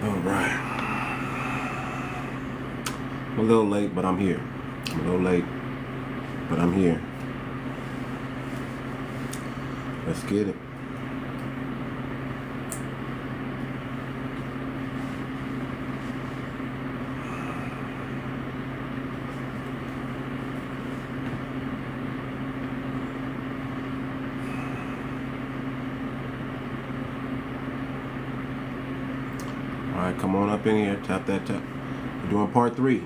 Alright. I'm a little late, but I'm here. I'm a little late, but I'm here. Let's get it. Alright, come on up in here. Tap that tap. We're doing part 3.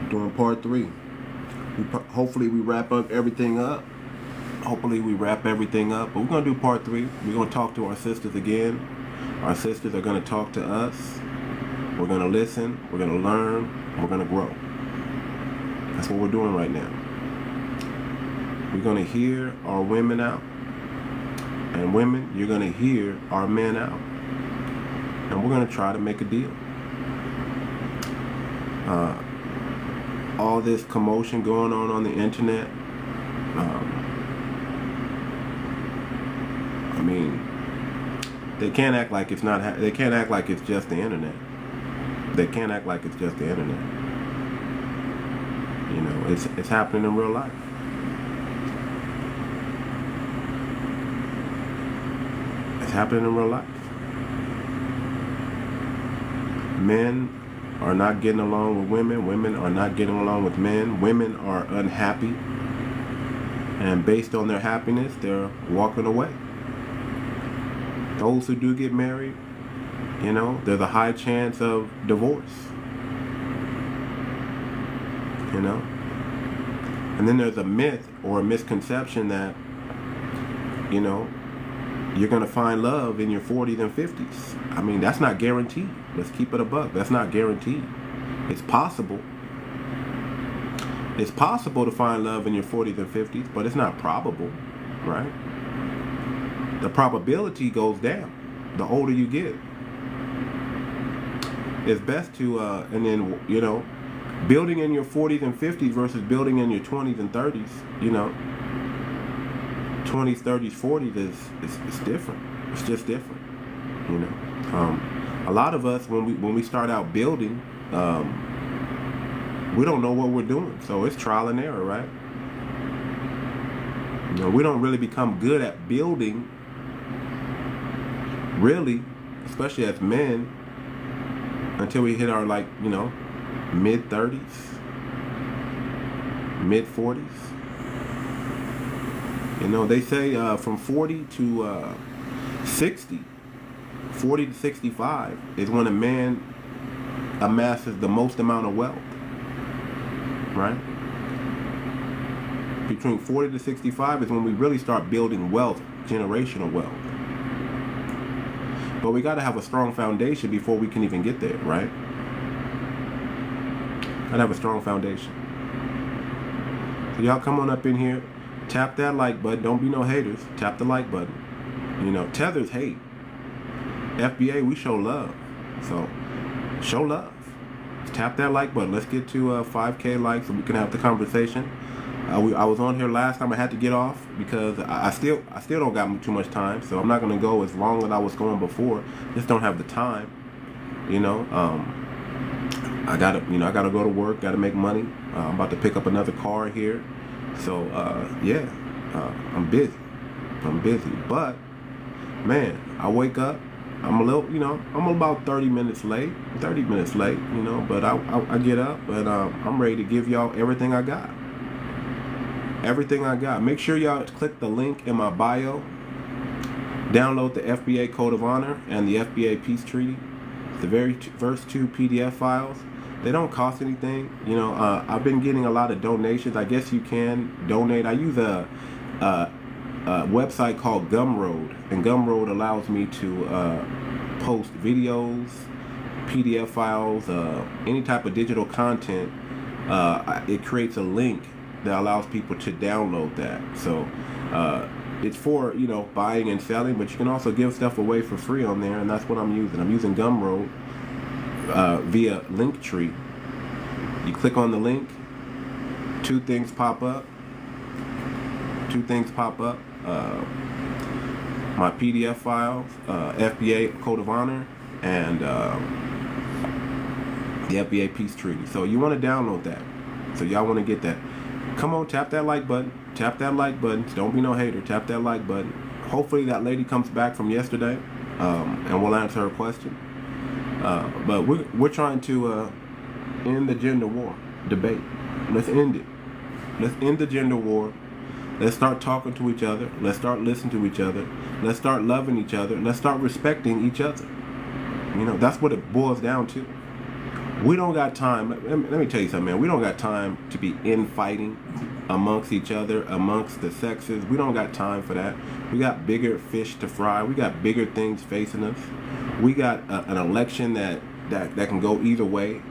Doing part 3. Hopefully we wrap up everything up. Hopefully we wrap everything up. But we're going to do part 3. We're going to talk to our sisters again. Our sisters are going to talk to us. We're going to listen. We're going to learn. We're going to grow. That's what we're doing right now. We're going to hear our women out. And women, you're going to hear our men out. And we're going to try to make a deal. All this commotion going on the internet. I mean, they can't act like it's not. They can't act like it's just the internet. They can't act like it's just the internet. You know, it's happening in real life. It's happening in real life. Men are not getting along with women. Women are not getting along with men. Women are unhappy. And based on their happiness, they're walking away. Those who do get married, you know, there's a high chance of divorce. You know? And then there's a myth or a misconception that, you know, you're going to find love in your 40s and 50s. I mean, that's not guaranteed. Let's keep it a buck. That's not guaranteed. It's possible. It's possible to find love in your 40s and 50s, but it's not probable, right? The probability goes down the older you get. It's best to, and then, you know, building in your 40s and 50s versus building in your 20s and 30s, you know, 20s, 30s, 40s is different. It's just different, you know. A lot of us, when we start out building, we don't know what we're doing, so it's trial and error, right? You know, we don't really become good at building, really, especially as men, until we hit our, like, you know, mid 30s, mid 40s. You know, they say from 40 to 60, 40 to 65 is when a man amasses the most amount of wealth, right? Between 40 to 65 is when we really start building wealth, generational wealth. But we got to have a strong foundation before we can even get there, right? Got to have a strong foundation. So y'all come on up in here. Tap that like button. Don't be no haters. Tap the like button. You know, tethers hate. FBA, we show love. So, show love. Tap that like button. Let's get to 5K likes so we can have the conversation. I was on here last time. I had to get off because I still don't got too much time. So I'm not gonna go as long as I was going before. Just don't have the time. You know, I gotta go to work. Gotta make money. I'm about to pick up another car here. So, yeah, I'm busy. But, man, I wake up. I'm a little, you know, I'm about 30 minutes late, you know, but I get up and I'm ready to give y'all everything I got. Make sure y'all click the link in my bio. Download the FBA Code of Honor and the FBA Peace Treaty. The very first 2 PDF files. They don't cost anything. You know, I've been getting a lot of donations. I guess you can donate. I use a website called Gumroad, and Gumroad allows me to post videos, PDF files, any type of digital content. It creates a link that allows people to download that. So it's for, you know, buying and selling, but you can also give stuff away for free on there, and that's what I'm using. I'm using Gumroad via Linktree. You click on the link, 2 things pop up. my PDF files, FBA Code of Honor, and the FBA Peace Treaty. So you want to download that. So y'all want to get that. Come on, tap that like button. Tap that like button. Don't be no hater. Tap that like button. Hopefully that lady comes back from yesterday, and we'll answer her question. But we're trying to end the gender war debate. Let's end it. Let's end the gender war. Let's start talking to each other. Let's start listening to each other. Let's start loving each other. Let's start respecting each other. You know, that's what it boils down to. We don't got time. Let me tell you something, man. We don't got time to be infighting amongst each other, amongst the sexes. We don't got time for that. We got bigger fish to fry. We got bigger things facing us. We got an election that can go either way.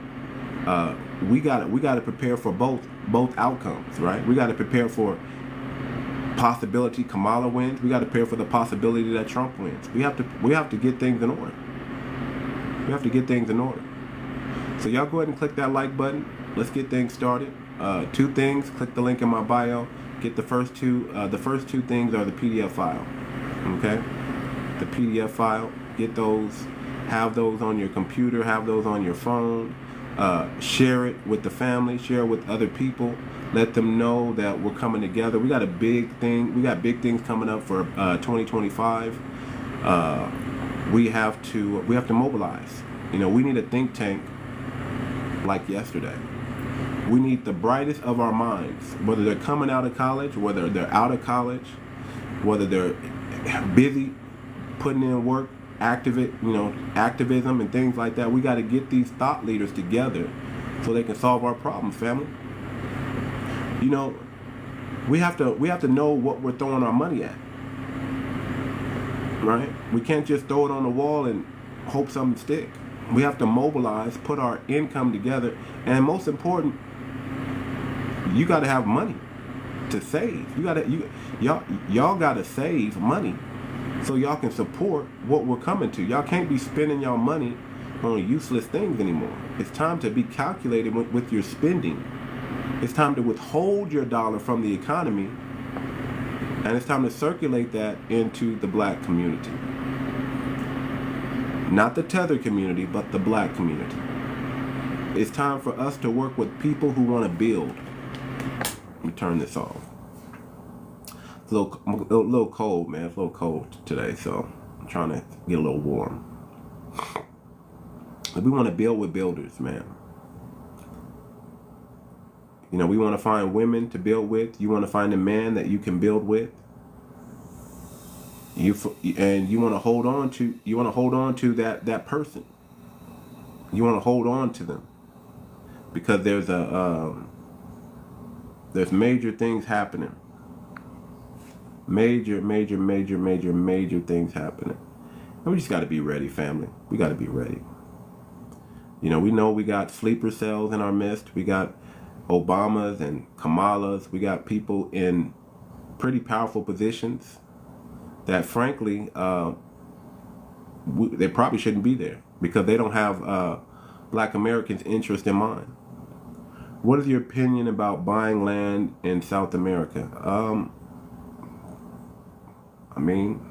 We got to prepare for both outcomes, right? We got to prepare for possibility Kamala wins. We got to prepare for the possibility that Trump wins. We have to get things in order. We have to get things in order. So y'all go ahead and click that like button. Let's get things started. Two things. Click the link in my bio. Get the first two. The first two things are the PDF file. Okay, the PDF file. Get those. Have those on your computer. Have those on your phone. Share it with the family. Share it with other people. Let them know that we're coming together. We got a big thing. We got big things coming up for 2025. We have to mobilize. You know, we need a think tank like yesterday. We need the brightest of our minds, whether they're coming out of college, whether they're out of college, whether they're busy putting in work, activism and things like that. We got to get these thought leaders together so they can solve our problems, family. You know, we have to know what we're throwing our money at, right? We can't just throw it on the wall and hope something stick. We have to mobilize, put our income together, and most important, you got to have money to save. Y'all got to save money so y'all can support what we're coming to. Y'all can't be spending y'all money on useless things anymore. It's time to be calculated with your spending. It's time to withhold your dollar from the economy, and it's time to circulate that into the black community. Not the tether community, but the black community. It's time for us to work with people who want to build. Let me turn this off. It's a little cold, man. It's a little cold today, so I'm trying to get a little warm. But we want to build with builders, man. You know, we want to find women to build with. You want to find a man that you can build with. You want to hold on to that person. You want to hold on to them because there's major things happening. Major things happening. And we just got to be ready, family. We got to be ready. You know we got sleeper cells in our midst. We got Obamas and Kamalas. We got people in pretty powerful positions that frankly they probably shouldn't be there because they don't have black Americans' interest in mind. What is your opinion about buying land in South America? I mean,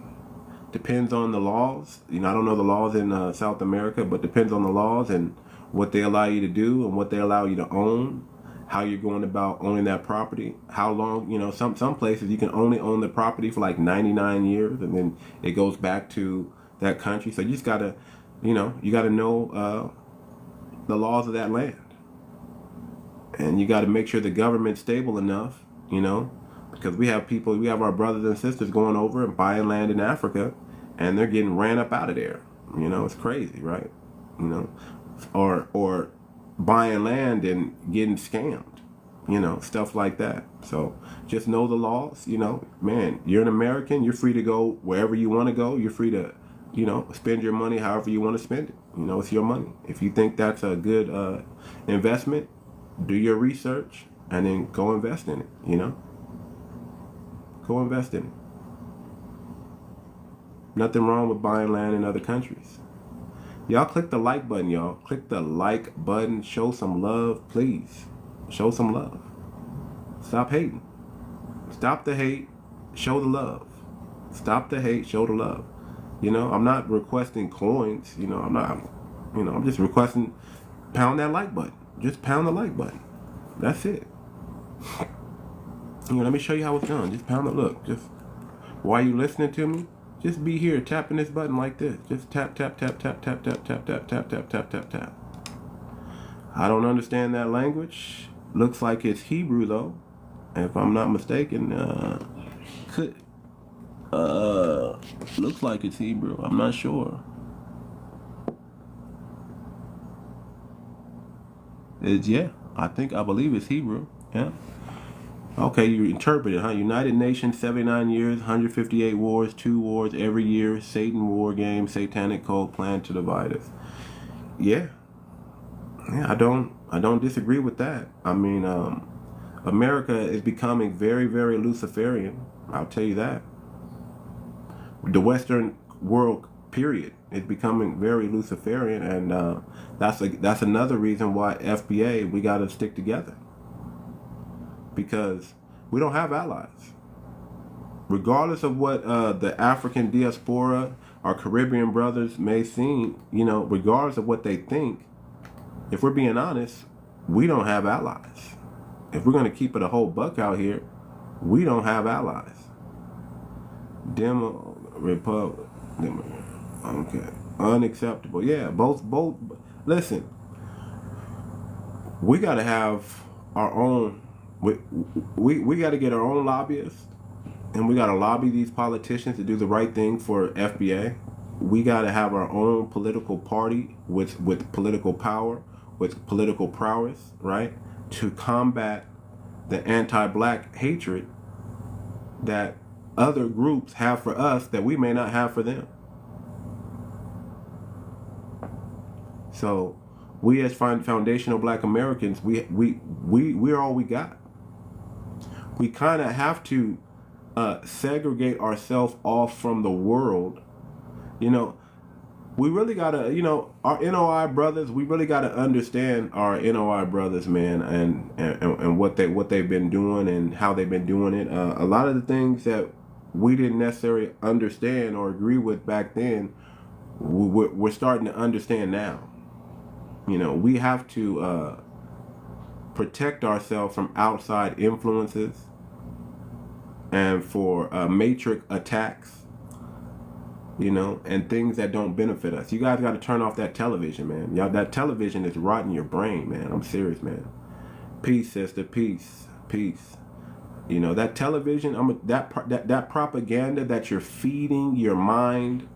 depends on the laws. You know, I don't know the laws in South America, but depends on the laws and what they allow you to do and what they allow you to own, how you're going about owning that property, how long, you know, some places you can only own the property for like 99 years and then it goes back to that country. So you just gotta, you gotta know the laws of that land. And you gotta make sure the government's stable enough, because we have our brothers and sisters going over and buying land in Africa and they're getting ran up out of there. It's crazy, right? Or buying land and getting scammed, stuff like that. So just know the laws, man, you're an American, you're free to go wherever you want to go. You're free to, spend your money however you want to spend it. It's your money. If you think that's a good investment, do your research and then go invest in it, Go invest in it. Nothing wrong with buying land in other countries. Y'all click the like button, y'all. Click the like button. Show some love, please. Show some love. Stop hating. Stop the hate. Show the love. Stop the hate, show the love. You know, I'm not requesting coins. You know, I'm just requesting pound that like button. Just pound the like button. That's it. You know, let me show you how it's done. Just pound the look. Just while you listening to me, just be here tapping this button like this. Just tap, tap, tap, tap, tap, tap, tap, tap, tap, tap, tap, tap, tap. I don't understand that language. Looks like it's Hebrew though, if I'm not mistaken. Looks like it's Hebrew. I'm not sure. I believe it's Hebrew. Yeah. Okay, you interpret it, huh? United Nations, 79 years, 158 wars, 2 wars every year, Satan war game, satanic cult plan to divide us. Yeah. Yeah, I don't disagree with that. I mean, America is becoming very, very Luciferian. I'll tell you that. The Western world, period, is becoming very Luciferian, and that's another reason why FBA, we got to stick together, because we don't have allies. Regardless of what the African diaspora, our Caribbean brothers may seem, you know, regardless of what they think, if we're being honest, we don't have allies. If we're going to keep it a whole buck out here, we don't have allies. Republic. Okay. Unacceptable. Yeah, both. Listen, we got to have our own. We got to get our own lobbyists, and we got to lobby these politicians to do the right thing for FBA. We got to have our own political party with political power, with political prowess, right, to combat the anti-black hatred that other groups have for us that we may not have for them. So we as foundational black Americans, we're all we got. We kind of have to segregate ourselves off from the world. You know, we really gotta, you know, our NOI brothers, we really gotta understand our NOI brothers, man, and what they've been doing and how they've been doing it. A lot of the things that we didn't necessarily understand or agree with back then, we're starting to understand now. You know, we have to protect ourselves from outside influences and for matrix attacks, you know, and things that don't benefit us. You guys got to turn off that television, man. Y'all, that television is rotting your brain, man. I'm serious, man. Peace, sister. Peace. Peace. You know, that television, that propaganda that you're feeding your mind,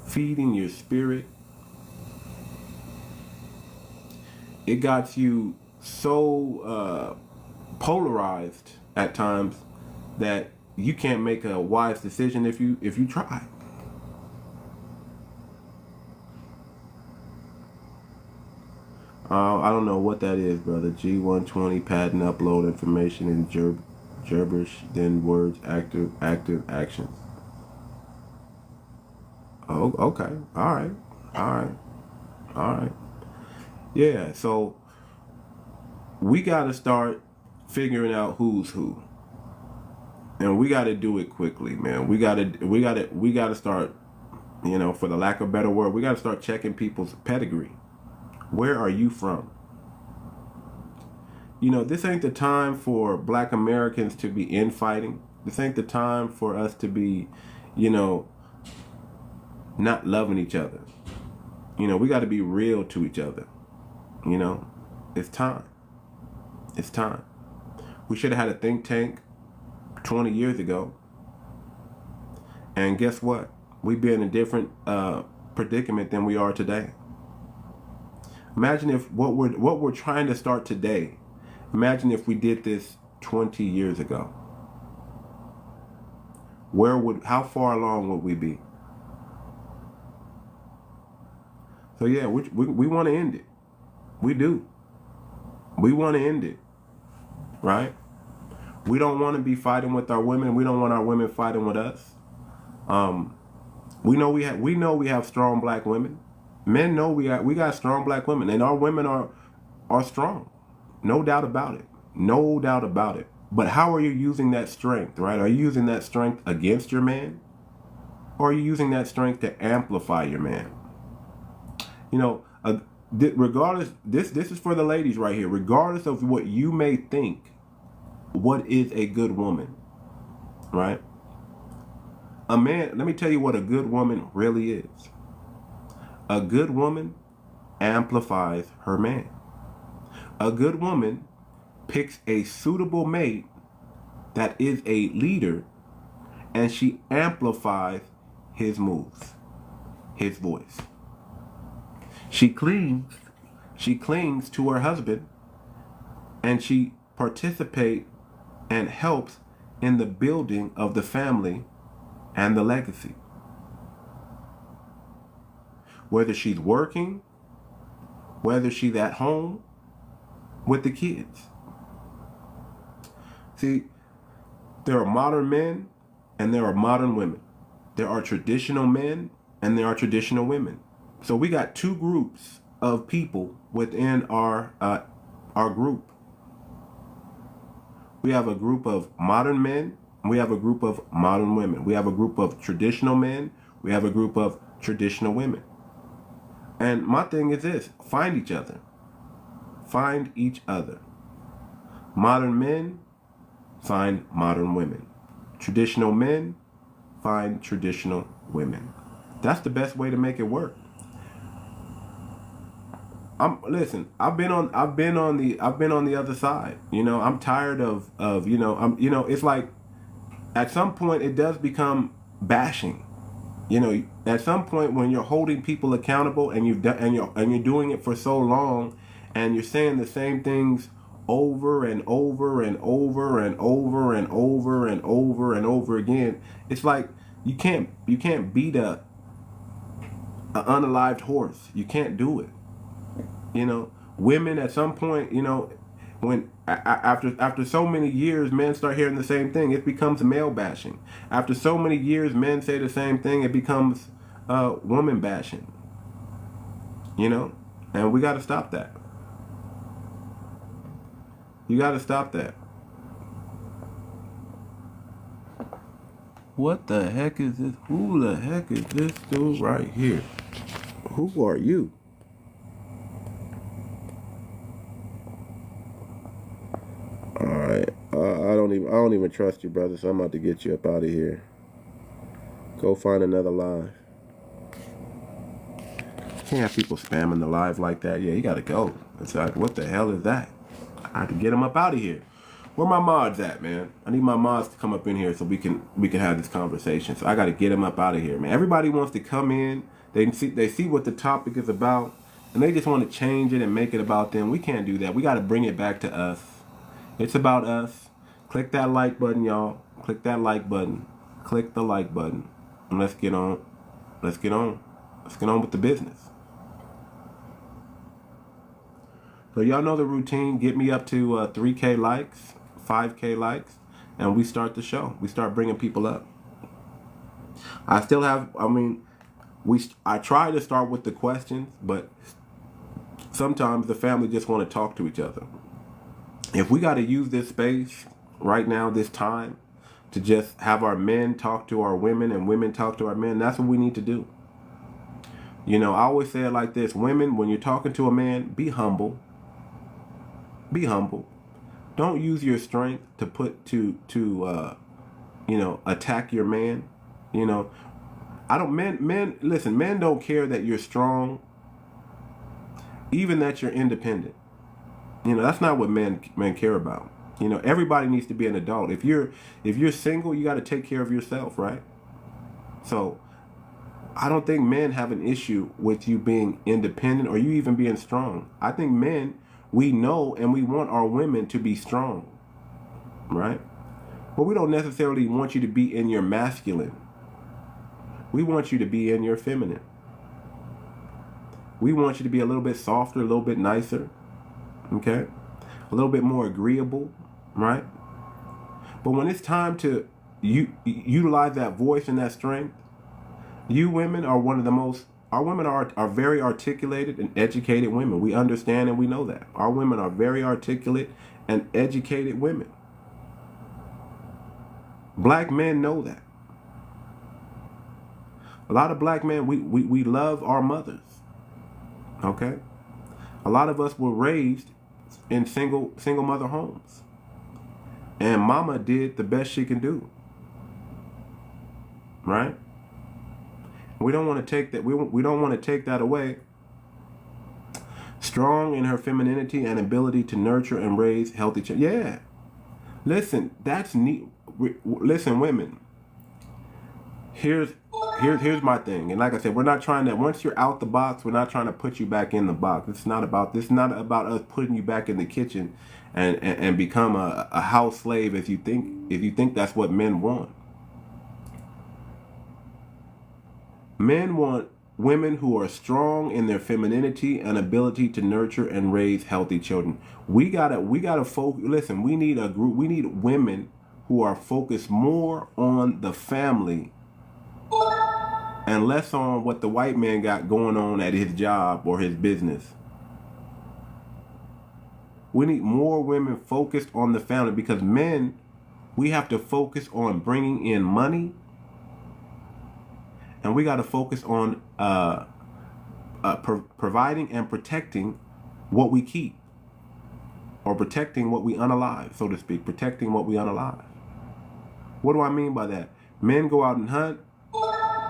feeding your spirit, it got you so polarized at times that you can't make a wise decision if you try. I don't know what that is, brother. G120 patent upload information in gibberish, then words, active actions. Oh, okay. All right. Yeah, so we got to start figuring out who's who. And we got to do it quickly, man. We got to start, you know, for the lack of a better word, we got to start checking people's pedigree. Where are you from? You know, this ain't the time for black Americans to be infighting. This ain't the time for us to be, you know, not loving each other. You know, we got to be real to each other. You know, it's time. It's time. We should have had a think tank 20 years ago. And guess what? We'd be in a different predicament than we are today. Imagine if what we're trying to start today, imagine if we did this 20 years ago. How far along would we be? So yeah, we want to end it. We do. We want to end it. Right? We don't want to be fighting with our women. We don't want our women fighting with us. We know we have strong black women. Men know we got strong black women, and our women are strong. No doubt about it. No doubt about it. But how are you using that strength, right? Are you using that strength against your man? Or are you using that strength to amplify your man? You know, regardless, this is for the ladies right here. Regardless of what you may think, what is a good woman, right? A man, let me tell you what a good woman really is. A good woman amplifies her man. A good woman picks a suitable mate that is a leader, and she amplifies his moves, his voice. She clings to her husband, and she participates and helps in the building of the family and the legacy. Whether she's working, whether she's at home with the kids. See, there are modern men and there are modern women. There are traditional men and there are traditional women. So we got two groups of people within our group. We have a group of modern men. We have a group of modern women. We have a group of traditional men. We have a group of traditional women. And my thing is this: find each other. Find each other. Modern men, find modern women. Traditional men, find traditional women. That's the best way to make it work. Listen, I've been on the other side. You know, I'm tired of it's like at some point it does become bashing. You know, at some point when you're holding people accountable and you're doing it for so long, and you're saying the same things over and over and over and over and over and over and over again, it's like you can't beat an unalived horse. You can't do it. You know, women at some point, you know, when after so many years, men start hearing the same thing. It becomes male bashing. After so many years, men say the same thing. It becomes woman bashing. You know, and we got to stop that. You got to stop that. What the heck is this? Who the heck is this dude right here? Who are you? Alright, I don't even trust you, brother, so I'm about to get you up out of here. Go find another live. Can't have people spamming the live like that. Yeah, you gotta go. It's like, what the hell is that? I have to get them up out of here. Where my mods at, man? I need my mods to come up in here so we can have this conversation. So I gotta get them up out of here, man. Everybody wants to come in. They see what the topic is about, and they just want to change it and make it about them. We can't do that. We gotta bring it back to us. It's about us. Click that like button, y'all. Click that like button. Click the like button. And let's get on. Let's get on. Let's get on with the business. So y'all know the routine. Get me up to 3K likes, 5K likes, and we start the show. We start bringing people up. I still have, I try to start with the questions, but sometimes the family just want to talk to each other. If we got to use this space right now, this time, to just have our men talk to our women and women talk to our men, that's what we need to do. You know, I always say it like this: women, when you're talking to a man, be humble. Be humble. Don't use your strength to attack your man. You know, listen, men don't care that you're strong, even that you're independent. You know, that's not what men care about. You know, everybody needs to be an adult. If you're single, you got to take care of yourself, right? So I don't think men have an issue with you being independent or you even being strong. I think men, we know and we want our women to be strong, right? But we don't necessarily want you to be in your masculine. We want you to be in your feminine. We want you to be a little bit softer, a little bit nicer, okay? A little bit more agreeable, right? But when it's time to utilize that voice and that strength, you women are one of the most, our women are very articulated and educated women. We understand and we know that. Our women are very articulate and educated women. Black men know that. A lot of black men, we love our mothers. Okay? A lot of us were raised in single mother homes. And mama did the best she can do. Right? We don't want to take that we don't want to take that away. Strong in her femininity and ability to nurture and raise healthy children. Yeah. Listen, that's neat. Listen, women. Here's my thing. And like I said, we're not trying to, once you're out the box, we're not trying to put you back in the box. It's not about us putting you back in the kitchen and become a house slave if you think that's what men want. Men want women who are strong in their femininity and ability to nurture and raise healthy children. We gotta focus. Listen, we need women who are focused more on the family and less on what the white man got going on at his job or his business. We need more women focused on the family, because men, we have to focus on bringing in money, and we got to focus on providing and protecting what we keep, or protecting what we unalive, so to speak, protecting what we unalive. What do I mean by that? Men go out and hunt,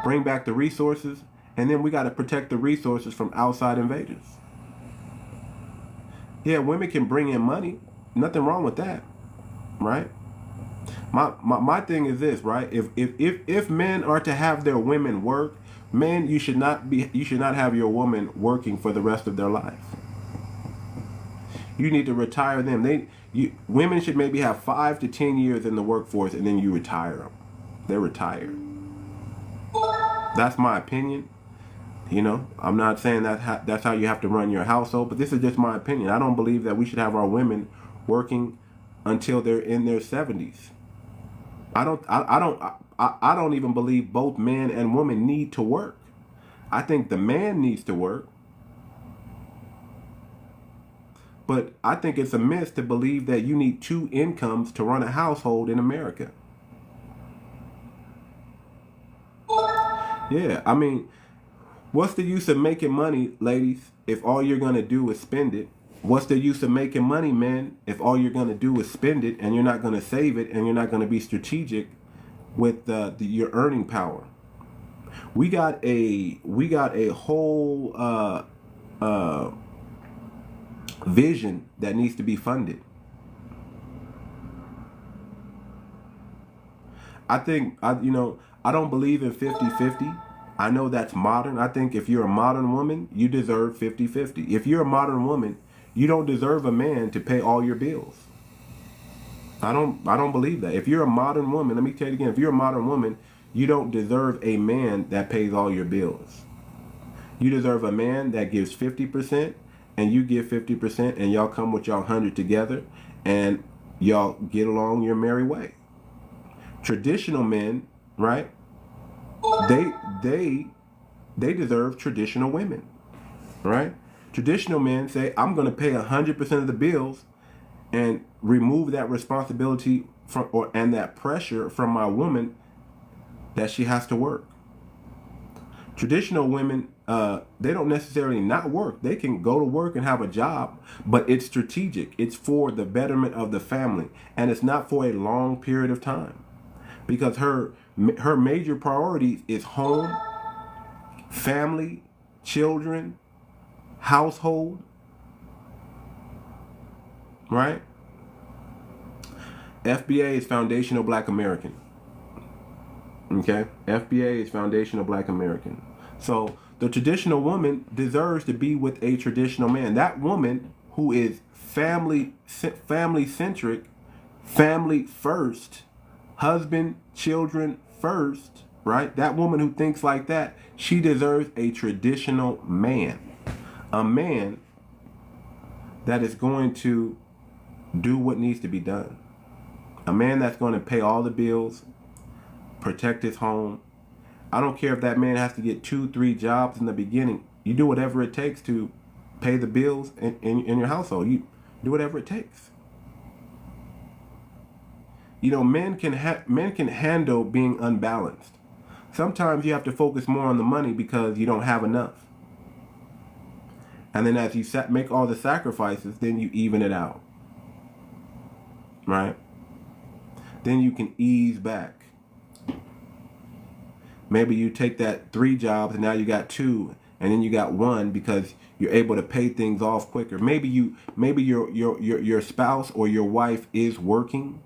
bring back the resources, and then we got to protect the resources from outside invaders. Yeah, women can bring in money. Nothing wrong with that, right? My thing is this, right? If men are to have their women work, men, you should not have your woman working for the rest of their life. You need to retire them. Women should maybe have 5 to 10 years in the workforce, and then you retire them. They're retired. That's my opinion. You know, I'm not saying that's how you have to run your household, but this is just my opinion. I don't believe that we should have our women working until they're in their 70s. I don't even believe both men and women need to work. I think the man needs to work. But I think it's a myth to believe that you need 2 incomes to run a household in America. Yeah, I mean, what's the use of making money, ladies, if all you're going to do is spend it? What's the use of making money, men, if all you're going to do is spend it, and you're not going to save it, and you're not going to be strategic with your earning power? We got a whole vision that needs to be funded. I don't believe in 50-50. I know that's modern. I think if you're a modern woman, you deserve 50-50. If you're a modern woman, you don't deserve a man to pay all your bills. I don't believe that. If you're a modern woman, let me tell you again, if you're a modern woman, you don't deserve a man that pays all your bills. You deserve a man that gives 50% and you give 50%, and y'all come with y'all 100 together and y'all get along your merry way. Traditional men, right? They deserve traditional women, right? Traditional men say, I'm going to pay 100% of the bills and remove that responsibility and that pressure from my woman that she has to work. Traditional women, they don't necessarily not work. They can go to work and have a job, but it's strategic. It's for the betterment of the family, and it's not for a long period of time, because her major priorities is home, family, children, household, right? FBA is foundational Black American. Okay? FBA is foundational Black American. So the traditional woman deserves to be with a traditional man. That woman who is family-centric, family first, husband, children first, right? That woman who thinks like that, she deserves a traditional man. A man that is going to do what needs to be done. A man that's going to pay all the bills, protect his home. I don't care if that man has to get 2-3 jobs in the beginning. You do whatever it takes to pay the bills in your household. You do whatever it takes. You know, men can handle being unbalanced. Sometimes you have to focus more on the money because you don't have enough. And then as you make all the sacrifices, then you even it out. Right? Then you can ease back. Maybe you take that 3 jobs and now you got 2, and then you got 1 because you're able to pay things off quicker. Maybe your spouse or your wife is working,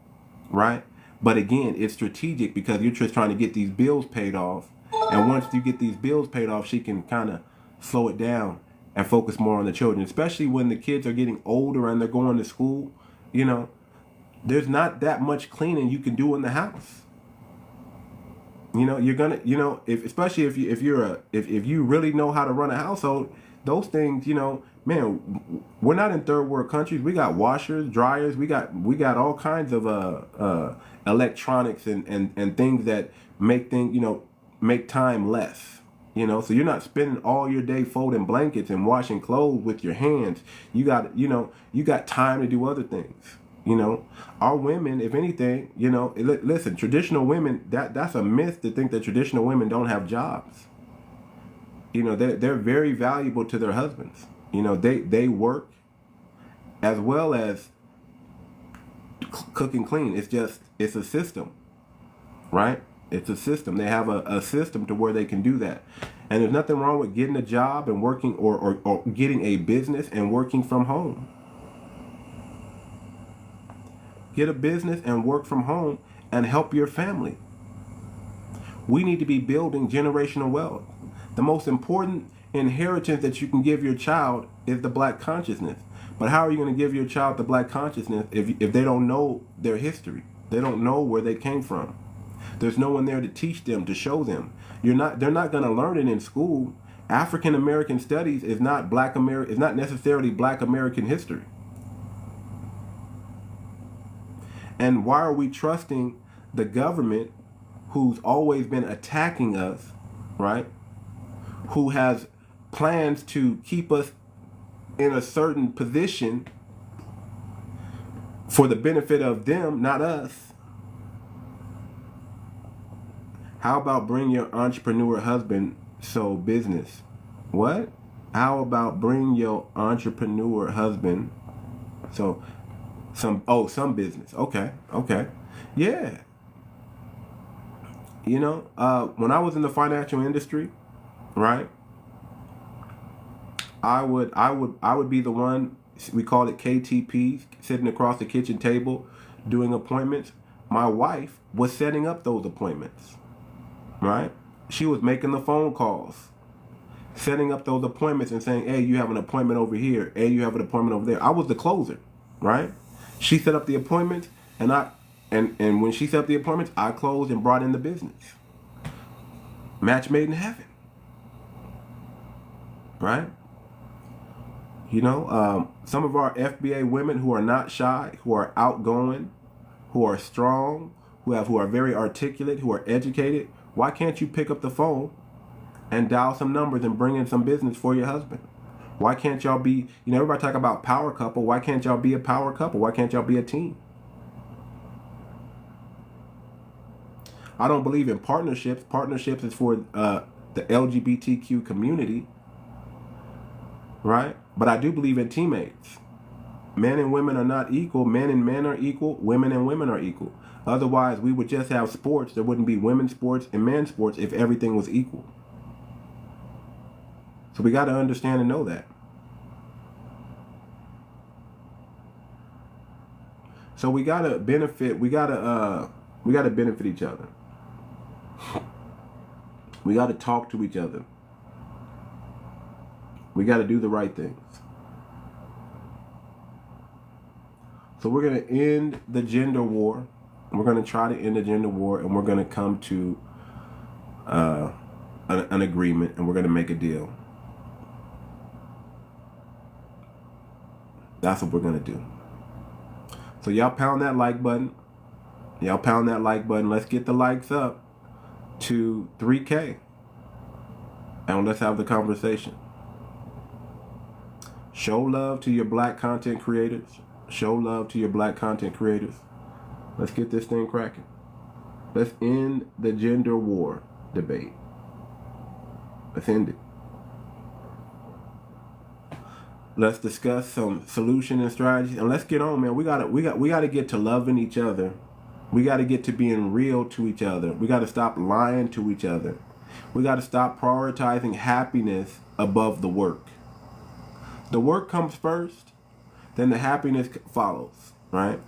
right? But again, it's strategic because you're just trying to get these bills paid off. And once you get these bills paid off, she can kind of slow it down and focus more on the children, especially when the kids are getting older and they're going to school. You know, there's not that much cleaning you can do in the house. You know, you're gonna, you know, especially if you really know how to run a household, those things, you know, man, we're not in third world countries. We got washers, dryers, we got all kinds of electronics and things that make things, you know, make time less. You know, so you're not spending all your day folding blankets and washing clothes with your hands. You got, you know, you got time to do other things. You know, our women, if anything, you know, listen, traditional women, that's a myth to think that traditional women don't have jobs. You know, they're very valuable to their husbands. You know, they work as well as cook and clean. It's a system, right? It's a system. They have a system to where they can do that. And there's nothing wrong with getting a job and working or getting a business and working from home. Get a business and work from home and help your family. We need to be building generational wealth. The most important inheritance that you can give your child is the black consciousness. But how are you going to give your child the black consciousness if they don't know their history? They don't know where they came from. There's no one there to teach them, to show them. They're not going to learn it in school. African American studies is not necessarily black American history. And why are we trusting the government who's always been attacking us, right? Who has plans to keep us in a certain position for the benefit of them, not us? How about bring your entrepreneur husband so business? What? How about bring your entrepreneur husband so some business? Okay. Yeah. You know, when I was in the financial industry, right? I would be the one, we call it KTP, sitting across the kitchen table doing appointments. My wife was setting up those appointments, right? She was making the phone calls, setting up those appointments and saying, hey, you have an appointment over here. Hey, you have an appointment over there. I was the closer, right? She set up the appointments, and when she set up the appointments, I closed and brought in the business. Match made in heaven, right? You know, some of our FBA women who are not shy, who are outgoing, who are strong, who are very articulate, who are educated. Why can't you pick up the phone and dial some numbers and bring in some business for your husband? Why can't y'all be, you know, everybody talk about power couple. Why can't y'all be a power couple? Why can't y'all be a team? I don't believe in partnerships. Partnerships is for the LGBTQ community, right? But I do believe in teammates. Men and women are not equal. Men and men are equal. Women and women are equal. Otherwise, we would just have sports. There wouldn't be women's sports and men's sports if everything was equal. So we got to understand and know that. So we got to benefit. We got to benefit each other. We got to talk to each other. We got to do the right things. So we're going to end the gender war. We're going to try to end the gender war, and we're going to come to an agreement, and we're going to make a deal. That's what we're going to do. So y'all pound that like button. Y'all pound that like button. Let's get the likes up to 3K. And let's have the conversation. Show love to your black content creators. Show love to your black content creators. Let's get this thing cracking. Let's end the gender war debate. Let's end it. Let's discuss some solution and strategies, and let's get on, man. We gotta get to loving each other. We gotta get to being real to each other. We gotta stop lying to each other. We gotta stop prioritizing happiness above the work. The work comes first, then the happiness follows, right?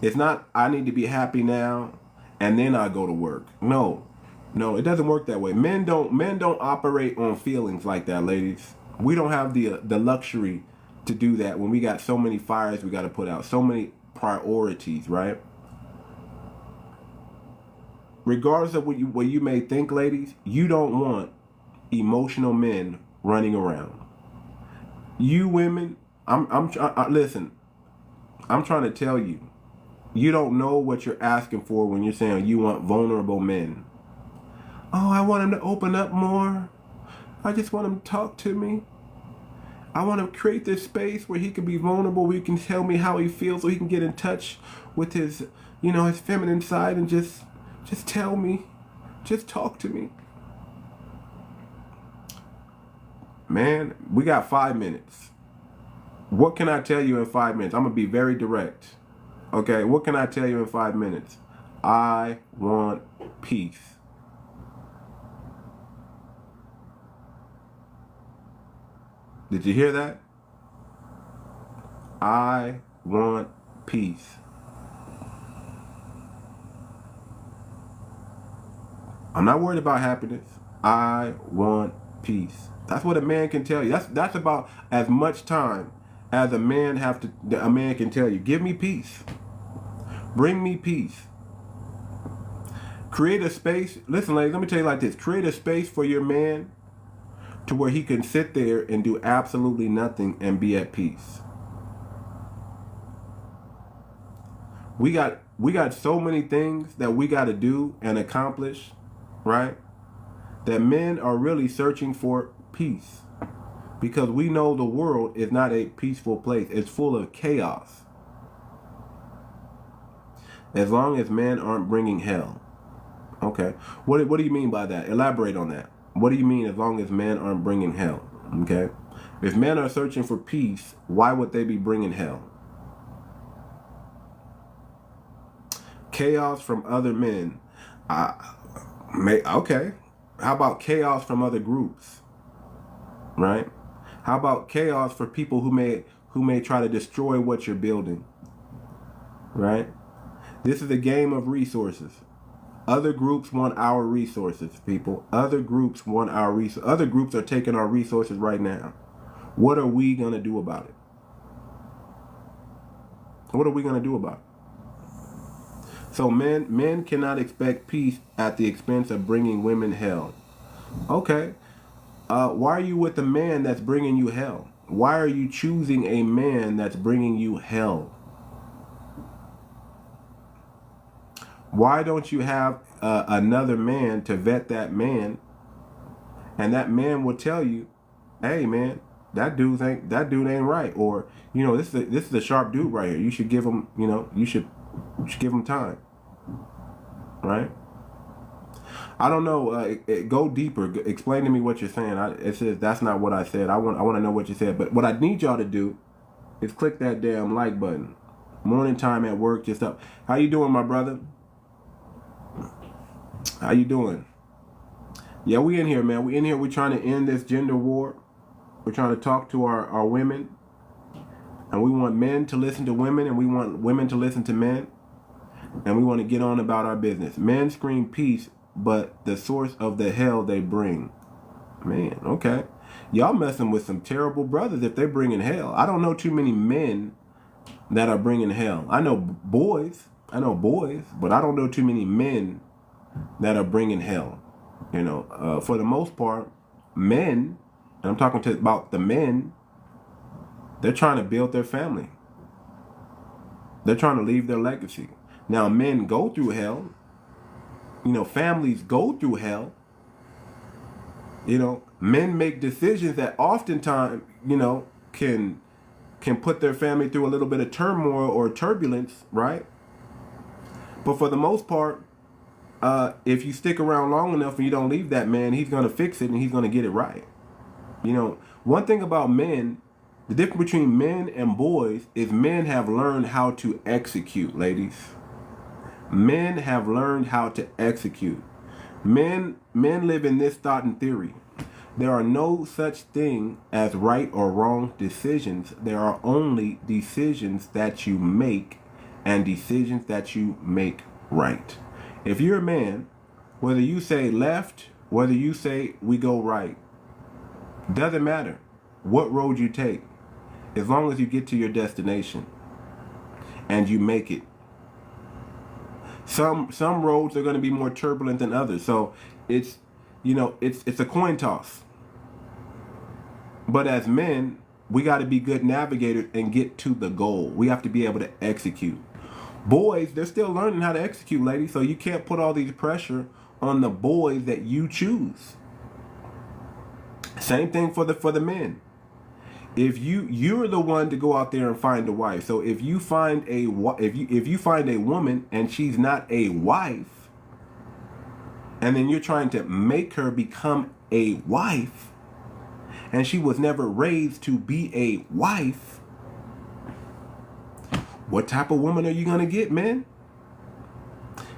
It's not, I need to be happy now, and then I go to work. No, it doesn't work that way. Men don't operate on feelings like that, ladies. We don't have the luxury to do that when we got so many fires we got to put out, so many priorities, right? Regardless of what you may think, ladies, you don't want emotional men running around. You women, listen, I'm trying to tell you, you don't know what you're asking for when you're saying you want vulnerable men. Oh, I want him to open up more. I just want him to talk to me. I want to create this space where he can be vulnerable, where he can tell me how he feels, so he can get in touch with his, his feminine side and just tell me, just talk to me. Man, we got 5 minutes. What can I tell you in 5 minutes? I'm going to be very direct. Okay, what can I tell you in 5 minutes? I want peace. Did you hear that? I want peace. I'm not worried about happiness. I want peace. That's what a man can tell you. That's about as much time as a man can tell you. Give me peace. Bring me peace. Create a space. Listen, ladies, let me tell you like this. Create a space for your man to where he can sit there and do absolutely nothing and be at peace. We got so many things that we got to do and accomplish, right? That men are really searching for peace, because we know the world is not a peaceful place. It's full of chaos. As long as men aren't bringing hell. Okay. What do you mean by that? Elaborate on that. What do you mean as long as men aren't bringing hell? Okay. If men are searching for peace, why would they be bringing hell? Chaos from other men. Okay. How about chaos from other groups? Right? How about chaos for people who may try to destroy what you're building? Right? This is a game of resources. Other groups want our resources, people. Other groups want our resources. Other groups are taking our resources right now. What are we going to do about it? What are we going to do about it? So men cannot expect peace at the expense of bringing women hell. Okay. Why are you with a man that's bringing you hell? Why are you choosing a man that's bringing you hell? Why don't you have another man to vet that man, and that man will tell you, hey man, that dude ain't right, or this is a sharp dude right here. You should give him you should give him time, right? I don't know. Go deeper. Explain to me what you're saying. It says that's not what I said. I want to know what you said. But what I need y'all to do is click that damn like button. Morning time at work, just up. How you doing, my brother? How you doing? Yeah, we in here, man. We in here. We're trying to end this gender war. We're trying to talk to our women. And we want men to listen to women, and we want women to listen to men. And we want to get on about our business. Men scream peace, but the source of the hell they bring. Man, okay. Y'all messing with some terrible brothers if they're bringing hell. I don't know too many men that are bringing hell. I know boys, but I don't know too many men that are bringing hell. For the most part, men, and I'm talking about the men, they're trying to build their family. They're trying to leave their legacy. Now, men go through hell. Families go through hell. Men make decisions that oftentimes, can put their family through a little bit of turmoil or turbulence, right? But for the most part, if you stick around long enough and you don't leave that man, he's going to fix it and he's going to get it right. You know, one thing about men, the difference between men and boys is men have learned how to execute, ladies. Men have learned how to execute. Men live in this thought and theory. There are no such thing as right or wrong decisions. There are only decisions that you make and decisions that you make right. If you're a man, whether you say left, whether you say we go right, doesn't matter what road you take, as long as you get to your destination and you make it. Some roads are going to be more turbulent than others, so it's, you know, it's a coin toss. But as men, we got to be good navigators and get to the goal. We have to be able to execute. Boys, they're still learning how to execute, ladies, so you can't put all these pressure on the boys that you choose. Same thing for the men. If you're the one to go out there and find a wife. So if you find a woman and she's not a wife, and then you're trying to make her become a wife, and she was never raised to be a wife, what type of woman are you gonna get, man?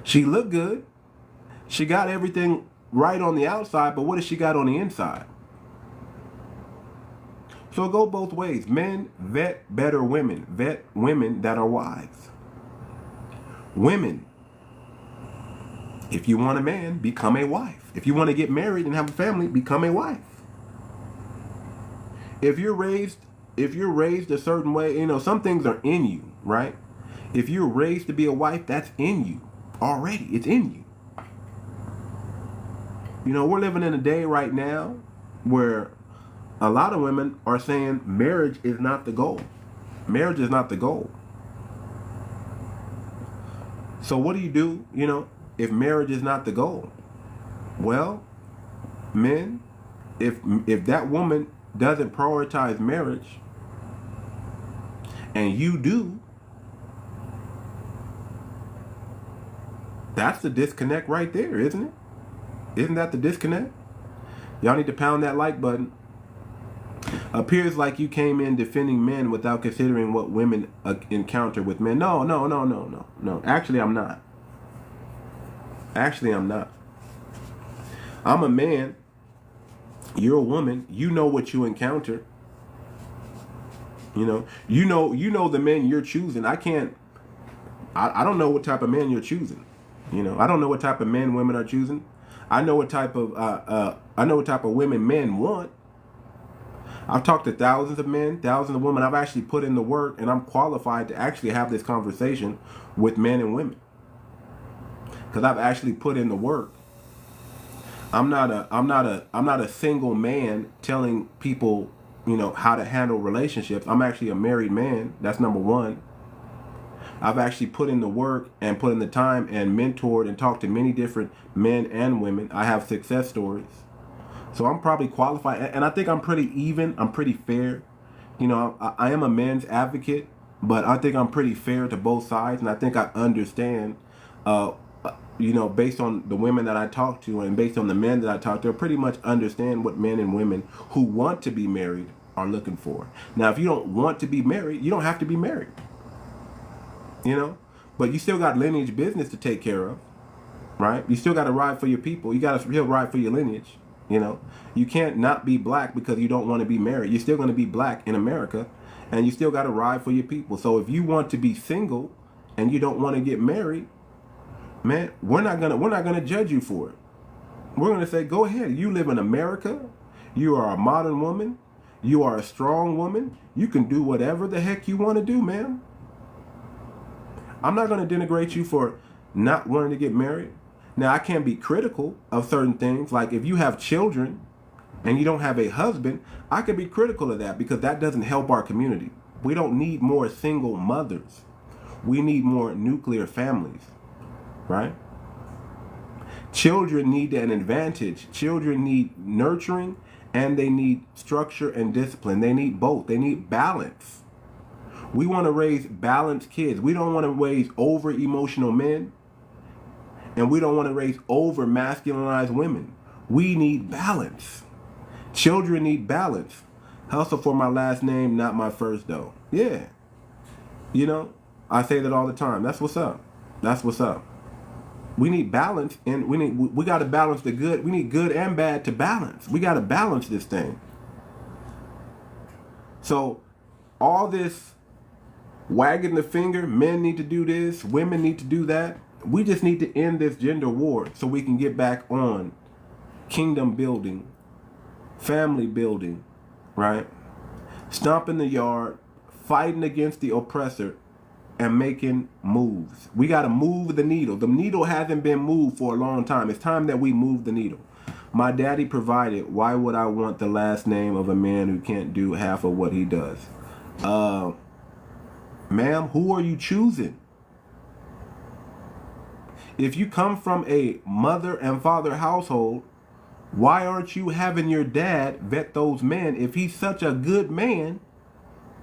She look good. She got everything right on the outside, but what does she got on the inside? So go both ways. Men, vet better women. Vet women that are wives. Women, if you want a man, become a wife. If you want to get married and have a family, become a wife. If you're raised a certain way, you know, some things are in you, right? If you're raised to be a wife, that's in you already. It's in you. You know, we're living in a day right now where a lot of women are saying marriage is not the goal. Marriage is not the goal. So what do, you know, if marriage is not the goal? Well, men, if that woman doesn't prioritize marriage and you do, that's the disconnect right there, isn't it? Isn't that the disconnect? Y'all need to pound that like button. Appears like you came in defending men without considering what women encounter with men. No. Actually, I'm not. I'm a man. You're a woman. You know what you encounter. You know the men you're choosing. I don't know what type of man you're choosing. You know, I don't know what type of men women are choosing. I know what type of women men want. I've talked to thousands of men, thousands of women. I've actually put in the work, and I'm qualified to actually have this conversation with men and women, because I've actually put in the work. I'm not a single man telling people, you know, how to handle relationships. I'm actually a married man. That's number one. I've actually put in the work and put in the time and mentored and talked to many different men and women. I have success stories. So I'm probably qualified, and I think I'm pretty even. I'm pretty fair. You know, I am a men's advocate, but I think I'm pretty fair to both sides, and I think I understand, you know, based on the women that I talk to and based on the men that I talk to, I pretty much understand what men and women who want to be married are looking for. Now, if you don't want to be married, you don't have to be married. You know, but you still got lineage business to take care of, right? You still got to ride for your people. You got to still ride for your lineage. You know, you can't not be black because you don't want to be married. You're still going to be black in America, and you still got to ride for your people. So if you want to be single and you don't want to get married, man, we're not gonna judge you for it. We're gonna say, go ahead. You live in America. You are a modern woman. You are a strong woman. You can do whatever the heck you want to do, man. I'm not going to denigrate you for not wanting to get married. Now, I can be critical of certain things. Like if you have children and you don't have a husband, I can be critical of that because that doesn't help our community. We don't need more single mothers. We need more nuclear families, right? Children need an advantage. Children need nurturing and they need structure and discipline. They need both. They need balance. We want to raise balanced kids. We don't want to raise over emotional men. And we don't want to raise over masculinized women. We need balance. Children need balance. Hustle for my last name, not my first though. Yeah. You know, I say that all the time. That's what's up. That's what's up. We need balance, and we got to balance the good. We need good and bad to balance. We got to balance this thing. So all this wagging the finger, men need to do this, women need to do that. We just need to end this gender war so we can get back on kingdom building, family building, right? Stomping the yard, fighting against the oppressor, and making moves. We got to move the needle. The needle hasn't been moved for a long time. It's time that we move the needle. My daddy provided. Why would I want the last name of a man who can't do half of what he does? Ma'am, who are you choosing? If you come from a mother and father household, why aren't you having your dad vet those men? If he's such a good man,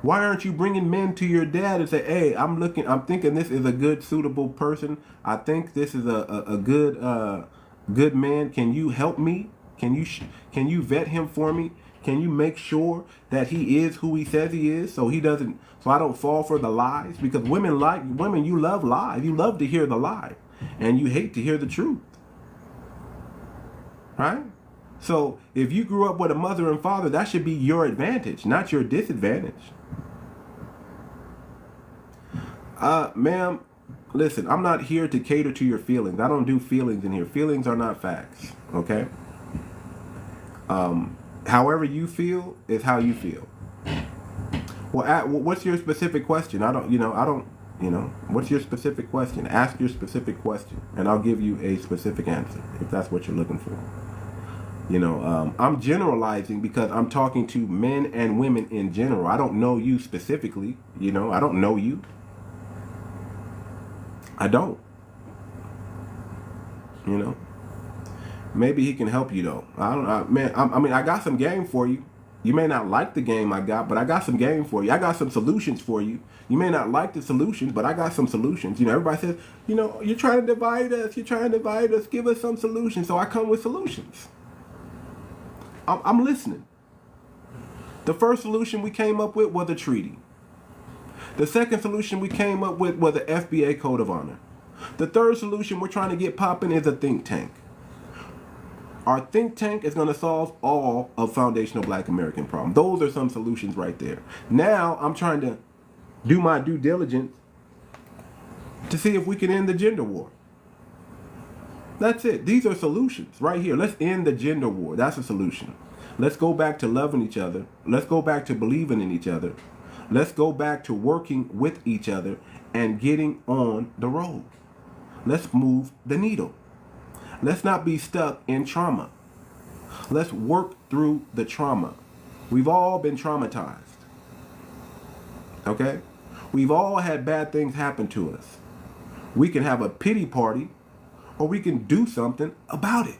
why aren't you bringing men to your dad and say, hey, I'm thinking this is a good, suitable person. I think this is a good man. Can you help me? Can you vet him for me? Can you make sure that he is who he says he is, so I don't fall for the lies? Because women, you love lies. You love to hear the lie, and you hate to hear the truth. Right? So if you grew up with a mother and father, that should be your advantage, not your disadvantage. Ma'am, listen, I'm not here to cater to your feelings. I don't do feelings in here. Feelings are not facts, okay? However you feel is how you feel. Well, what's your specific question? What's your specific question? Ask your specific question, and I'll give you a specific answer if that's what you're looking for. I'm generalizing because I'm talking to men and women in general. I don't know you specifically. I don't know you. I don't. Maybe he can help you though. I don't know, man. I got some game for you. You may not like the game I got, but I got some game for you. I got some solutions for you. You may not like the solutions, but I got some solutions. Everybody says, you're trying to divide us. You're trying to divide us. Give us some solutions. So I come with solutions. I'm listening. The first solution we came up with was a treaty. The second solution we came up with was the FBA Code of Honor. The third solution we're trying to get popping is a think tank. Our think tank is going to solve all of foundational Black American problems. Those are some solutions right there. Now I'm trying to do my due diligence to see if we can end the gender war. That's it. These are solutions right here. Let's end the gender war. That's a solution. Let's go back to loving each other. Let's go back to believing in each other. Let's go back to working with each other and getting on the road. Let's move the needle. Let's not be stuck in trauma. Let's work through the trauma. We've all been traumatized. Okay? We've all had bad things happen to us. We can have a pity party, or we can do something about it.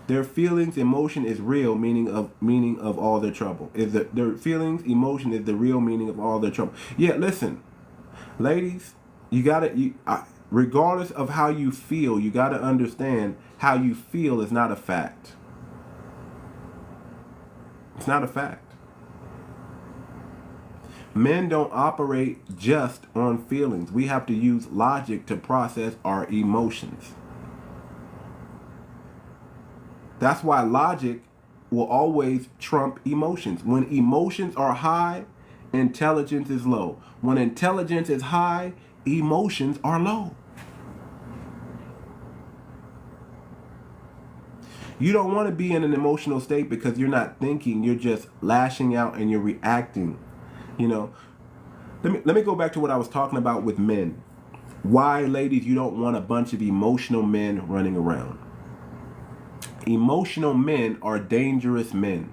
Their feelings, emotion is real meaning of all their trouble. Their feelings, emotion is the real meaning of all their trouble. Yeah, listen, ladies, regardless of how you feel, you got to understand how you feel is not a fact. It's not a fact. Men don't operate just on feelings. We have to use logic to process our emotions. That's why logic will always trump emotions. When emotions are high, intelligence is low. When intelligence is high, emotions are low. You don't want to be in an emotional state because you're not thinking, you're just lashing out and you're reacting. Let me go back to what I was talking about with men. Why, ladies, you don't want a bunch of emotional men running around. Emotional men are dangerous men.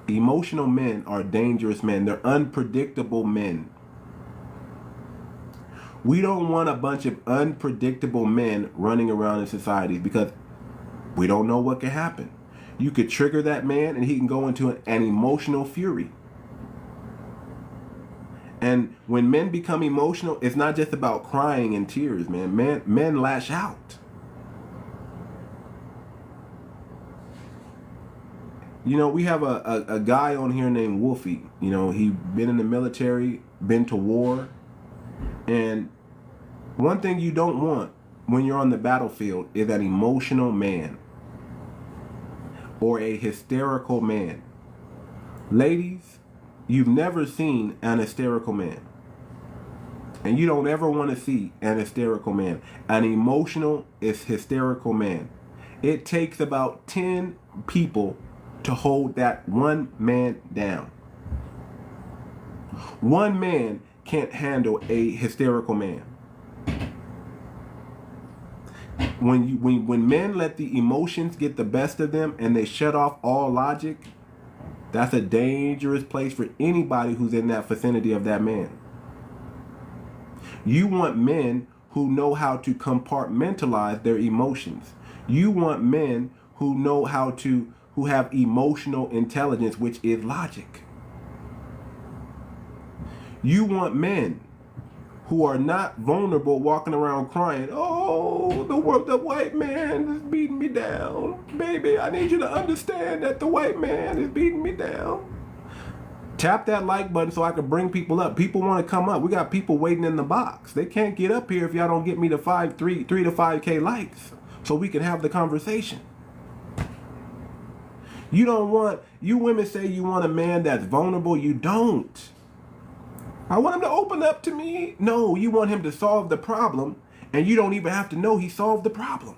Emotional men are dangerous men. They're unpredictable men. We don't want a bunch of unpredictable men running around in society because we don't know what can happen. You could trigger that man and he can go into an emotional fury. And when men become emotional, it's not just about crying and tears, man. Men lash out. You know, we have a guy on here named Wolfie. You know, he been in the military, been to war. And one thing you don't want when you're on the battlefield is an emotional man or a hysterical man. Ladies, you've never seen an hysterical man. And you don't ever want to see an hysterical man. An emotional is hysterical man. It takes about 10 people to hold that one man down. One man can't handle a hysterical man. When men let the emotions get the best of them and they shut off all logic, that's a dangerous place for anybody who's in that vicinity of that man. You want men who know how to compartmentalize their emotions. You want men who know how to, who have emotional intelligence, which is logic. You want men who are not vulnerable, walking around crying, oh, the white man is beating me down. Baby, I need you to understand that the white man is beating me down. Tap that like button so I can bring people up. People want to come up. We got people waiting in the box. They can't get up here if y'all don't get me to 3 to 5K likes so we can have the conversation. You don't want, you women say you want a man that's vulnerable. You don't. I want him to open up to me. No, you want him to solve the problem, and you don't even have to know he solved the problem.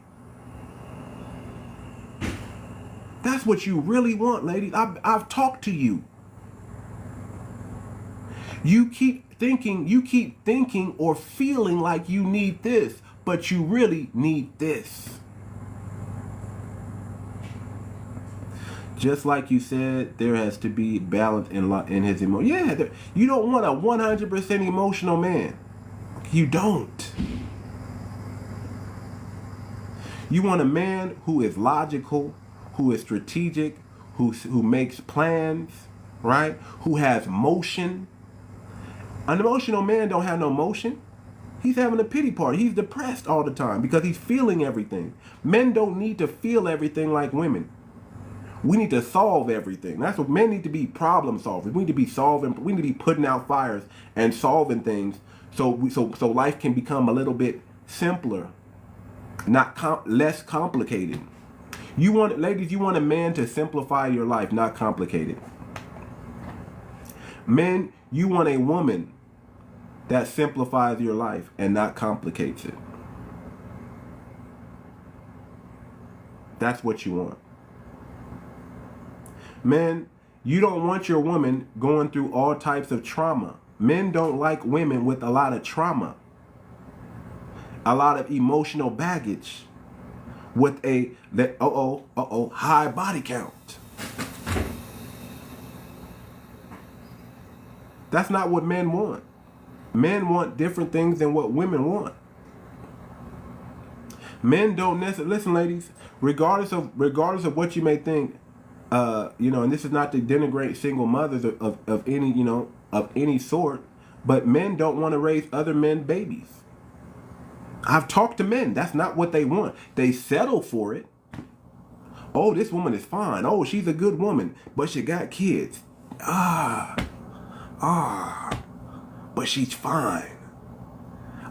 That's what you really want, ladies. I've talked to you. You keep thinking or feeling like you need this, but you really need this. Just like you said, there has to be balance in his emotion. Yeah, you don't want a 100% emotional man. You don't. You want a man who is logical, who is strategic, who makes plans, right? Who has motion. An emotional man don't have no motion. He's having a pity party. He's depressed all the time because he's feeling everything. Men don't need to feel everything like women. We need to solve everything. That's what men need to be, problem solvers. We need to be solving. We need to be putting out fires and solving things so life can become a little bit simpler, less complicated. You want, ladies, you want a man to simplify your life, not complicate it. Men, you want a woman that simplifies your life and not complicates it. That's what you want. Men, you don't want your woman going through all types of trauma. Men don't like women with a lot of trauma, a lot of emotional baggage, with a high body count. That's not what men want. Men want different things than what women want. Men don't necessarily, listen, ladies, regardless of what you may think, and this is not to denigrate single mothers of any, of any sort, but men don't want to raise other men's babies. I've talked to men. That's not what they want. They settle for it. Oh, this woman is fine. Oh, she's a good woman, but she got kids. But she's fine.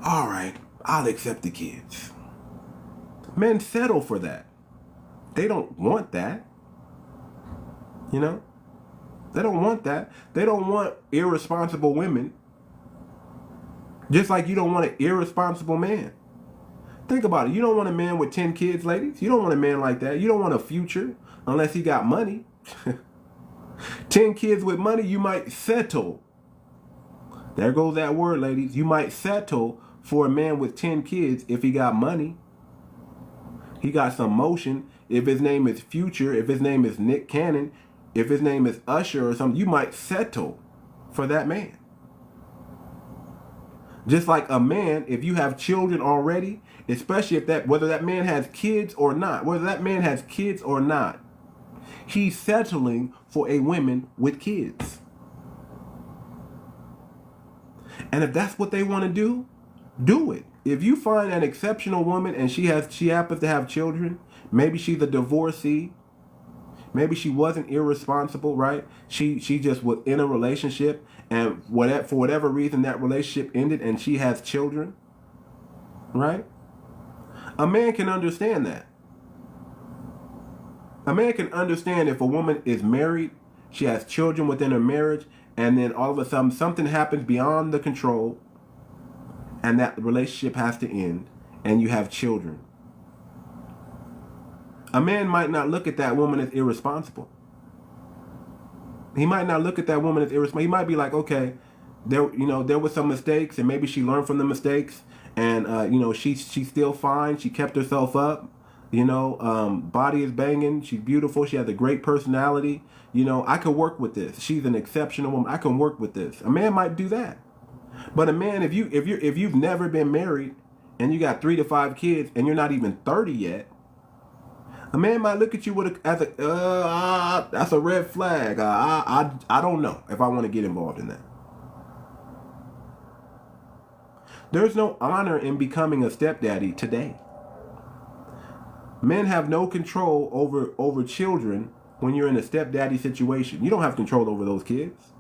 All right, I'll accept the kids. Men settle for that. They don't want that. They don't want that. They don't want irresponsible women. Just like you don't want an irresponsible man. Think about it. You don't want a man with 10 kids, ladies. You don't want a man like that. You don't want a future unless he got money. 10 kids with money, you might settle. There goes that word, ladies. You might settle for a man with 10 kids if he got money. He got some motion. If his name is Future, if his name is Nick Cannon, if his name is Usher or something, you might settle for that man. Just like a man, if you have children already, especially whether that man has kids or not, he's settling for a woman with kids. And if that's what they want to do it. If you find an exceptional woman and she happens to have children, maybe she's a divorcee, maybe she wasn't irresponsible, right? She just was in a relationship, and for whatever reason that relationship ended and she has children, right? A man can understand that. A man can understand if a woman is married, she has children within her marriage, and then all of a sudden something happens beyond the control, and that relationship has to end, and you have children. A man might not look at that woman as irresponsible. He might not look at that woman as irresponsible. He might be like, okay, there were some mistakes, and maybe she learned from the mistakes, and she's still fine. She kept herself up. Body is banging. She's beautiful. She has a great personality. I can work with this. She's an exceptional woman. I can work with this. A man might do that. But a man, if you've never been married and you got 3 to 5 kids and you're not even 30 yet, a man might look at you that's a red flag. I don't know if I want to get involved in that. There's no honor in becoming a stepdaddy today. Men have no control over children when you're in a stepdaddy situation. You don't have control over those kids.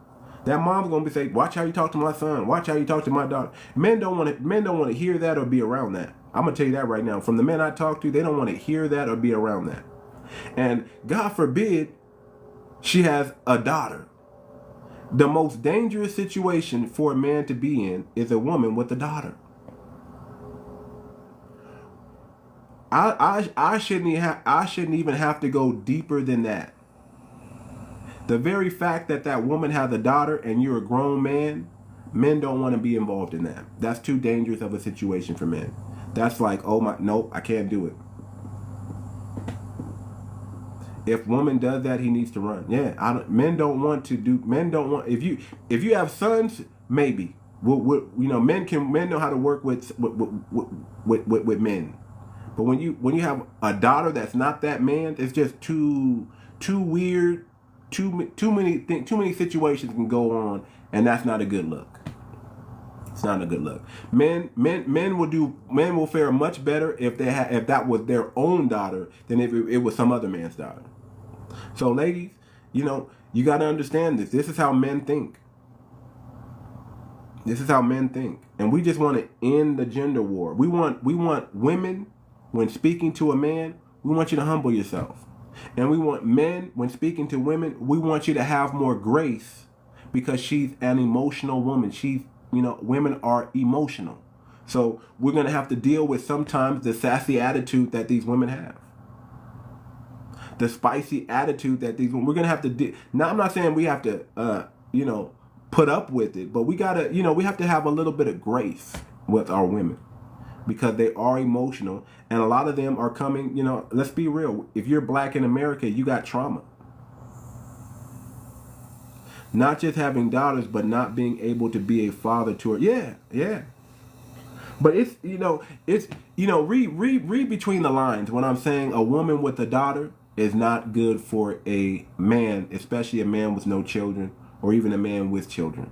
That mom's gonna be saying, "Watch how you talk to my son. Watch how you talk to my daughter." Men don't want to hear that or be around that. I'm gonna tell you that right now. From the men I talk to, they don't want to hear that or be around that. And God forbid, she has a daughter. The most dangerous situation for a man to be in is a woman with a daughter. I shouldn't even have to go deeper than that. The very fact that woman has a daughter and you're a grown man, men don't want to be involved in that. That's too dangerous of a situation for men. That's like, nope, I can't do it. If woman does that, he needs to run. Yeah, men don't want. If you have sons, maybe. Men know how to work with men. But when you have a daughter that's not that man, it's just too weird. Too many situations can go on, and that's not a good look. It's not a good look. Men will fare much better if that was their own daughter than if it was some other man's daughter. So ladies, you got to understand this. This is how men think. This is how men think, and we just want to end the gender war. We want women, when speaking to a man, we want you to humble yourself. And we want men, when speaking to women, we want you to have more grace, because she's an emotional woman. Women are emotional. So we're going to have to deal with sometimes the sassy attitude that these women have. The spicy attitude that these women, we're going to have to now, I'm not saying we have to, put up with it, but we have to have a little bit of grace with our women, because they are emotional, and a lot of them are coming, let's be real. If you're black in America, you got trauma. Not just having daughters, but not being able to be a father to her. Yeah. But read between the lines when I'm saying a woman with a daughter is not good for a man, especially a man with no children, or even a man with children.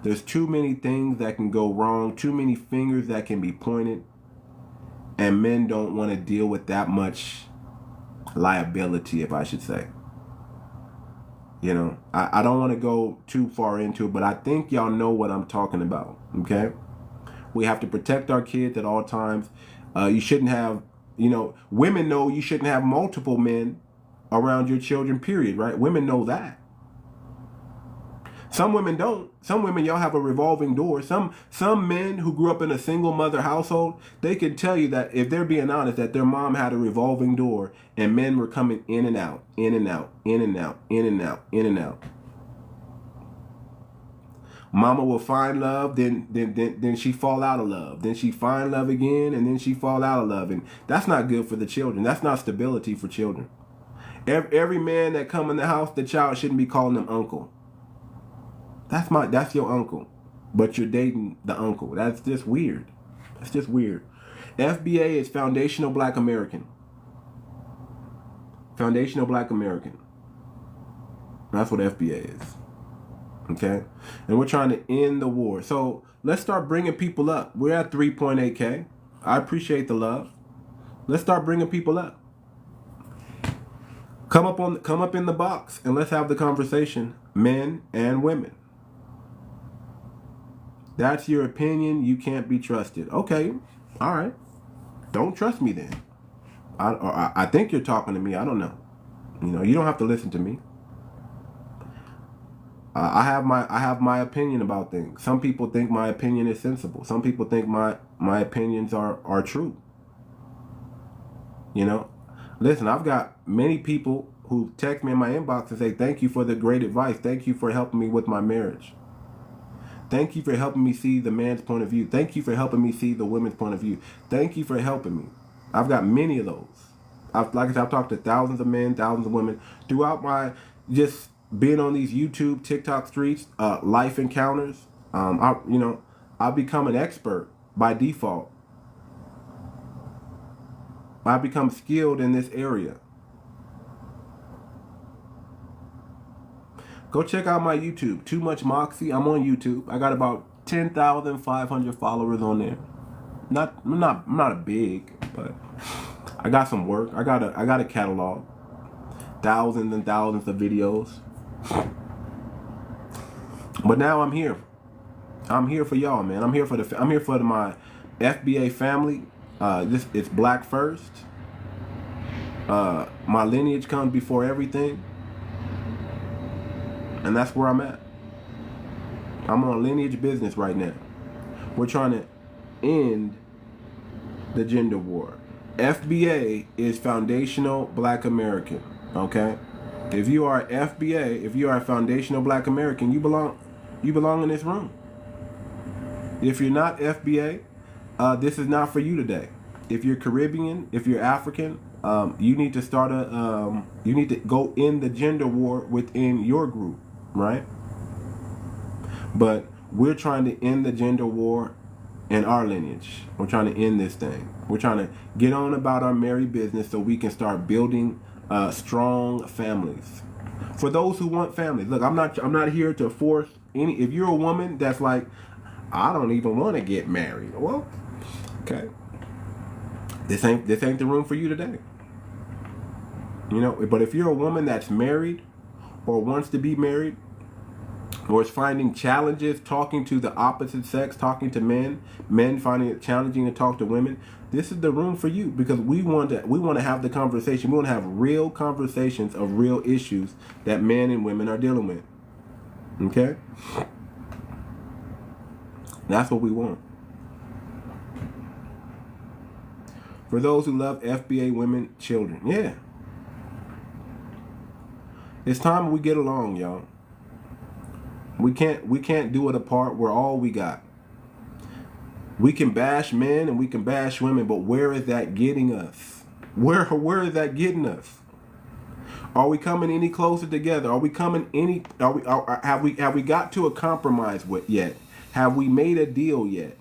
There's too many things that can go wrong, too many fingers that can be pointed, and men don't want to deal with that much liability, if I should say. I don't want to go too far into it, but I think y'all know what I'm talking about, okay? We have to protect our kids at all times. You shouldn't have, women know you shouldn't have multiple men around your children, period, right? Women know that. Some women don't. Some women, y'all have a revolving door. Some men who grew up in a single mother household, they can tell you that, if they're being honest, that their mom had a revolving door and men were coming in and out, in and out, in and out, in and out, in and out. Mama will find love, then she fall out of love. Then she find love again, and then she fall out of love. And that's not good for the children. That's not stability for children. Every man that come in the house, the child shouldn't be calling them uncle. That's your uncle, but you're dating the uncle. That's just weird. That's just weird. FBA is Foundational Black American. Foundational Black American. That's what FBA is. Okay? And we're trying to end the war. So let's start bringing people up. We're at 3.8K. I appreciate the love. Let's start bringing people up. Come up in the box and let's have the conversation, men and women. That's your opinion. You can't be trusted. Okay, all right. Don't trust me then. I think you're talking to me. I don't know. You know, you don't have to listen to me. I have my opinion about things. Some people think my opinion is sensible. Some people think my opinions are true. You know, listen, I've got many people who text me in my inbox and say, thank you for the great advice. Thank you for helping me with my marriage. Thank you for helping me see the man's point of view. Thank you for helping me see the women's point of view. Thank you for helping me. I've got many of those. Like I said, I've talked to thousands of men, thousands of women throughout my just being on these YouTube, TikTok streets, life encounters. I've become an expert by default. I've become skilled in this area. Go check out my YouTube, Too Much Moxie. I'm on YouTube. I got about 10,500 followers on there. I'm not a big, but I got some work. I got a catalog, thousands and thousands of videos. But now I'm here. I'm here for y'all, man. I'm here for my FBA family. It's black first. My lineage comes before everything. And that's where I'm at. I'm on lineage business right now. We're trying to end the gender war. FBA is foundational Black American. Okay? If you are FBA, if you are a foundational Black American, you belong in this room. If you're not FBA, this is not for you today. If you're Caribbean, if you're African, you need to you need to go in the gender war within your group, right? But we're trying to end the gender war in our lineage. We're trying to end this thing. We're trying to get on about our merry business so we can start building strong families. For those who want families, look, I'm not here to force any. If you're a woman that's like, I don't even want to get married, well, okay, this ain't the room for you today. You know, but if you're a woman that's married or wants to be married or is finding challenges talking to the opposite sex, talking to men finding it challenging to talk to women, this is the room for you, because we want to have the conversation. We want to have real conversations of real issues that men and women are dealing with. Okay? That's what we want. For those who love FBA women, children. Yeah. It's time we get along, y'all. We can't do it apart. We're all we got. We can bash men and we can bash women, but where is that getting us? Where is that getting us? Are we coming any closer together? Are we coming any? Have we got to a compromise yet? Have we made a deal yet?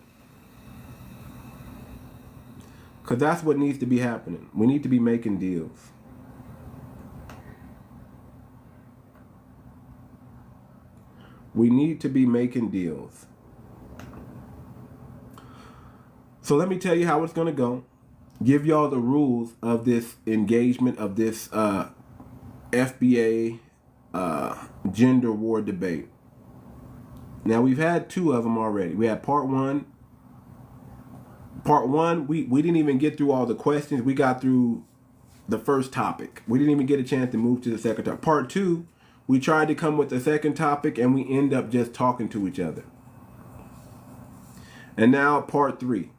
Because that's what needs to be happening. We need to be making deals. We need to be making deals. So let me tell you how it's going to go. Give y'all the rules of this engagement, of this FBA gender war debate. Now, we've had two of them already. We had part one. Part one, we didn't even get through all the questions. We got through the first topic. We didn't even get a chance to move to the second topic. Part two, we tried to come with the second topic and we end up just talking to each other. And now part three.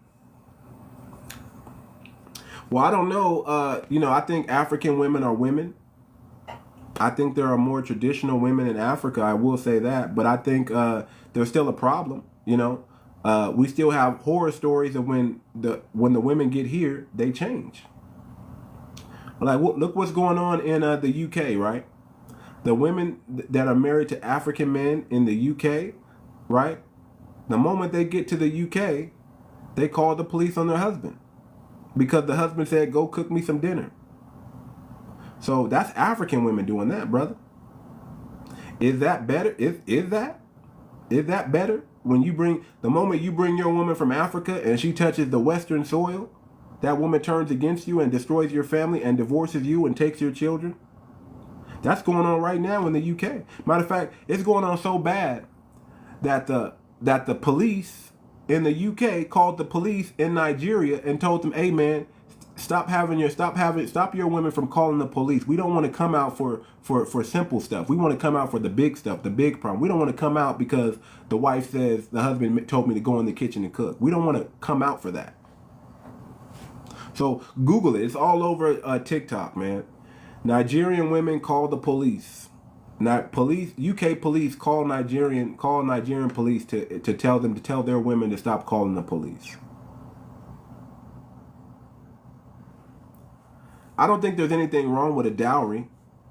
Well, I don't know. I think African women are women. I think there are more traditional women in Africa. I will say that. But I think there's still a problem. We still have horror stories of when the women get here, they change. Like, look what's going on in the UK, right? The women that are married to African men in the UK, right? The moment they get to the UK, they call the police on their husband because the husband said, go cook me some dinner. So that's African women doing that, brother. Is that better? Is that better? When the moment you bring your woman from Africa and she touches the Western soil, that woman turns against you and destroys your family and divorces you and takes your children? That's going on right now in the UK. Matter of fact, it's going on so bad that the police in the UK called the police in Nigeria and told them, "Hey man, stop your women from calling the police. We don't want to come out for simple stuff. We want to come out for the big stuff, the big problem. We don't want to come out because the wife says the husband told me to go in the kitchen and cook. We don't want to come out for that." So Google it. It's all over TikTok, man. Nigerian women call the police. UK police call Nigerian police to tell their women to stop calling the police. I don't think there's anything wrong with a dowry.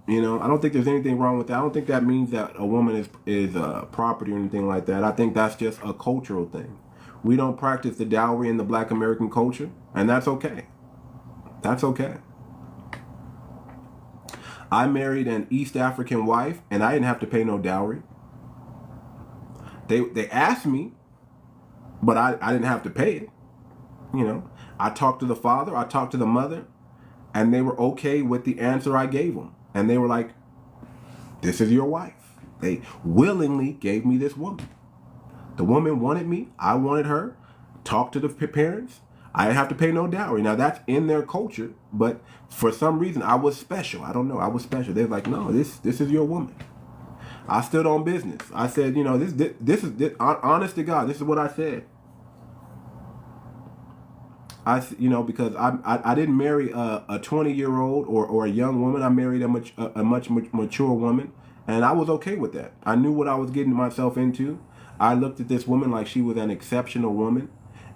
I don't think there's anything wrong with that. I don't think that means that a woman is property or anything like that. I think that's just a cultural thing. We don't practice the dowry in the Black American culture, and that's okay. That's okay. I married an East African wife, and I didn't have to pay no dowry. They asked me, but I didn't have to pay it. I talked to the father, I talked to the mother, and they were okay with the answer I gave them. And they were like, "This is your wife." They willingly gave me this woman. The woman wanted me, I wanted her. Talked to the parents. I didn't have to pay no dowry. Now that's in their culture, but for some reason I was special. I don't know. I was special. They're like, "No, this is your woman." I stood on business. I said, this is honest to God. This is what I said. Because I didn't marry a 20-year-old or a young woman. I married a much mature woman, and I was okay with that. I knew what I was getting myself into. I looked at this woman like she was an exceptional woman.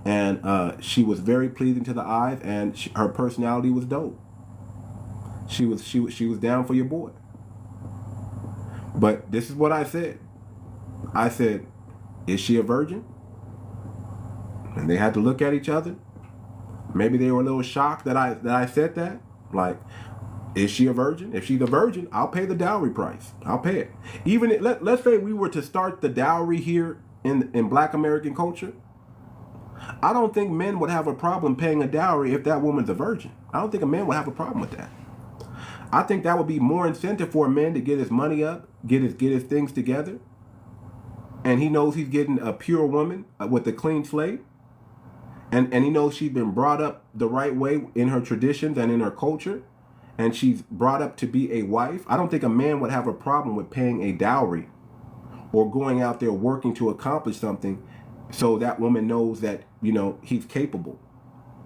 And she was very pleasing to the eyes, and her personality was dope. She was down for your boy. But this is what I said. I said, "Is she a virgin?" And they had to look at each other. Maybe they were a little shocked that I said that. Like, is she a virgin? If she's a virgin, I'll pay the dowry price. I'll pay it. Even let's say we were to start the dowry here in Black American culture. I don't think men would have a problem paying a dowry if that woman's a virgin. I don't think a man would have a problem with that. I think that would be more incentive for a man to get his money up, get his things together, and he knows he's getting a pure woman with a clean slate, and he knows she's been brought up the right way in her traditions and in her culture, and she's brought up to be a wife. I don't think a man would have a problem with paying a dowry or going out there working to accomplish something so that woman knows that, he's capable.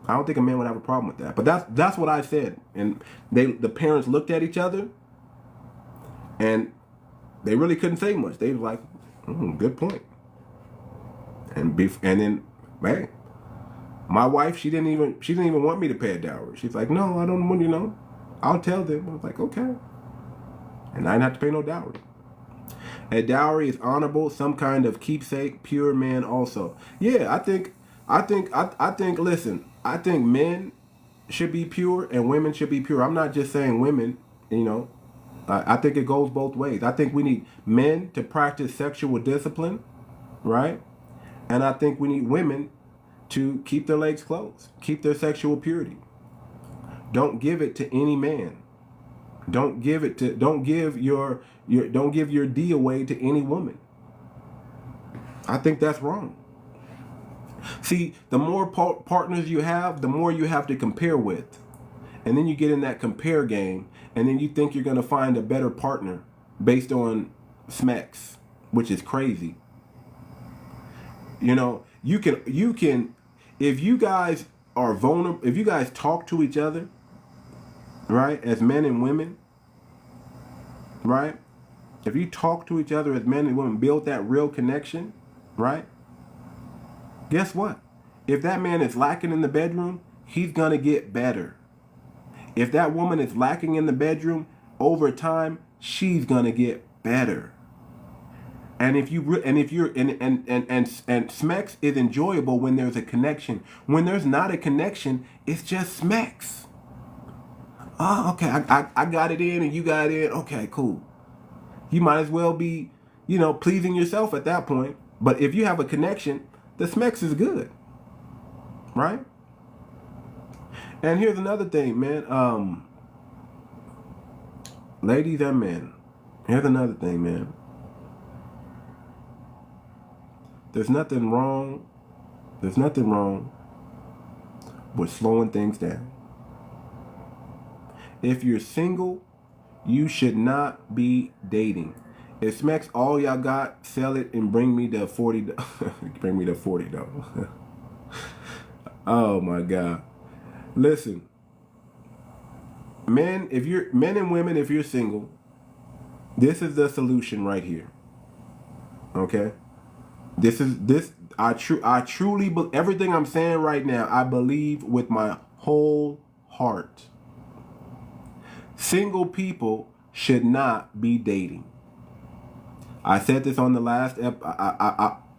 I don't think a man would have a problem with that. But that's what I said. And the parents looked at each other, and they really couldn't say much. They were like, "Good point." And then, hey, my wife, she didn't even want me to pay a dowry. She's like, "No, I don't want, I'll tell them." I was like, "Okay." And I didn't have to pay no dowry. A dowry is honorable, some kind of keepsake, pure man also. Yeah, I think, listen, I think men should be pure and women should be pure. I'm not just saying women, I think it goes both ways. I think we need men to practice sexual discipline, right? And I think we need women to keep their legs closed, keep their sexual purity. Don't give it to any man. Don't give your D away to any woman. I think that's wrong. See, the more partners you have, the more you have to compare with. And then you get in that compare game, and then you think you're going to find a better partner based on smacks, which is crazy. You can, if you guys are vulnerable, if you guys talk to each other, right, as men and women, right? If you talk to each other as men and women, build that real connection, right? Guess what? If that man is lacking in the bedroom, he's going to get better. If that woman is lacking in the bedroom, over time, she's going to get better. And if smacks is enjoyable when there's a connection. When there's not a connection, it's just smacks. Oh, okay, I got it in and you got it in. Okay, cool. You might as well be, pleasing yourself at that point. But if you have a connection, the smex is good, right? And here's another thing, man. Ladies and men, here's another thing, man. There's nothing wrong with slowing things down. If you're single, you should not be dating. If smex all y'all got, sell it and bring me the 40. Bring me the 40 though. Oh my God. Listen, men and women, if you're single, this is the solution right here. Okay? I truly believe everything I'm saying right now. I believe with my whole heart. Single people should not be dating. I said this on the last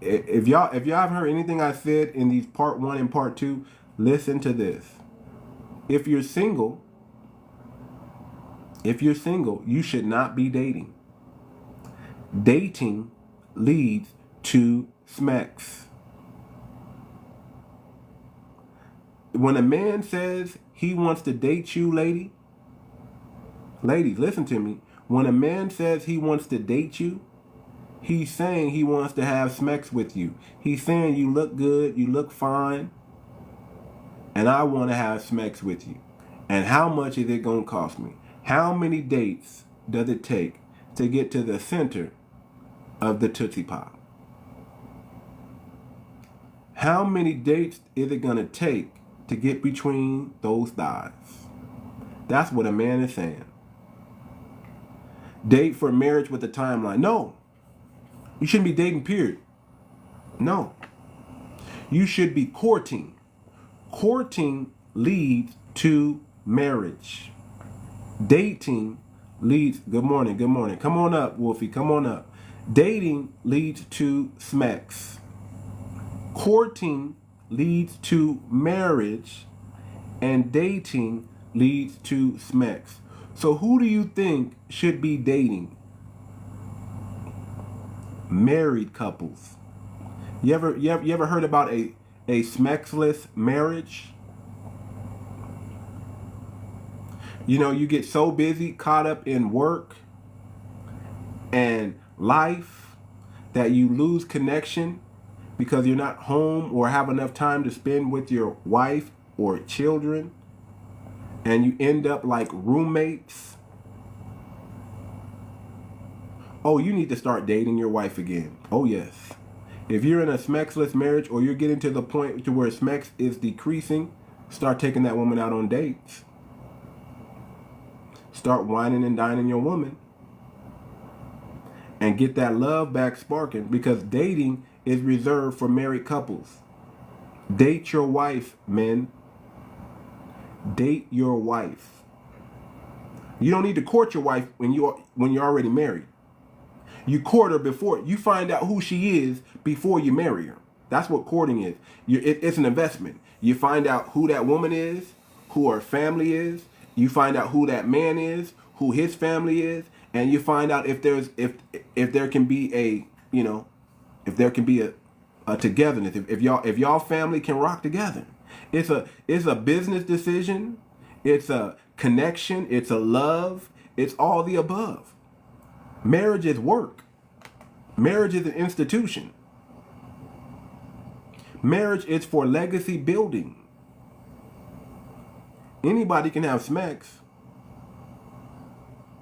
if y'all haven't heard anything I said in these part 1 and part 2, listen to this. If you're single, you should not be dating. Dating leads to smex. When a man says he wants to date you, ladies, listen to me. When a man says he wants to date you, he's saying he wants to have smex with you. He's saying you look good, you look fine, and I want to have smex with you. And how much is it going to cost me? How many dates does it take to get to the center of the Tootsie Pop? How many dates is it going to take to get between those thighs? That's what a man is saying. Date for marriage with a timeline. No. You shouldn't be dating, period. No. You should be courting. Courting leads to marriage. Dating leads... Good morning. Come on up, Wolfie. Come on up. Dating leads to smex. Courting leads to marriage. And dating leads to smex. So who do you think should be dating? Married couples. You ever heard about a smexless marriage? You get so busy, caught up in work and life that you lose connection because you're not home or have enough time to spend with your wife or children, and you end up like roommates. Oh, you need to start dating your wife again. Oh, yes. If you're in a smexless marriage or you're getting to the point to where smex is decreasing, start taking that woman out on dates. Start whining and dining your woman. And get that love back sparking, because dating is reserved for married couples. Date your wife, men. Date your wife. You don't need to court your wife when you're already married. You court her before you find out who she is before you marry her. That's what courting is. It's an investment. You find out who that woman is, who her family is. You find out who that man is, who his family is, and you find out if there can be a togetherness. If y'all family can rock together. It's a business decision. It's a connection. It's a love. It's all the above. Marriage is work. Marriage is an institution. Marriage is for legacy building. Anybody can have smex,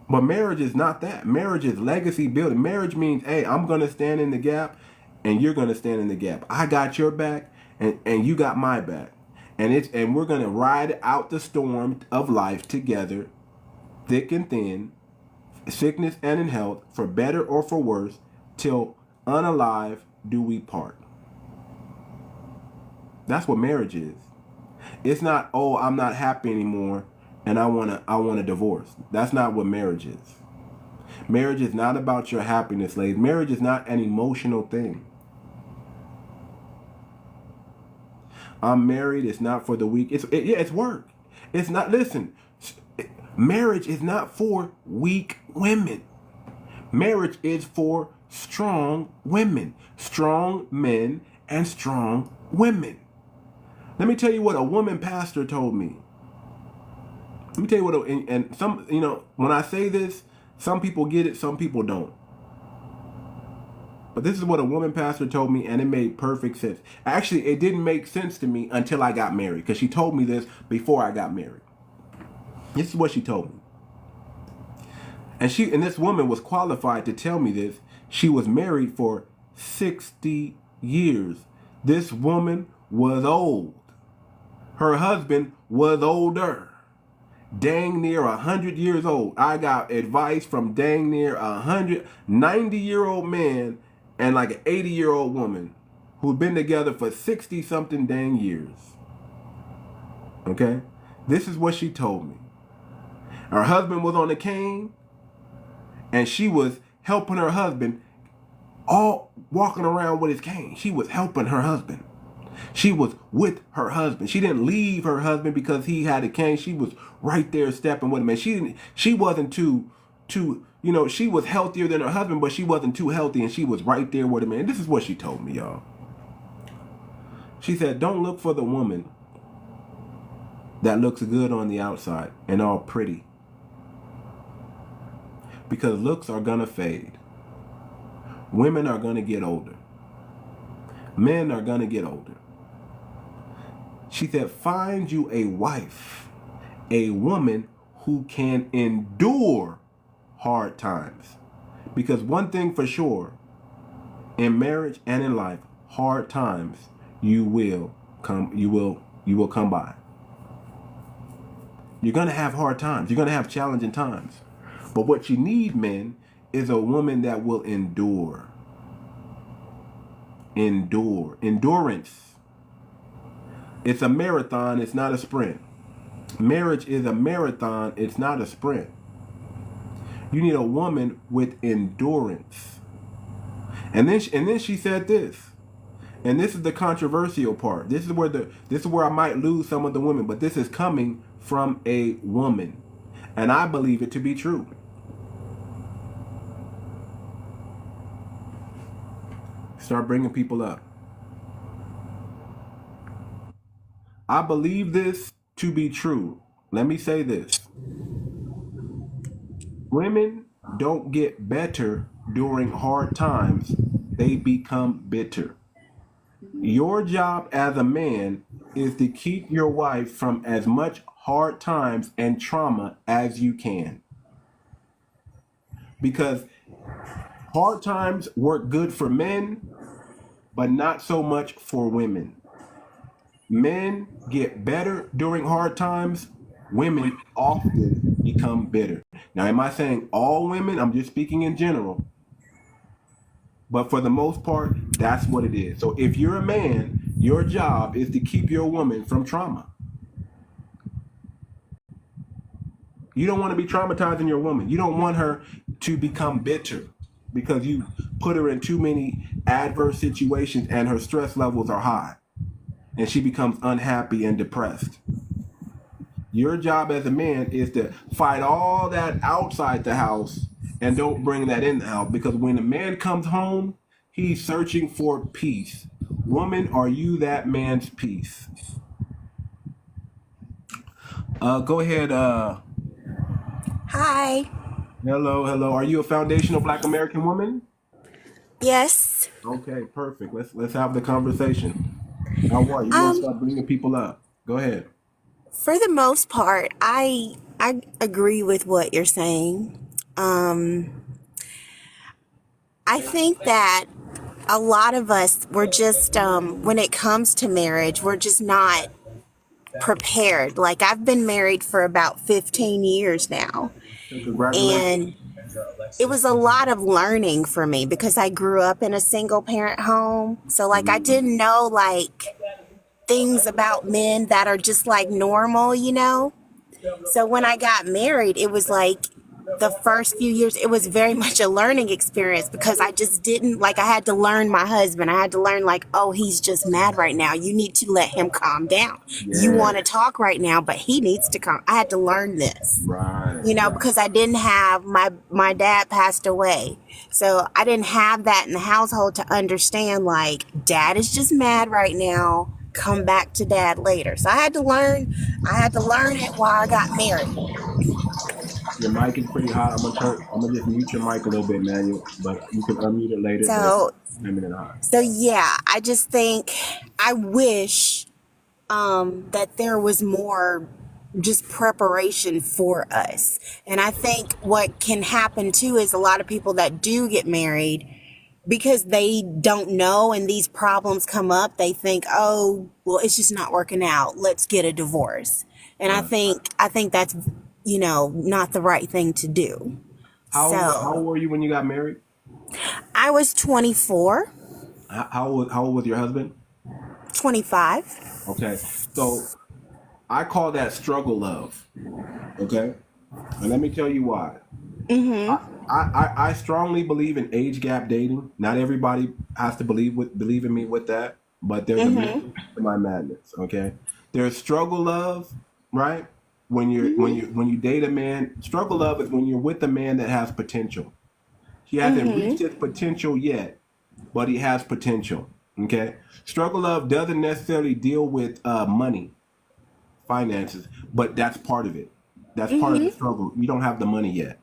but marriage is not that. Marriage is legacy building. Marriage means, hey, I'm going to stand in the gap and you're going to stand in the gap. I got your back and you got my back. And we're going to ride out the storm of life together, thick and thin, sickness and in health, for better or for worse, till unalive do we part. That's what marriage is. It's not, oh, I'm not happy anymore and I want a divorce. That's not what marriage is. Marriage is not about your happiness, ladies. Marriage is not an emotional thing. I'm married. It's not for the weak. It's work. It's not, listen, marriage is not for weak women. Marriage is for strong women, strong men, and strong women. Let me tell you what a woman pastor told me. Let me tell you what, and some, when I say this, some people get it, some people don't. But this is what a woman pastor told me, and it made perfect sense. Actually, it didn't make sense to me until I got married, because she told me this before I got married. This is what she told me. And this woman was qualified to tell me this. She was married for 60 years. This woman was old. Her husband was older. Dang near 100 years old. I got advice from dang near 90-year-old man and like an 80-year-old woman who've been together for 60-something dang years. Okay? This is what she told me. Her husband was on the cane, and she was helping her husband, all walking around with his cane. She was helping her husband. She was with her husband. She didn't leave her husband because he had a cane. She was right there stepping with him. And she wasn't too, she was healthier than her husband, but she wasn't too healthy, and she was right there with him. And this is what she told me, y'all. She said, don't look for the woman that looks good on the outside and all pretty, because looks are gonna fade. Women are gonna get older. Men are gonna get older. She said, find you a wife, a woman who can endure hard times. Because one thing for sure, in marriage and in life, hard times you will come by. You're gonna have hard times. You're gonna have challenging times. But what you need, men, is a woman that will endure. Endurance. It's a marathon, it's not a sprint. Marriage is a marathon, it's not a sprint. You need a woman with endurance. And then she said this. And this is the controversial part. This is where I might lose some of the women, but this is coming from a woman. And I believe it to be true. Start bringing people up. I believe this to be true. Let me say this. Women don't get better during hard times. They become bitter. Your job as a man is to keep your wife from as much hard times and trauma as you can. Because hard times work good for men, but not so much for women. Men get better during hard times. Women often become bitter. Now, am I saying all women? I'm just speaking in general. But for the most part, that's what it is. So if you're a man, your job is to keep your woman from trauma. You don't want to be traumatizing your woman. You don't want her to become bitter because you put her in too many adverse situations and her stress levels are high and she becomes unhappy and depressed. Your job as a man is to fight all that outside the house and don't bring that in the house, because when a man comes home, he's searching for peace. Woman, are you that man's peace? Go ahead. Hi. Hello. Are you a foundational Black American woman? Yes. Okay, perfect. Let's have the conversation. How are you? You want to start bringing people up? Go ahead. For the most part, I agree with what you're saying. I think that a lot of us, we're just, when it comes to marriage, we're just not prepared. Like, I've been married for about 15 years now. And it was a lot of learning for me because I grew up in a single parent home. So like I didn't know like things about men that are just like normal, you know? So when I got married, it was like the first few years, it was very much a learning experience because I just didn't like, I had to learn my husband. I had to learn like, oh, he's just mad right now. You need to let him calm down. You Yeah. want to talk right now, but he needs to calm. I had to learn this, Right. because I didn't have my dad passed away. So I didn't have that in the household to understand like dad is just mad right now. Come back to dad later. So I had to learn it while I got married. Your mic is pretty hot. I'm gonna just mute your mic a little bit, Manuel, but you can unmute it later. But So it's a hot. So yeah, I just think I wish that there was more just preparation for us. And I think what can happen too is a lot of people that do get married because they don't know and these problems come up, they think, oh, well, it's just not working out. Let's get a divorce. And I think that's, not the right thing to do. How old were you when you got married? I was 24. How old was your husband? 25. Okay, so I call that struggle love. Okay, and let me tell you why. I strongly believe in age gap dating. Not everybody has to believe in me with that, but there's a method to my madness. Okay, there's struggle love, right? When you date a man, struggle love is when you're with a man that has potential. He hasn't reached his potential yet, but he has potential. Okay, struggle love doesn't necessarily deal with money, finances, but that's part of it. That's part of the struggle. You don't have the money yet,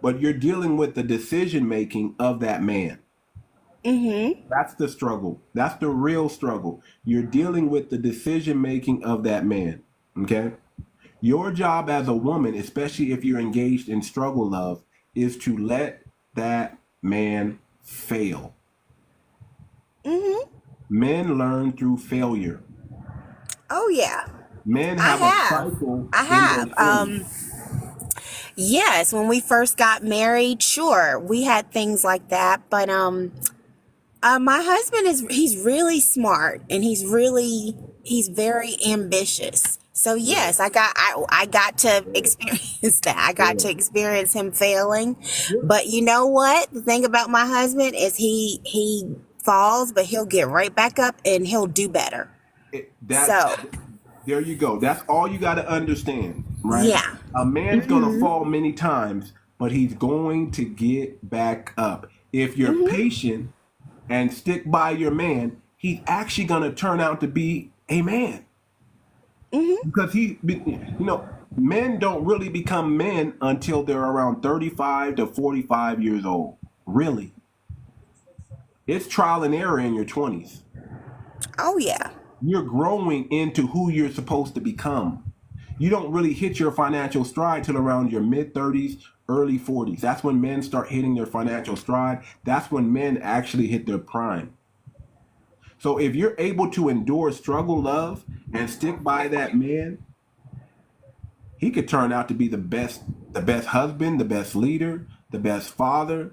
but you're dealing with the decision making of that man. That's the struggle. That's the real struggle. You're dealing with the decision making of that man. Okay. Your job as a woman, especially if you're engaged in struggle love, is to let that man fail. Men learn through failure. Oh yeah. Men have a cycle. I have. Yes, when we first got married, sure, we had things like that, but my husband he's really smart and he's very ambitious. So yes, I got to experience that. I got to experience him failing. But you know what? The thing about my husband is he falls, but he'll get right back up and he'll do better. There you go. That's all you got to understand, right? Yeah. A man's going to fall many times, but he's going to get back up. If you're patient and stick by your man, he's actually going to turn out to be a man. Because men don't really become men until they're around 35 to 45 years old. Really. It's trial and error in your 20s. Oh, yeah. You're growing into who you're supposed to become. You don't really hit your financial stride till around your mid-30s, early 40s. That's when men start hitting their financial stride. That's when men actually hit their prime. So if you're able to endure struggle love and stick by that man, he could turn out to be the best take the best leader, the best father.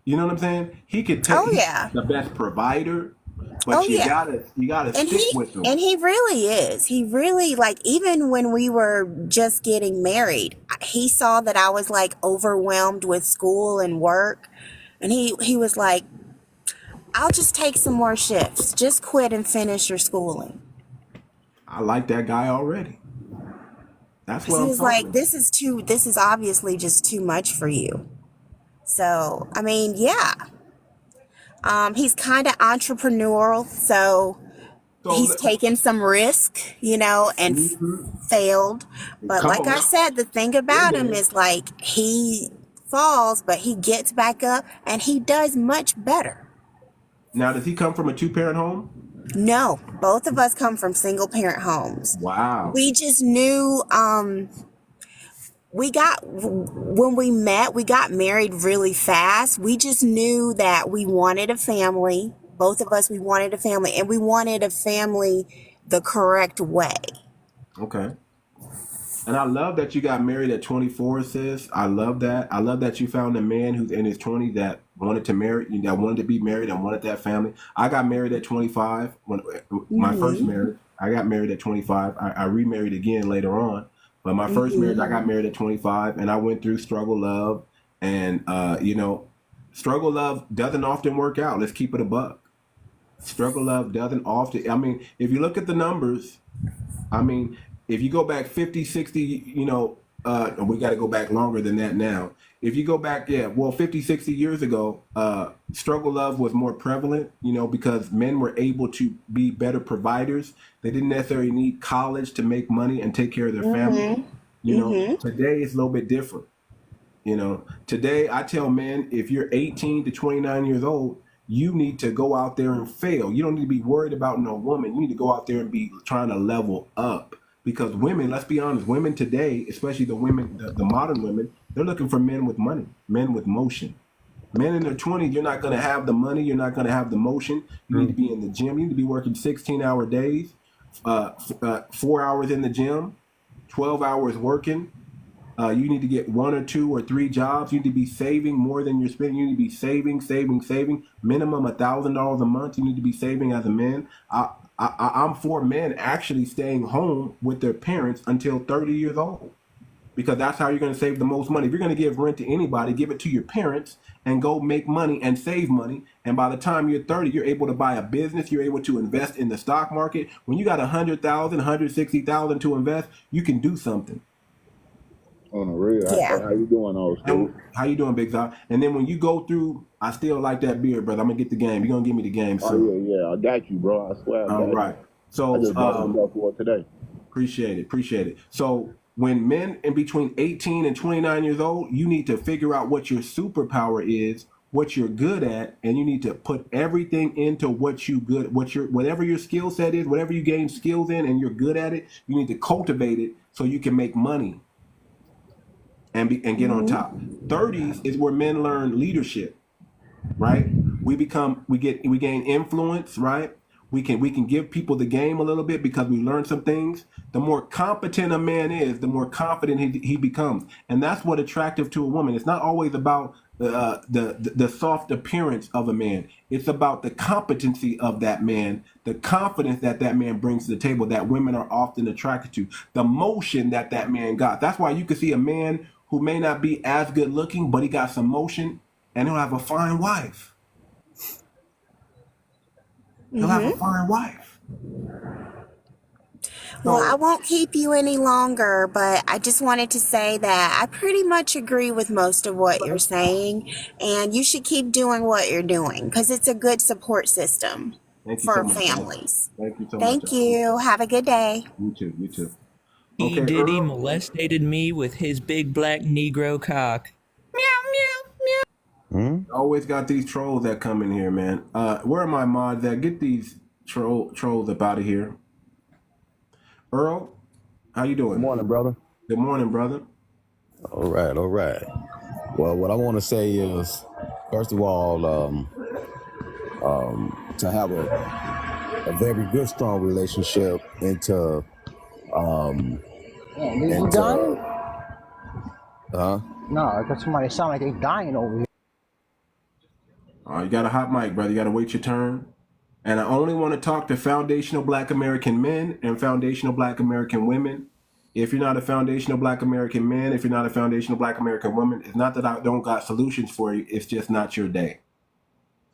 You know what I'm saying? He could take the best provider. But you gotta stick with him. And he really is. He really, like, even when we were just getting married, he saw that I was like overwhelmed with school and work. And he was like, I'll just take some more shifts. Just quit and finish your schooling. I like that guy already. That's what he's like, this is obviously just too much for you. So, I mean, yeah. He's kind of entrepreneurial, so he's taken some risk, and failed. But like I said, the thing about him is like he falls, but he gets back up and he does much better. Now, does he come from a two-parent home? No, both of us come from single-parent homes. Wow. We just knew when we met, we got married really fast. We just knew that we wanted a family. Both of us, we wanted a family, and we wanted a family the correct way. Okay. And I love that you got married at 24, sis. I love that. I love that you found a man who's in his 20s that wanted to be married and wanted that family. I got married at 25 when my first marriage. I got married at 25. I remarried again later on. But my first marriage, I got married at 25, and I went through struggle love, and struggle love doesn't often work out. Let's keep it a buck. Struggle love doesn't often. I mean, if you look at the numbers, I mean, if you go back 50, 60, we got to go back longer than that now. If you go back, 50, 60 years ago, struggle love was more prevalent, because men were able to be better providers. They didn't necessarily need college to make money and take care of their family. Today it's a little bit different. Today I tell men, if you're 18 to 29 years old, you need to go out there and fail. You don't need to be worried about no woman. You need to go out there and be trying to level up. Because women, let's be honest, women today, especially the women, the modern women, they're looking for men with money, men with motion. Men in their 20s, you're not going to have the money. You're not going to have the motion. You need to be in the gym. You need to be working 16-hour days, 4 hours in the gym, 12 hours working. You need to get 1 or 2 or 3 jobs. You need to be saving more than you're spending. You need to be saving. Minimum $1,000 a month. You need to be saving as a man. I'm for men actually staying home with their parents until 30 years old, because that's how you're going to save the most money. If you're going to give rent to anybody, give it to your parents and go make money and save money. And by the time you're 30, you're able to buy a business. You're able to invest in the stock market. When you got 100,000, 160,000 to invest, you can do something. On the real. How you doing, old school? How you doing, Big Zod? And then when you go through, I still like that beer, brother. I'm gonna get the game. You're gonna give me the game soon. Yeah, I got you, bro. I swear. All right. So I just bought it up for today. Appreciate it. So when men in between 18 and 29 years old, you need to figure out what your superpower is, what you're good at, and you need to put everything into whatever your skill set is, whatever you gain skills in and you're good at it, you need to cultivate it so you can make money and get on top. 30s is where men learn leadership, right? We gain influence, right? We can give people the game a little bit because we learn some things. The more competent a man is, the more confident he becomes, and that's what attractive to a woman. It's not always about the soft appearance of a man. It's about the competency of that man, the confidence that man brings to the table that women are often attracted to, the motion that man got. That's why you can see a man who may not be as good looking, but he got some motion, and he'll have a fine wife. He'll have a fine wife. Well, I won't keep you any longer, but I just wanted to say that I pretty much agree with most of what you're saying, and you should keep doing what you're doing because it's a good support system for families. Thank you so much. Thank you. Have a good day. You too. He Diddy molested me with his big black Negro cock. Always got these trolls that come in here, man. Where are my mods at? Get these trolls up out of here. Earl, how you doing? Good morning, brother. Good morning, brother. All right. Well, what I want to say is, first of all, to have a very good, strong relationship into you dying? No, I got somebody sound like they dying over here. You got a hot mic, brother. You got to wait your turn. And I only want to talk to foundational Black American men and foundational Black American women. If you're not a foundational Black American man, if you're not a foundational Black American woman, it's not that I don't got solutions for you. It's just not your day.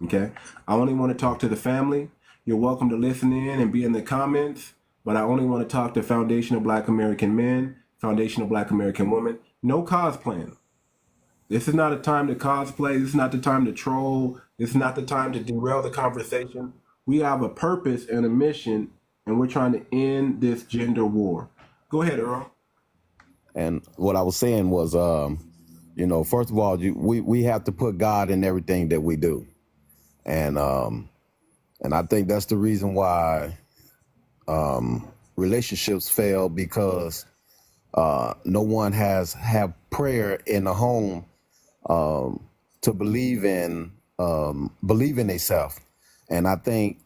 Okay? I only want to talk to the family. You're welcome to listen in and be in the comments, but I only want to talk to foundational Black American men, foundational Black American women. No cosplaying. This is not a time to cosplay. This is not the time to troll. This is not the time to derail the conversation. We have a purpose and a mission, and we're trying to end this gender war. Go ahead, Earl. And what I was saying was, first of all, we have to put God in everything that we do, and I think that's the reason why relationships fail, because no one have prayer in the home to believe in themselves. And I think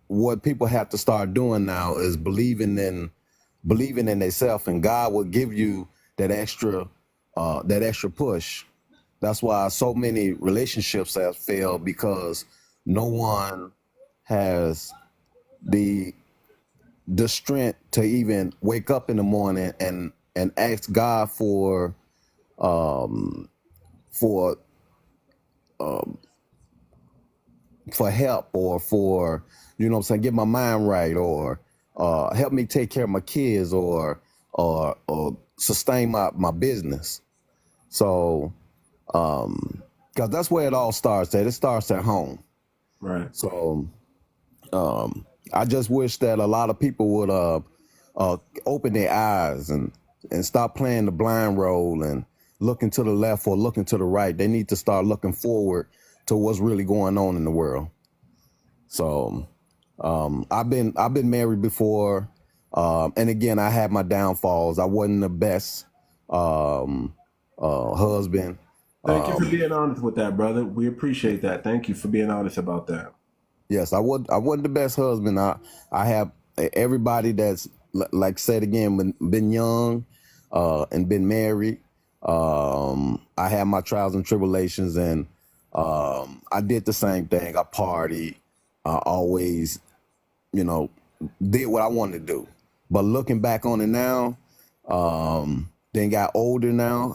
what people have to start doing now is believing in themselves, and God will give you that extra push. That's why so many relationships have failed, because no one has the the strength to even wake up in the morning and ask God um, for help, or for, you know what I'm saying, get my mind right, or help me take care of my kids, or sustain my business. So because that's where it all starts at. It starts at home. Right. So I just wish that a lot of people would open their eyes and stop playing the blind role and looking to the left or looking to the right. They need to start looking forward to what's really going on in the world. So I've been married before, and again, I had my downfalls. I wasn't the best husband. Thank you for being honest with that, brother. We appreciate that. Thank you for being honest about that. Yes, I wasn't the best husband. I have everybody that's, like said again, been young and been married. I had my trials and tribulations, and I did the same thing. I partied. I always, did what I wanted to do. But looking back on it now, then got older now.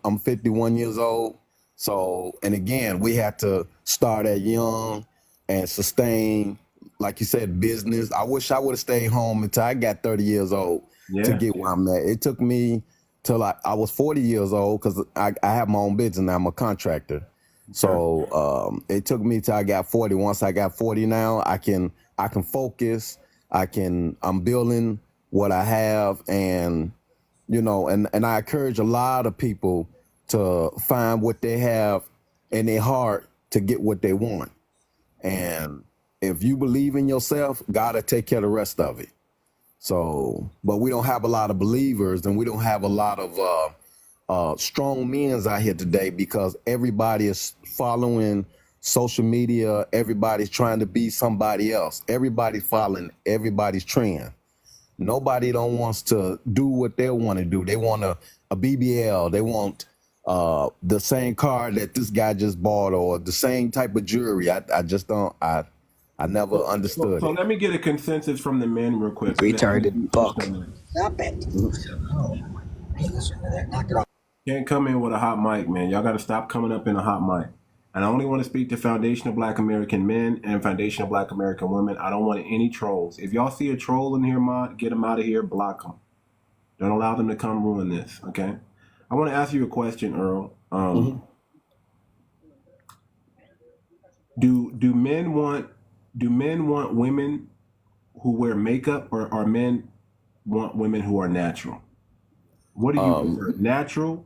I'm 51 years old. So, and again, we had to start at young and sustain, like you said, business. I wish I would have stayed home until I got 30 years old to get where I'm at. It took me till I was 40 years old, because I have my own business now. I'm a contractor. So it took me till I got 40. Once I got 40 now, I can focus. I'm building what I have, and and I encourage a lot of people to find what they have in their heart to get what they want. And if you believe in yourself, God will take care of the rest of it. So, but we don't have a lot of believers, and we don't have a lot of strong men out here today, because everybody is following social media. Everybody's trying to be somebody else. Everybody's following everybody's trend. Nobody don't wants to do what they want to do. They want a BBL. They want the same car that this guy just bought, or the same type of jewelry. I just don't. I never understood So it. let me get a consensus from the men real quick. Retarded fuck. Stop it. Hey, listen to that. Knock it off. Can't come in with a hot mic, man. Y'all got to stop coming up in a hot mic. And I only want to speak to foundational Black American men and foundational Black American women. I don't want any trolls. If y'all see a troll in here, get them out of here. Block them. Don't allow them to come ruin this. Okay. I want to ask you a question, Earl. Do men want women who wear makeup, or men want women who are natural? What do you prefer, natural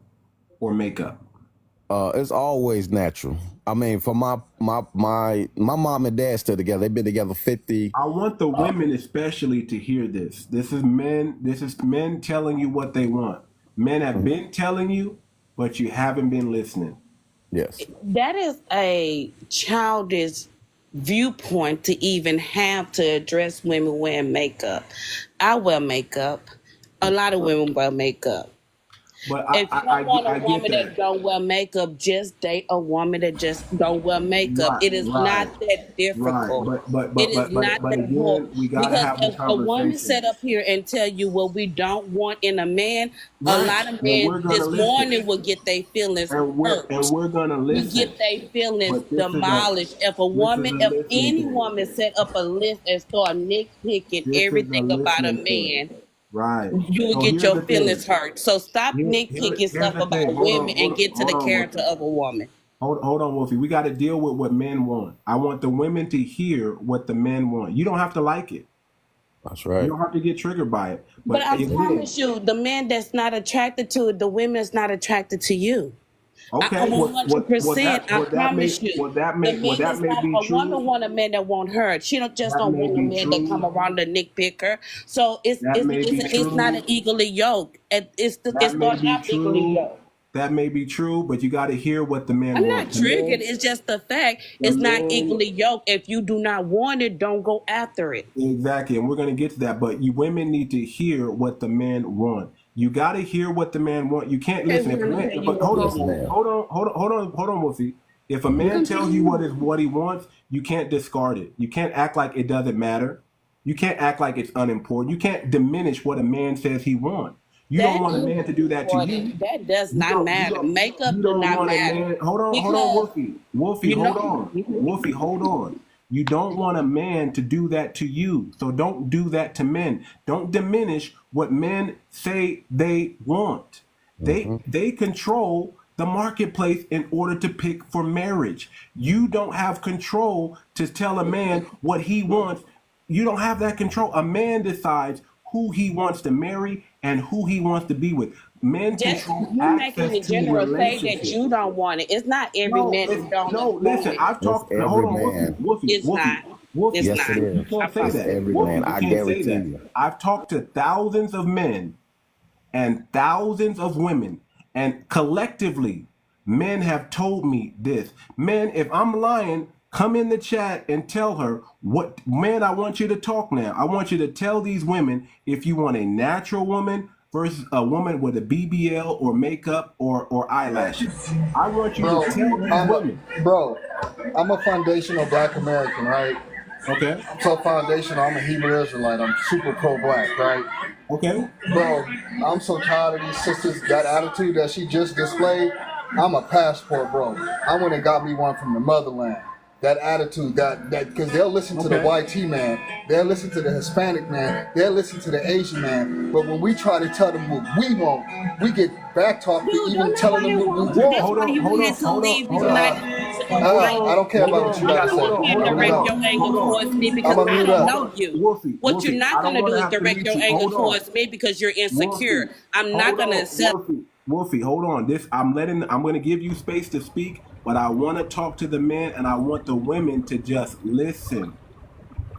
or makeup? It's always natural. I mean, for my mom and dad still together. They've been together 50. I want the women especially to hear this. This is men telling you what they want. Men have been telling you, but you haven't been listening. Yes. That is a childish viewpoint to even have to address women wearing makeup. I wear makeup. A lot of women wear makeup. But If you don't want a woman get that don't wear makeup, just date a woman that just don't wear makeup. Right, It is not that difficult. Right. But It is not that again, hard. we gotta Because have the if a woman conversation. sit up here and tell you what we don't want in a man, a Right. lot of And men we're gonna this listen. morning will get their feelings And we're gonna we listen. get their feelings But this is demolished. If any woman set up a list and start nitpicking This is a everything about a listening thing. man, Right. you will So get here's your the thing. feelings hurt. So stop nitpicking Here's stuff the about thing. Hold women on, and get to the character Wolfie. of a woman. Hold on, Wolfie. We got to deal with what men want. I want the women to hear what the men want. You don't have to like it. That's You right. don't have to get triggered by it. But I again, promise you, the man that's not attracted to it, the women is not attracted to you. okay. I'm 100%. I promise you. Would that The may man is be not a true? woman want a man that want her. She don't just That don't may want a be man that true. come around to nitpick her. So it's That may be it's not true. an equally yoke. It's That may not be equally true. yoked. That may be true, but you got to hear what the men I'm want. not triggered. It's just the fact. It's not equally yoked. If you do not want it, don't go after it. Exactly, and we're going to get to that. But you women need to hear what the men want. You got to hear what the man want. You can't listen. If a man, but hold on, Wolfie. If a man tells you what he wants, you can't discard it. You can't act like it doesn't matter. You can't act like it's unimportant. You can't diminish what a man says he wants. You don't That want a is man to do that to you. important. That does You not don't. You matter. don't. Makeup You do don't not want a matter man. Hold on, because Wolfie. Wolfie, you hold know. on. Wolfie, hold on. You don't want a man to do that to you. So don't do that to men. Don't diminish what men say they want. They control the marketplace in order to pick for marriage. You don't have control to tell a man what he wants. You don't have that control. A man decides who he wants to marry and who he wants to be with. Men Just control you making access the to general say that relationships. you don't want it. It's not every No, man it's, that don't no. want Listen, it. I've That's talked. Hold every on, man. It's not. It's Wolfie. Yes, not. it is. You I can't say That's promise. that. every Wolfie, man. you I can't say guarantee that. you. I've talked to thousands of men and thousands of women, and collectively, men have told me this. Men, if I'm lying, come in the chat and tell her what. Man, I want you to talk now. I want you to tell these women if you want a natural woman versus a woman with a BBL or makeup or eyelashes. I want you to Bro, tell these women. I'm a foundational black American, right? Okay. I'm so foundational, I'm a Hebrew Israelite. I'm super pro-black, right? Okay. Bro, I'm so tired of these sisters, that attitude that she just displayed. I'm a passport, bro. I went and got me one from the motherland. That attitude, that because they'll listen to the YT man, they'll listen to the Hispanic man, they'll listen to the Asian man. But when we try to tell them what we want, we get back talk to Dude, even don't telling nobody them what we want you. want. That's why you had to leave the United States and go away. I don't care about what you got to say. You can't direct your anger towards me because I'm gonna I mute don't up. know you. What you're Wolfie, not I don't gonna want do to is have to direct meet your you. anger Hold on. towards me because you're Wolfie, insecure. I'm not hold gonna on. accept. Wolfie, hold on. I'm going to give you space to speak, but I want to talk to the men and I want the women to just listen.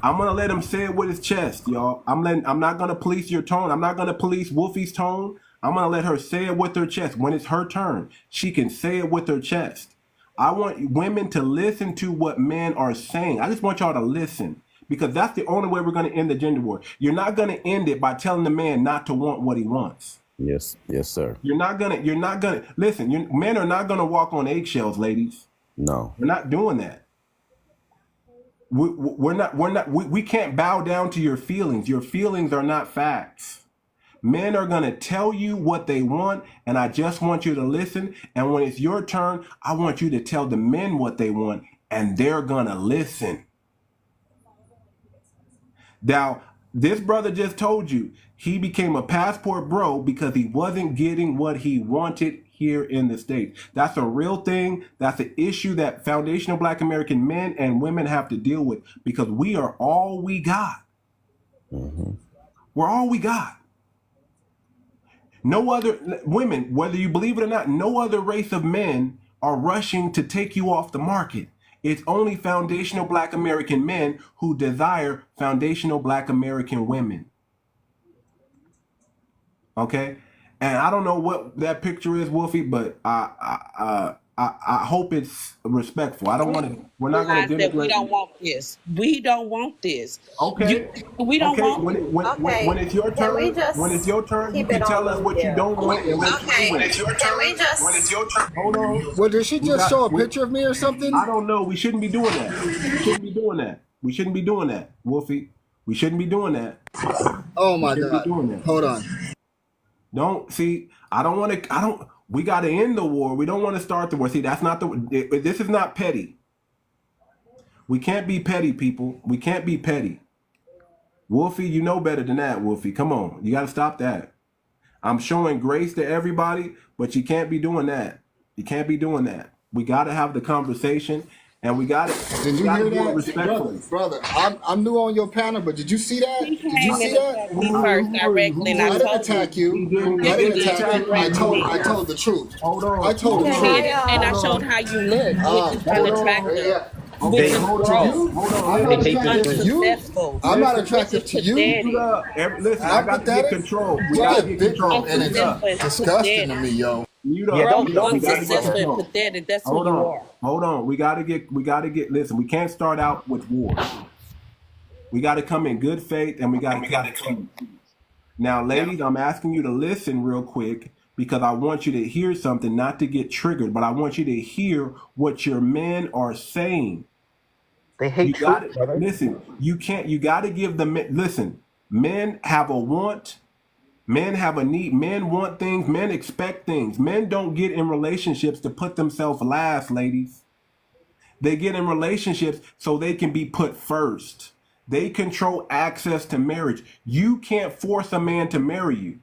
I'm going to let him say it with his chest, y'all. I'm not going to police your tone. I'm not going to police Wolfie's tone. I'm going to let her say it with her chest. When it's her turn, she can say it with her chest. I want women to listen to what men are saying. I just want y'all to listen because that's the only way we're going to end the gender war. You're not going to end it by telling the man not to want what he wants. Yes, sir. You're not gonna listen. Men are not gonna walk on eggshells, ladies. No. We're not doing that. We can't bow down to your feelings. Your feelings are not facts. Men are gonna tell you what they want, and I just want you to listen. And when it's your turn, I want you to tell the men what they want, and they're gonna listen. Now, this brother just told you he became a passport bro because he wasn't getting what he wanted here in the States. That's a real thing. That's an issue that foundational Black American men and women have to deal with because we are all we got. We're all we got. No other women, whether you believe it or not, no other race of men are rushing to take you off the market. It's only foundational Black American men who desire foundational Black American women. Okay? And I don't know what that picture is, Wolfie, but I hope it's respectful. I don't want to. We're not going to That we denigrate. don't want this. We don't want this. Okay. We don't Okay. want When it's your turn, you can tell us what you don't want and let's do it. When it's your turn. Hold on. Well, did she just show a picture of me or something? I don't know. We shouldn't be doing that. We shouldn't be doing that, Wolfie. We shouldn't be doing that. Oh my God. Hold on. Don't see. I don't want to. We got to end the war. We don't want to start the war. See, that's not this is not petty. We can't be petty, people. We can't be petty. Wolfie, you know better than that, Wolfie. Come on. You got to stop that. I'm showing grace to everybody, but you can't be doing that. You can't be doing that. We got to have the conversation, and we got to. Did you hear that, brother? I'm new on your panel, but did you see that? Did you see that? me first directly. I didn't attack you. I didn't attack you. I told the truth. Hold on. I told the truth. And I showed how you look, which is unattractive. Okay, hold on. I'm not attractive to you. Listen, I got to get control. We got to get control. And it's disgusting to me, yo. Don't pathetic. That's who you are. Hold on. We gotta get listen, we can't start out with war. We gotta come in good faith and we gotta come. Now, ladies, I'm asking you to listen real quick because I want you to hear something, not to get triggered, but I want you to hear what your men are saying. They hate You got truth, it. brother. Listen, you can't. You got to give the men. Listen, men have a want. Men have a need. Men want things. Men expect things. Men don't get in relationships to put themselves last, ladies. They get in relationships so they can be put first. They control access to marriage. You can't force a man to marry you.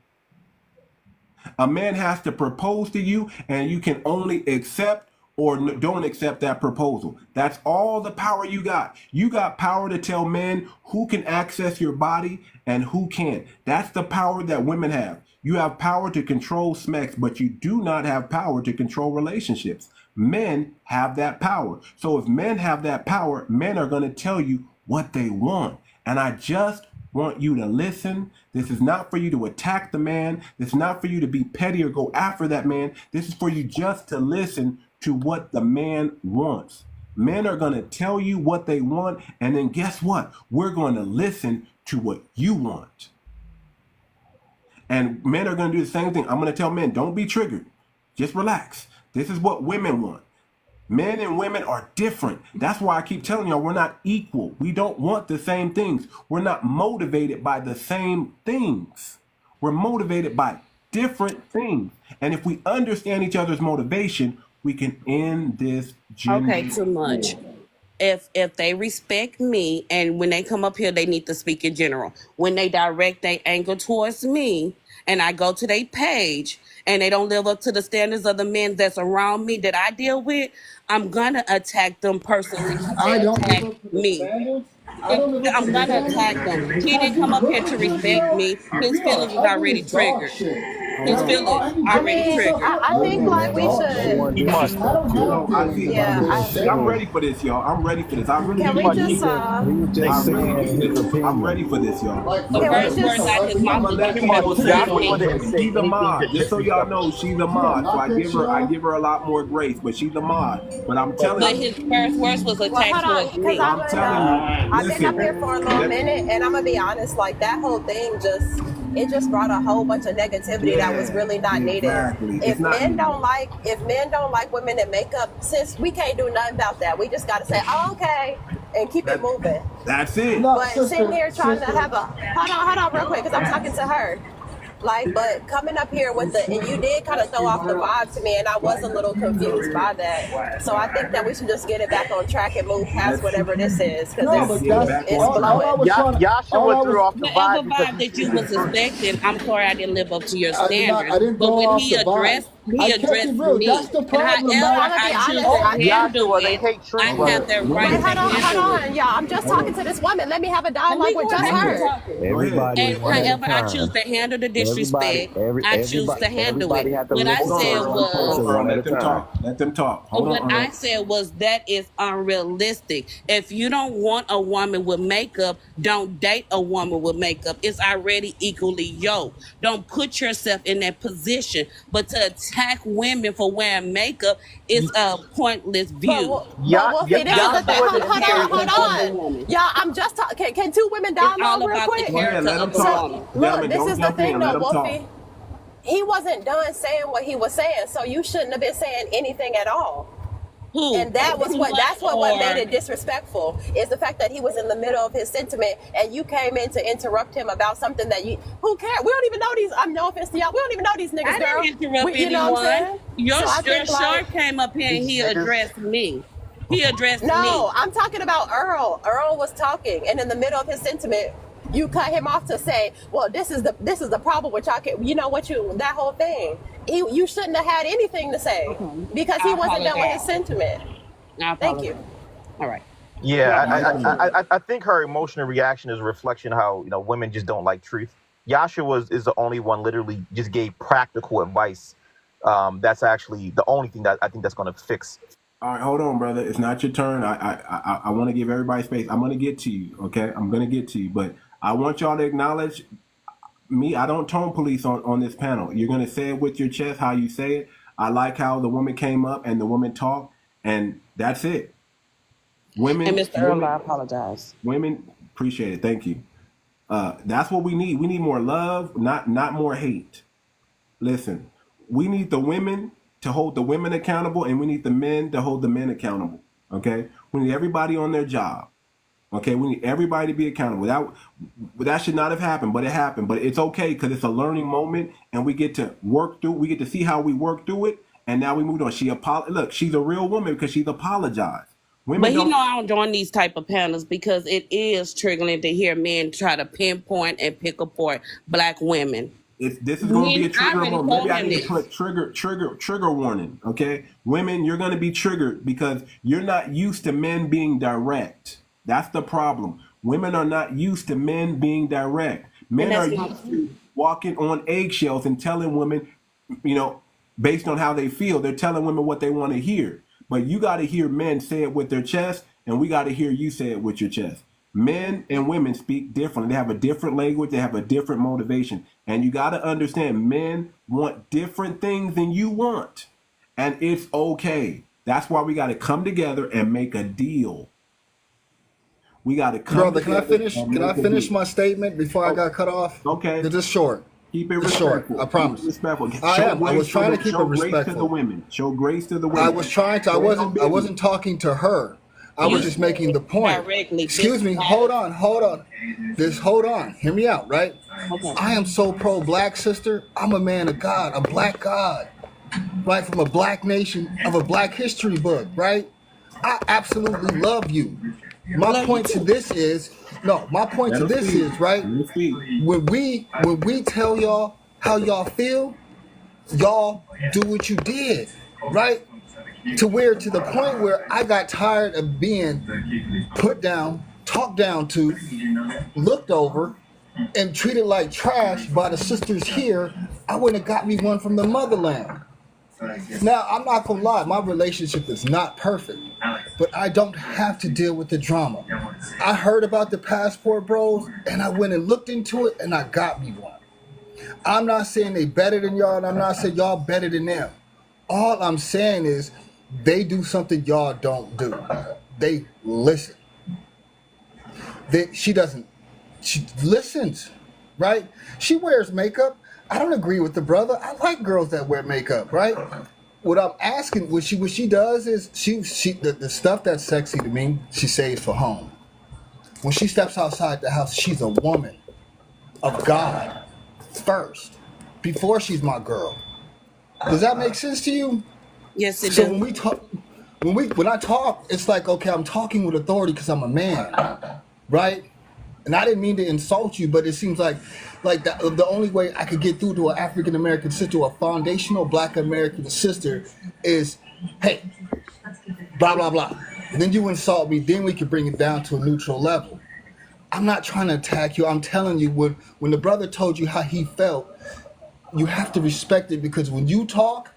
A man has to propose to you, and you can only accept or don't accept that proposal. That's all the power you got. You got power to tell men who can access your body and who can't. That's the power that women have. You have power to control sex, but you do not have power to control relationships. Men have that power. So if men have that power, men are going to tell you what they want. And I just want you to listen. This is not for you to attack the man. This is not for you to be petty or go after that man. This is for you just to listen to what the man wants. Men are going to tell you what they want, and then guess what? We're going to listen to what you want. And men are going to do the same thing. I'm going to tell men, don't be triggered. Just relax. This is what women want. Men and women are different. That's why I keep telling y'all we're not equal. We don't want the same things. We're not motivated by the same things. We're motivated by different things. And if we understand each other's motivation, we can end this gender Okay, too much. war. If they respect me, and when they come up here, they need to speak in general. When they direct their anger towards me, and I go to their page, and they don't live up to the standards of the men that's around me that I deal with, I'm gonna attack them personally. I They don't live attack up to the me. standards. I don't live up to I'm the gonna attack standards. them. The He fact didn't come you up here look to at this respect girl, me. His we are feelings is ugly already as dog triggered. shit. His Like, feelings why you I already dressing mean, yourself triggered. up I like think Hey that? like man, we Dog don't should. want shit. Too much. disrespect I don't to get him. up No, there I and see. be He like Yeah, was this. just See, I'm saying. ready for this, y'all. I'm ready for this. I really can do we believe just this. He was I just really saying do his this. I'm opinion. ready for this, y'all. Like, The you can we gotta first do words just out something. his You I'm mouth gotta gonna was do let Too something. much. people respectful say to it, Yasha but me. wouldn't say she's a anything to mod. Just so y'all disrespect know, him. she's a You are mod. So not I that give her, I chill. give her a lot more grace. But she's a mod. But I'm telling But you, his first words was well, attacked hold on, towards because me. I'm I'm in telling you. I've been up here Listen, for a little let, minute, and I'm gonna be honest, like that whole thing just brought a whole bunch of negativity that was yeah, really not needed. exactly. It's not needed. If men don't like women in makeup, since we can't do nothing about that, we just gotta say, oh, okay, and keep it That moving. that's it. No, But sitting sister, here trying to sister. have a hold on real quick, because I'm talking to her. Like, but coming up here with the, and you did kind of throw off the vibe to me, and I was a little confused by that. So I think that we should just get it back on track and move past Let's whatever this is, because No, let's but get it that's back it's on all track. I blowing. was trying to. Yasha All I would was. throw off the Whatever vibe because vibe he's that you speaking was truth. expecting, I'm sorry I didn't live up to your I did not. standards. I didn't But throw when off the vibe. he I kept it addressed real. That's me, the and problem, however man. I'm gonna be I choose honest. to Oh, handle Yashua, they it, hate I truth, Okay, have brother. that women. Wait, right to hold handle it. on, y'all. I'm just Hold talking on. to this woman. Let me have a And dialogue we with going just back Go to ahead. her. talking. Go ahead. Everybody And Go one at ahead. a however I time. choose to handle the Everybody, disrespect, I choose to handle it. everybody had to What I listen Hold to on, said his Earl. one Hold was, on, person Earl. one at a Let them time. talk. Let them talk. Hold what on, I Earl. said was that is unrealistic. If you don't want a woman with makeup, don't date a woman with makeup. It's already equally yoked. Don't put yourself in that position. But to attack women for wearing makeup is a pointless view. But Wolfie, this is the thing. Yashua About Hold, the didn't hold say on, character hold anything to of the on. woman. Y'all, I'm just talking. Can two women It's dialogue all real about the quick? Go ahead. character Let them of the So, talk. woman. look, Gentlemen, this don't is the jump in. thing Let though, them talk. Wolfie. He wasn't done saying what he was saying, so you shouldn't have been saying anything at all. Who? And that was Too what much that's what made or it disrespectful, is the fact that he was in the middle of his sentiment and you came in to interrupt him about something that you who cares? We don't even know these. I'm no offense to y'all. We don't even know these niggas, I girl. didn't interrupt You know what I'm anyone. saying? Your So I your think like shark came up here and these he niggas. addressed me. He addressed no, me. I'm talking about Earl. Earl was talking, and in the middle of his sentiment, you cut him off to say, "Well, this is the problem with y'all. You know what you that whole thing. You shouldn't have had anything to say Okay. because he I wasn't done with his apologize. sentiment." I Thank you. apologize. All right. Yeah, Welcome. I think her emotional reaction is a reflection of how women just don't like truth. Yasha is the only one literally just gave practical advice. That's actually the only thing that I think that's going to fix. All right, hold on, brother. It's not your turn. I want to give everybody space. I'm going to get to you, okay? I'm going to get to you. But I want y'all to acknowledge me. I don't tone police on this panel. You're going to say it with your chest how you say it. I like how the woman came up and the woman talked, and that's it. And Mr. Earl, I Women, apologize. women, appreciate it. Thank you. That's what we need. We need more love, not more hate. Listen, we need the women to hold the women accountable, and we need the men to hold the men accountable. Okay, we need everybody on their job. Okay, we need everybody to be accountable. That should not have happened, but it happened. But it's okay because it's a learning moment, and we get to work through. We get to see how we work through it, and now we moved on. Look, she's a real woman because she's apologized. Women But he don't. know I don't join these type of panels because it is triggering to hear men try to pinpoint and pick apart black women. This is going to be a Men, I trigger already moment. told Maybe I him need to this. put trigger warning. Okay, women, you're going to be triggered because you're not used to men being direct. That's the problem. Women are not used to men being direct. And Men are that's not used to walking on eggshells and telling women, based on how they feel, they're telling women what they want to hear. But you got to hear men say it with their chest, and we got to hear you say it with your chest. Men and women speak differently. They have a different language. They have a different motivation. And you got to understand, men want different things than you want. And it's okay. That's why we got to come together and make a deal. We got to come Brother, can I together finish? and Can I make a finish deal. my statement before I got cut off? Okay. It's just short. Keep it It's short. respectful. I promise. Keep it respectful. I am. I was trying to keep it show grace to the respectful. women. Show grace to the women. I was trying to. I wasn't talking to her. I was just making the point. Directly. Excuse me. Hold on. Hold on. Hear me out, right? Okay. I am so pro-black, sister. I'm a man of God, a black God, right? From a black nation of a black history book, right? I absolutely love you. My point to this is, right? When we tell y'all how y'all feel, y'all do what you did, right? To the point where I got tired of being put down, talked down to, looked over, and treated like trash by the sisters here. I went and got me one from the motherland. Now, I'm not gonna lie, my relationship is not perfect, but I don't have to deal with the drama. I heard about the passport bros, and I went and looked into it, and I got me one. I'm not saying they better than y'all, and I'm not saying y'all better than them. All I'm saying is they do something y'all don't do. They listen. She listens, right? She wears makeup. I don't agree with the brother. I like girls that wear makeup, right? What I'm asking, what she does is the stuff that's sexy to me, she saves for home. When she steps outside the house, she's a woman of God first, before she's my girl. Does that make sense to you? Yes, it So does. when we talk, when I talk, it's like, okay, I'm talking with authority because I'm a man, right? And I didn't mean to insult you, but it seems like the only way I could get through to an African American sister, a foundational Black American sister, is, hey, blah blah blah. And then you insult me, then we can bring it down to a neutral level. I'm not trying to attack you. I'm telling you, when the brother told you how he felt, you have to respect it, because when you talk,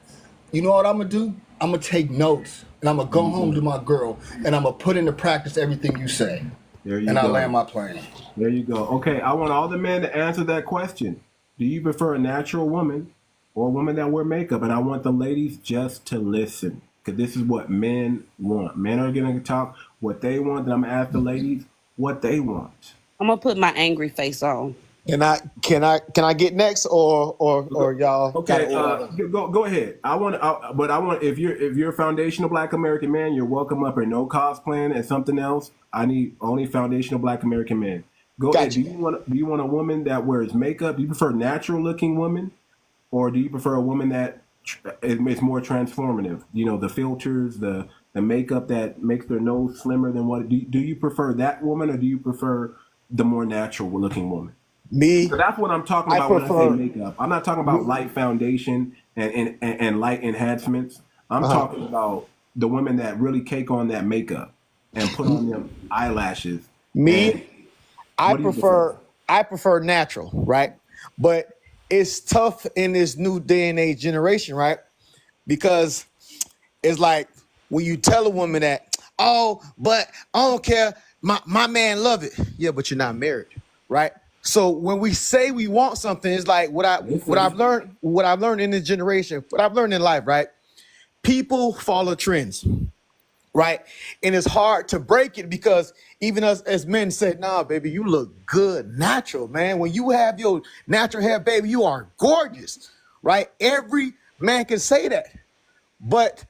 you know what I'm gonna do? I'm gonna take notes, and I'm gonna go home to my girl, and I'm gonna put into practice everything you say. There you and go. I land my plane. There you go. Okay, I want all the men to answer that question. Do you prefer a natural woman or a woman that wear makeup? And I want the ladies just to listen, because this is what men want. Men are going to talk what they want, and I'm going to ask the ladies what they want. I'm gonna put my angry face on. Can I get next, or y'all? Okay, go ahead. I want if you're a foundational Black American man, you're welcome up here. No cosplaying and something else. I need only foundational Black American men. Go ahead. Do you want a woman that wears makeup? Do you prefer natural looking women, or do you prefer a woman that is more transformative? You know, the filters, the makeup that makes their nose slimmer than what? Do you prefer that woman, or do you prefer the more natural looking woman? Me. So that's what I'm talking about when I say makeup. I'm not talking about light foundation and light enhancements. I'm talking about the women that really cake on that makeup and put on them eyelashes. Me, I prefer natural, right? But it's tough in this new day and age generation, right? Because it's like when you tell a woman that, oh, but I don't care, my man love it. Yeah, but you're not married, right? So when we say we want something, it's like what I've learned in this generation, what I've learned in life, right? People follow trends, right? And it's hard to break it, because even us as men said, nah, baby, you look good natural, man. When you have your natural hair, baby, you are gorgeous, right? Every man can say that. But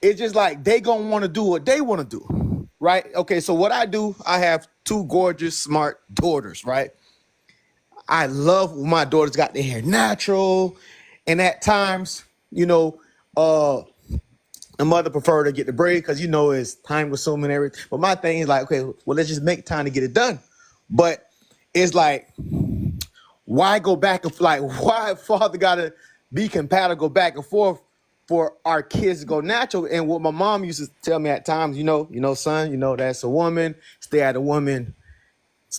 it's just like they gonna want to do what they want to do, right? Okay, so what I do, I have 2 gorgeous, smart daughters, right? I love when my daughters got their hair natural, and at times, the mother prefer to get the braid because it's time consuming and everything. But my thing is like, okay, well, let's just make time to get it done. But it's like, why go back and why father gotta be compatible, go back and forth for our kids to go natural? And what my mom used to tell me at times, son, that's a woman, stay at the woman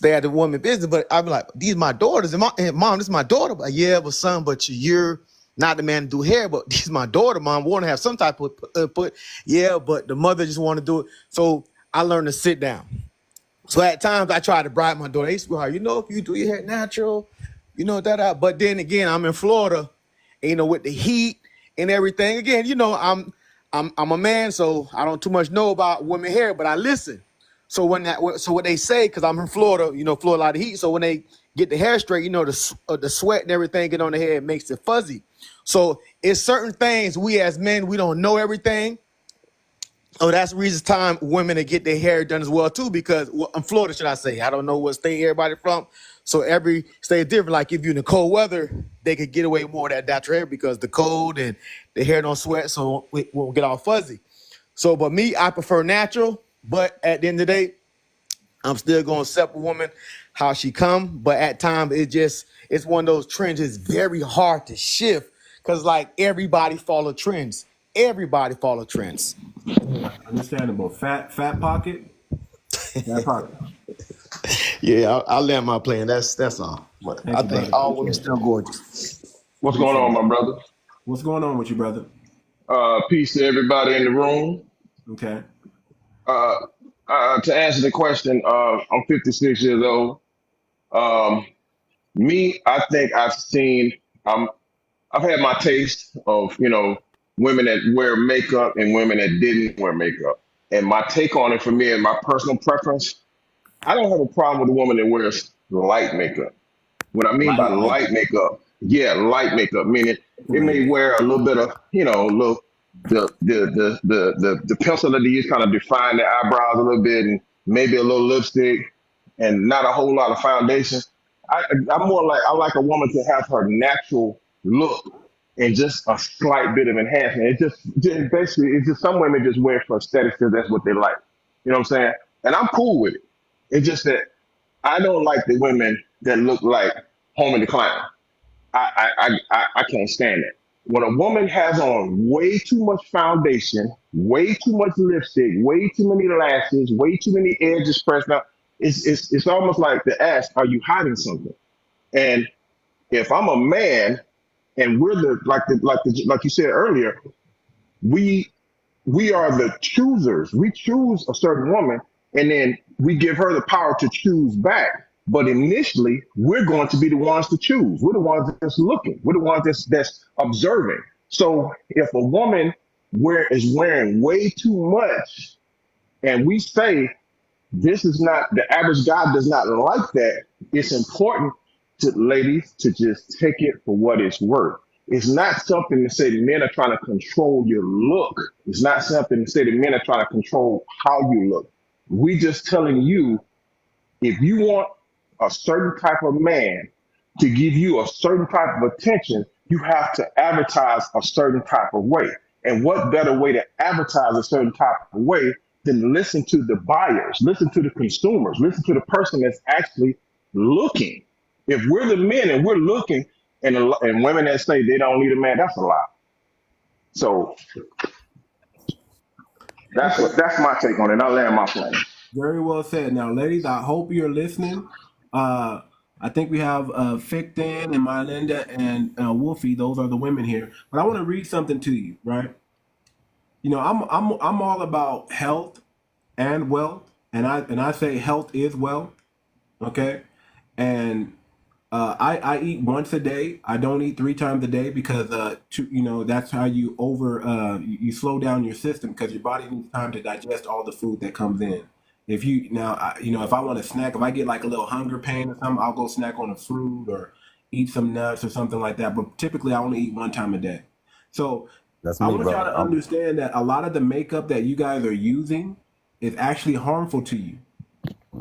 business. But I'd be like, these are my daughters, and mom, this is my daughter. But yeah, but son, but you're not the man to do hair, but this is my daughter, mom. Want to have some type of input. Yeah, but the mother just want to do it. So I learned to sit down. So at times I try to bribe my daughter. Hey, sweetheart, if you do your hair natural, that. But then again, I'm in Florida, with the heat and everything. Again, I'm a man, so I don't too much know about women hair, but I listen. So what they say, because I'm in Florida, Florida a lot of heat. So when they get the hair straight, the sweat and everything get on the hair, it makes it fuzzy. So it's certain things we as men, we don't know everything. Oh, that's the reason time women to get their hair done as well too, because in Florida, should I say, I don't know what state everybody from. So every state is different. Like if you're in the cold weather, they could get away more with that natural hair because the cold and the hair don't sweat, so it won't get all fuzzy. So, but me, I prefer natural. But at the end of the day, I'm still going to accept a woman how she come. But at times, it's one of those trends. It's very hard to shift because like everybody follow trends. Everybody follow trends. Understandable. Fat pocket. Fat pocket. Yeah, I'll land my plane. That's all. But I think all women still gorgeous. What's going on, my brother? What's going on with you, brother? Peace to everybody in the room. Okay. To answer the question, I'm 56 years old. I think I've had my taste of, women that wear makeup and women that didn't wear makeup. And my take on it for me and my personal preference, I don't have a problem with a woman that wears light makeup. What I mean by light makeup, light makeup, meaning it may wear a little bit of, the pencil that they use kind of define their eyebrows a little bit and maybe a little lipstick and not a whole lot of foundation. I like a woman to have her natural look and just a slight bit of enhancement. It's just some women just wear it for aesthetics because that's what they like. You know what I'm saying? And I'm cool with it. It's just that I don't like the women that look like Homie the Clown. I can't stand it. When a woman has on way too much foundation, way too much lipstick, way too many lashes, way too many edges pressed out, it's almost like to ask, are you hiding something? And if I'm a man and we're like you said earlier, we are the choosers. We choose a certain woman and then we give her the power to choose back. But initially, we're going to be the ones to choose. We're the ones that's looking. We're the ones that's observing. So if a woman is wearing way too much and we say this is not, the average guy does not like that, it's important to ladies to just take it for what it's worth. It's not something to say that men are trying to control your look. It's not something to say that men are trying to control how you look. We just telling you, if you want a certain type of man to give you a certain type of attention, you have to advertise a certain type of way. And what better way to advertise a certain type of way than listen to the buyers, listen to the consumers, listen to the person that's actually looking. If we're the men and we're looking, and women that say they don't need a man, that's a lie. So that's my take on it. I'll land my plane. Very well said. Now, ladies, I hope you're listening. I think we have Ficton and Mylinda and Wolfie. Those are the women here. But I want to read something to you, right? I'm all about health and wealth, and I say health is wealth. Okay, and I eat once a day. I don't eat 3 times a day because that's how you slow down your system because your body needs time to digest all the food that comes in. If I want a snack, if I get like a little hunger pain or something, I'll go snack on a fruit or eat some nuts or something like that. But typically I only eat 1 time a day. So That's I me, want y'all brother. to understand that a lot of the makeup that you guys are using is actually harmful to you.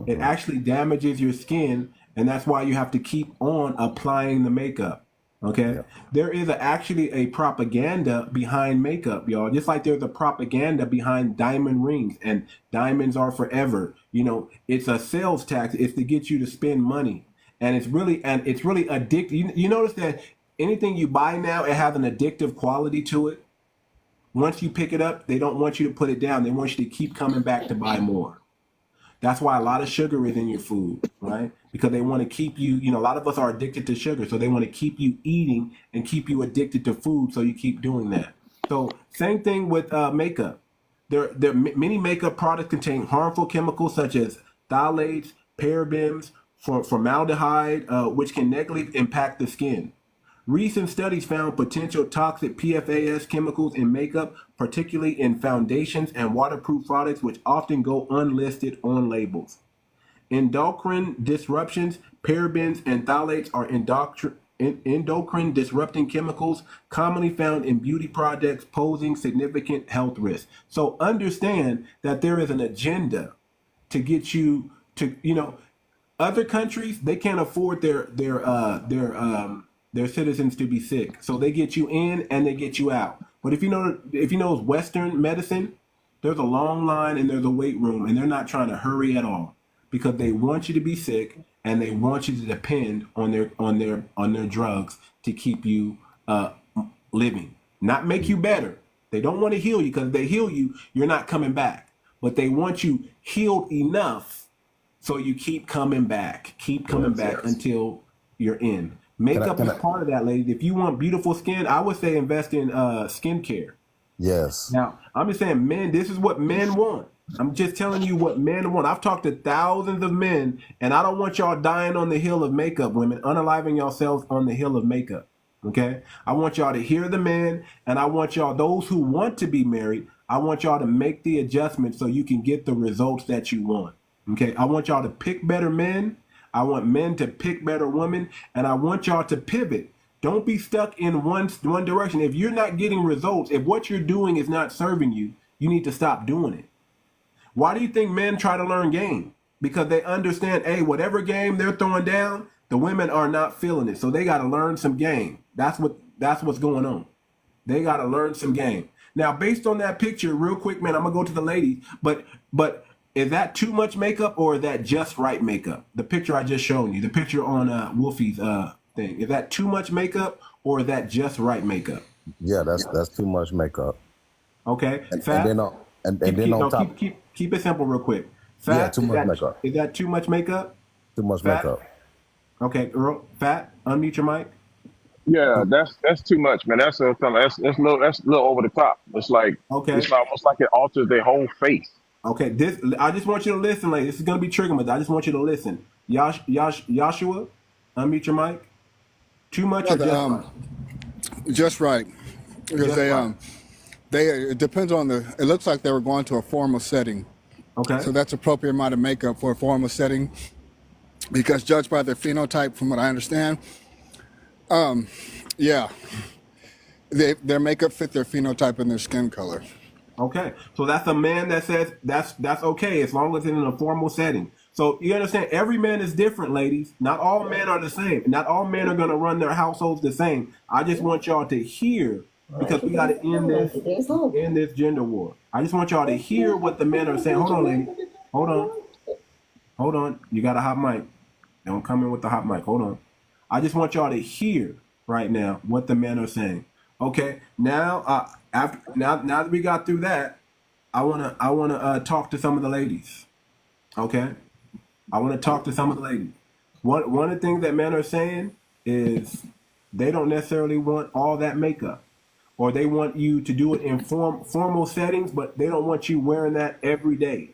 It actually damages your skin, and that's why you have to keep on applying the makeup. Okay, there is actually a propaganda behind makeup, y'all. Just like there's a propaganda behind diamond rings and diamonds are forever. You know, it's a sales tax. It's to get you to spend money, and it's really addictive. You notice that anything you buy now, it has an addictive quality to it. Once you pick it up, they don't want you to put it down. They want you to keep coming back to buy more. That's why a lot of sugar is in your food, right? Because they want to keep you, a lot of us are addicted to sugar. So they want to keep you eating and keep you addicted to food. So you keep doing that. So same thing with makeup. Many makeup products contain harmful chemicals such as phthalates, parabens, formaldehyde, which can negatively impact the skin. Recent studies found potential toxic PFAS chemicals in makeup, particularly in foundations and waterproof products, which often go unlisted on labels. Endocrine disruptions, parabens, and phthalates are endocrine disrupting chemicals commonly found in beauty products, posing significant health risks. So understand that there is an agenda to get you to, other countries, they can't afford their citizens to be sick. So they get you in and they get you out. But if you know Western medicine, there's a long line and there's a wait room, and they're not trying to hurry at all because they want you to be sick and they want you to depend on their drugs to keep you living, not make you better. They don't want to heal you, because if they heal you, you're not coming back. But they want you healed enough so you keep coming back until you're in. Makeup is part of that, ladies. If you want beautiful skin, I would say invest in skincare. Yes. Now, I'm just saying, men, this is what men want. I'm just telling you what men want. I've talked to thousands of men, and I don't want y'all dying on the hill of makeup, women, unaliving yourselves on the hill of makeup. Okay? I want y'all to hear the man, and I want y'all, those who want to be married, I want y'all to make the adjustments so you can get the results that you want. Okay? I want y'all to pick better men. I want men to pick better women, and I want y'all to pivot. Don't be stuck in one direction. If you're not getting results, if what you're doing is not serving you, you need to stop doing it. Why do you think men try to learn game? Because they understand, hey, whatever game they're throwing down, the women are not feeling it. So they got to learn some game. That's what's going on. They got to learn some game. Now, based on that picture, real quick, man, I'm going to go to the ladies, but is that too much makeup or is that just right makeup? The picture I just showed you, the picture on Wolfie's thing, is that too much makeup or is that just right makeup? Yeah, that's too much makeup. Okay. Keep it simple real quick. Fat, yeah, too much makeup. Is that too much makeup? Too much Fat? makeup. Okay, Earl, Fat, unmute your mic. Yeah, that's too much, man. That's a little over the top. It's like it's almost like it alters their whole face. Okay, I just want you to listen, ladies. This is gonna be triggering, but I just want you to listen. Joshua, unmute your mic. Too much or just right? Just right, because it depends on it looks like they were going to a formal setting. Okay. So that's appropriate amount of makeup for a formal setting, because judged by their phenotype, from what I understand, their makeup fit their phenotype and their skin color. Okay, so that's a man that says that's okay as long as it's in a formal setting. So you understand, every man is different, ladies. Not all men are the same. Not all men are going to run their households the same. I just want y'all to hear, because we got to end this gender war. I just want y'all to hear what the men are saying. Hold on, lady. Hold on. You got a hot mic. Don't come in with the hot mic. Hold on. I just want y'all to hear right now what the men are saying. Okay, now now that we got through that, I wanna talk to some of the ladies. Okay, I want to talk to some of the ladies. One of the things that men are saying is they don't necessarily want all that makeup, or they want you to do it in formal settings, but they don't want you wearing that every day.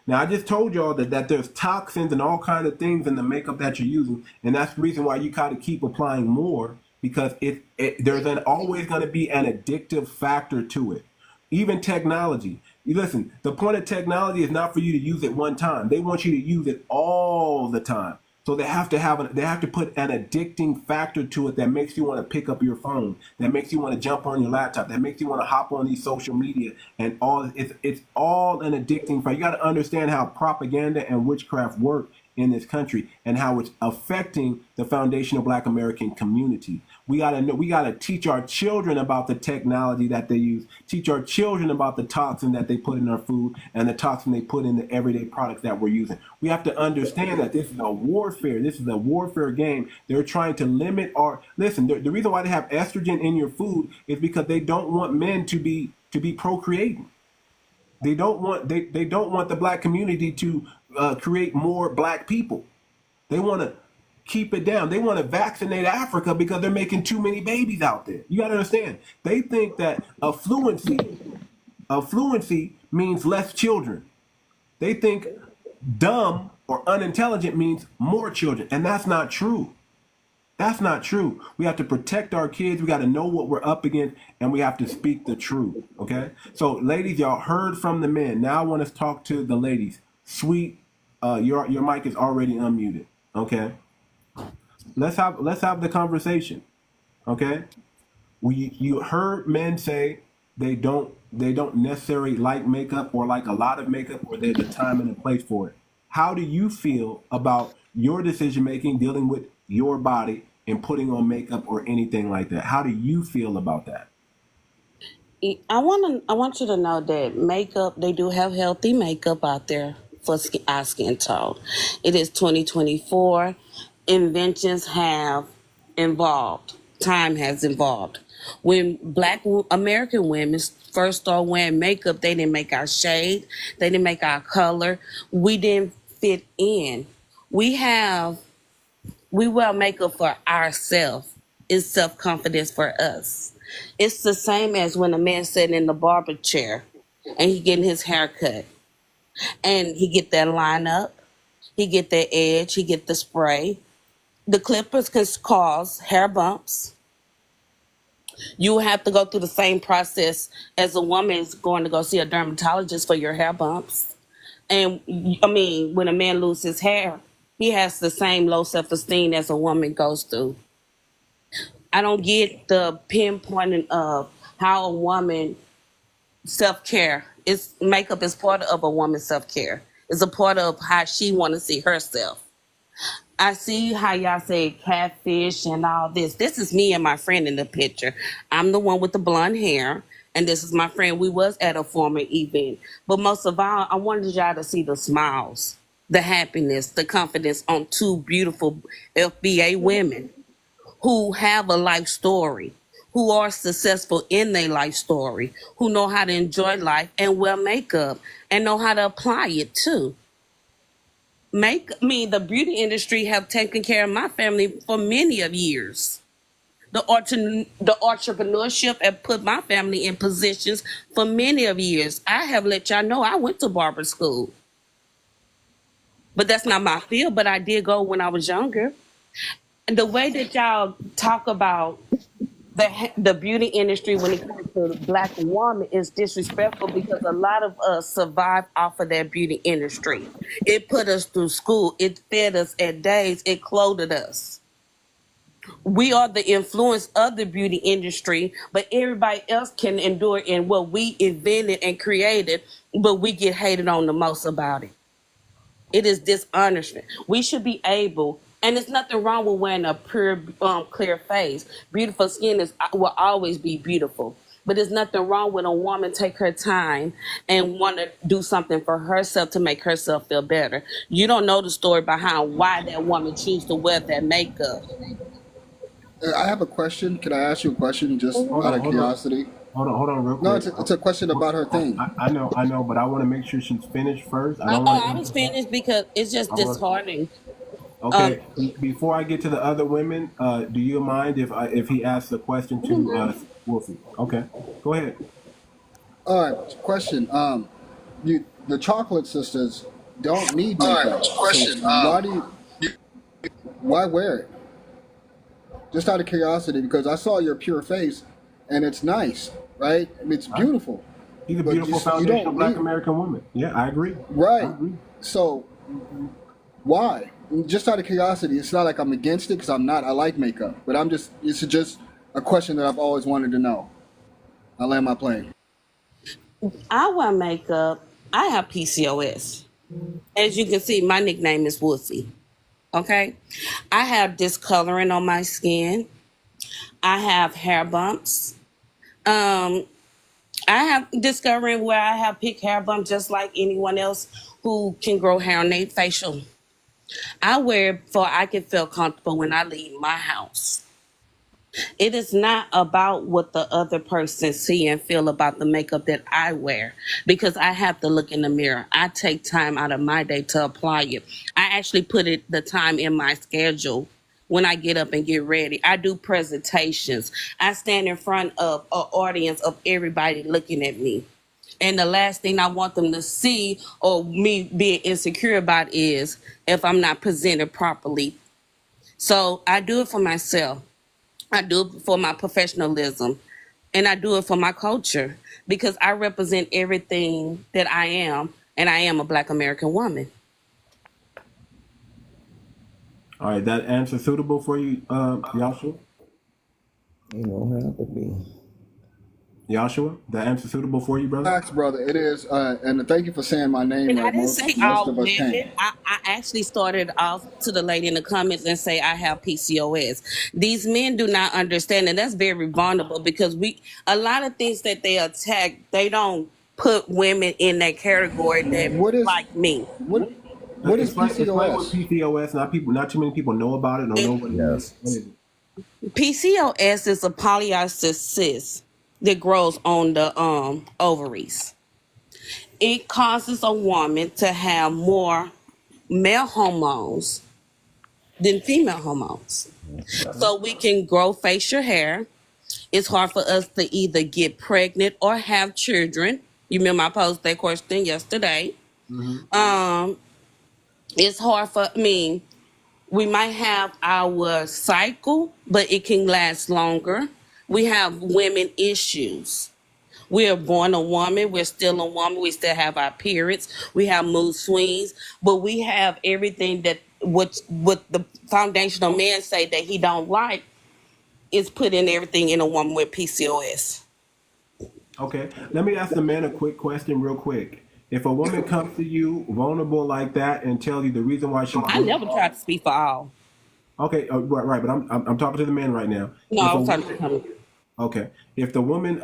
Now, I just told y'all that there's toxins and all kinds of things in the makeup that you're using, and that's the reason why you gotta keep applying more, because there's always going to be an addictive factor to it. Even technology. Listen, the point of technology is not for you to use it one time. They want you to use it all the time. So they have to put an addicting factor to it that makes you want to pick up your phone, that makes you want to jump on your laptop, that makes you want to hop on these social media, and all. It's all an addicting factor. You got to understand how propaganda and witchcraft work in this country and how it's affecting the foundational Black American community. We gotta teach our children about the technology that they use, teach our children about the toxin that they put in our food and the toxin they put in the everyday products that we're using. We have to understand that this is a warfare. This is a warfare game. They're trying to limit the reason why they have estrogen in your food is because they don't want men to be procreating. They don't want the Black community to create more Black people. They want to keep it down. They want to vaccinate Africa because they're making too many babies out there. You got to understand. They think that affluency means less children. They think dumb or unintelligent means more children, and that's not true. That's not true. We have to protect our kids. We got to know what we're up against, and we have to speak the truth. Okay. So, ladies, y'all heard from the men. Now I want to talk to the ladies. Sweet, your mic is already unmuted. Okay. Let's have the conversation. Okay. You heard men say they don't necessarily like makeup or like a lot of makeup, or there's a time and a place for it. How do you feel about your decision making dealing with your body and putting on makeup or anything like that? How do you feel about that? I want you to know that makeup, they do have healthy makeup out there for our skin tone. It is 2024. Inventions have evolved. Time has evolved. When Black American women first started wearing makeup, they didn't make our shade. They didn't make our color. We didn't fit in. We wear makeup for ourselves. It's self-confidence for us. It's the same as when a man sitting in the barber chair and he getting his hair cut. And he get that line up. He get that edge. He get the spray. The clippers can cause hair bumps. You have to go through the same process as a woman is going to go see a dermatologist for your hair bumps. And I mean, when a man loses his hair, he has the same low self-esteem as a woman goes through. I don't get the pinpointing of how a woman self-care. Makeup is part of a woman's self-care. It's a part of how she want to see herself. I see how y'all say catfish and all this. This is me and my friend in the picture. I'm the one with the blonde hair, and this is my friend. We was at a former event. But most of all, I wanted y'all to see the smiles, the happiness, the confidence on two beautiful FBA women who have a life story, who are successful in their life story, who know how to enjoy life and wear makeup and know how to apply it too. The beauty industry have taken care of my family for many of years. The entrepreneurship have put my family in positions for many of years. I have let y'all know I went to barber school. But that's not my field, but I did go when I was younger. And the way that y'all talk about the beauty industry when it comes to the Black woman is disrespectful, because a lot of us survived off of that beauty industry. It put us through school. It fed us at days. It clothed us. We are the influence of the beauty industry, but everybody else can endure in what we invented and created, but we get hated on the most about it. It is dishonest. We should be able, and there's nothing wrong with wearing a pure, clear face. Beautiful skin will always be beautiful. But there's nothing wrong with a woman take her time and want to do something for herself to make herself feel better. You don't know the story behind why that woman choose to wear that makeup. I have a question. Can I ask you a question just out of curiosity? Hold on real quick. No, it's a question about her thing. I know, but I want to make sure she's finished first. I was finished because it's just disheartening. Okay, before I get to the other women, do you mind if he asks a question to Wolfie? Okay, go ahead. All right, question. The chocolate sisters don't need makeup. All right, question. So why wear it? Just out of curiosity, because I saw your pure face, and it's nice, right? I mean, it's beautiful. She's a beautiful foundational Black American woman. Yeah, I agree. Right. I agree. So, why? just out of curiosity, it's not like I'm against it because I'm not. I like makeup, but it's just a question that I've always wanted to know. I land my plane. I wear makeup. I have PCOS. As you can see, my nickname is Wussy. Okay? I have discoloring on my skin. I have hair bumps. I have discoloring where I have pink hair bumps just like anyone else who can grow hair on their facial. I wear it for I can feel comfortable when I leave my house. It is not about what the other person see and feel about the makeup that I wear, because I have to look in the mirror. I take time out of my day to apply it. I actually put the time in my schedule when I get up and get ready. I do presentations. I stand in front of an audience of everybody looking at me. And the last thing I want them to see or me being insecure about is if I'm not presented properly. So I do it for myself. I do it for my professionalism, and I do it for my culture because I represent everything that I am, and I am a Black American woman. All right, that answer suitable for you, Joshua? You don't have to be. Joshua, that answer suitable for you, brother? Facts, brother. It is, and thank you for saying my name And I right. didn't say Most all of us women. can't. I actually started off to the lady in the comments and say I have PCOS. These men do not understand, and that's very vulnerable because a lot of things that they attack, they don't put women in that category that like me. What is Explain what PCOS? PCOS. Not too many people know about it or know what it is. What is it? PCOS is a polycystic cyst that grows on the ovaries. It causes a woman to have more male hormones than female hormones. So we can grow facial hair. It's hard for us to either get pregnant or have children. You remember I posed that question yesterday. Mm-hmm. It's hard for me. We might have our cycle, but it can last longer. We have women issues. We are born a woman. We're still a woman. We still have our periods. We have mood swings, but we have everything that what the foundational man say that he don't like is put in everything in a woman with PCOS. Okay, let me ask the man a quick question real quick. If a woman comes to you vulnerable like that and tells you the reason why she's... I never tried to speak for all. Okay, right, but I'm talking to the man right now. No, I'm talking to him. Okay, if the woman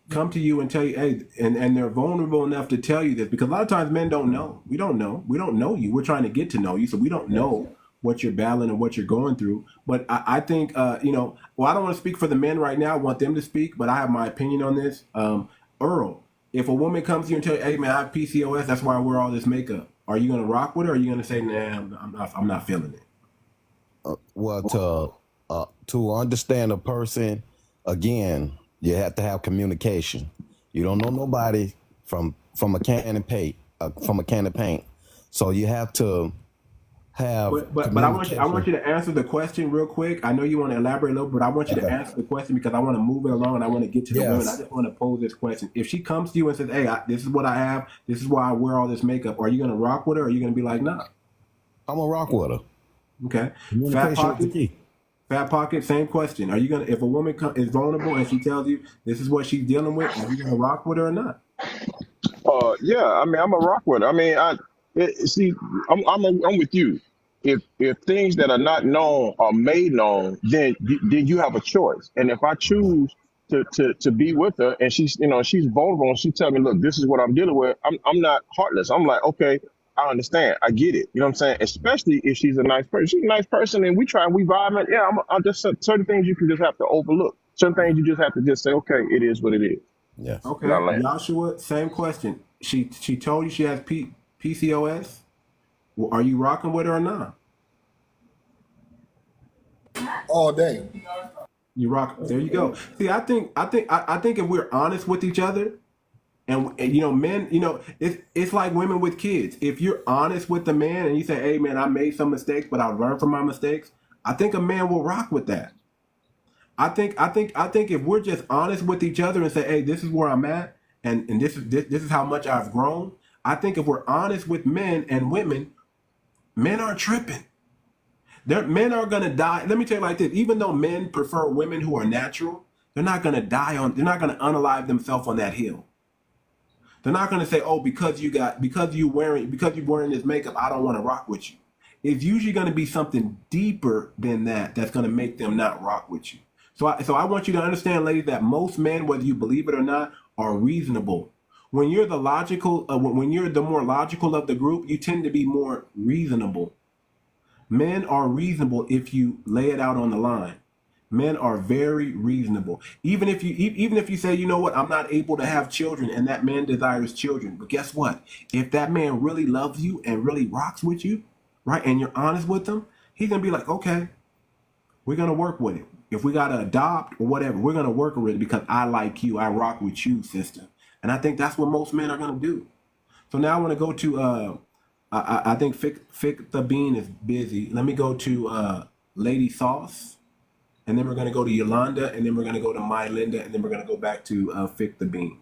come to you and tell you, hey, and they're vulnerable enough to tell you this, because a lot of times men don't know. We don't know you. We're trying to get to know you, so we don't know what you're battling and what you're going through. But I think, I don't want to speak for the men right now. I want them to speak, but I have my opinion on this. Earl, if a woman comes to you and tell you, hey, man, I have PCOS, that's why I wear all this makeup, are you going to rock with her, or are you going to say, nah, I'm not feeling it? To understand a person, again, you have to have communication. You don't know nobody from a can of paint, so you have to have. But I want you to answer the question real quick. I know you want to elaborate a little, but I want you to answer the question because I want to move it along and I want to get to the women. I just want to pose this question: if she comes to you and says, "Hey, this is what I have. This is why I wear all this makeup," are you going to rock with her, or are you going to be like, "Nah"? I'm gonna rock with her. Okay. Communication is the key. Fat Pocket, same question. Are you gonna, if a woman is vulnerable and she tells you this is what she's dealing with, are you gonna rock with her or not? Yeah. I mean, I'm a rock with her. I mean, I'm with you. If things that are not known are made known, then you have a choice. And if I choose to be with her and she's vulnerable and she tell me, look, this is what I'm dealing with, I'm not heartless. I'm like, okay, I understand. I get it. You know what I'm saying? Especially if she's a nice person. She's a nice person and we vibe. And yeah, I'm just certain things you can just have to overlook. Certain things you just have to just say, okay, it is what it is. Yeah. Okay. Joshua, same question. She told you she has PCOS. Well, are you rocking with her or not? All day. You rock. There you go. See, I think if we're honest with each other, and men, it's like women with kids. If you're honest with the man and you say, hey man, I made some mistakes, but I'll learn from my mistakes, I think a man will rock with that. I think if we're just honest with each other and say, hey, this is where I'm at, and this is how much I've grown. I think if we're honest with men and women, men aren't tripping. Men are gonna die. Let me tell you like this: even though men prefer women who are natural, they're not gonna die on. They're not gonna unalive themselves on that hill. They're not gonna say, "Oh, because you're wearing this makeup, I don't want to rock with you." It's usually gonna be something deeper than that that's gonna make them not rock with you. So I want you to understand, ladies, that most men, whether you believe it or not, are reasonable. When you're the more logical of the group, you tend to be more reasonable. Men are reasonable if you lay it out on the line. Men are very reasonable. Even if you say, you know what, I'm not able to have children, and that man desires children. But guess what? If that man really loves you and really rocks with you, right, and you're honest with him, he's gonna be like, okay, we're gonna work with it. If we gotta adopt or whatever, we're gonna work with it because I like you, I rock with you, sister. And I think that's what most men are gonna do. So now I want to go to I think Fick the Bean is busy. Let me go to Lady Sauce, and then we're gonna go to Yolanda, and then we're gonna go to My Linda, and then we're gonna go back to Fick the Bean.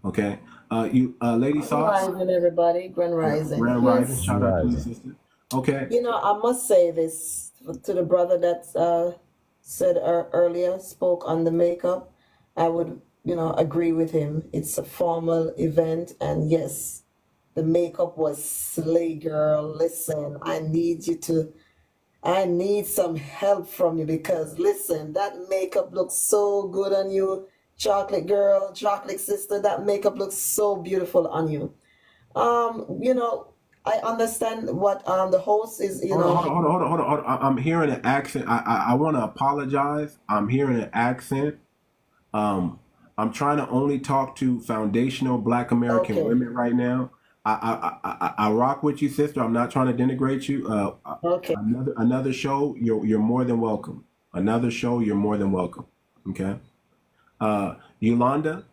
Okay, Lady Sauce. Grand rising, everybody. Grand rising. Grand rising. Yes. Shout out to you, sister. Okay. You know, I must say this to the brother that said earlier, spoke on the makeup. I would, agree with him. It's a formal event, and yes, the makeup was slay, girl. Listen, I need some help from you because listen, that makeup looks so good on you. Chocolate girl, chocolate sister, that makeup looks so beautiful on you. I understand what the host is, Hold on. I'm hearing an accent. I want to apologize. I'm hearing an accent. I'm trying to only talk to foundational Black American women right now. I rock with you, sister. I'm not trying to denigrate you. Okay. Another show, you're more than welcome. Another show, you're more than welcome. Okay. Yolanda,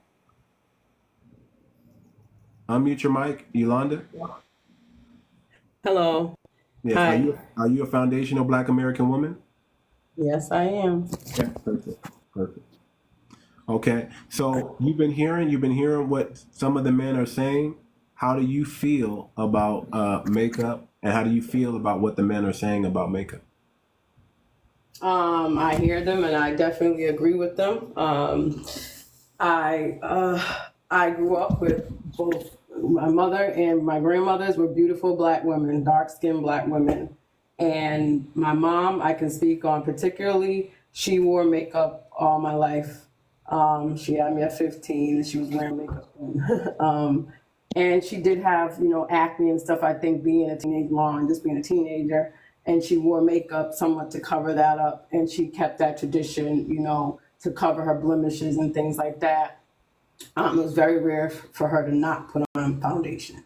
unmute your mic, Yolanda. Hello. Yes. Hi. Are you a foundational Black American woman? Yes, I am. Yeah, perfect. Okay, so you've been hearing what some of the men are saying. How do you feel about makeup, and how do you feel about what the men are saying about makeup? I hear them, and I definitely agree with them. I grew up with both my mother and my grandmothers were beautiful Black women, dark-skinned Black women, and my mom, I can speak on particularly. She wore makeup all my life. She had me at 15, and she was wearing makeup. And she did have, acne and stuff, I think, being a teenage mom, just being a teenager. And she wore makeup somewhat to cover that up. And she kept that tradition, to cover her blemishes and things like that. It was very rare for her to not put on foundation.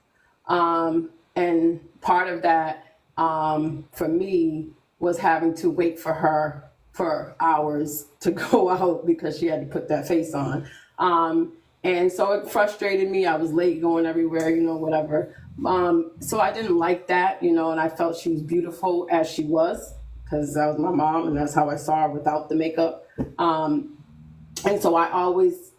And part of that, for me, was having to wait for her for hours to go out because she had to put that face on. And so it frustrated me. I was late going everywhere, whatever. So I didn't like that, and I felt she was beautiful as she was because that was my mom and that's how I saw her without the makeup. And so I always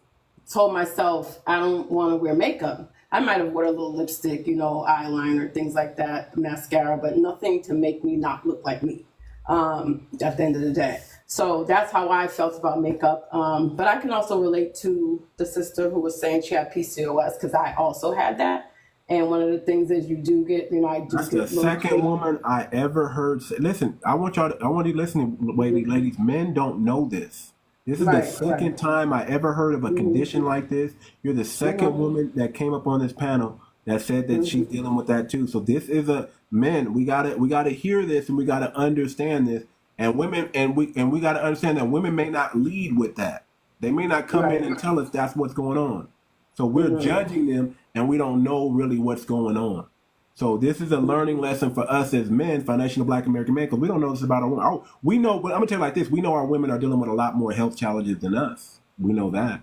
told myself, I don't want to wear makeup. I might have worn a little lipstick, eyeliner, things like that, mascara, but nothing to make me not look like me at the end of the day. So that's how I felt about makeup. But I can also relate to the sister who was saying she had PCOS because I also had that. And one of the things is you do get, I do That's get the second woman I ever heard say. Listen, I want you to listen, ladies. Men don't know this. This is the second time I ever heard of a condition like this. You're the second woman that came up on this panel that said that she's dealing with that too. So this is men. We gotta hear this and we gotta understand this. And women, and we gotta understand that women may not lead with that. They may not come in and tell us that's what's going on. So we're judging them and we don't know really what's going on. So this is a learning lesson for us as men, foundational Black American men, because we don't know this about our women. Oh, we know, but I'm gonna tell you like this: we know our women are dealing with a lot more health challenges than us. We know that,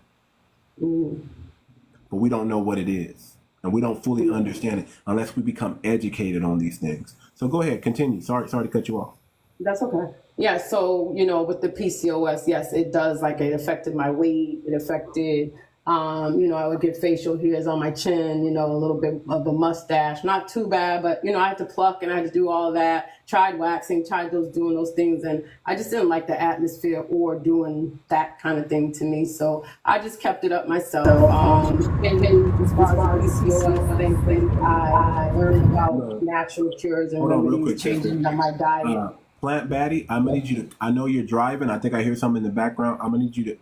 but we don't know what it is, and we don't fully understand it unless we become educated on these things. So go ahead, continue. Sorry to cut you off. That's okay. Yeah, so, with the PCOS, yes, it does. Like, it affected my weight. It affected I would get facial hairs on my chin, a little bit of a mustache, not too bad, but, I had to pluck and I had to do all that. Tried waxing, doing those things. And I just didn't like the atmosphere or doing that kind of thing to me. So I just kept it up myself. And then as far as PCOS thing, I learned about natural cures and remedies, changing my diet. Plant Baddie, I'm gonna need you to. I know you're driving. I think I hear something in the background. I'm gonna need you to.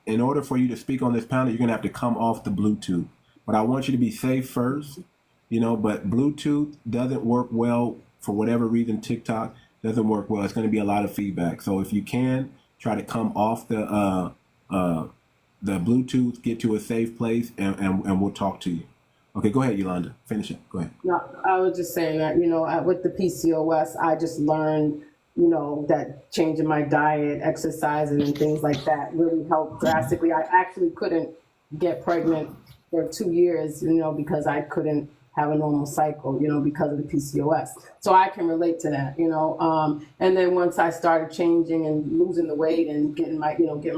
In order for you to speak on this panel, you're gonna have to come off the Bluetooth. But I want you to be safe first, But Bluetooth doesn't work well for whatever reason. TikTok doesn't work well. It's gonna be a lot of feedback. So if you can try to come off the Bluetooth, get to a safe place, and we'll talk to you. Okay, go ahead, Yolanda. Finish it. Go ahead. No, I was just saying that with the PCOS, I just learned. That changing my diet, exercising, and things like that really helped drastically. I actually couldn't get pregnant for 2 years, because I couldn't have a normal cycle, because of the PCOS. So I can relate to that, and then once I started changing and losing the weight and getting my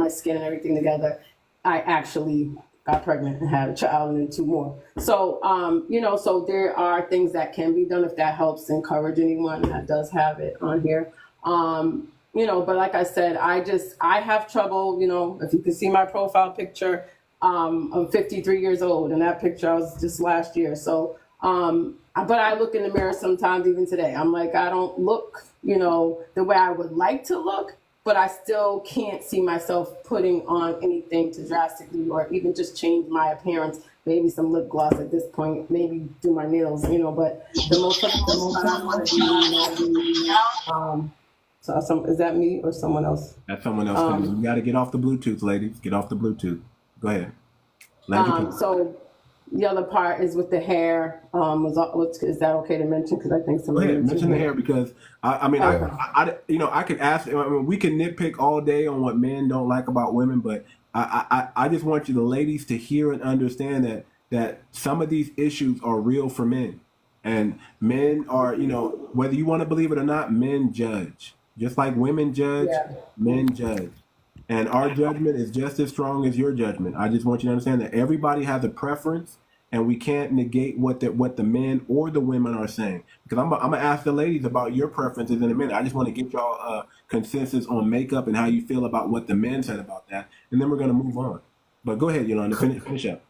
skin and everything together, I actually got pregnant and had a child and then 2 more. So, so there are things that can be done if that helps encourage anyone that does have it on here. But like I said, I have trouble, if you can see my profile picture, I'm 53 years old, and that picture I was just last year. So, but I look in the mirror sometimes, even today. I'm like, I don't look, the way I would like to look, but I still can't see myself putting on anything to drastically or even just change my appearance. Maybe some lip gloss at this point, maybe do my nails, but the most time I want to do, so is that me or someone else? That's someone else. You got to get off the Bluetooth, ladies. Get off the Bluetooth. Go ahead. So the other part is with the hair. Is that okay to mention? Because I think somebody mention the hair because I could ask. We can nitpick all day on what men don't like about women, but I just want you, the ladies, to hear and understand that some of these issues are real for men, and men are, whether you want to believe it or not, men judge. Just like women judge, men judge. And our judgment is just as strong as your judgment. I just want you to understand that everybody has a preference, and we can't negate what the men or the women are saying. Because I'm gonna ask the ladies about your preferences in a minute. I just want to get y'all consensus on makeup and how you feel about what the men said about that, and then we're gonna move on. But go ahead, Yolanda, finish up.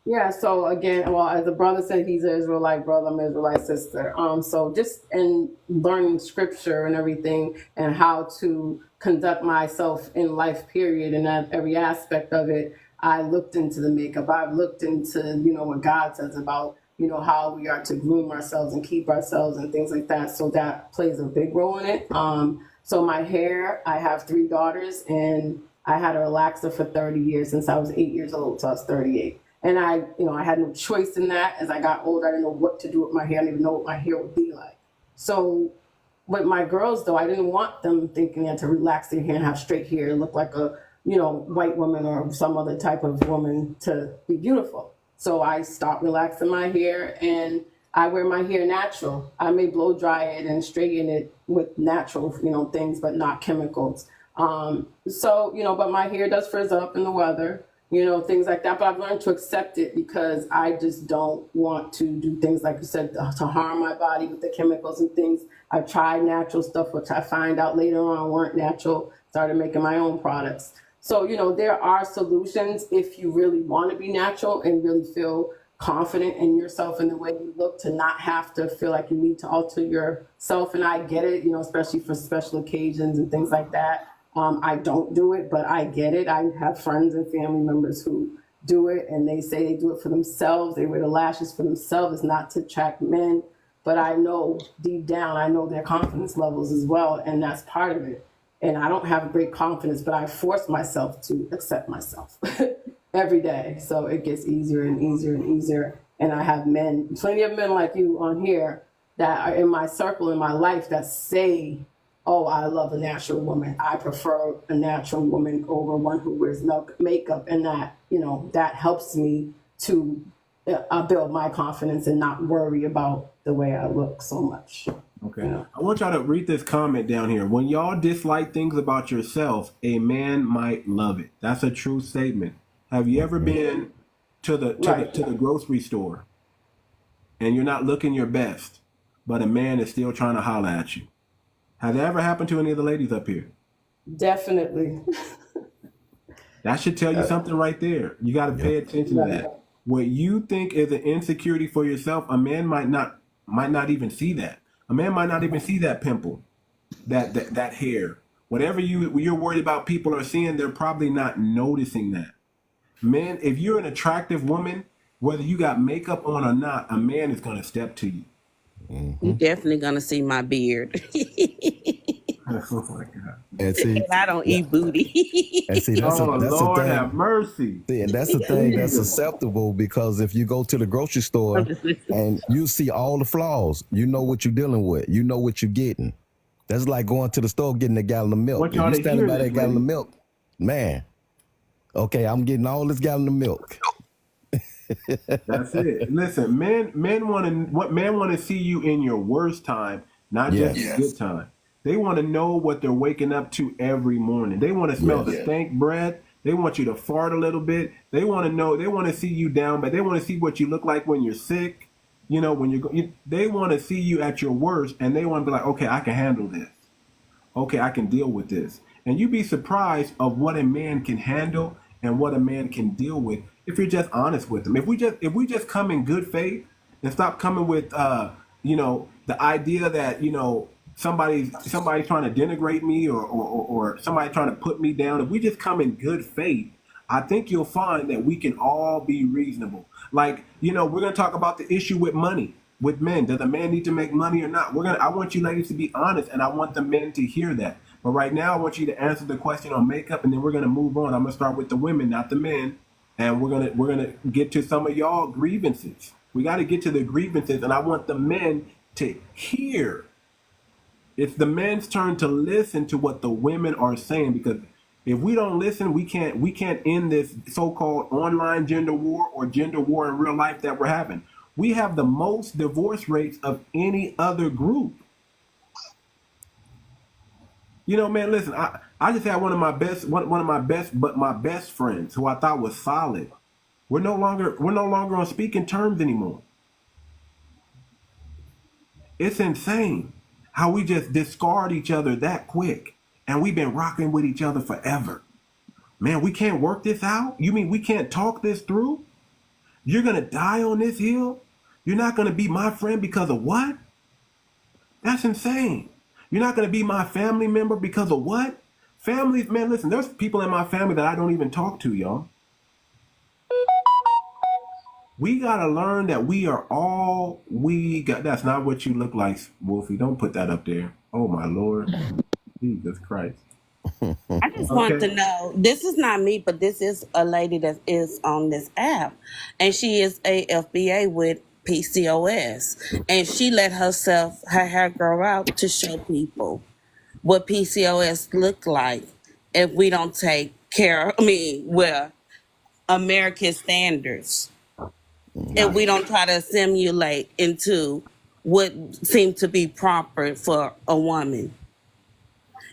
Yeah, so again, as the brother said, he's an Israelite brother, I'm an Israelite sister. So just in learning scripture and everything and how to conduct myself in life, period, and every aspect of it, I looked into the makeup. I've looked into, what God says about, how we are to groom ourselves and keep ourselves and things like that. So that plays a big role in it. So my hair, I have 3 daughters, and I had a relaxer for 30 years since I was 8 years old, so I was 38. And I had no choice in that. As I got older, I didn't know what to do with my hair. I didn't even know what my hair would be like. So with my girls, though, I didn't want them thinking they had to relax their hair and have straight hair and look like a, white woman or some other type of woman to be beautiful. So I stopped relaxing my hair, and I wear my hair natural. I may blow dry it and straighten it with natural, things, but not chemicals. But my hair does frizz up in the weather. Things like that. But I've learned to accept it because I just don't want to do things, like you said, to harm my body with the chemicals and things. I've tried natural stuff, which I find out later on weren't natural. Started making my own products. So, there are solutions if you really want to be natural and really feel confident in yourself and the way you look, to not have to feel like you need to alter yourself. And I get it, especially for special occasions and things like that. I don't do it, but I get it. I have friends and family members who do it, and they say they do it for themselves. They wear the lashes for themselves. It's not to attract men, but I know deep down, I know their confidence levels as well, and that's part of it. And I don't have great confidence, but I force myself to accept myself every day. So it gets easier and easier and easier. And I have plenty of men like you on here that are in my circle, in my life, that say, oh, I love a natural woman. I prefer a natural woman over one who wears makeup. And that, that helps me to build my confidence and not worry about the way I look so much. Okay. I want y'all to read this comment down here. When y'all dislike things about yourself, a man might love it. That's a true statement. Have you ever been to the grocery store and you're not looking your best, but a man is still trying to holler at you? Has that ever happened to any of the ladies up here? Definitely. That should tell you something right there. You got to pay attention to that. What you think is an insecurity for yourself, a man might not even see that. A man might not even see that pimple, that hair. Whatever you're worried about people are seeing, they're probably not noticing that. Men, if you're an attractive woman, whether you got makeup on or not, a man is going to step to you. You definitely gonna see my beard. Oh my God. And see, And I don't eat booty. and see, that's Oh, that's the Lord thing. have mercy. See, and that's the thing that's acceptable, because if you go to the grocery store and you see all the flaws, you know what you're dealing with. You know what you're getting. That's like going to the store getting a gallon of milk. What If y'all you they standing by hearing that this, gallon of lady? milk, man, okay, I'm getting all this gallon of milk. That's it. Listen, men want to see you in your worst time, not just your good time. They want to know what they're waking up to every morning. They want to smell the stank bread. They want you to fart a little bit. They want to know. They want to see you down, but they want to see what you look like when you're sick. You know, when they want to see you at your worst, and they want to be like, okay, I can handle this. Okay, I can deal with this. And you'd be surprised of what a man can handle and what a man can deal with if you're just honest with them. If we just come in good faith and stop coming with the idea that somebody's trying to denigrate me or somebody trying to put me down. If we just come in good faith, I think you'll find that we can all be reasonable. Like, we're going to talk about the issue with money. With men, does a man need to make money or not? I want you ladies to be honest, and I want the men to hear that. But right now, I want you to answer the question on makeup, and then we're gonna move on. I'm gonna start with the women, not the men, and we're gonna get to some of y'all grievances. We got to get to the grievances, and I want the men to hear. It's the men's turn to listen to what the women are saying, because if we don't listen, we can't end this so-called online gender war or gender war in real life that we're having. We have the most divorce rates of any other group. Man, listen, I just had one of my best friends who I thought was solid. We're no longer on speaking terms anymore. It's insane how we just discard each other that quick, and we've been rocking with each other forever. Man, we can't work this out? You mean we can't talk this through? You're going to die on this hill? You're not going to be my friend because of what? That's insane. You're not going to be my family member because of what? Families, man, listen, there's people in my family that I don't even talk to, y'all. We got to learn that we are all we got. That's not what you look like, Wolfie. Don't put that up there. Oh, my Lord. Jesus Christ. I just want to know, this is not me, but this is a lady that is on this app, and she is a FBA with PCOS, and she let her hair grow out to show people what PCOS look like if we don't take care, American standards, and we don't try to assimilate into what seemed to be proper for a woman.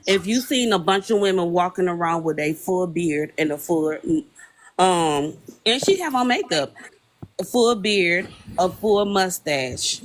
If you seen a bunch of women walking around with a full beard and a full, and she have on makeup, a full beard, a full mustache,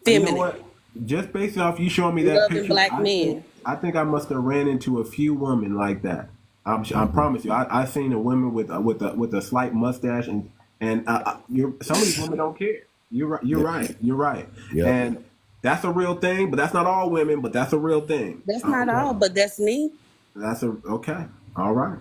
feminine. You know what? Just based off you showing me that Loving picture, black men. I think I must have ran into a few women like that. I promise you, I seen a woman with a slight mustache, and some of these women don't care. You're right. Yep. And that's a real thing, but that's not all women, but that's a real thing. That's not all, but that's me. Okay. All right.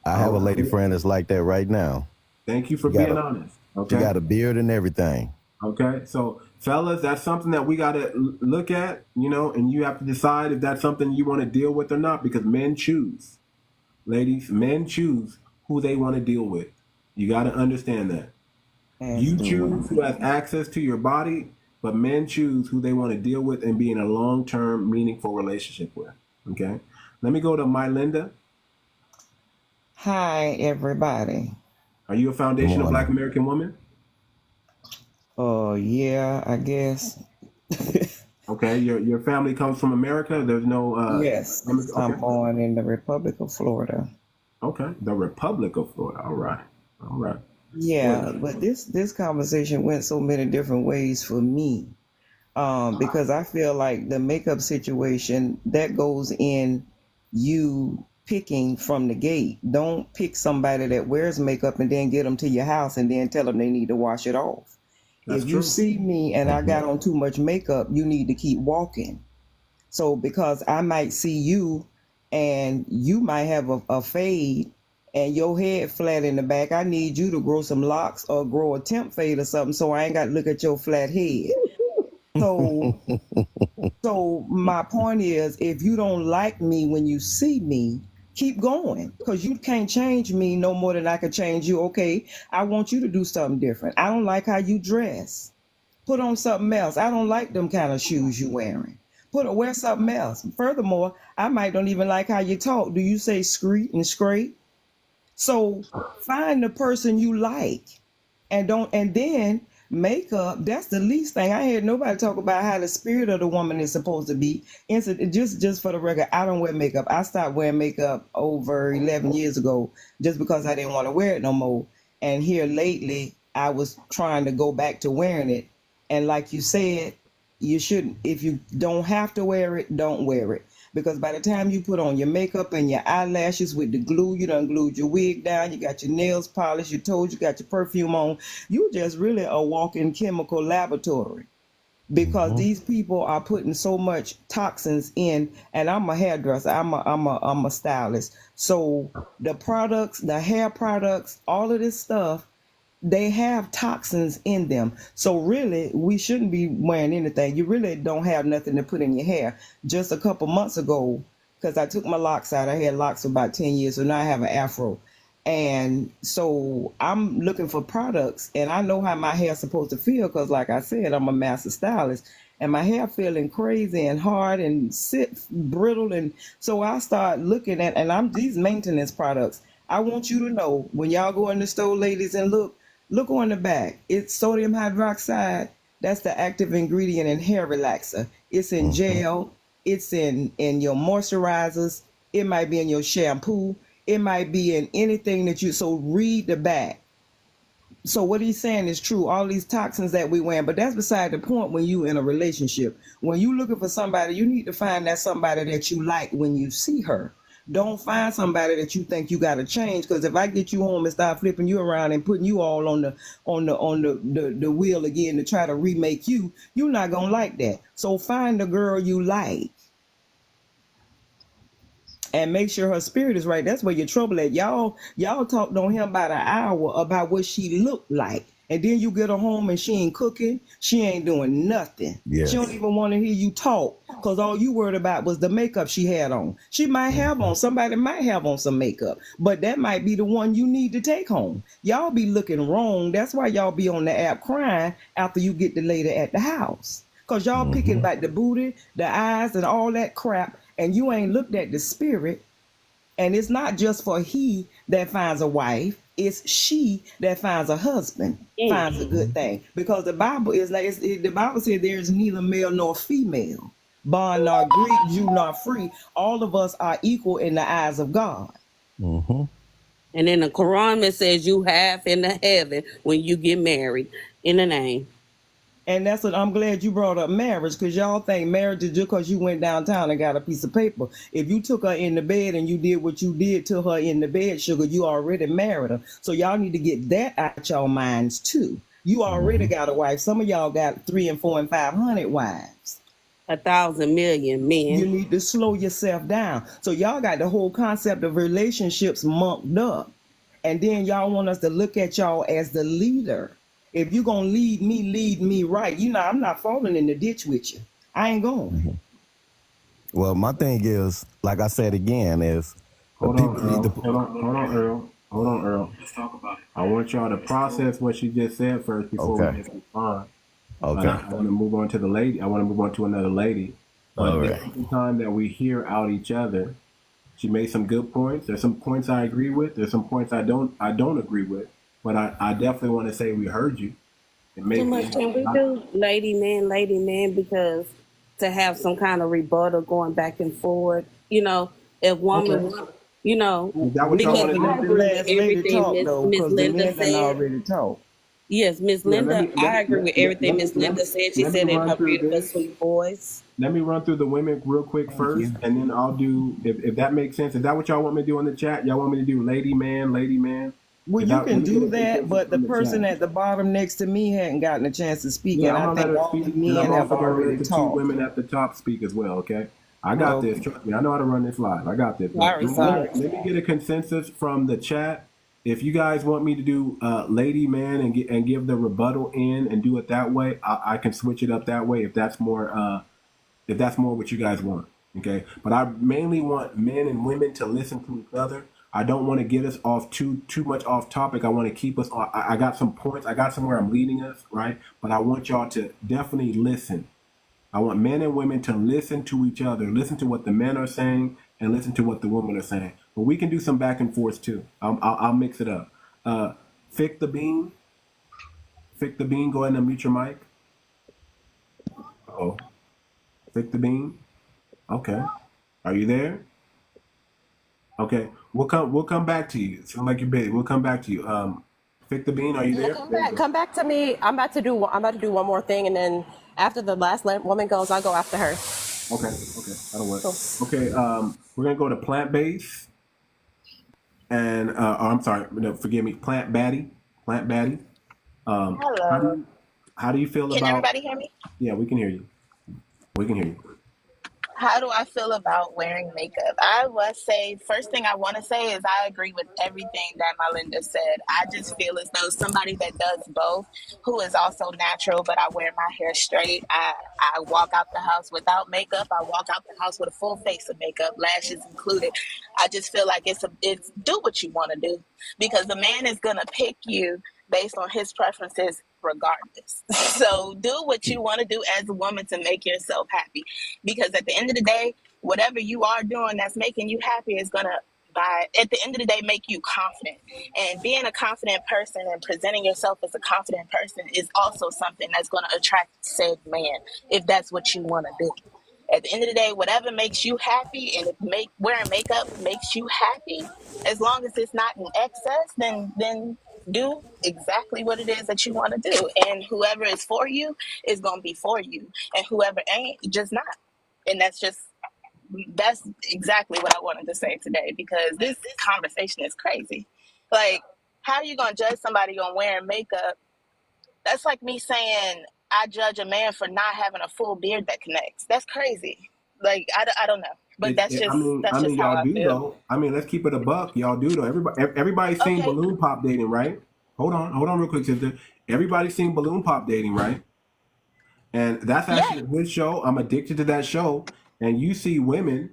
I have a lady friend that's like that right now. Thank you for being honest. Okay. She got a beard and everything. Okay. So, fellas, that's something that we got to look at, and you have to decide if that's something you want to deal with or not, because men choose. Ladies, men choose who they want to deal with. You got to understand that. You choose who has access to your body, but men choose who they want to deal with and be in a long-term, meaningful relationship with. Okay? Let me go to Mylinda. Hi, everybody. Are you a foundational Black American woman? Yeah, I guess. Okay, your family comes from America? There's no... Yes, I'm born in the Republic of Florida. Okay, the Republic of Florida. All right, all right. Yeah, but this conversation went so many different ways for me. Because I feel like the makeup situation that goes in you picking from the gate. Don't pick somebody that wears makeup and then get them to your house and then tell them they need to wash it off. That's If you true. see me and I got on too much makeup, you need to keep walking. So because I might see you and you might have a fade and your head flat in the back, I need you to grow some locks or grow a temp fade or something so I ain't got to look at your flat head. So my point is, if you don't like me when you see me, keep going, because you can't change me no more than I can change you. Okay, I want you to do something different. I don't like how you dress. Put on something else. I don't like them kind of shoes you wearing. Wear something else. Furthermore, I might don't even like how you talk. Do you say screet and scrape? So find the person you like, and then makeup. That's the least thing. I heard nobody talk about how the spirit of the woman is supposed to be. Just for the record, I don't wear makeup. I stopped wearing makeup over 11 years ago just because I didn't want to wear it no more. And here lately, I was trying to go back to wearing it. And like you said, you shouldn't. If you don't have to wear it, don't wear it. Because by the time you put on your makeup and your eyelashes with the glue, you done glued your wig down, you got your nails polished, your toes, you got your perfume on, you just really a walking chemical laboratory. Because these people are putting so much toxins in, and I'm a hairdresser, I'm a stylist. So the products, the hair products, all of this stuff, they have toxins in them. So really, we shouldn't be wearing anything. You really don't have nothing to put in your hair. Just a couple months ago, because I took my locks out, I had locks for about 10 years, so now I have an afro. And so I'm looking for products, and I know how my hair's supposed to feel, because like I said, I'm a master stylist, and my hair feeling crazy and hard and brittle. And so I start looking at, and I'm these maintenance products. I want you to know, when y'all go in the store, ladies, and look on the back. It's sodium hydroxide. That's the active ingredient in hair relaxer. It's in gel. It's in your moisturizers. It might be in your shampoo. It might be in anything that so read the back. So what he's saying is true. All these toxins that we wear, but that's beside the point when you in a relationship. When you looking for somebody, you need to find that somebody that you like when you see her. Don't find somebody that you think you got to change, because if I get you home and start flipping you around and putting you all on the wheel again to try to remake you, you're not gonna like that. So find the girl you like and make sure her spirit is right. That's where your trouble at. Y'all talked on him about an hour about what she looked like. And then you get her home and she ain't cooking. She ain't doing nothing. Yes. She don't even want to hear you talk, because all you worried about was the makeup she had on. She might have on, somebody might have on some makeup, but that might be the one you need to take home. Y'all be looking wrong. That's why y'all be on the app crying after you get the lady at the house. Because y'all picking back the booty, the eyes, and all that crap, and you ain't looked at the spirit. And it's not just for he that finds a wife. It's she that finds a husband, finds a good thing. Because the Bible is like, the Bible said there is neither male nor female, bond nor Greek, Jew nor free. All of us are equal in the eyes of God. And in the Quran, it says you have in the heaven when you get married in the name. And that's what I'm glad you brought up marriage, because y'all think marriage is just because you went downtown and got a piece of paper. If you took her in the bed and you did what you did to her in the bed, sugar, you already married her. So y'all need to get that out y'all minds too. You already got a wife. Some of y'all got 300 and 400 and 500 wives. 1,000 million men. You need to slow yourself down. So y'all got the whole concept of relationships monked up. And then y'all want us to look at y'all as the leader. If you're going to lead me right. You know, I'm not falling in the ditch with you. I ain't going. Well, my thing is, like I said again, is Hold on, Earl. Let's talk about it. I want y'all to process what she just said first before we just respond. Okay. I want to move on to the lady. I want to move on to another lady. But every time that we hear out each other, she made some good points. There's some points I agree with. There's some points I don't agree with. But I definitely want to say we heard you. Too much can we do lady man, because to have some kind of rebuttal going back and forward, you know, if woman You know, Is that what We y'all because want never to I let do? the agree with last lady everything talk though, Miss because the Linda men done said. already talked. Yes, Miss Yeah, Linda, I agree with everything Miss Linda said. She let me said in run her through beautiful, this. sweet voice. Let me run through the women real quick Thank first, you. and then I'll do if that makes sense. Is that what y'all want me to do in the chat? Y'all want me to do lady man, lady man? Well, Is you that, let can me get do a that, consensus but the from the person chat. at the bottom next to me hadn't gotten a chance to speak, Yeah, and I'm I gonna let think her all speak, the and I'm men have also gonna let already the two talked. women at the top speak as well. Okay, I got this. Okay. Trust me, I know how to run this live. I got this. But Sorry, sorry. let me get a consensus from the chat. If you guys want me to do lady man and give the rebuttal in and do it that way, I can switch it up that way if that's more what you guys want. Okay, but I mainly want men and women to listen to each other. I don't want to get us off too much off topic. I want to keep us on. I got some points. I got somewhere I'm leading us, right? But I want y'all to definitely listen. I want men and women to listen to each other, listen to what the men are saying, and listen to what the women are saying. But we can do some back and forth too. I'll mix it up. Fick the bean. Fick the bean. Go ahead and mute your mic. Oh, Fick the bean. Okay. Are you there? Okay. We'll come back to you. Sound like you're busy. We'll come back to you. Fick the bean. Are you Yeah, there? come back to me. I'm about to do one more thing, and then after the last woman goes, I'll go after her. Okay. That'll work. Cool. Okay. We're gonna go to plant-based. And I'm sorry, no, forgive me, Plant Batty. Hello. How do you feel Can about? everybody hear me? Yeah, we can hear you. We can hear you. How do I feel about wearing makeup? I must say, first thing I want to say is I agree with everything that Melinda said. I just feel as though somebody that does both, who is also natural, but I wear my hair straight. I walk out the house without makeup. I walk out the house with a full face of makeup, lashes included. I just feel like it's do what you want to do, because the man is gonna pick you based on his preferences regardless. So do what you want to do as a woman to make yourself happy, because at the end of the day, whatever you are doing that's making you happy is gonna at the end of the day make you confident. And being a confident person and presenting yourself as a confident person is also something that's going to attract said man, if that's what you want to do. At the end of the day, whatever makes you happy, and if wearing makeup makes you happy, as long as it's not in excess, then do exactly what it is that you want to do. And whoever is for you is going to be for you, and whoever ain't, just not. And that's exactly what I wanted to say today, because this conversation is crazy. Like, how are you going to judge somebody on wearing makeup? That's like me saying I judge a man for not having a full beard that connects. That's crazy. Like, I don't know. But that's I mean, just how y'all I do feel. though. I mean, let's keep it a buck. Y'all do though. Everybody's seen Okay. balloon pop dating, right? Hold on, real quick, sister. Everybody's seen balloon pop dating, right? And that's actually a good show. I'm addicted to that show. And you see women,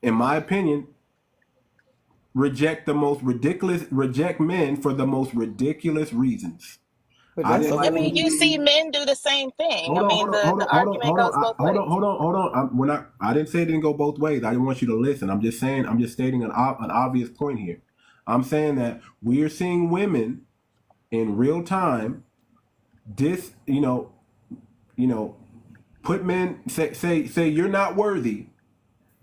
in my opinion, reject men for the most ridiculous reasons. But I that's didn't a I like whole. mean, you see men do the same thing. I mean, the argument goes both ways. Hold on. I didn't say it didn't go both ways. I didn't want you to listen. I'm just stating an obvious point here. I'm saying that we are seeing women in real time put men say you're not worthy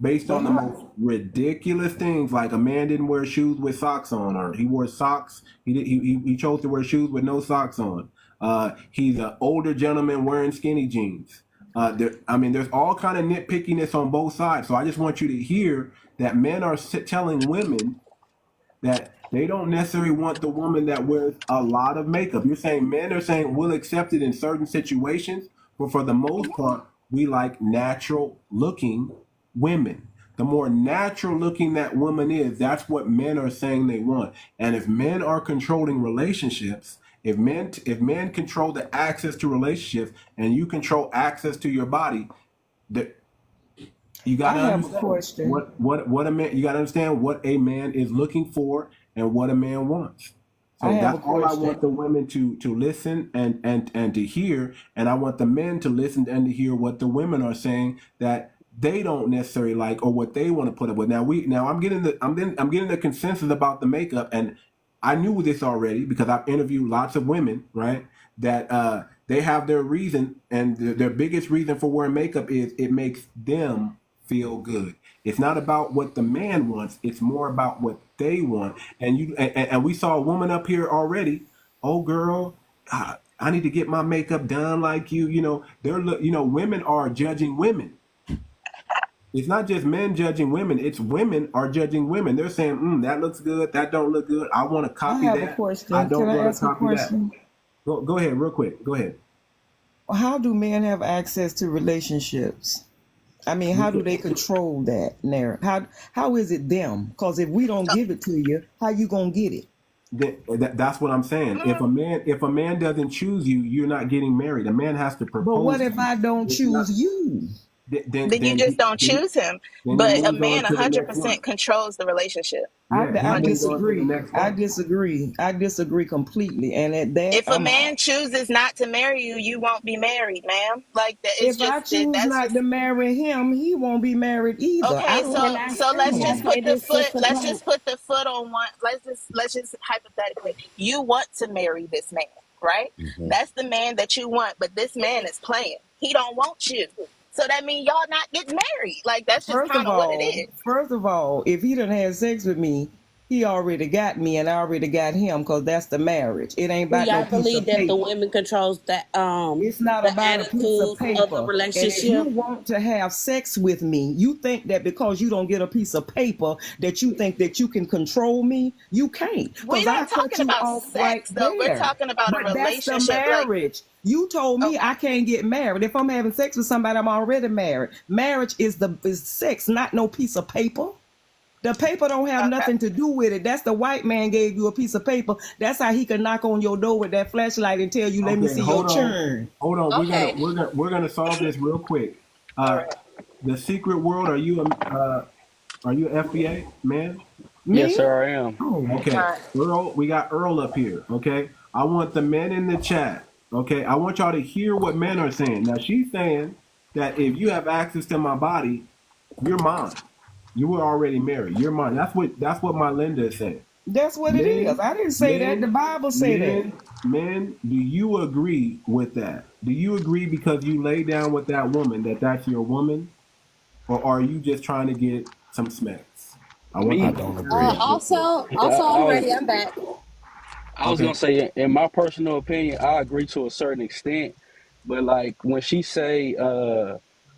based on the most ridiculous things, like a man didn't wear shoes with socks on, or he wore socks. He chose to wear shoes with no socks on. He's an older gentleman wearing skinny jeans. There's all kind of nitpickiness on both sides. So I just want you to hear that men are telling women that they don't necessarily want the woman that wears a lot of makeup. You're saying men are saying we'll accept it in certain situations, but for the most part, we like natural looking women. The more natural looking that woman is, that's what men are saying they want. And if men are controlling relationships, if men control the access to relationships, and you control access to your body, that you got to have a understand question. what a man. You got to understand what a man is looking for and what a man wants. So I have a that's all I question. want the women to listen and to hear, and I want the men to listen and to hear what the women are saying that they don't necessarily like or what they want to put up with. Now I'm getting the consensus about the makeup, and I knew this already because I've interviewed lots of women, right? That they have their reason, and their biggest reason for wearing makeup is it makes them feel good. It's not about what the man wants. It's more about what they want. And we saw a woman up here already. Oh, girl, I need to get my makeup done like you. Women are judging women. It's not just men judging women. It's women are judging women. They're saying, that looks good. That don't look good. I want to copy I have that. a question. I don't Can I want ask to a copy that. question? Go ahead, real quick. Go ahead. How do men have access to relationships? I mean, how do they control that narrative? How is it them? Because if we don't give it to you, how you gonna get it? That's what I'm saying. If a man doesn't choose you, you're not getting married. A man has to propose. But what if to you. I don't It's choose not- you? Then you just don't choose him. Then But he a moves on man to the next one. 100% controls the relationship. Yeah, he I moves on to the disagree. next I one. disagree. I disagree completely. And at that, If a I'm man out. chooses not to marry you, you won't be married, ma'am. Like that, it's If I just choose that's not just to marry him, he won't be married either. I okay. don't So so let's understand. just put the foot. Let's just put the foot on one. Let's just hypothetically, you want to marry this man, right? That's the man that you want, but this man is playing. He don't want you. So that means y'all not getting married. Like that's just First kind of of what it all, if he done had sex with me, he already got me and I already got him because that's the marriage. It ain't Do about no y'all piece believe of that the paper. women controls that It's not the about a piece of attitude of the paper. And if you relationship? want to have sex with me, you think that because you don't get a piece of paper that you think that you can control me? You can't. is. We're Because I not cut talking you about off right sex though. We're there. talking about a But that's the relationship. Like marriage. You told me I can't get married. If I'm having sex with somebody, I'm already married. Marriage is sex, not no piece of paper. The paper don't have nothing to do with it. That's the white man gave you a piece of paper. That's how he can knock on your door with that flashlight and tell you, "Let me see your churn." Hold on. We're gonna solve this real quick. The secret world. Are you a FBA man? Me? Yes, sir, I am. Oh, okay. Earl, we got Earl up here. Okay. I want the men in the chat. Okay. I want y'all to hear what men are saying. Now she's saying that if you have access to my body, you're mine. You were already married. You're mine. That's what my Linda is saying. That's what it is. I didn't say that. The Bible say that. Men, do you agree with that? Do you agree because you lay down with that woman that's your woman? Or are you just trying to get some smacks? I don't agree. I'm ready. I'm back. I was gonna say, in my personal opinion, I agree to a certain extent, but like when she say,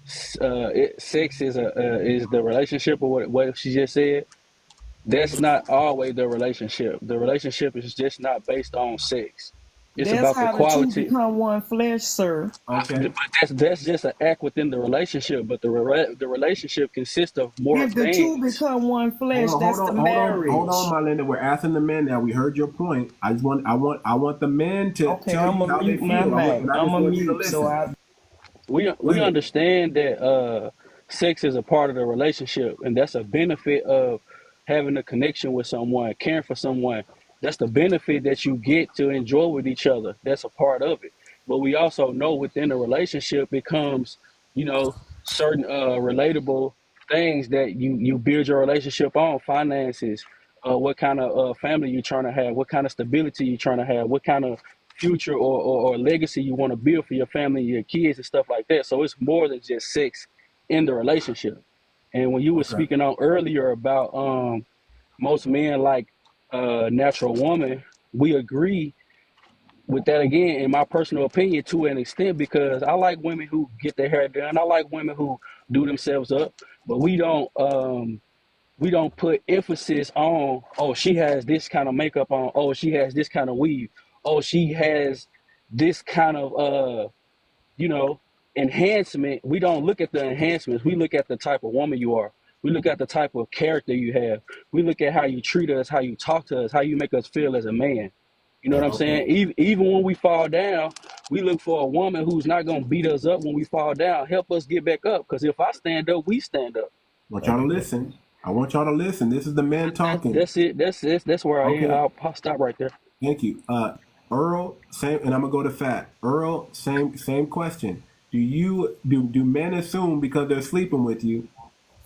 sex is the relationship, or what she just said, that's not always the relationship. The relationship is just not based on sex. It's That's about the how the two quality. become one flesh, sir. Okay. But that's just an act within the relationship. But the relationship consists of more If the two things. become one flesh, that's the marriage. Hold on, my Linda. We're asking the men now. We heard your point. I want the men to tell you how they feel. I'm a mute, so We understand that sex is a part of the relationship, and that's a benefit of having a connection with someone, caring for someone. That's the benefit that you get to enjoy with each other. That's a part of it. But we also know within the relationship it comes, certain relatable things that you build your relationship on: finances, what kind of family you're trying to have, what kind of stability you're trying to have, what kind of future or legacy you want to build for your family, your kids, and stuff like that. So it's more than just sex in the relationship. And when you were speaking on earlier about most men like natural woman, we agree with that again, in my personal opinion, to an extent, because I like women who get their hair done. I like women who do themselves up, but we don't put emphasis on, oh, she has this kind of makeup on, oh, she has this kind of weave, oh, she has this kind of enhancement. We don't look at the enhancements. We look at the type of woman you are. We look at the type of character you have. We look at how you treat us, how you talk to us, how you make us feel as a man. You know what I'm saying? Even when we fall down, we look for a woman who's not going to beat us up when we fall down, help us get back up. Because if I stand up, we stand up. I want y'all to listen. I want y'all to listen. This is the man talking. That's it. That's where I am. I'll stop right there. Thank you. Earl, same, and I'm gonna go to Fat. Earl, same question. Do men assume because they're sleeping with you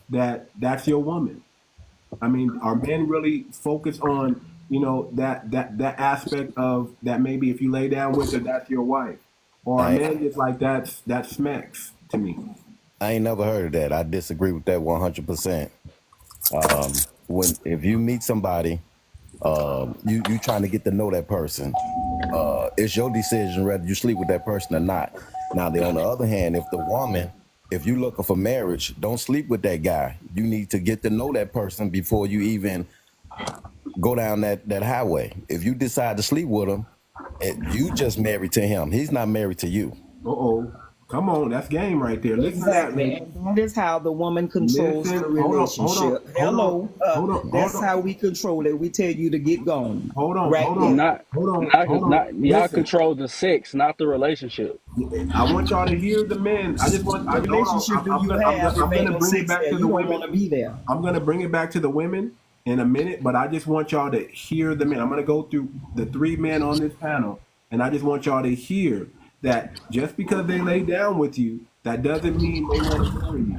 that that's your woman? I mean, are men really focused on that aspect of that? Maybe if you lay down with her, that's your wife, or are men just like that smacks to me? I ain't never heard of that. I disagree with that 100%. If you meet somebody, you trying to get to know that person. It's your decision whether you sleep with that person or not. Now, on the other hand, if you looking for marriage, don't sleep with that guy. You need to get to know that person before you even go down that highway. If you decide to sleep with him, you just married to him. He's not married to you. Come on, that's game right there. Listen Exactly. to that, man. And that is how the woman controls the relationship. That's how we control it. We tell you to get going. Y'all control the sex, not the relationship. I want y'all to hear the men. I just want the relationship do you have if ain't no sex there? You don't want to be there. I'm gonna bring it back to the women in a minute, but I just want y'all to hear the men. I'm gonna go through the 3 men on this panel, and I just want y'all to hear that just because they lay down with you, that doesn't mean they want to marry you.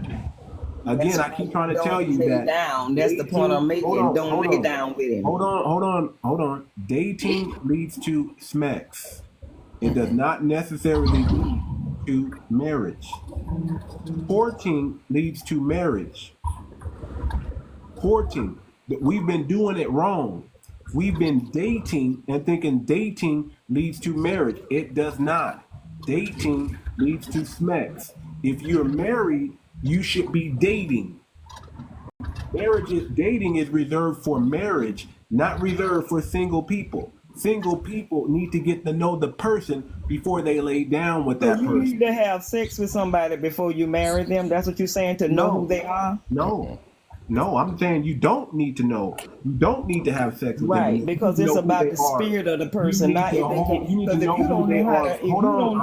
Again, I keep trying to tell you that. That's the point I'm making. Don't lay down with him. Hold on. Dating leads to smex. It does not necessarily lead to marriage. Courting leads to marriage. Courting. We've been doing it wrong. We've been dating and thinking dating leads to marriage. It does not. Dating leads to smex. If you're married, you should be dating. Dating is reserved for marriage, not reserved for single people. Single people need to get to know the person before they lay down with that person. You need to have sex with somebody before you marry them. That's what you're saying, to know who they are? No, I'm saying you don't need to know. You don't need to have sex with them. Right, because it's about the spirit of the person, not if they can. Because if you don't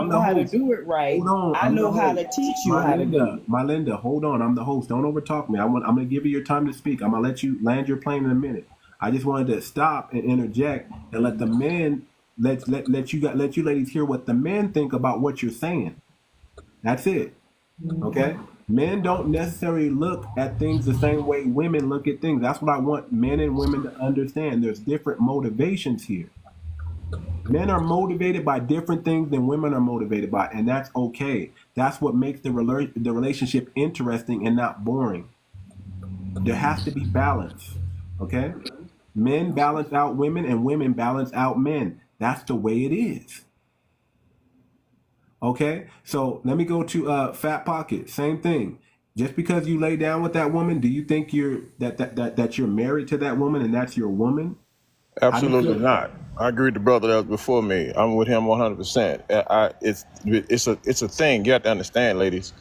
know how to do it right, I know how to teach you how to do it. My Linda, hold on. I'm the host. Don't overtalk me. I'm going to give you your time to speak. I'm going to let you land your plane in a minute. I just wanted to stop and interject and let the men let you ladies hear what the men think about what you're saying. That's it. Okay? Men don't necessarily look at things the same way women look at things. That's what I want men and women to understand. There's different motivations here. Men are motivated by different things than women are motivated by, and that's okay. That's what makes the relationship interesting and not boring. There has to be balance, okay? Men balance out women and women balance out men. That's the way it is. Okay, so let me go to Fat Pocket. Same thing. Just because you lay down with that woman, do you think that you're married to that woman and that's your woman? Absolutely not. I agree with the brother that was before me. I'm with him 100%. It's a thing. You have to understand, ladies.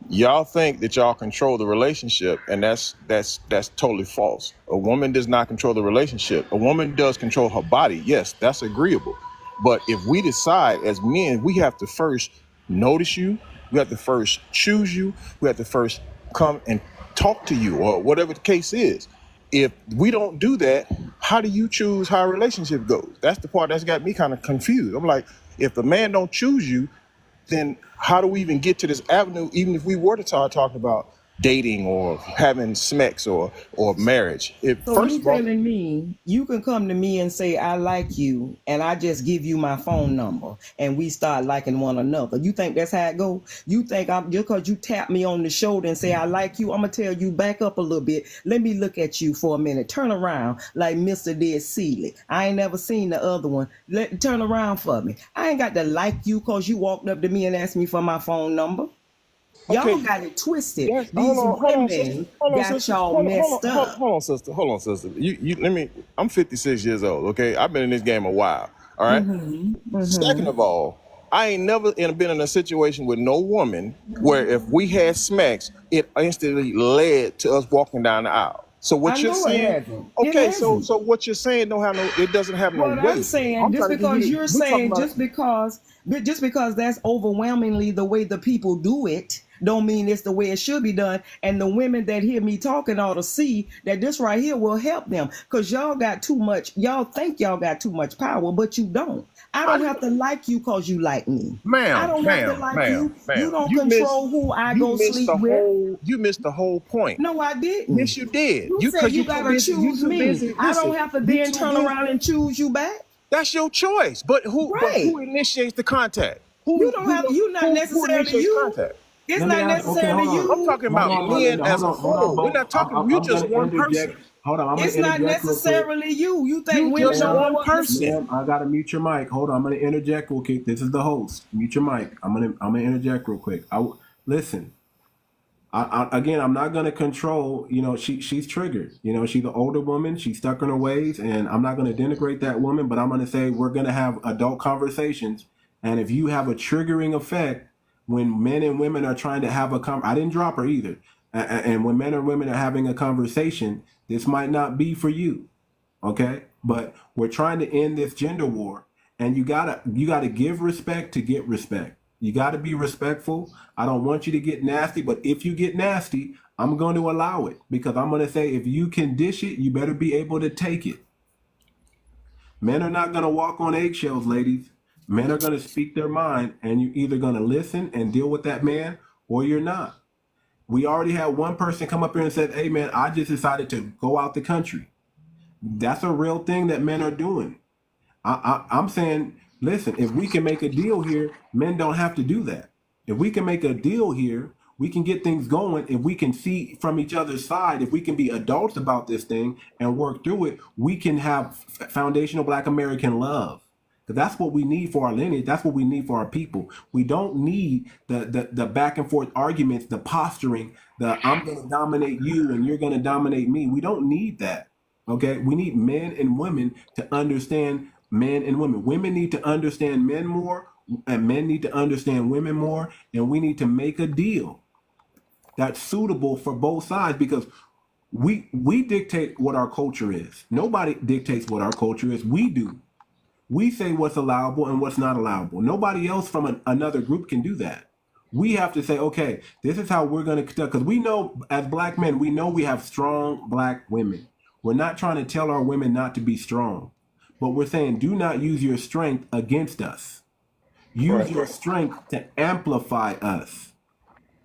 Y'all think that y'all control the relationship, and that's totally false. A woman does not control the relationship. A woman does control her body. Yes, that's agreeable. But if we decide as men, we have to first notice you, we have to first choose you, we have to first come and talk to you, or whatever the case is. If we don't do that, how do you choose how a relationship goes? That's the part that's got me kind of confused. I'm like, if the man don't choose you, then how do we even get to this avenue, even if we were to start talking about dating or having sex or marriage? So you telling me you can come to me and say, I like you, and I just give you my phone number and we start liking one another. You think that's how it goes? You think I'm just because you tap me on the shoulder and say I like you, I'm gonna tell you back up a little bit. Let me look at you for a minute. Turn around like Mr. 𝗔𝗶𝗴𝗵𝘵. I ain't never seen the other one. Turn around for me. I ain't got to like you because you walked up to me and asked me for my phone number. Y'all got it twisted. Yes, These women got y'all messed up. Hold on, sister. You let me. I'm 56 years old. Okay, I've been in this game a while. All right. Second of all, I ain't never been in a situation with no woman where if we had smacks, it instantly led to us walking down the aisle. So what you're saying? Okay, so what you're saying it doesn't have no weight. What I'm saying, just because that's overwhelmingly the way the people do it, don't mean it's the way it should be done. And the women that hear me talking ought to see that this right here will help them. Because y'all think y'all got too much power, but you don't. I don't have to like you because you like me. I don't have to like you. You don't control who I go sleep with. You missed the whole point. No, I didn't. Yes, you did. You said you got to choose me. I don't have to then turn around and choose you back. That's your choice. But who initiates the contact? You don't have. You're not necessarily you. Contact? It's Let me not ask. Okay, necessarily hold on. I'm you. talking Hold about on, men Melinda. as a Hold on, whole. We're Bo. not talking you I'm just gonna one person. interject. Hold on, I'm gonna It's not interject real quick. necessarily you. You think You women just don't Ma'am, one want this? person. ma'am, I gotta mute your mic. Hold on, I'm gonna interject real quick. This is the host. Mute your mic. I'm gonna interject real quick. Listen. Again, I'm not gonna control. You know, she's triggered. You know, she's an older woman. She's stuck in her ways, and I'm not gonna denigrate that woman. But I'm gonna say we're gonna have adult conversations. And if you have a triggering effect when men and women are trying to have I didn't drop her either. And when men and women are having a conversation, this might not be for you. Okay, but we're trying to end this gender war, and you gotta give respect to get respect. You gotta be respectful. I don't want you to get nasty, but if you get nasty, I'm going to allow it, because I'm going to say if you can dish it, you better be able to take it. Men are not going to walk on eggshells, ladies. Men are going to speak their mind, and you're either going to listen and deal with that man, or you're not. We already had one person come up here and said, hey man, I just decided to go out the country. That's a real thing that men are doing. I'm saying, listen, if we can make a deal here, men don't have to do that. If we can make a deal here, we can get things going. If we can see from each other's side, if we can be adults about this thing and work through it, we can have foundational Black American love. Because that's what we need for our lineage. That's what we need for our people. We don't need the back and forth arguments, the posturing, the I'm going to dominate you and you're going to dominate me. We don't need that. Okay, we need men and women to understand men and women. Women need to understand men more, and men need to understand women more, and we need to make a deal that's suitable for both sides, because we dictate what our culture is. Nobody dictates what our culture is. We do. We say what's allowable and what's not allowable. Nobody else from another group can do that. We have to say, okay, this is how we're going to conduct, because we know as Black men, we know we have strong Black women. We're not trying to tell our women not to be strong, but we're saying do not use your strength against us. Use your strength to amplify us,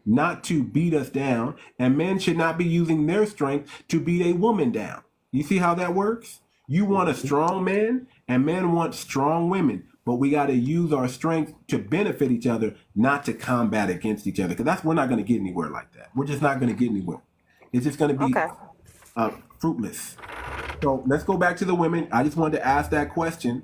not to beat us down. And men should not be using their strength to beat a woman down. You see how that works? You want a strong man, and men want strong women. But we got to use our strength to benefit each other, not to combat against each other. Because we're not going to get anywhere like that. We're just not going to get anywhere. It's just going to be fruitless. So let's go back to the women. I just wanted to ask that question.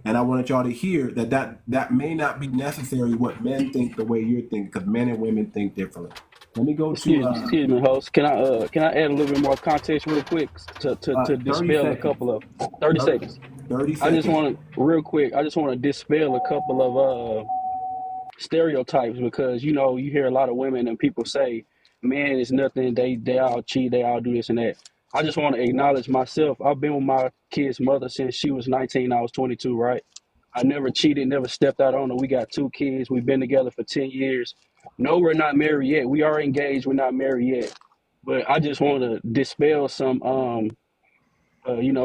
And I wanted y'all to hear that may not be necessary what men think the way you're thinking, because men and women think differently. Let me go to excuse me, host. Can I add a little bit more context real quick to dispel a couple of 30 seconds? 30 seconds. I just want to dispel a couple of stereotypes, because you hear a lot of women and people say men is nothing, they all cheat, they all do this and that. I just want to acknowledge myself. I've been with my kid's mother since she was 19, I was 22, right? I never cheated, never stepped out on her. We got 2 kids. We've been together for 10 years. No, we're not married yet. We are engaged. We're not married yet. But I just want to dispel some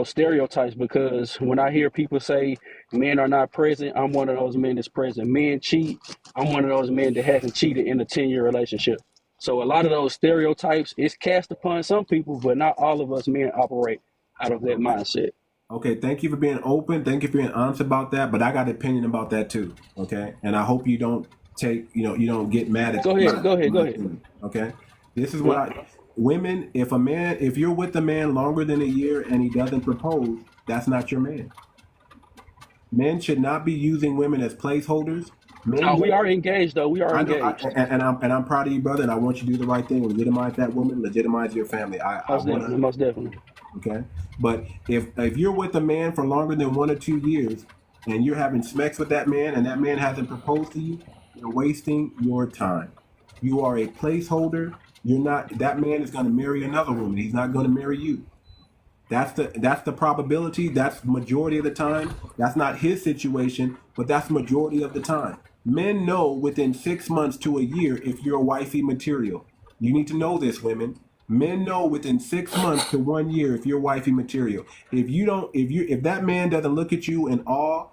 stereotypes, because when I hear people say men are not present, I'm one of those men that's present. Men cheat, I'm one of those men that hasn't cheated in a 10-year relationship. So a lot of those stereotypes is cast upon some people, but not all of us men operate out of that mindset. Okay, thank you for being open. Thank you for being honest about that. But I got an opinion about that too. Okay, and I hope you don't you don't get mad at. Go ahead. Okay, this is what women. If you're with a man longer than a year and he doesn't propose, that's not your man. Men should not be using women as placeholders. No, we are engaged though. We are engaged. I'm proud of you, brother, and I want you to do the right thing. Legitimize that woman. Legitimize your family. Most definitely. Okay, but if you're with a man for longer than 1 or 2 years and you're having sex with that man and that man hasn't proposed to you, you're wasting your time. You are a placeholder. That man is going to marry another woman. He's not going to marry you. That's the probability. That's majority of the time. That's not his situation, but that's majority of the time. Men know within 6 months to a year if you're wifey material. You need to know this, women. Men know within 6 months to 1 year if you're wifey material. If that man doesn't look at you in awe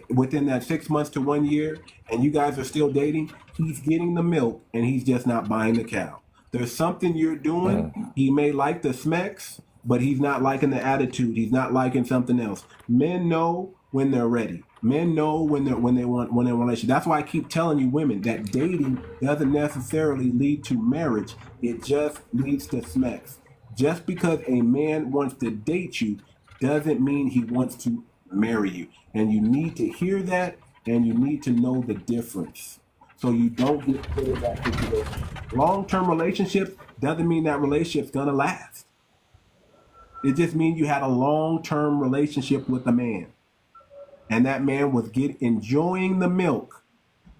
within that 6 months to 1 year, and you guys are still dating, he's getting the milk and he's just not buying the cow. There's something you're doing. He may like the smecks, but he's not liking the attitude. He's not liking something else. Men know when they're ready. Men know when they're when they want a relationship. That's why I keep telling you women that dating doesn't necessarily lead to marriage. It just leads to sex. Just because a man wants to date you doesn't mean he wants to marry you. And you need to hear that, and you need to know the difference so you don't get put in that situation. Long-term relationships doesn't mean that relationship's gonna last. It just means you had a long-term relationship with a man, and that man was enjoying the milk.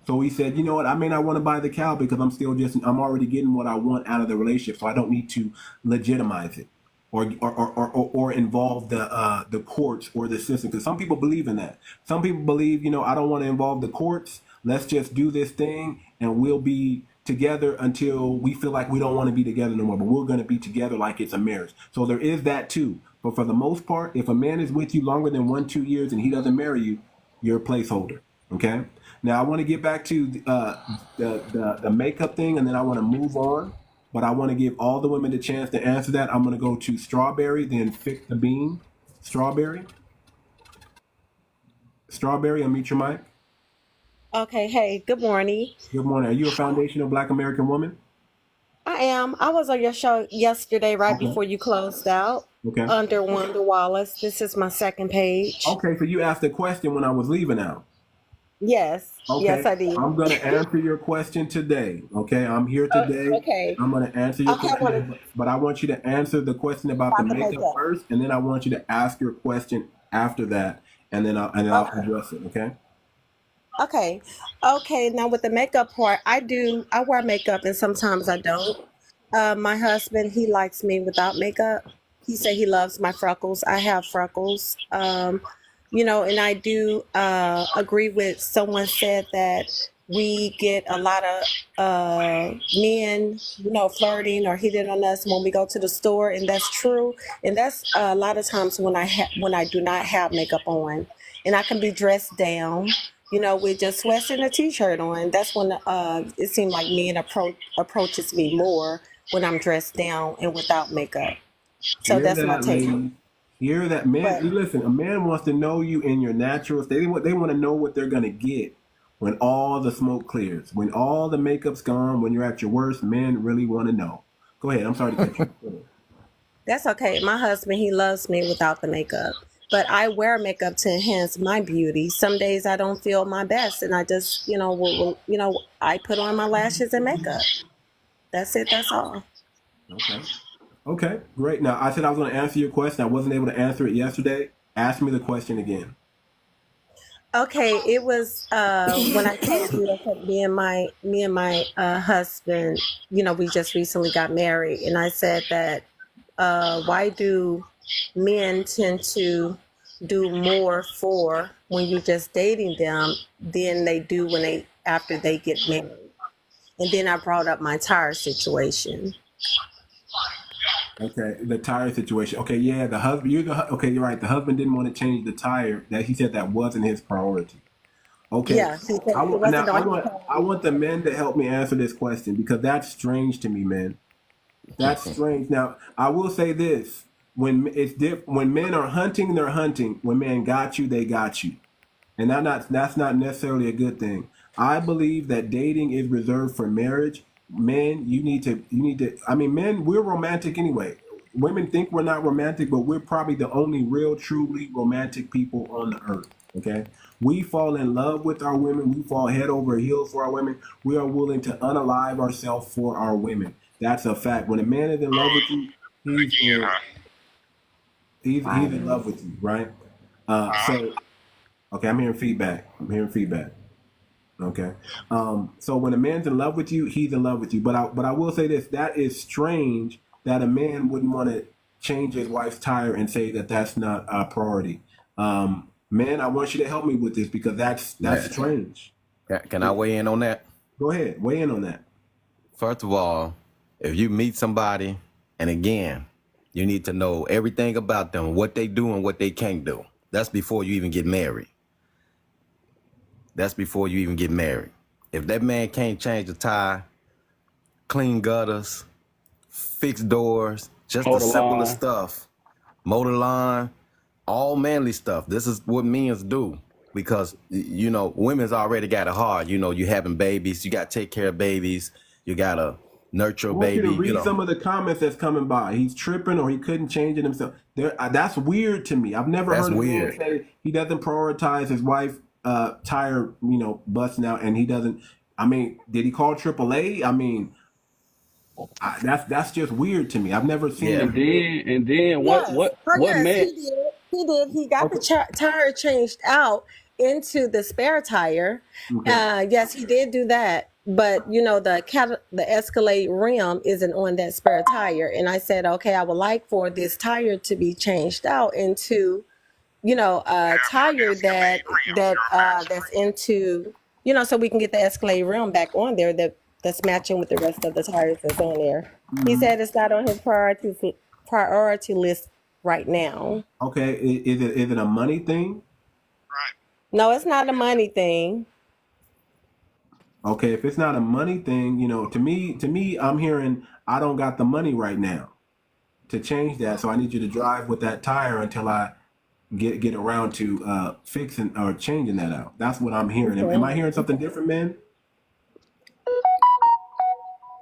So he said, you know what, I may not want to buy the cow because I'm already getting what I want out of the relationship, so I don't need to legitimize it or involve the courts or the system. Because some people believe in that. Some people believe, I don't want to involve the courts. Let's just do this thing and we'll be together until we feel like we don't want to be together no more, but we're going to be together like it's a marriage. So there is that too. But for the most part, if a man is with you longer than 1-2 years and he doesn't marry you, you're a placeholder. Okay. Now I want to get back to the makeup thing, and then I want to move on. But I want to give all the women the chance to answer that. I'm going to go to Strawberry, then Fick the Bean. Strawberry, unmute your mic. Okay, hey, good morning. Good morning. Are you a foundational Black American woman? I am. I was on your show yesterday, right before you closed out. Okay. Under Wanda Wallace. This is my second page. Okay, so you asked a question when I was leaving out. Yes. Okay. Yes, I did. I'm going to answer your question today. Okay, I'm here today. Okay. I'm going to answer your question, but I want you to answer the question about the makeup first, and then I want you to ask your question after that, and then I'll address it. Okay. Okay. Okay. Now with the makeup part, I wear makeup and sometimes I don't. My husband, he likes me without makeup. He said he loves my freckles. I have freckles. And I do agree with someone said that we get a lot of men, flirting or hitting on us when we go to the store, and that's true. And that's a lot of times when I do not have makeup on, and I can be dressed down, with just sweats and a t-shirt on. That's when it seems like men approaches me more when I'm dressed down and without makeup. So that's my take. Hear that, man. Listen, a man wants to know you in your natural state. They want to know what they're gonna get when all the smoke clears, when all the makeup's gone, when you're at your worst. Men really want to know. Go ahead. I'm sorry to cut you. That's okay. My husband, he loves me without the makeup, but I wear makeup to enhance my beauty. Some days I don't feel my best, and I just, I put on my lashes and makeup. That's it. That's all. Okay, great. Now, I said I was going to answer your question. I wasn't able to answer it yesterday. Ask me the question again. Okay, it was when I told you that me and my husband, we just recently got married, and I said that why do men tend to do more for when you're just dating them than they do after they get married? And then I brought up my tire situation. Okay, the tire situation. Okay, yeah, the husband. Okay, you're right. The husband didn't want to change the tire. That he said that wasn't his priority. Okay. Yeah. I want the men to help me answer this question because that's strange to me, man. That's strange. Now, I will say this: when men are hunting, they're hunting. When men got you, they got you, and that's not necessarily a good thing. I believe that dating is reserved for marriage. Men, you need to, men, we're romantic anyway. Women think we're not romantic, but we're probably the only real, truly romantic people on the earth, okay? We fall in love with our women. We fall head over heels for our women. We are willing to unalive ourselves for our women. That's a fact. When a man is in love with you, he's in love with you, right? Okay, I'm hearing feedback. Okay. So when a man's in love with you, he's in love with you. But I will say this, that is strange that a man wouldn't want to change his wife's tire and say that that's not a priority. Man, I want you to help me with this because that's strange. Can I weigh in on that? Go ahead. Weigh in on that. First of all, if you meet somebody, and again, you need to know everything about them, what they do and what they can't do. That's before you even get married. That's before you even get married. If that man can't change the tire, clean gutters, fix doors, just the simplest stuff, mow the lawn, all manly stuff. This is what men do because, you know, women's already got it hard. You know, you having babies, you got to take care of babies, you got to nurture I a want you baby. to read You know, some of the comments that's coming by. He's tripping or he couldn't change it himself. That's weird to me. I've never that's heard a man weird. say he doesn't prioritize his wife tire, you know, busting out, and he doesn't. I mean, did he call AAA? I mean, that's just weird to me. I've never seen Yeah. him. And then Yes. Oh, what yes, man? he did. He did. He got Okay. the tire changed out into the spare tire. Okay. Yes, he did do that. But you know, the Escalade rim isn't on that spare tire. And I said, okay, I would like for this tire to be changed out into, you know, a tire that's into, you know, so we can get the Escalade rim back on there that's matching with the rest of the tires that's on there. He said it's not on his priority list right now. Okay. Is it a money thing? No, it's not a money thing. Okay, if it's not a money thing, you know, to me, I'm hearing I don't got the money right now to change that, so I need you to drive with that tire until I get around to fixing or changing that out. That's what I'm hearing. Am I hearing something different, man?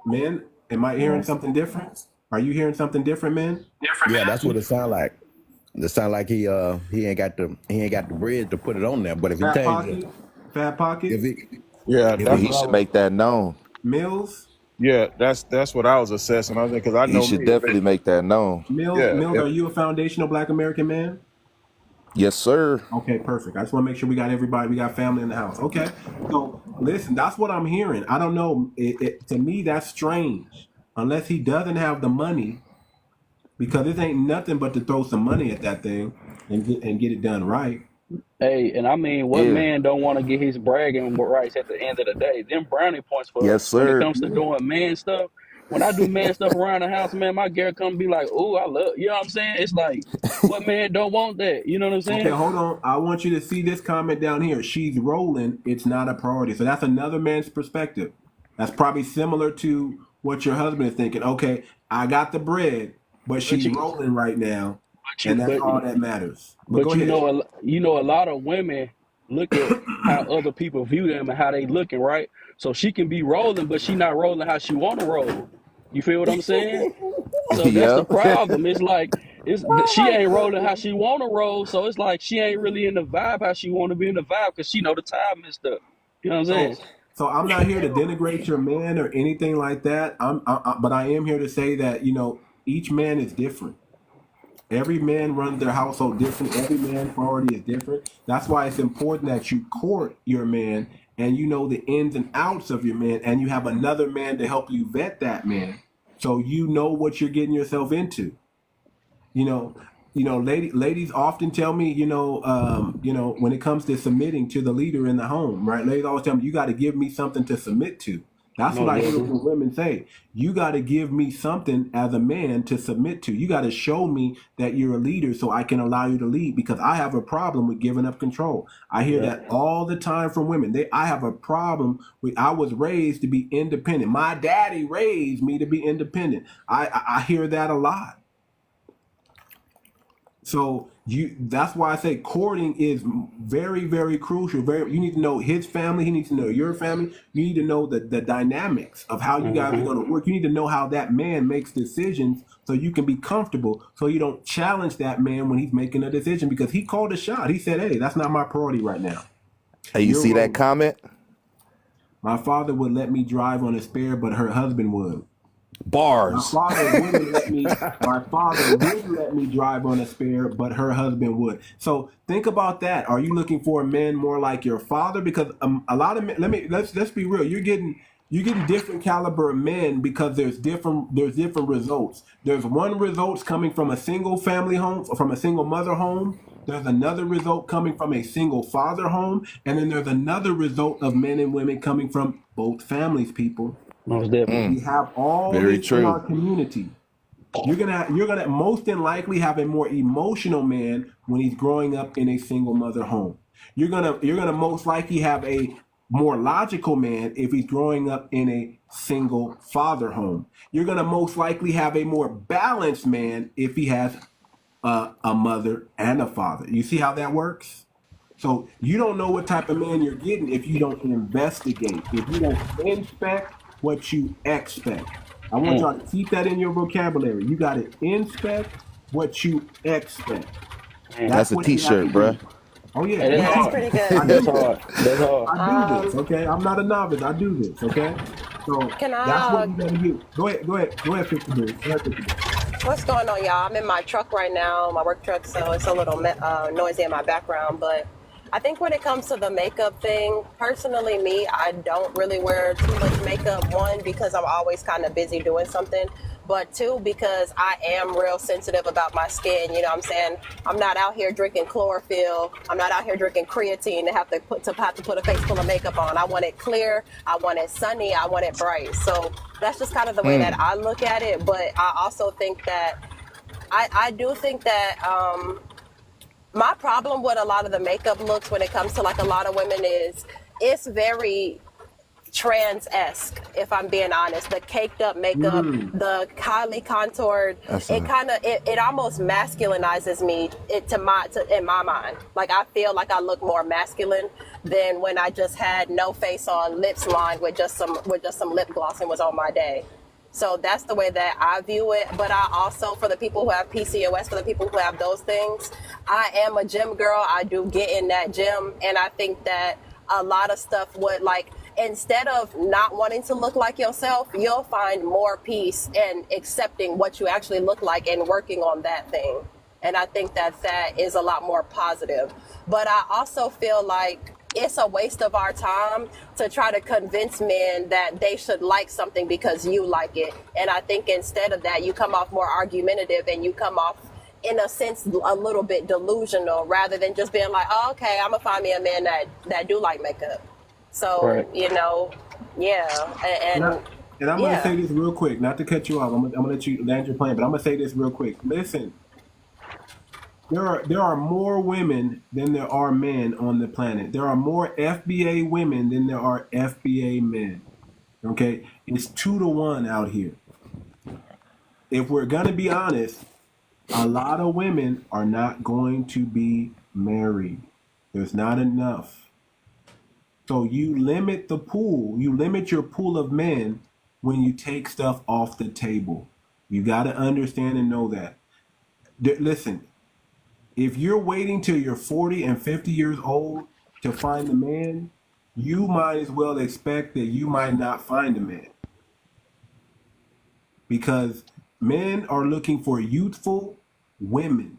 Man, am I hearing something different? Are you hearing something different, man? Yeah, that's what it sound like. It sound like he ain't got the bread to put it on there. But if he change it, Fat Pocket, Yeah, if that's he what I should make that known. Mills, Yeah, that's what I was assessing. I think because I He know should me. definitely make that known. Mills, Yeah, are you a foundational Black American man? Yes, sir. Okay, perfect. I just want to make sure we got everybody, we got family in the house. Okay, so listen, that's what I'm hearing. I don't know. To me, that's strange. Unless he doesn't have the money, because it ain't nothing but to throw some money at that thing and get it done right. Hey, and I mean, what Yeah. man don't want to get his bragging rights at the end of the day? Them brownie points for Yes, when it sir. comes to doing man stuff. When I do man stuff around the house, man, my girl come be like, "Oh, I love," you know what I'm saying? It's like, what man don't want that? You know what I'm Okay, saying? hold on. I want you to see this comment down here. She's rolling. It's not a priority. So that's another man's perspective. That's probably similar to what your husband is thinking. Okay, I got the bread, but she's rolling right now, and that's all that matters. But go you ahead. know, a lot of women look at how other people view them and how they looking, right? So she can be rolling, but she not rolling how she want to roll. You feel what I'm saying? So that's the Yep. problem. It's like Oh she my ain't rolling how goodness. she want to roll, so it's like she ain't really in the vibe how she want to be in the vibe because she know the time and stuff. You know what I'm saying? So I'm not here to denigrate your man or anything like that. But I am here to say that, you know, each man is different. Every man runs their household different. Every man's priority is different. That's why it's important that you court your man and you know the ins and outs of your man, and you have another man to help you vet that man, so you know what you're getting yourself into. You know, ladies often tell me, when it comes to submitting to the leader in the home, right? Ladies always tell me, you got to give me something to submit to. That's what No, I hear definitely. from women say. You got to give me something as a man to submit to. You got to show me that you're a leader so I can allow you to lead, because I have a problem with giving up control. I hear Yeah. that all the time from women. I have a problem with, I was raised to be independent. My daddy raised me to be independent. I hear that a lot. So that's why I say courting is very, very crucial. You need to know his family. He needs to know your family. You need to know the dynamics of how you guys are going to work. You need to know how that man makes decisions so you can be comfortable, so you don't challenge that man when he's making a decision, because he called a shot. He said, hey, that's not my priority right now. Hey, you see that comment? My father would let me drive on a spare, but her husband would. Bars. My father would let me drive on a spare, but her husband would. So think about that. Are you looking for a man more like your father? Because a lot of men, let's be real. You're getting different caliber of men because there's different results. There's one results coming from a single family home, from a single mother home. There's another result coming from a single father home, and then there's another result of men and women coming from both families. People. Most definitely. We have all Very this in true. our community. You're gonna most than likely have a more emotional man when he's growing up in a single mother home. You're gonna most likely have a more logical man if he's growing up in a single father home. You're gonna most likely have a more balanced man if he has a mother and a father. You see how that works? So you don't know what type of man you're getting if you don't investigate, if you don't inspect what you expect. I want y'all to keep that in your vocabulary. You got to inspect what you expect. That's a what you have to t-shirt, bruh. do. Oh yeah, Hey, that's hard. pretty good. I do That's this. hard. That's hard. I do this. Okay, I'm not a novice. I do this. Okay, so Can that's what I? you got to do. Go ahead, 50 Go ahead, 50 What's going on, y'all? I'm in my truck right now, my work truck, so it's a little noisy in my background. But I think when it comes to the makeup thing, personally, me, I don't really wear too much makeup. One, because I'm always kind of busy doing something. But two, because I am real sensitive about my skin. You know what I'm saying? I'm not out here drinking chlorophyll. I'm not out here drinking creatine to have to put a face full of makeup on. I want it clear. I want it sunny. I want it bright. So that's just kind of the way that I look at it. But I also think that I do think that my problem with a lot of the makeup looks when it comes to like a lot of women is it's very trans-esque, if I'm being honest. The caked up makeup, the highly contoured, it almost masculinizes me in my mind. Like I feel like I look more masculine than when I just had no face on, lips lined with just some lip gloss and was on my day. So that's the way that I view it. But I also, for the people who have PCOS, for the people who have those things, I am a gym girl. I do get in that gym. And I think that a lot of stuff would like, instead of not wanting to look like yourself, you'll find more peace in accepting what you actually look like and working on that thing. And I think that is a lot more positive. But I also feel like it's a waste of our time to try to convince men that they should like something because you like it. And I think instead of that, you come off more argumentative and you come off, in a sense, a little bit delusional, rather than just being like, oh, okay, I'm gonna find me a man that do like makeup. So, Right. yeah. And I'm going to say this real quick, not to cut you off. I'm going to let you land your plane, but I'm going to say this real quick. Listen, there are more women than there are men on the planet. There are more FBA women than there are FBA men. Okay? It's 2-to-1 out here. If we're going to be honest, a lot of women are not going to be married. There's not enough. So you limit the pool. You limit your pool of men when you take stuff off the table. You got to understand and know that. Listen, if you're waiting till you're 40 and 50 years old to find a man, you might as well expect that you might not find a man. Because men are looking for youthful women.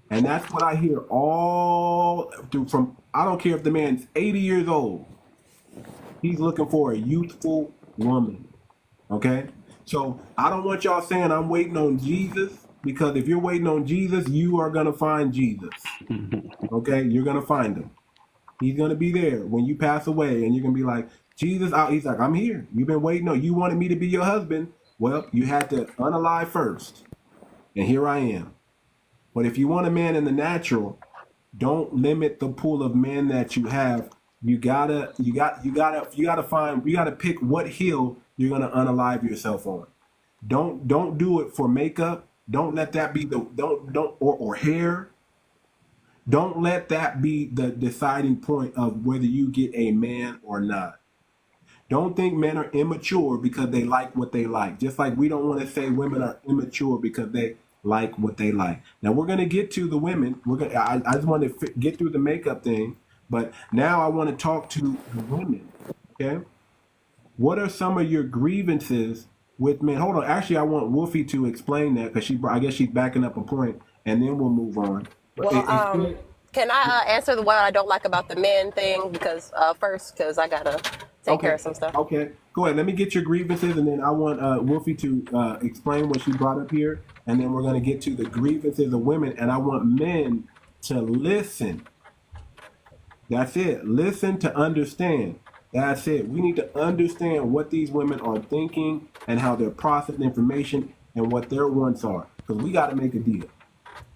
And that's what I hear all through from, I don't care if the man's 80 years old. He's looking for a youthful woman. Okay? So I don't want y'all saying I'm waiting on Jesus, because if you're waiting on Jesus, you are going to find Jesus. Okay? You're going to find him. He's going to be there when you pass away, and you're going to be like, Jesus, he's like, I'm here. You've been waiting on, you wanted me to be your husband. Well, you had to unalive first. And here I am. But if you want a man in the natural, don't limit the pool of men that you have. You gotta pick what hill you're gonna unalive yourself on. Don't do it for makeup. Don't let that be or hair. Don't let that be the deciding point of whether you get a man or not. Don't think men are immature because they like what they like. Just like we don't want to say women are immature because they like what they like. Now we're gonna get to the women. I just want to get through the makeup thing, but now I want to talk to the women. Okay, what are some of your grievances with men? Hold on. Actually, I want Wolfie to explain that, because I guess she's backing up a point, and then we'll move on. well, can I answer what I don't like about the men thing because I gotta take care of some stuff. Okay, go ahead. Let me get your grievances, and then I want Wolfie to explain what she brought up here, and then we're going to get to the grievances of women, and I want men to listen. That's it. Listen to understand. That's it. We need to understand what these women are thinking and how they're processing information and what their wants are, because we got to make a deal.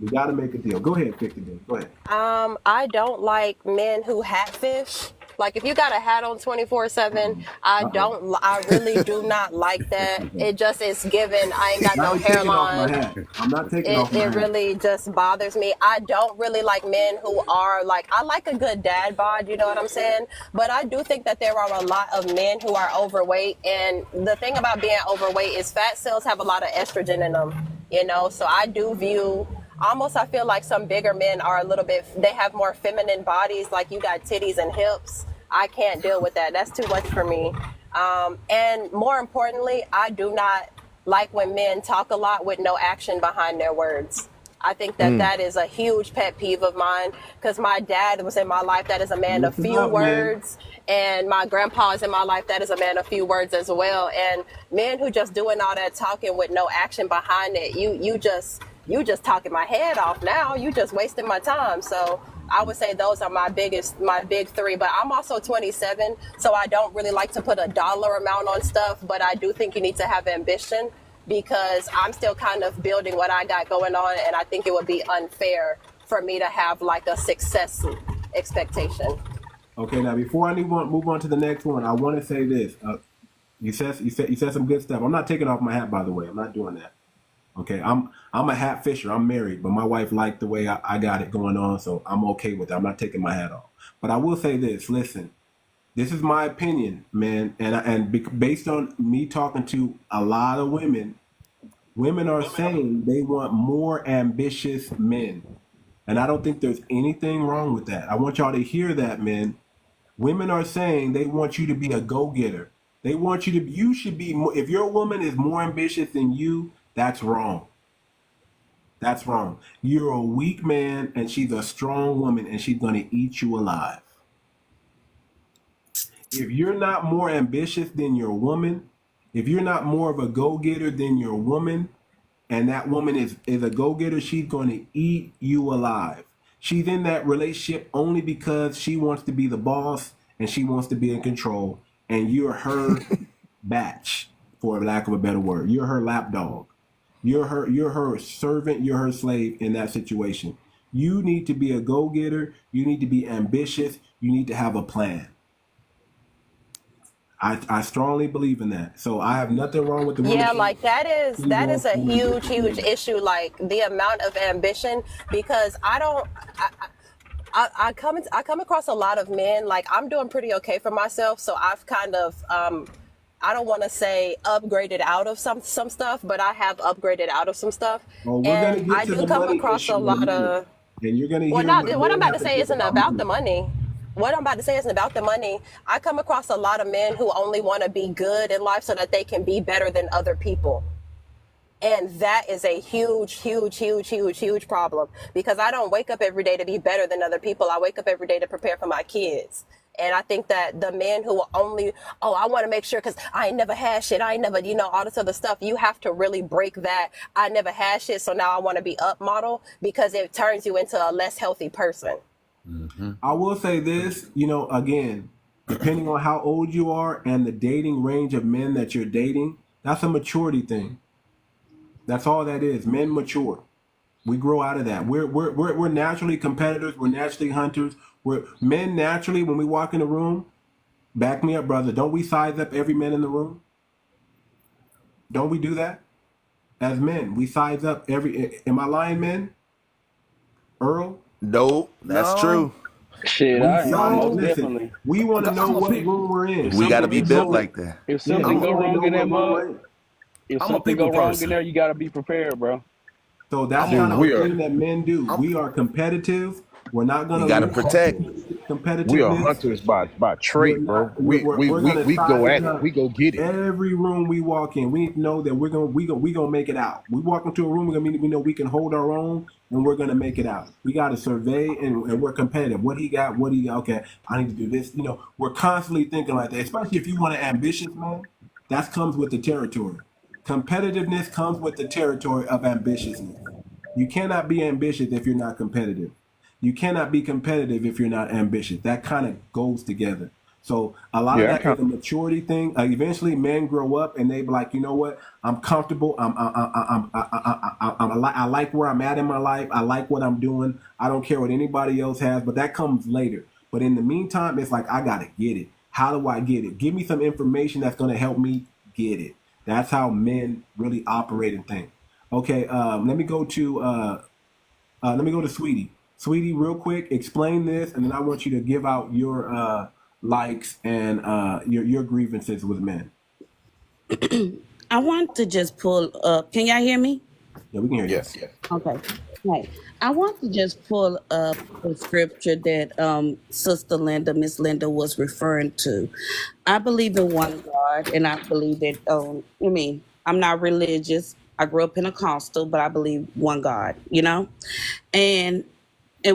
We got to make a deal. Go ahead, pick the deal. Go ahead. I don't like men who hatfish. Like if you got a hat on 24/7, I really do not like that. It just is given. I ain't got Now no he's taking off my hairline. hat. I'm not taking It off my hat. really just bothers me. I don't really like men who are like, I like a good dad bod, you know what I'm saying? But I do think that there are a lot of men who are overweight. And the thing about being overweight is fat cells have a lot of estrogen in them, you know? So I do view, almost I feel like some bigger men are a little bit, they have more feminine bodies, like you got titties and hips. I can't deal with that. That's too much for me. And more importantly, I do not like when men talk a lot with no action behind their words. I think that that is a huge pet peeve of mine, because my dad was in my life. That is a man of few words. And my grandpa is in my life. That is a man of few words as well. And men who just doing all that talking with no action behind it, you just talking my head off now. You just wasting my time. So I would say those are my big three. But I'm also 27, so I don't really like to put a dollar amount on stuff. But I do think you need to have ambition, because I'm still kind of building what I got going on, and I think it would be unfair for me to have like a success expectation. Okay, now before I move on to the next one, I want to say this. You said some good stuff. I'm not taking off my hat, by the way. I'm not doing that. Okay, I'm a hat fisher. I'm married, but my wife liked the way I got it going on, so I'm okay with it. I'm not taking my hat off. But I will say this. Listen, this is my opinion, man, and based on me talking to a lot of women are saying they want more ambitious men. And I don't think there's anything wrong with that. I want y'all to hear that, men. Women are saying they want you to be a go-getter. They want you should be more, if your woman is more ambitious than you, that's wrong. That's wrong. You're a weak man and she's a strong woman, and she's going to eat you alive. If you're not more ambitious than your woman, if you're not more of a go-getter than your woman, and that woman is a go-getter, she's going to eat you alive. She's in that relationship only because she wants to be the boss and she wants to be in control, and you're her batch, for lack of a better word. You're her lapdog. You're her servant, you're her slave in that situation. You need to be a go-getter. You need to be ambitious. You need to have a plan. I strongly believe in that. So I have nothing wrong with the woman. Yeah, like that is a huge issue, like the amount of ambition, because I come across a lot of men, like I'm doing pretty okay for myself, so I've kind of I don't want to say upgraded out of some stuff, but I have upgraded out of some stuff. Well, and I do come across a lot of, and you're gonna hear what I'm about to say isn't about the money. What I'm about to say isn't about the money. I come across a lot of men who only want to be good in life so that they can be better than other people. And that is a huge problem, because I don't wake up every day to be better than other people. I wake up every day to prepare for my kids. And I think that the men who will only, I want to make sure because I ain't never had shit. I ain't never, all this other stuff. You have to really break that I never had shit, so now I want to be up model, because it turns you into a less healthy person. Mm-hmm. I will say this, again, depending on how old you are and the dating range of men that you're dating, that's a maturity thing. That's all that is. Men mature. We grow out of that. We're naturally competitors. We're naturally hunters. We're men naturally. When we walk in the room, back me up, brother. Don't we size up every man in the room? Don't we do that? As men, we size up every. Am I lying, men? Earl? No, that's true. Shit, definitely. We want to know what room we're in. We got to be built like that. If something go wrong in that mug, if something go wrong in there, you got to be prepared, bro. So that's kind of the thing that men do. We are competitive. We're not going to. You got to protect. Competitiveness. We are hunters by trait, bro. We go at it. We go get it. Every room we walk in, we need to know that we're gonna make it out. We walk into a room, we know we can hold our own, and we're gonna make it out. We got to survey, and we're competitive. What he got? Okay, I need to do this. We're constantly thinking like that. Especially if you want an ambitious man, that comes with the territory. Competitiveness comes with the territory of ambitiousness. You cannot be ambitious if you're not competitive. You cannot be competitive if you're not ambitious. That kind of goes together. So a lot of that is a maturity thing. Eventually, men grow up and they be like, you know what? I'm comfortable. I like where I'm at in my life. I like what I'm doing. I don't care what anybody else has. But that comes later. But in the meantime, it's like, I got to get it. How do I get it? Give me some information that's going to help me get it. That's how men really operate and think. Okay, let me go to Sweetie. Sweetie, real quick, explain this, and then I want you to give out your likes and your grievances with men. I want to just pull up. Can y'all hear me? Yeah, we can hear you. Yes. Okay. Right. I want to just pull up the scripture that Sister Linda, Miss Linda, was referring to. I believe in one God, and I believe that. I'm not religious. I grew up Pentecostal, but I believe one God. And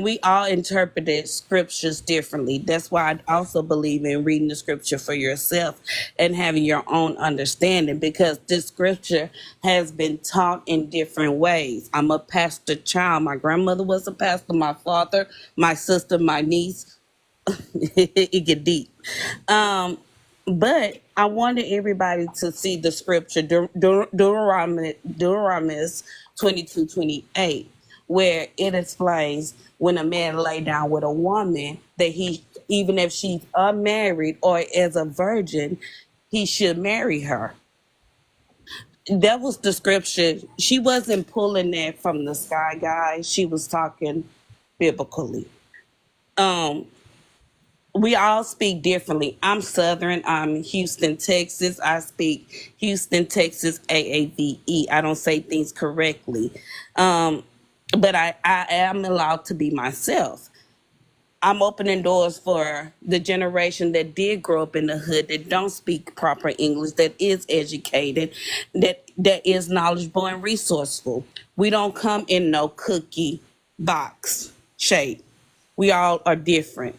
we all interpreted scriptures differently. That's why I also believe in reading the scripture for yourself and having your own understanding, because this scripture has been taught in different ways. I'm a pastor child. My grandmother was a pastor, my father, my sister, my niece. It get deep. But I wanted everybody to see the scripture, Deuteronomy 22:28, where it explains when a man lay down with a woman that he, even if she's unmarried or as a virgin, he should marry her. That was the scripture. She wasn't pulling that from the sky, guys. She was talking biblically. We all speak differently. I'm Southern. I'm Houston, Texas. I speak Houston, Texas, AAVE. I don't say things correctly. But I am allowed to be myself. I'm opening doors for the generation that did grow up in the hood, that don't speak proper English, that is educated, that is knowledgeable and resourceful. We don't come in no cookie box shape. We all are different.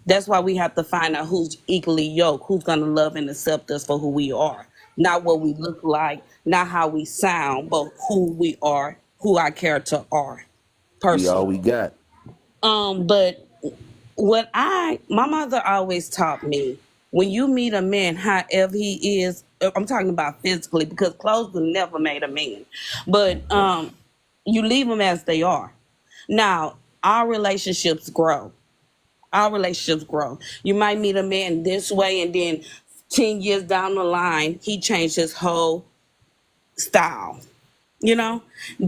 That's why we have to find out who's equally yoked, who's going to love and accept us for who we are. Not what we look like, not how we sound, but who we are, who our character are. We all we got. But my mother always taught me, when you meet a man, however he is, I'm talking about physically, because clothes will never made a man. But you leave them as they are. Now, our relationships grow. You might meet a man this way, and then 10 years down the line, he changed his whole style.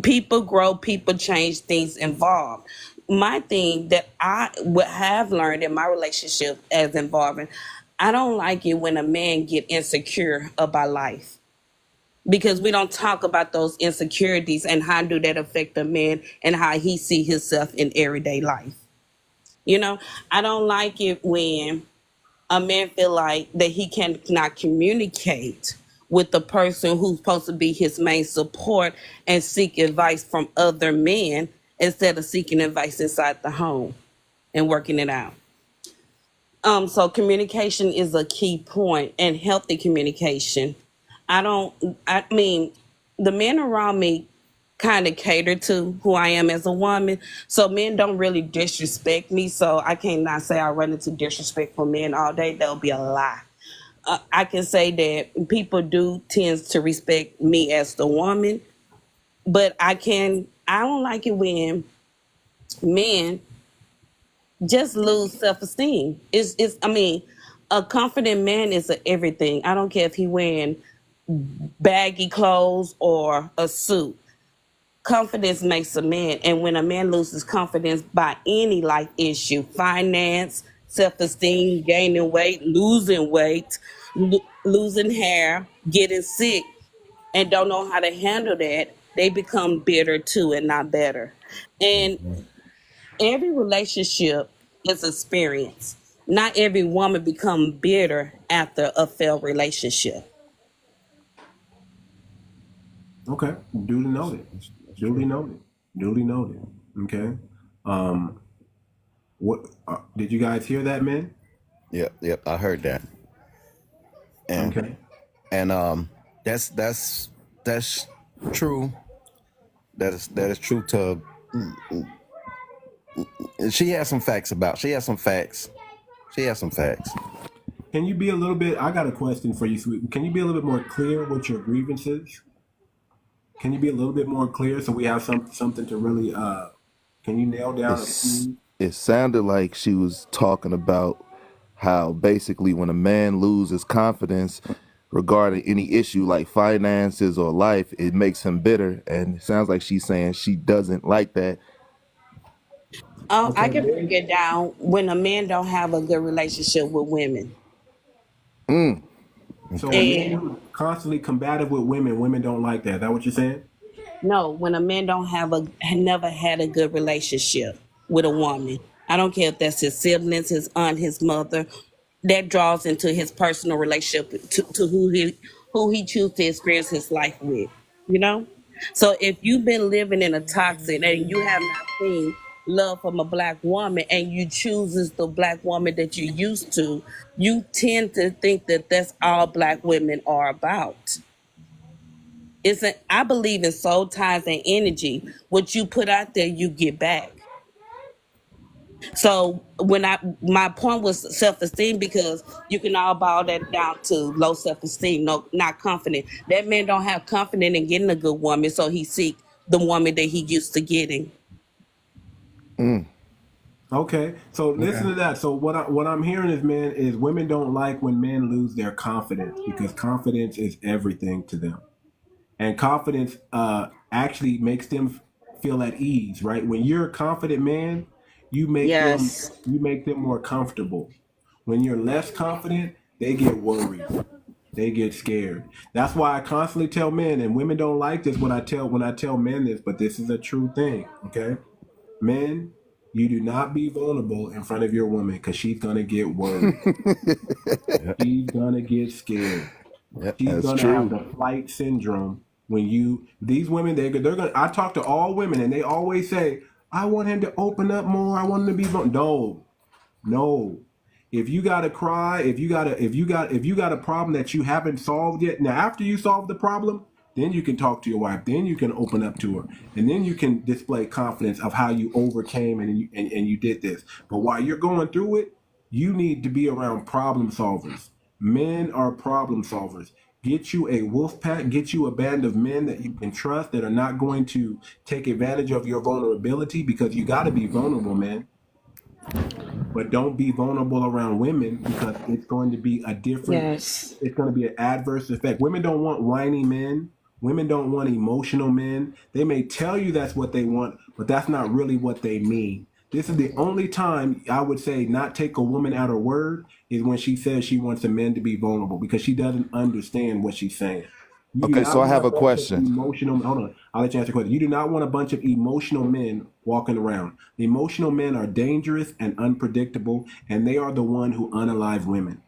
People grow, people change, things evolve. My thing that I would have learned in my relationship as involving, I don't like it when a man get insecure about life, because we don't talk about those insecurities and how do that affect a man and how he see himself in everyday life. I don't like it when a man feel like that he cannot communicate with the person who's supposed to be his main support and seek advice from other men instead of seeking advice inside the home and working it out. So communication is a key point, and healthy communication. The men around me kind of cater to who I am as a woman. So men don't really disrespect me. So I cannot say I run into disrespectful men all day. That'll be a lie. I can say that people do tend to respect me as the woman, but I don't like it when men just lose self-esteem. A confident man is everything. I don't care if he wearing baggy clothes or a suit. Confidence makes a man, and when a man loses confidence by any life issue, finance, self-esteem, gaining weight, losing weight, losing hair, getting sick, and don't know how to handle that, they become bitter too and not better. And every relationship is experience. Not every woman become bitter after a failed relationship. Okay, duly noted. Okay. What did you guys hear that, man? Yep, I heard that. And okay. And that's true. That is true to. She has some facts. Can you be a little bit? I got a question for you, Sweet. Can you be a little bit more clear what your grievances? Can you be a little bit more clear so we have something to really? Can you nail down? It's it sounded like she was talking about how basically when a man loses confidence regarding any issue like finances or life, it makes him bitter. And it sounds like she's saying she doesn't like that. I Okay, can break men. it down when a man don't have a good relationship with women. So a Okay. man And who's constantly combative with women, women don't like that. Is that what you're saying? no, when a man don't have never had a good relationship with a woman. I don't care if that's his siblings, his aunt, his mother. That draws into his personal relationship to who he chooses to experience his life with. You know? So if you've been living in a toxic and you have not seen love from a black woman and you chooses the black woman that you used to, you tend to think that that's all black women are about. I believe in soul ties and energy. What you put out there, you get back. So my point was self-esteem, because you can all boil that down to low self-esteem, no, not confident. That man don't have confidence in getting a good woman, so he seek the woman that he used to getting. Okay, so listen Okay. to that. So what I'm hearing is, man, is women don't like when men lose their confidence, because confidence is everything to them, and confidence actually makes them feel at ease, right? When you're a confident man, Yes. you make them more comfortable. When you're less confident, they get worried. They get scared. That's why I constantly tell men, and women don't like this when I tell men this, but this is a true thing, okay? Men, you do not be vulnerable in front of your woman, because she's gonna get worried. She's gonna get scared. Yeah, She's that's gonna have true. the flight syndrome when these women, they're gonna. I talk to all women, and they always say, "I want him to open up more. I want him to be vulnerable." No. If you gotta cry, if you got a problem that you haven't solved yet, now after you solve the problem, then you can talk to your wife. Then you can open up to her, and then you can display confidence of how you overcame and you did this. But while you're going through it, you need to be around problem solvers. Men are problem solvers. Get you a wolf pack, get you a band of men that you can trust, that are not going to take advantage of your vulnerability, because you got to be vulnerable, man. But don't be vulnerable around women, because it's going to be Yes. it's going to be an adverse effect. Women don't want whiny men. Women don't want emotional men. They may tell you that's what they want, but that's not really what they mean. This is the only time I would say not take a woman at her word, is when she says she wants a man to be vulnerable, because she doesn't understand what she's saying. You do Okay, so not I want have a a bunch of question. emotional. Hold on, I'll let you answer the question. You do not want a bunch of emotional men walking around. Emotional men are dangerous and unpredictable, and they are the one who unalive women.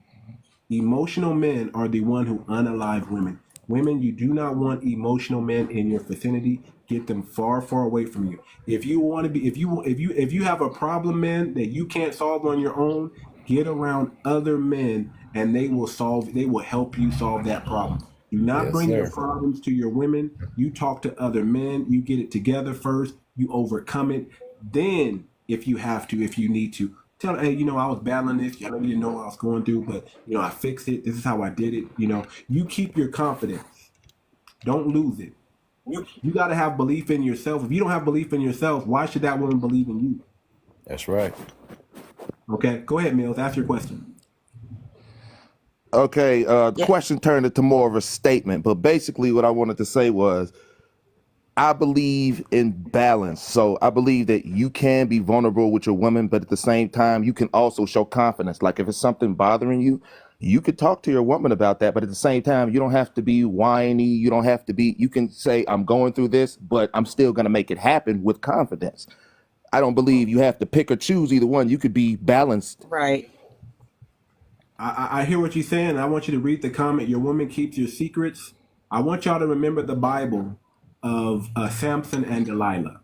Emotional men are the one who unalive women. Women, you do not want emotional men in your vicinity. Get them far, far away from you. If you want to be, if you have a problem, man, that you can't solve on your own, get around other men, and they will help you solve that problem. Do not Yes, bring your sir. problems to your women. You talk to other men. You get it together first. You overcome it. Then, if you have to, if you need to, tell, hey, I was battling this. I know you didn't know what I was going through, but I fixed it. This is how I did it. You keep your confidence. Don't lose it. You got to have belief in yourself. If you don't have belief in yourself, why should that woman believe in you? That's right. Okay, go ahead, Mills. Ask your question. Okay, the Yeah. question turned into more of a statement, but basically what I wanted to say was I believe in balance. So I believe that you can be vulnerable with your woman, but at the same time, you can also show confidence. Like if it's something bothering you, you could talk to your woman about that, but at the same time, you don't have to be whiny. You don't have to be, you can say, I'm going through this, but I'm still going to make it happen with confidence. I don't believe you have to pick or choose either one. You could be balanced. Right. I hear what you're saying. I want you to read the comment. Your woman keeps your secrets. I want y'all to remember the Bible of Samson and Delilah.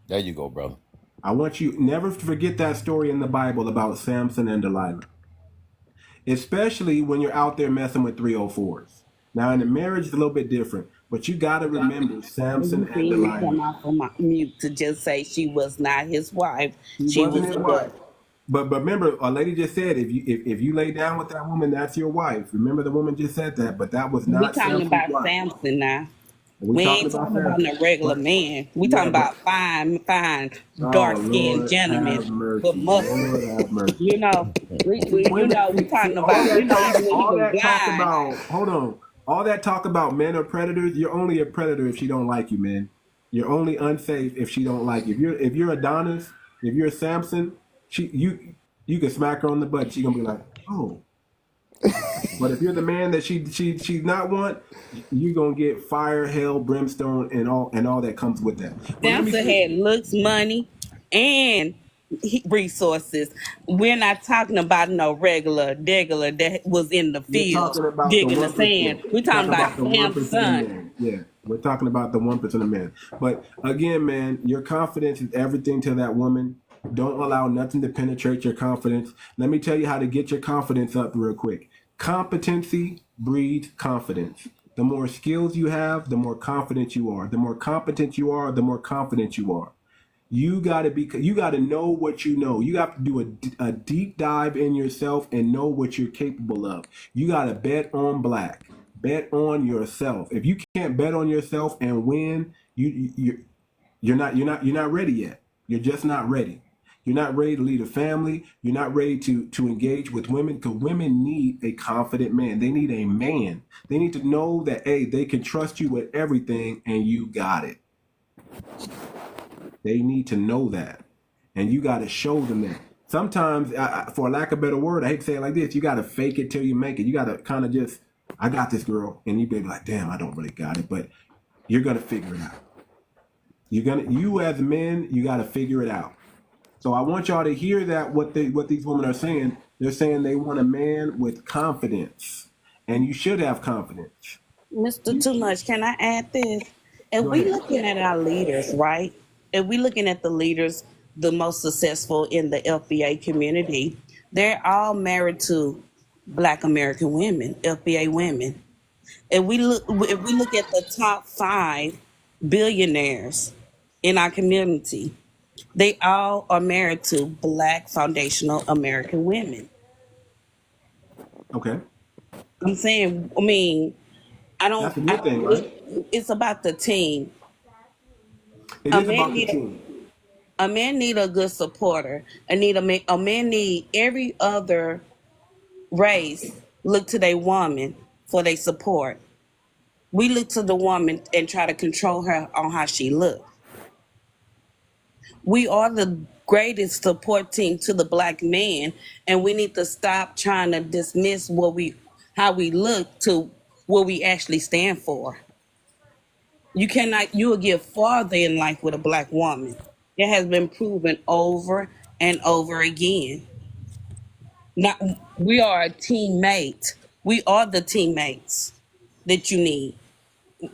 There you go, brother. I want you never to forget that story in the Bible about Samson and Delilah, especially when you're out there messing with 304s. Now, in a marriage, it's a little bit different, but you got to remember Samson You and seen me come Delilah. off from my mute to just say she was not his wife. He She wasn't was his the wife. what? But remember, a lady just said, if you lay down with that woman, that's your wife. Remember, the woman just said that, but that was We not talking Samson's about wife. Samson now. We We talking ain't about talking about that? no regular But man. We yeah, talking but about fine, oh dark skinned Lord have gentlemen with mercy, muscles. Lord have mercy. You know, See, women, we see, talking about, even when he all was that talk blind. about. Hold on, all that talk about men are predators. You're only a predator if she don't like you, man. You're only unsafe if she don't like you. If you're Adonis, if you're Samson, you can smack her on the butt. She gonna be like, oh. But if you're the man that she's not want, you're gonna get fire, hell, brimstone, and all that comes with that. But let me Samson say, had looks, money, and resources. We're not talking about no regular degular that was in the we're field talking about the digging the 1%. sand. We're We're talking talking about about the 1% of Samson. men. Yeah, we're talking about the 1% of men. But again, man, your confidence is everything to that woman. Don't allow nothing to penetrate your confidence. Let me tell you how to get your confidence up real quick. Competency breeds confidence. The more skills you have, the more confident you are. The more competent you are, the more confident you are. You got to know what you know. You have to do a deep dive in yourself and know what you're capable of. You got to bet on black. Bet on yourself. If you can't bet on yourself and win, you're not ready yet. You're just not ready. You're not ready to lead a family. You're not ready to engage with women, because women need a confident man. They need a man. They need to know that, hey, they can trust you with everything and you got it. They need to know that. And you got to show them that. Sometimes, for lack of a better word, I hate to say it like this, you got to fake it till you make it. You got to kind of just, I got this, girl. And you be like, damn, I don't really got it. But you're going to figure it out. You as men, you got to figure it out. So I want y'all to hear that what these women are saying. They're saying they want a man with confidence, and you should have confidence. Mr. Too Much, can I add this? If Go we ahead. looking at our leaders, right? If we looking at the leaders, the most successful in the FBA community, they're all married to Black American women, FBA women. If we look at the top 5 billionaires in our community, they all are married to Black foundational American women. Okay. I'm saying, That's a good thing, right? it's about the team. It A is man about the need team. a man need a good supporter. A man need every other race look to their woman for their support. We look to the woman and try to control her on how she looks. We are the greatest support team to the Black man, and we need to stop trying to dismiss how we look to what we actually stand for. You will get farther in life with a Black woman. It has been proven over and over again. Not, we are a teammate. We are the teammates that you need.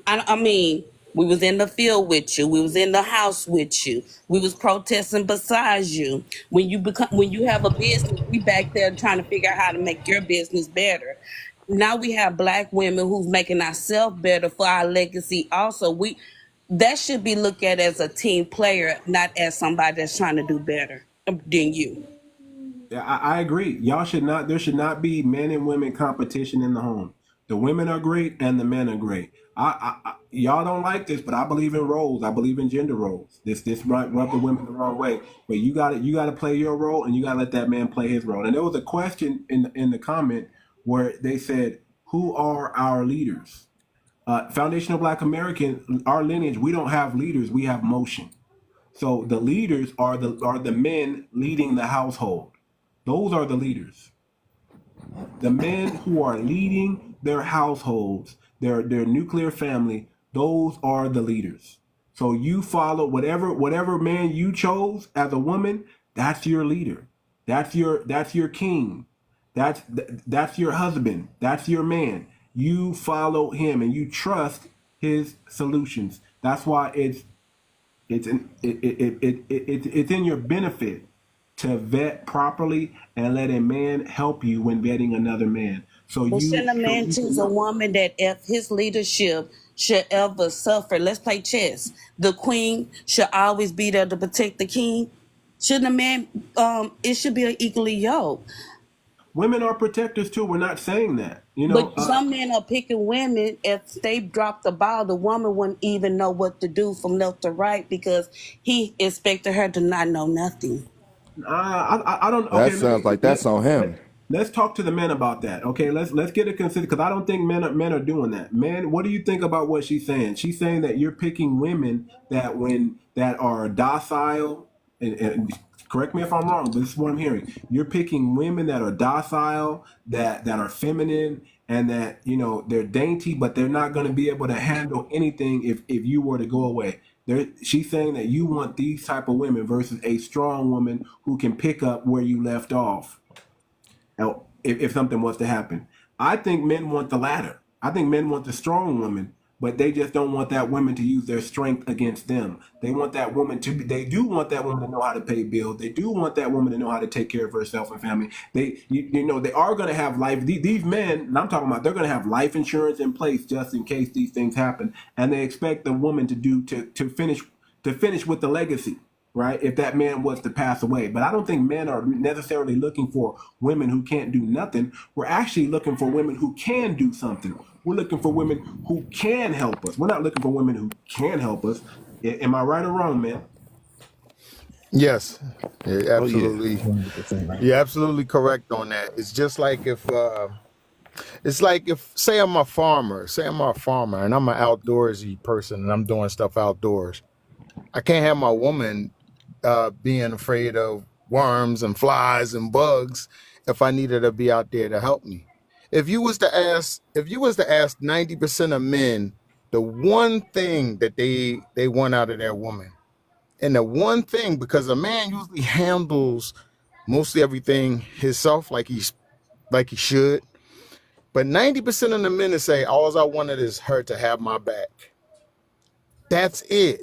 I mean, we was in the field with you. We was in the house with you. We was protesting beside you. When you have a business, we back there trying to figure out how to make your business better. Now we have Black women who's making ourselves better for our legacy. Also, that should be looked at as a team player, not as somebody that's trying to do better than you. Yeah, I agree. There should not be men and women competition in the home. The women are great and the men are great. Y'all don't like this, but I believe in roles. I believe in gender roles. This might rub the women the wrong way, but you got to play your role, and you got to let that man play his role. And there was a question in the comment where they said, "Who are our leaders?" Foundational Black American, our lineage, we don't have leaders. We have motion. So the leaders are the men leading the household. Those are the leaders. The men who are leading their households, their nuclear family, those are the leaders. So you follow whatever man you chose as a woman, that's your leader. That's your king. That's your husband. That's your man. You follow him and you trust his solutions. That's why it's in your benefit to vet properly and let a man help you when vetting another man. But shouldn't a man choose a woman that if his leadership should ever suffer? Let's play chess. The queen should always be there to protect the king. Shouldn't a man, it should be equally yoked. Women are protectors too. We're not saying that. But some men are picking women. If they drop the ball, the woman wouldn't even know what to do from left to right because he expected her to not know nothing. I don't. That Okay, sounds like that's on him. let's talk to the men about that. Okay, let's get it considered because I don't think men are doing that. Men, what do you think about what she's saying? She's saying that you're picking women that are docile and correct me if I'm wrong, but this is what I'm hearing. You're picking women that are docile, that are feminine, and that they're dainty, but they're not going to be able to handle anything if you were to go away. She's saying that you want these type of women versus a strong woman who can pick up where you left off. Now, if something was to happen, I think men want the latter. I think men want the strong woman, but they just don't want that woman to use their strength against them. They want that woman they do want that woman to know how to pay bills. They do want that woman to know how to take care of herself and family. They are going to have life. These men, and I'm talking about, they're going to have life insurance in place just in case these things happen. And they expect the woman to finish with the legacy, right? If that man was to pass away. But I don't think men are necessarily looking for women who can't do nothing. We're actually looking for women who can do something. We're looking for women who can help us. We're not looking for women who can help us. Am I right or wrong, man? Yes, yeah, absolutely. You're absolutely correct on that. It's just like if say I'm a farmer and I'm an outdoorsy person and I'm doing stuff outdoors. I can't have my woman being afraid of worms and flies and bugs if I need her to be out there to help me. If you was to ask 90% of men the one thing that they want out of their woman, and the one thing, because a man usually handles mostly everything himself like he should, but 90% of the men that say all I wanted is her to have my back. That's it.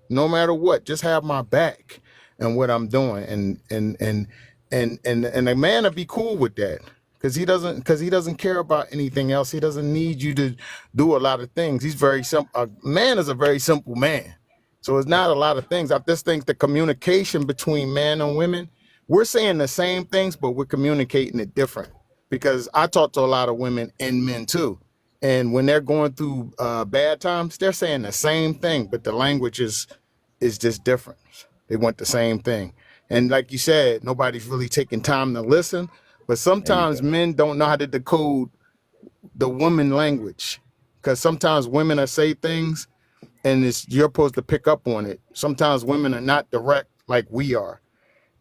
No matter what, just have my back and what I'm doing, and a man will be cool with that because he doesn't care about anything else. He doesn't need you to do a lot of things. He's very simple. A man is a very simple man, so it's not a lot of things. I just think the communication between men and women, we're saying the same things, but we're communicating it different. Because I talk to a lot of women and men too. And when they're going through bad times, they're saying the same thing, but the language is just different. They want the same thing. And like you said, nobody's really taking time to listen. But sometimes men don't know how to decode the woman language. Because sometimes women are say things and you're supposed to pick up on it. Sometimes women are not direct like we are.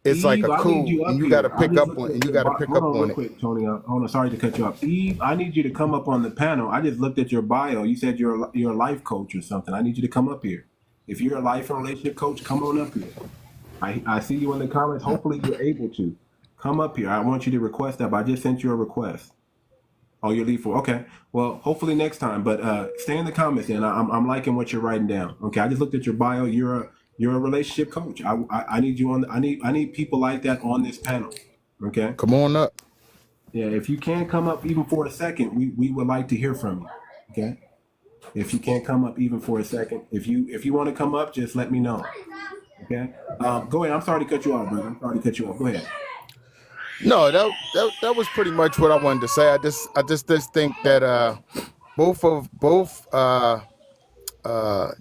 It's like a code, and you got to pick up on it. And you got to pick up on it. Quick, Tony. Hold on. Sorry to cut you off. Eve, I need you to come up on the panel. I just looked at your bio. You said you're a life coach or something. I need you to come up here. If you're a life and relationship coach, come on up here. I see you in the comments. Hopefully you're able to come up here. I want you to request that, but I just sent you a request. Oh, you're leave for okay. Well, hopefully next time. But stay in the comments, and I'm liking what you're writing down. Okay, I just looked at your bio. You're a relationship coach. I need you on. I need people like that on this panel. Okay. Come on up. Yeah, if you can't come up even for a second, we would like to hear from you. Okay. If you can't come up even for a second, if you want to come up, just let me know. Okay. Go ahead. I'm sorry to cut you off, brother. I'm sorry to cut you off. Go ahead. No, that was pretty much what I wanted to say. I just think that both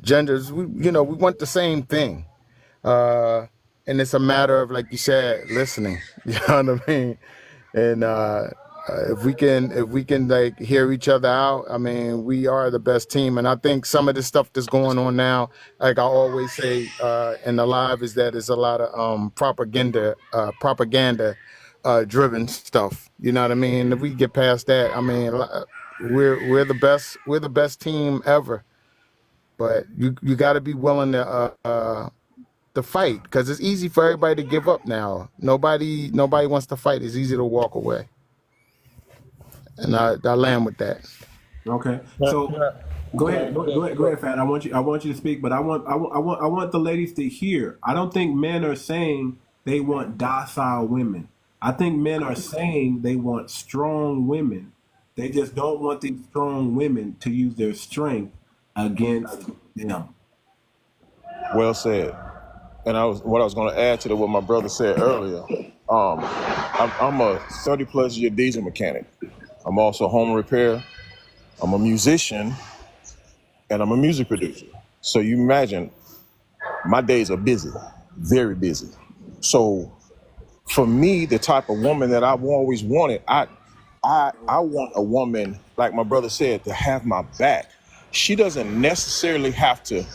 genders, we want the same thing, and it's a matter of, like you said, listening. You know what I mean? And if we can like hear each other out, I mean, we are the best team. And I think some of the stuff that's going on now, like I always say in the live, is that it's a lot of propaganda driven stuff. You know what I mean? If we get past that, I mean, we're the best team ever. But you got to be willing to fight, because it's easy for everybody to give up now. Nobody wants to fight. It's easy to walk away. And I land with that. Okay. So go ahead, Fat. I want you to speak, but I want the ladies to hear. I don't think men are saying they want docile women. I think men are saying they want strong women. They just don't want these strong women to use their strength against them. Well said. And what I was going to add to what my brother said earlier I'm a 30+ year diesel mechanic. I'm also a home repair. I'm a musician, and I'm a music producer. So you imagine, my days are busy, very busy. So for me, the type of woman that I've always wanted, I want a woman, like my brother said, to have my back. She doesn't necessarily have to,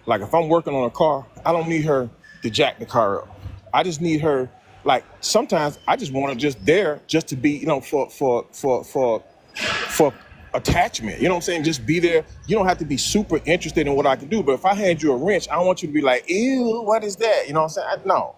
like if I'm working on a car, I don't need her to jack the car up. I just need her, like sometimes I just want her just there just to be, you know, for attachment. You know what I'm saying? Just be there. You don't have to be super interested in what I can do. But if I hand you a wrench, I don't want you to be like, ew, what is that? You know what I'm saying? No.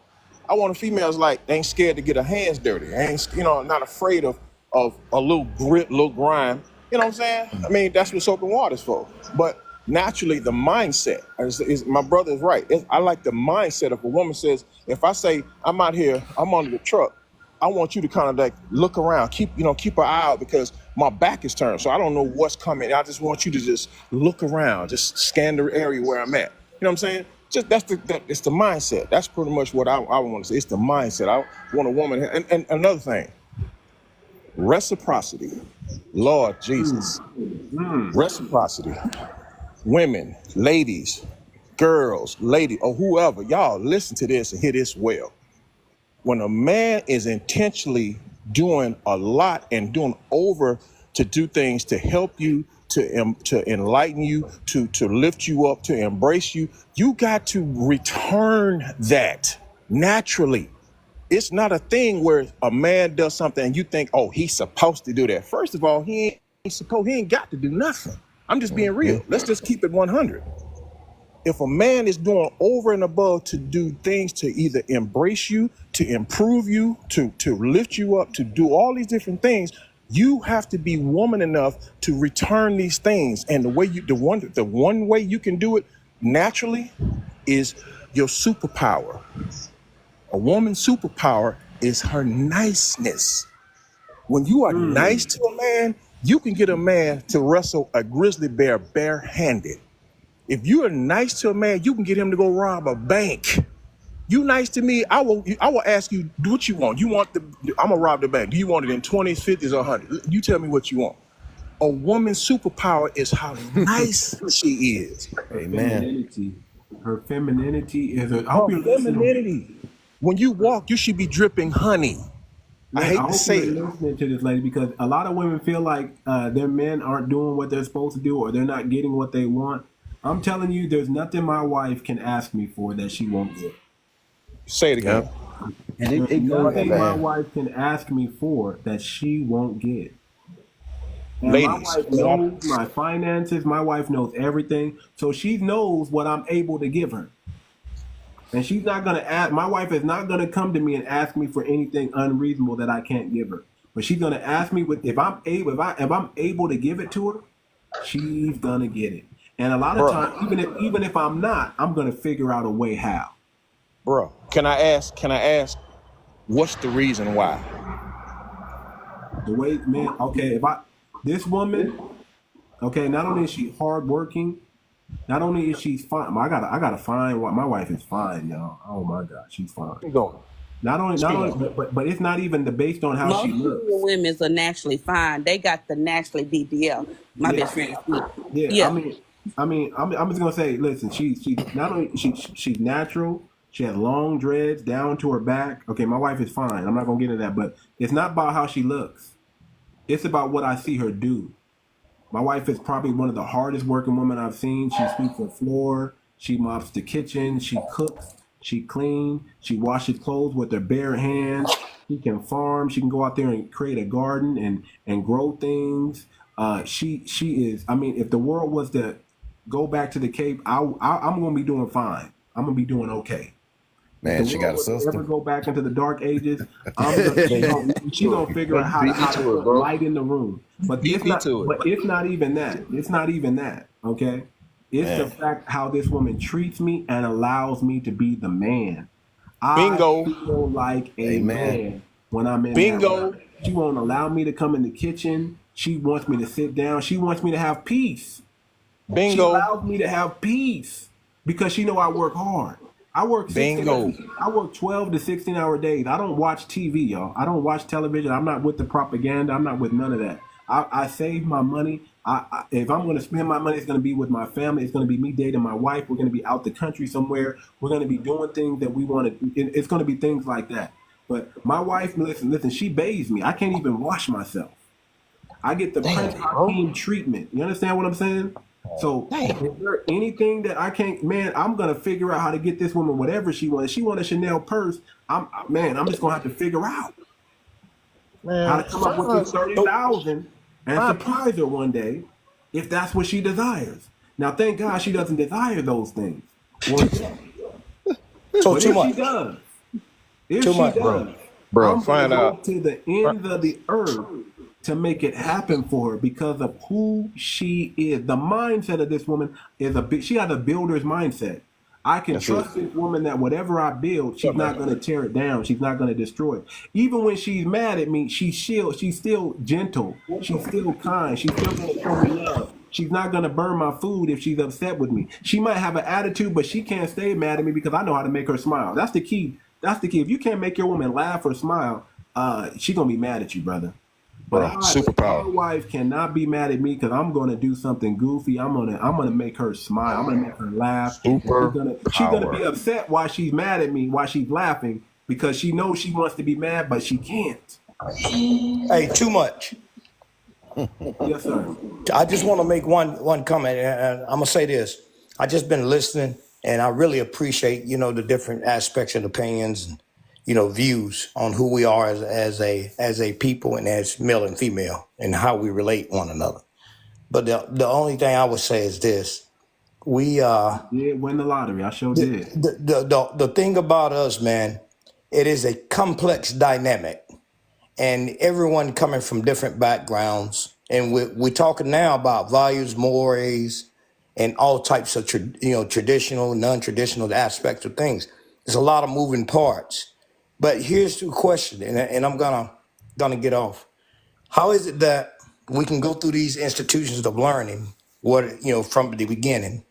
I want a female's like, they ain't scared to get her hands dirty. They ain't, you know, not afraid of a little grit, little grime. You know what I'm saying? I mean, that's what soap and water's for. But naturally, the mindset is my brother is right. I like the mindset of a woman says, if I say I'm out here, I'm under the truck, I want you to kind of like look around, keep an eye out because my back is turned. So I don't know what's coming. I just want you to just look around, just scan the area where I'm at. You know what I'm saying? Just it's the mindset. That's pretty much what I want to say. It's the mindset. I want a woman. And another thing, reciprocity. Lord Jesus. Reciprocity. Women, ladies, girls, or whoever, y'all listen to this and hear this well. When a man is intentionally doing a lot and doing over to do things to help you, to enlighten you, to lift you up, to embrace you, you got to return that naturally. It's not a thing where a man does something and you think, oh, he's supposed to do that. First of all, he ain't got to do nothing. I'm just being real. Let's just keep it 100. If a man is doing over and above to do things to either embrace you, to improve you, to lift you up, to do all these different things, you have to be woman enough to return these things. And the one way you can do it naturally is your superpower. A woman's superpower is her niceness. When you are nice to a man, you can get a man to wrestle a grizzly bear barehanded. If you are nice to a man, you can get him to go rob a bank. You nice to me, I will ask you, do what you want. I'm gonna rob the bank. Do you want it in 20s, 50s, or 100? You tell me what you want. A woman's superpower is how nice she is. Amen. Her femininity is her femininity. When you walk, you should be dripping honey. Man, I hate to say it. Listening to this lady, because a lot of women feel like their men aren't doing what they're supposed to do, or they're not getting what they want. I'm telling you, there's nothing my wife can ask me for that she won't get. Say it again. And there's nothing my wife can ask me for that she won't get. And ladies, my wife knows my finances. My wife knows everything. So she knows what I'm able to give her. And she's not going to ask. My wife is not going to come to me and ask me for anything unreasonable that I can't give her. But she's going to ask me if I'm able to give it to her, she's going to get it. And a lot of times, even if I'm not, I'm going to figure out a way how. Bro, can I ask, what's the reason why? The way, man, okay, this woman, okay, not only is she hardworking, not only is she fine, I gotta find what my wife is fine, y'all. Oh my God, she's fine. Keep going. Not only, but it's not even based on how she looks. Most women are naturally fine. They got the naturally BBL. My best friend. Yeah. I mean, I'm just gonna say, listen, she's not only she's natural. She has long dreads down to her back. Okay, my wife is fine. I'm not gonna get into that, but it's not about how she looks. It's about what I see her do. My wife is probably one of the hardest working women I've seen. She sweeps the floor. She mops the kitchen. She cooks. She cleans. She washes clothes with her bare hands. She can farm. She can go out there and create a garden and grow things. She is. I mean, if the world was to go back to the Cape, I'm gonna be doing fine. I'm gonna be doing okay. Man, she got a sister. Ever go back into the dark ages? She's gonna figure out how to put light in the room. But it's not even that. It's not even that. Okay, it's the fact how this woman treats me and allows me to be the man. Bingo. I feel like a man when I'm in. Bingo. That. She won't allow me to come in the kitchen. She wants me to sit down. She wants me to have peace. Bingo. She allows me to have peace because she know I work hard. I work Bingo. I work 12 to 16-hour days. I don't watch TV, y'all. I don't watch television. I'm not with the propaganda. I'm not with none of that. I save my money. If I'm going to spend my money, it's going to be with my family. It's going to be me dating my wife. We're going to be out the country somewhere. We're going to be doing things that we want to. It's going to be things like that. But my wife, listen, she bathes me. I can't even wash myself. I get the Prince Hakeem treatment. You understand what I'm saying? So is there anything that I can't, man, I'm going to figure out how to get this woman whatever she wants. If she wants a Chanel purse, I'm just going to have to figure out how to come up with this 30,000 and surprise her one day if that's what she desires. Now, thank God she doesn't desire those things. Well, So but too if much. she does, Too much, bro. Bro, I'm find gonna go out. to the end of the earth to make it happen for her because of who she is. The mindset of this woman is she has a builder's mindset. I can trust this woman that whatever I build, she's not going to tear it down. She's not going to destroy it. Even when she's mad at me, she's still gentle. She's still kind. She's still going to show me love. She's not going to burn my food if she's upset with me. She might have an attitude, but she can't stay mad at me because I know how to make her smile. That's the key. That's the key. If you can't make your woman laugh or smile, she's going to be mad at you, brother. But superpower. my wife cannot be mad at me because I'm going to do something goofy. I'm gonna make her smile. I'm going to make her laugh. She's gonna be upset while she's mad at me, while she's laughing, because she knows she wants to be mad, but she can't. Hey, too much. Yes, sir. I just want to make one comment, and I'm gonna say this. I just been listening, and I really appreciate the different aspects and opinions and views on who we are as a people and as male and female and how we relate one another. But the only thing I would say is this: we did win the lottery. I sure did. The thing about us, man, it is a complex dynamic, and everyone coming from different backgrounds. And we're talking now about values, mores, and all types of traditional, non-traditional aspects of things. There's a lot of moving parts. But here's the question, and I'm gonna get off. How is it that we can go through these institutions of learning, from the beginning,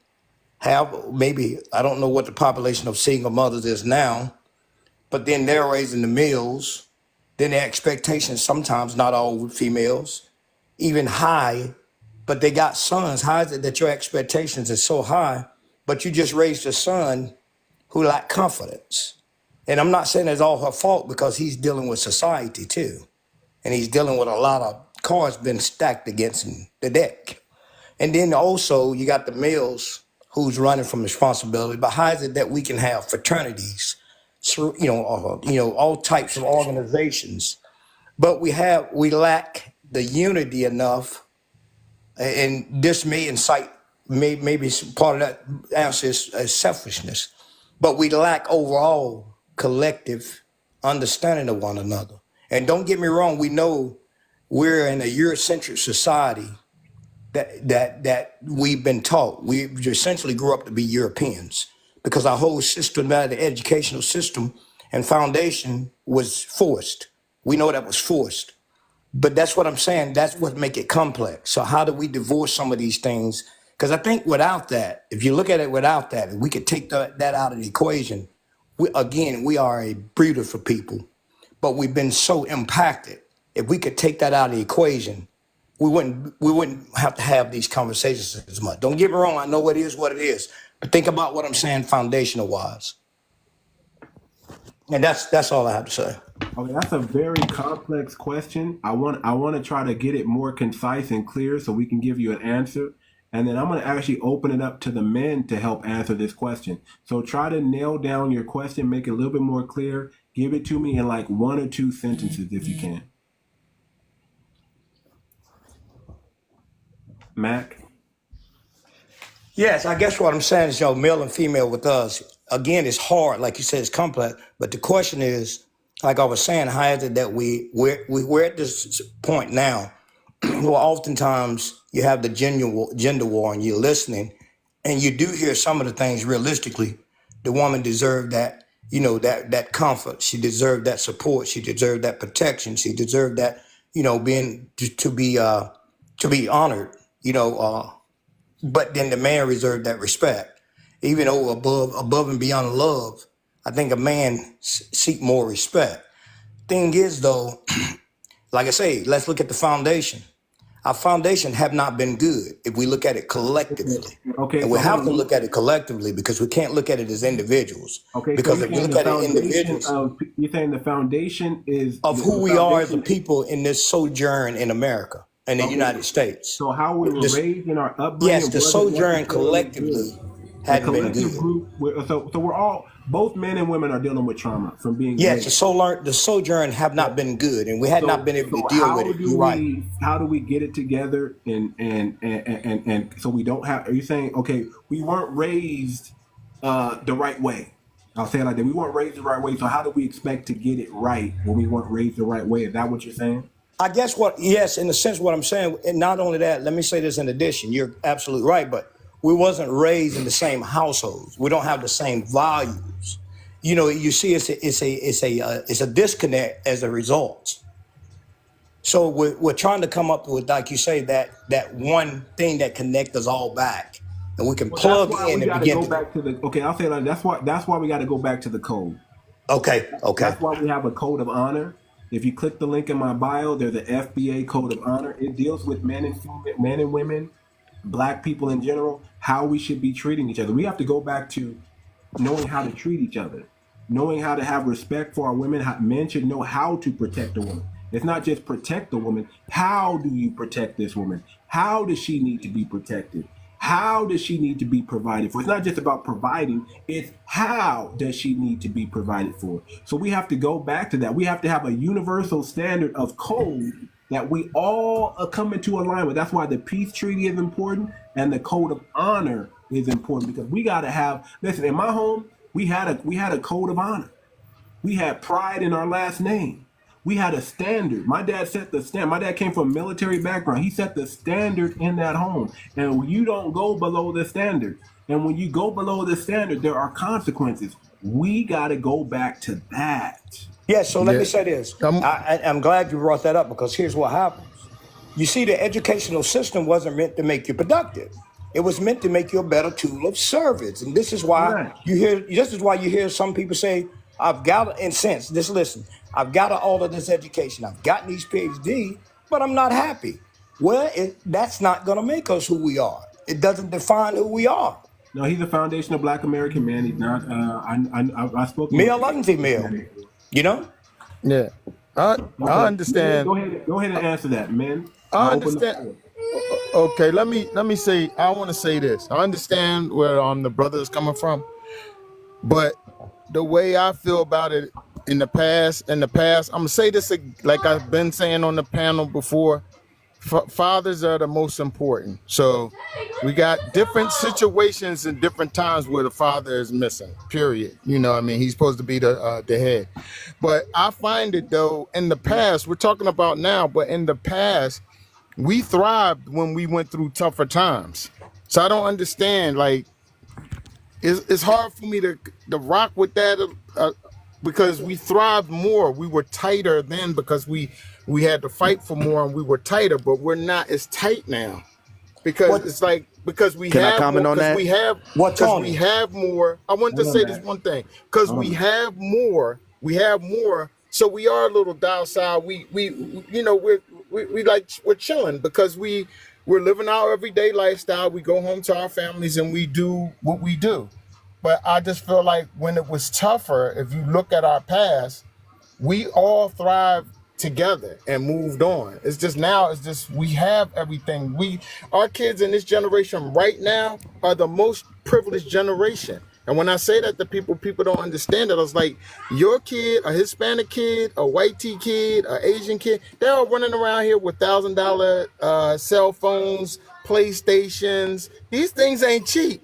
have maybe, I don't know what the population of single mothers is now, but then they're raising the males, then the expectations, sometimes not all females, even high, but they got sons. How is it that your expectations are so high, but you just raised a son who lack confidence? And I'm not saying it's all her fault because he's dealing with society too. And he's dealing with a lot of cards been stacked against him, the deck. And then also you got the males who's running from responsibility. But how is it that we can have fraternities, all types of organizations, but we lack the unity enough, and this may incite, maybe part of that answer is selfishness, but we lack overall collective understanding of one another. And don't get me wrong, we know we're in a Eurocentric society that we've been taught. We essentially grew up to be Europeans because our whole system, the educational system and foundation was forced. We know that was forced. But that's what I'm saying. That's what make it complex. So how do we divorce some of these things? Because I think without that, if you look at it without that, if we could take that out of the equation, we are a beautiful people, but we've been so impacted. If we could take that out of the equation, we wouldn't have to have these conversations as much. Don't get me wrong. I know it is what it is, but think about what I'm saying foundational wise. And that's all I have to say. Okay, that's a very complex question. I want to try to get it more concise and clear so we can give you an answer. And then I'm going to actually open it up to the men to help answer this question. So try to nail down your question, make it a little bit more clear. Give it to me in like 1 or 2 sentences if you can. Mac? Yes, I guess what I'm saying is, male and female with us, again, it's hard. Like you said, it's complex. But the question is, like I was saying, how is it that we're at this point now? Well, oftentimes you have the gender war and you're listening and you do hear some of the things realistically. The woman deserved that, that comfort. She deserved that support. She deserved that protection. She deserved that, being to be honored, but then the man reserved that respect. even though above and beyond love, I think a man seek more respect. Thing is, though, like I say, let's look at the foundation. Our foundation have not been good if we look at it collectively. Okay, and we have to look at it collectively because we can't look at it as individuals. Okay, because so if we look at it individuals, you're saying the foundation is of who we are as a people in this sojourn in America and the United States. So how we were raised in our upbringing. Yes, the sojourn collectively hadn't been good. So we're all, both men and women are dealing with trauma from being yes, the sojourn have not been good, and we had not been able to deal with it. You're right. How do we get it together and so we don't have? Are you saying, okay, we weren't raised the right way? I'll say it like that. We weren't raised the right way. So how do we expect to get it right when we weren't raised the right way? Is that what you're saying? I guess yes, in a sense, what I'm saying. And not only that, let me say this in addition. You're absolutely right, but we wasn't raised in the same households. We don't have the same values. You know, you see, it's a disconnect as a result. So we're trying to come up with, like you say, that one thing that connects us all back, and we can plug in and begin to go back to the. Okay, I'll say it like that's why we got to go back to the code. Okay. That's why we have a code of honor. If you click the link in my bio, there's the FBA code of honor. It deals with men and women, Black people in general, how we should be treating each other. We have to go back to knowing how to treat each other, knowing how to have respect for our women. Men should know how to protect a woman. It's not just protect the woman. How do you protect this woman? How does she need to be protected? How does she need to be provided for? It's not just about providing, it's how does she need to be provided for? So we have to go back to that. We have to have a universal standard of code that we all are coming to align with. That's why the peace treaty is important and the code of honor is important, because we got to have, listen, in my home, we had a code of honor. We had pride in our last name. We had a standard. My dad set the standard. My dad came from a military background. He set the standard in that home. And you don't go below the standard. And when you go below the standard, there are consequences. We got to go back to that. Yeah, so let me say this. I'm glad you brought that up, because here's what happens. You see, the educational system wasn't meant to make you productive. It was meant to make you a better tool of service. And this is why you hear some people say, I've got all of this education. I've gotten these PhD, but I'm not happy. Well, that's not going to make us who we are. It doesn't define who we are. No, he's a foundational Black American man. He's not. I spoke to male and female. You know? Yeah, I understand. Go ahead and answer that, man. I understand. Okay, let me say. I want to say this. I understand where the brother is coming from, but the way I feel about it in the past, I'm gonna say this like I've been saying on the panel before. Fathers are the most important. So we got different situations and different times where the father is missing, period. You know what I mean? He's supposed to be the head. But I find it, though, in the past, we're talking about now, but in the past, we thrived when we went through tougher times. So I don't understand, like, it's hard for me to rock with that because we thrived more. We were tighter then because we had to fight for more and we were tighter, but we're not as tight now because it's like, because we have more, we have more. I want to say this one thing, because we have more, so we are a little docile. We're chilling because we're living our everyday lifestyle. We go home to our families and we do what we do. But I just feel like when it was tougher, if you look at our past, we all thrived together and moved on. It's just now, we have everything. Our kids in this generation right now are the most privileged generation. And when I say that to people don't understand it. I was like, your kid, a Hispanic kid, a white kid, an Asian kid, they're all running around here with $1,000 cell phones, PlayStations. These things ain't cheap,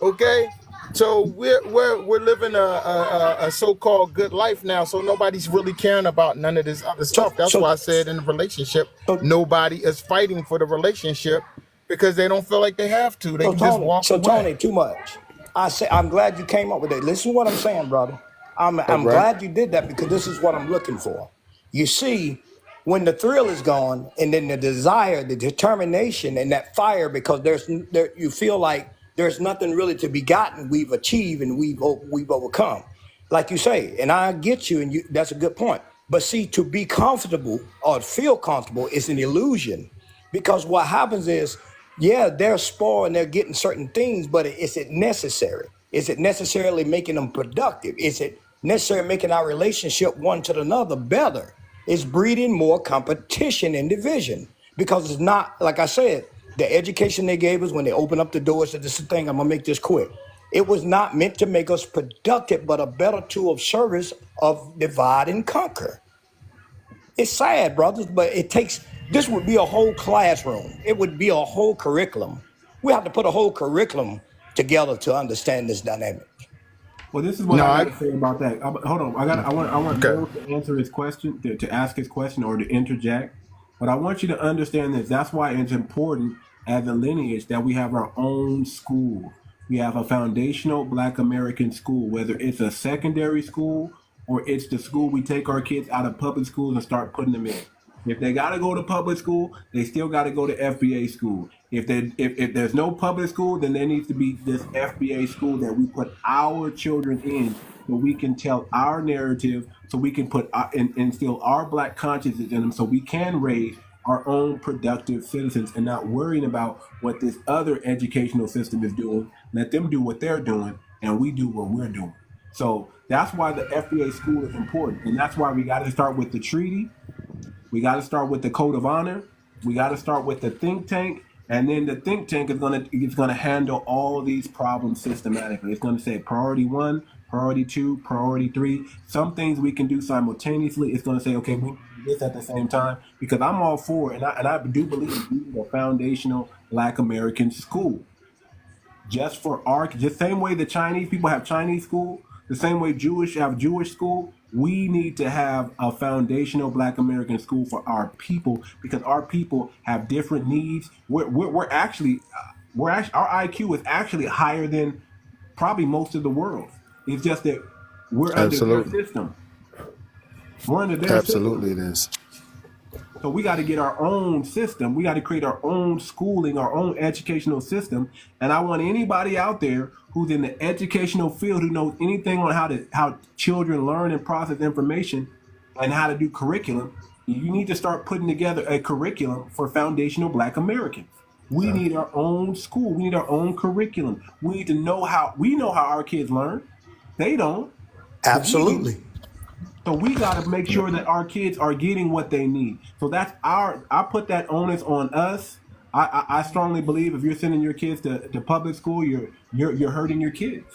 okay? So we're living a so-called good life now. So nobody's really caring about none of this other stuff. That's why I said in the relationship, nobody is fighting for the relationship because they don't feel like they have to. They can just walk away. Tony, too much. I'm glad you came up with that. Listen to what I'm saying, brother. I'm glad you did that because this is what I'm looking for. You see, when the thrill is gone and then the desire, the determination and that fire, because you feel like there's nothing really to be gotten. We've achieved and we've overcome, like you say. And I get you, and that's a good point. But see, to be comfortable or feel comfortable is an illusion, because what happens is, yeah, they're spoiled and they're getting certain things, but is it necessary? Is it necessarily making them productive? Is it necessarily making our relationship one to another better? It's breeding more competition and division, because it's not, like I said, the education they gave us when they opened up the doors to this thing, I'm gonna make this quick. It was not meant to make us productive, but a better tool of service of divide and conquer. It's sad, brothers, but this would be a whole classroom. It would be a whole curriculum. We have to put a whole curriculum together to understand this dynamic. Well, this is what I got to say about that. Hold on, I want Bill to answer his question, to ask his question or to interject. But I want you to understand this. That's why it's important as a lineage that we have our own school. We have a foundational Black American school, whether it's a secondary school or it's the school we take our kids out of public schools and start putting them in. If they got to go to public school, they still got to go to FBA school. If there's no public school, then there needs to be this FBA school that we put our children in, so we can tell our narrative, so we can put instill our Black consciousness in them, so we can raise our own productive citizens and not worrying about what this other educational system is doing. Let them do what they're doing, and we do what we're doing. So that's why the FBA school is important, and that's why we got to start with the treaty. We got to start with the code of honor. We got to start with the think tank, and then the think tank is gonna handle all these problems systematically. It's gonna say priority 1, priority 2, priority 3. Some things we can do simultaneously. It's gonna say, okay, we do this at the same time, because I'm all for it, and I do believe we need a foundational Black American school. Just same way the Chinese people have Chinese school, the same way Jewish have Jewish school, we need to have a foundational Black American school for our people, because our people have different needs. Our IQ is actually higher than probably most of the world. It's just that we're under their system. We're under their system. Absolutely it is. So we got to get our own system. We got to create our own schooling, our own educational system. And I want anybody out there who's in the educational field, who knows anything on how children learn and process information and how to do curriculum, you need to start putting together a curriculum for foundational Black Americans. We need our own school. We need our own curriculum. We need to know how our kids learn. They don't. Absolutely. So we got to make sure that our kids are getting what they need. So I put that onus on us. I strongly believe if you're sending your kids to public school, you're hurting your kids.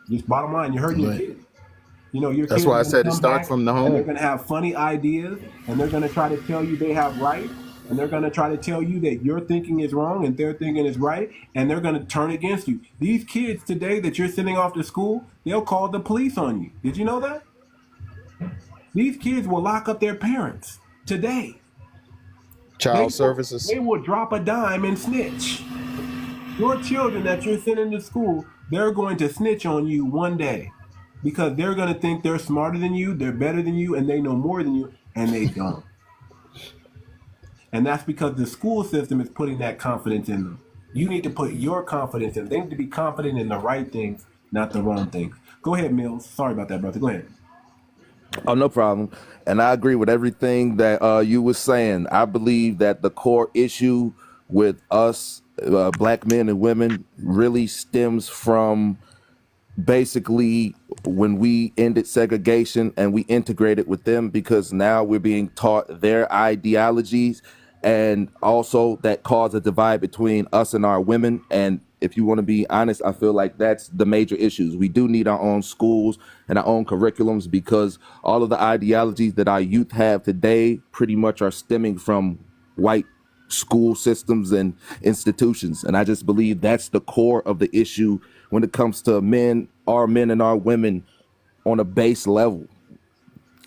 Just bottom line, you're hurting your kids. You know, your That's kids why I said it come starts back from the and home. they're going to have funny ideas, and they're going to try to tell you they have right, and they're going to try to tell you that your thinking is wrong and their thinking is right, and they're going to turn against you. These kids today that you're sending off to school, they'll call the police on you. Did you know that? These kids will lock up their parents today. Child services. They will drop a dime and snitch. Your children that you're sending to school, they're going to snitch on you one day, because they're going to think they're smarter than you, they're better than you, and they know more than you, and they don't. And that's because the school system is putting that confidence in them. You need to put your confidence in them. They need to be confident in the right things, not the wrong things. Go ahead, Mills. Sorry about that, brother. Go ahead. Oh, no problem. And I agree with everything that you were saying. I believe that the core issue with us, Black men and women, really stems from basically when we ended segregation and we integrated with them, because now we're being taught their ideologies, and also that caused a divide between us and our women. And if you want to be honest, I feel like that's the major issues. We do need our own schools and our own curriculums, because all of the ideologies that our youth have today pretty much are stemming from white school systems and institutions. And I just believe that's the core of the issue when it comes to our men and our women on a base level.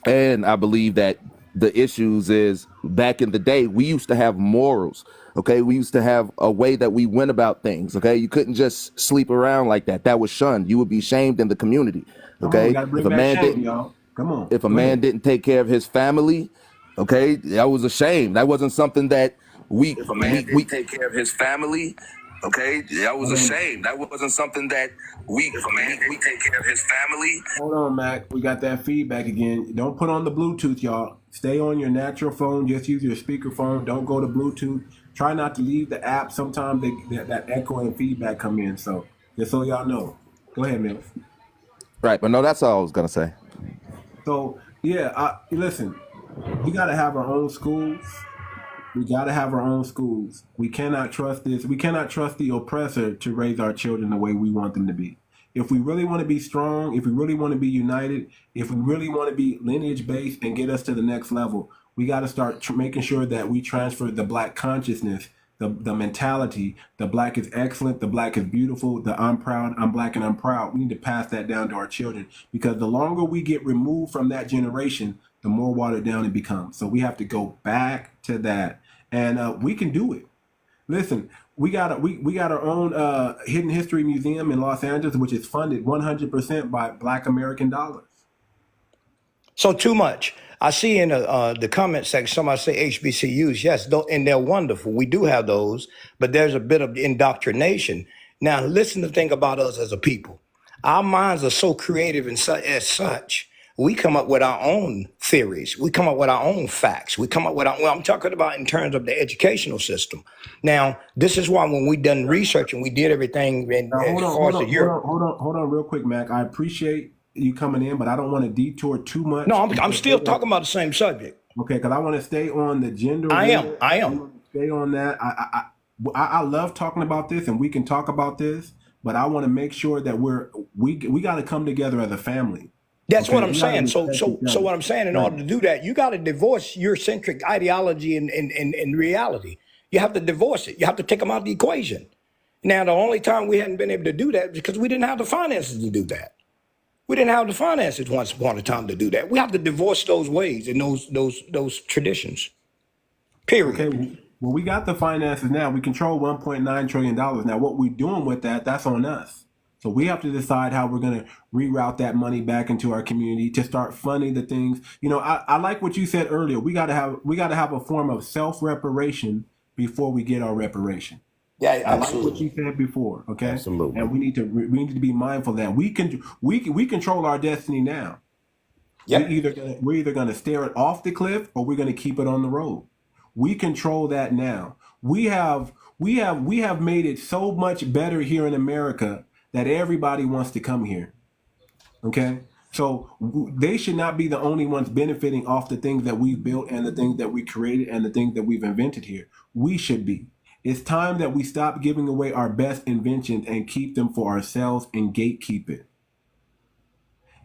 And I believe that the issues is, back in the day, we used to have morals. Okay, we used to have a way that we went about things. Okay, you couldn't just sleep around like that. That was shunned. You would be shamed in the community. Okay, if a man didn't, y'all. Come on. If a man didn't take care of his family, okay, that was a shame. That wasn't something that we take care of his family. Okay, that was a shame. That wasn't something that we take care of his family. Hold on, Mac. We got that feedback again. Don't put on the Bluetooth, y'all. Stay on your natural phone. Just use your speakerphone. Don't go to Bluetooth. Try not to leave the app. Sometimes that echo and feedback come in. So just so y'all know. Go ahead, Mills. Right, but no, that's all I was gonna say. So yeah, listen. We gotta have our own schools. We got to have our own schools. We cannot trust this. We cannot trust the oppressor to raise our children the way we want them to be. If we really want to be strong, if we really want to be united, if we really want to be lineage-based and get us to the next level, we got to start making sure that we transfer the Black consciousness, the mentality, the Black is excellent, the Black is beautiful, the I'm proud, I'm Black and I'm proud. We need to pass that down to our children, because the longer we get removed from that generation, the more watered down it becomes. So we have to go back to that, and we can do it. Listen, we got our own Hidden History Museum in Los Angeles, which is funded 100% by Black American dollars. So too much. I see in the comment section somebody say HBCUs. Yes, and they're wonderful. We do have those, but there's a bit of indoctrination. Now, listen to the thing about us as a people. Our minds are so creative and as such. We come up with our own theories. We come up with our own facts. We come up with I'm talking about in terms of the educational system. Now, this is why when we done research and we did everything Hold on real quick, Mac. I appreciate you coming in, but I don't want to detour too much. No, I'm still talking about the same subject. Okay, because I want to stay on the gender. I am. Stay on that. I love talking about this, and we can talk about this, but I want to make sure that we got to come together as a family. That's what I'm saying. So what I'm saying, in order to do that, you got to divorce Eurocentric ideology and reality. You have to divorce it. You have to take them out of the equation. Now, the only time we hadn't been able to do that is because we didn't have the finances to do that. We didn't have the finances once upon a time to do that. We have to divorce those ways and those traditions. Period. Okay. Well, we got the finances now. We control $1.9 trillion. Now, what we're doing with that's on us. So we have to decide how we're going to reroute that money back into our community to start funding the things. You know, I like what you said earlier. We got to have a form of self-reparation before we get our reparation. Yeah, absolutely. I like what you said before. Okay, absolutely. And we need to be mindful of that we control our destiny now. Yep. We're either going to stare it off the cliff or we're going to keep it on the road. We control that now. We have made it so much better here in America that everybody wants to come here. Okay? So they should not be the only ones benefiting off the things that we've built and the things that we created and the things that we've invented here. We should be. It's time that we stop giving away our best inventions and keep them for ourselves and gatekeep it.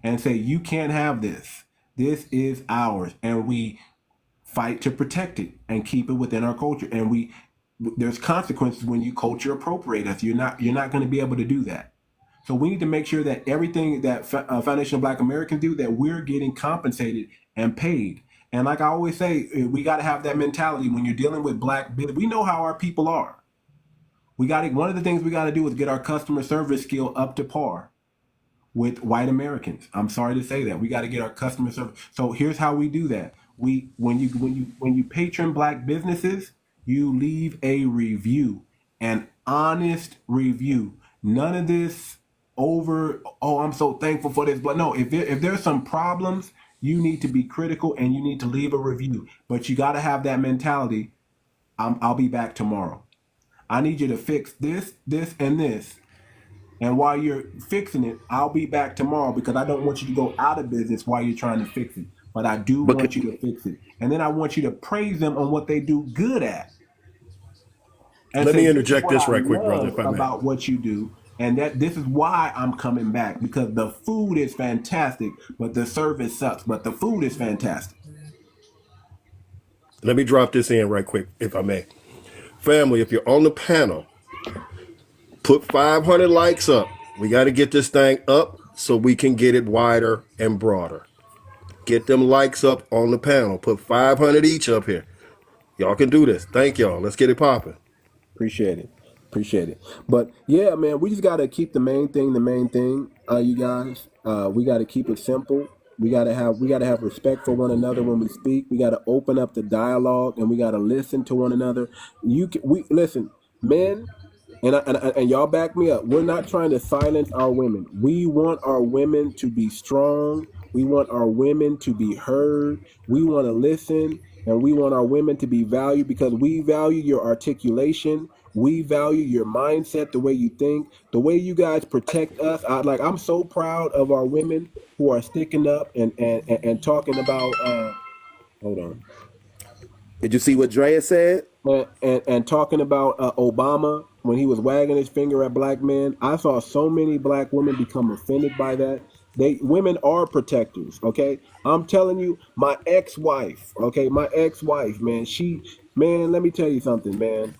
And say, you can't have this. This is ours. And we fight to protect it and keep it within our culture. And there's consequences when you culture appropriate us. You're not going to be able to do that. So we need to make sure that everything that Foundation of Black Americans do, that we're getting compensated and paid. And like I always say, we got to have that mentality when you're dealing with Black business. We know how our people are. One of the things we got to do is get our customer service skill up to par with white Americans. I'm sorry to say that. We got to get our customer service. So here's how we do that. When you patron Black businesses, you leave a review, an honest review. None of this I'm so thankful for this. But no, if there's some problems, you need to be critical and you need to leave a review. But you got to have that mentality. I'll be back tomorrow. I need you to fix this, and this. And while you're fixing it, I'll be back tomorrow, because I don't want you to go out of business while you're trying to fix it. But I do want you to fix it. And then I want you to praise them on what they do good at. And let me interject this right quick, brother, if I may. About what you do. And this is why I'm coming back, because the food is fantastic, but the service sucks. But the food is fantastic. Let me drop this in right quick, if I may. Family, if you're on the panel, put 500 likes up. We got to get this thing up so we can get it wider and broader. Get them likes up on the panel. Put 500 each up here. Y'all can do this. Thank y'all. Let's get it popping. Appreciate it. But yeah, man, we just got to keep the main thing, you guys. We got to keep it simple. We got to have respect for one another when we speak. We got to open up the dialogue, and we got to listen to one another. Listen, men, And y'all back me up. We're not trying to silence our women. We want our women to be strong. We want our women to be heard. We want to listen, and we want our women to be valued because we value your articulation. We value your mindset, the way you think, the way you guys protect us. I'm so proud of our women who are sticking up and talking about. Hold on. Did you see what Drea said? And talking about Obama when he was wagging his finger at black men. I saw so many black women become offended by that. Women are protectors, okay? I'm telling you, my ex-wife, man, let me tell you something, man.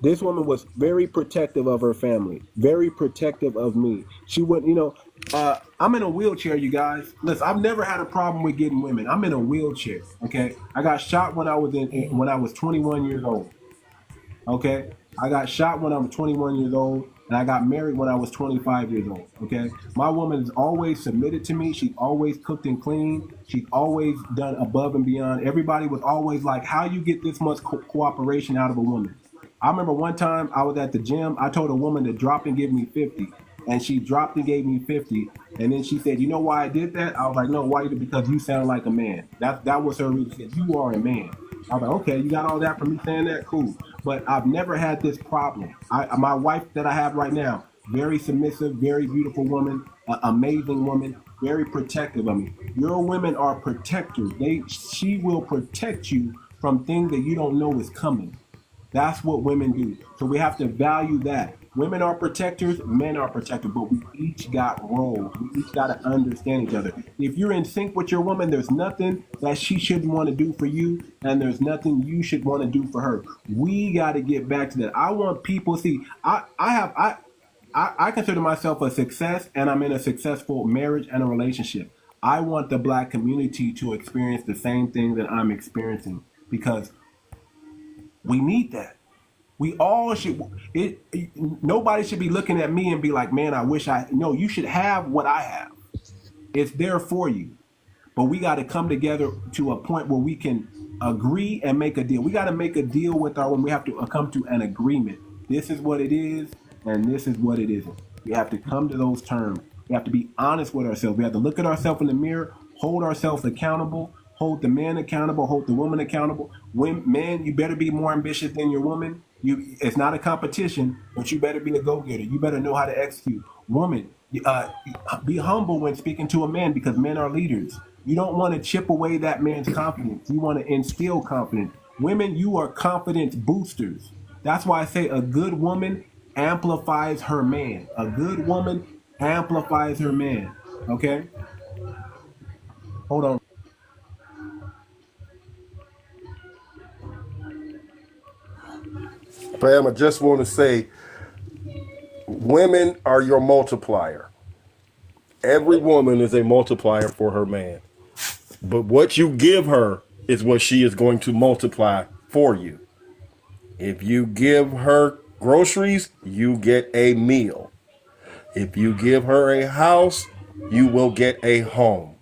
This woman was very protective of her family, very protective of me. She wouldn't, I'm in a wheelchair, you guys. Listen, I've never had a problem with getting women. I'm in a wheelchair, okay? I got shot when I was 21 years old, okay? I got shot when I was 21 years old, and I got married when I was 25 years old, okay? My woman has always submitted to me. She's always cooked and cleaned. She's always done above and beyond. Everybody was always like, how you get this much cooperation out of a woman? I remember one time I was at the gym. I told a woman to drop and give me 50, and she dropped and gave me 50. And then she said, "You know why I did that?" I was like, "No, why? Because you sound like a man." That was her reason. She said, "You are a man." I was like, "Okay, you got all that from me saying that? Cool." But I've never had this problem. My wife that I have right now, very submissive, very beautiful woman, amazing woman, very protective of me. Your women are protectors. She will protect you from things that you don't know is coming. That's what women do. So we have to value that. Women are protectors, men are protectors, but we each got roles. We each got to understand each other. If you're in sync with your woman, there's nothing that she shouldn't want to do for you, and there's nothing you should want to do for her. We got to get back to that. I want people, see, I consider myself a success, and I'm in a successful marriage and a relationship. I want the black community to experience the same thing that I'm experiencing because we need that. We all should. Nobody should be looking at me and be like, "Man, I wish I." No, you should have what I have. It's there for you. But we got to come together to a point where we can agree and make a deal. We got to make a deal with our women. We have to come to an agreement. This is what it is, and this is what it isn't. We have to come to those terms. We have to be honest with ourselves. We have to look at ourselves in the mirror, hold ourselves accountable, hold the man accountable, hold the woman accountable. Men, you better be more ambitious than your woman. It's not a competition, but you better be a go-getter. You better know how to execute. Woman, be humble when speaking to a man because men are leaders. You don't want to chip away that man's confidence. You want to instill confidence. Women, you are confidence boosters. That's why I say a good woman amplifies her man. A good woman amplifies her man. Okay? Hold on. Pam, I just want to say, women are your multiplier. Every woman is a multiplier for her man. But what you give her is what she is going to multiply for you. If you give her groceries, you get a meal. If you give her a house, you will get a home.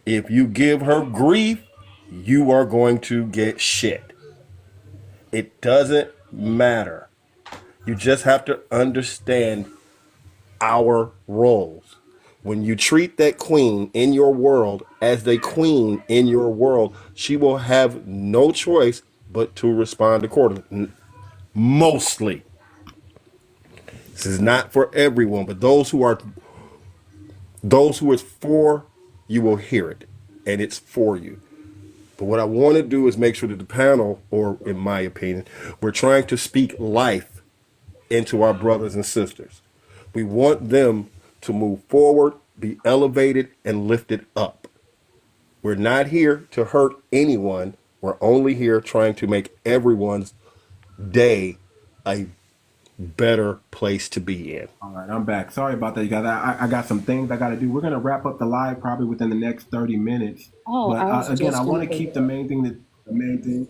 If you give her grief, you are going to get shit. It doesn't matter. You just have to understand our roles. When you treat that queen in your world as the queen in your world, she will have no choice but to respond accordingly. Mostly. This is not for everyone, but those who it's for, you will hear it, and it's for you. But what I want to do is make sure that the panel, or in my opinion, we're trying to speak life into our brothers and sisters. We want them to move forward, be elevated, and lifted up. We're not here to hurt anyone. We're only here trying to make everyone's day a better place to be in. All right, I'm back. Sorry about that, you guys. I got some things I got to do. We're going to wrap up the live probably within the next 30 minutes. Oh, I was But again, just I want gonna to keep the main thing.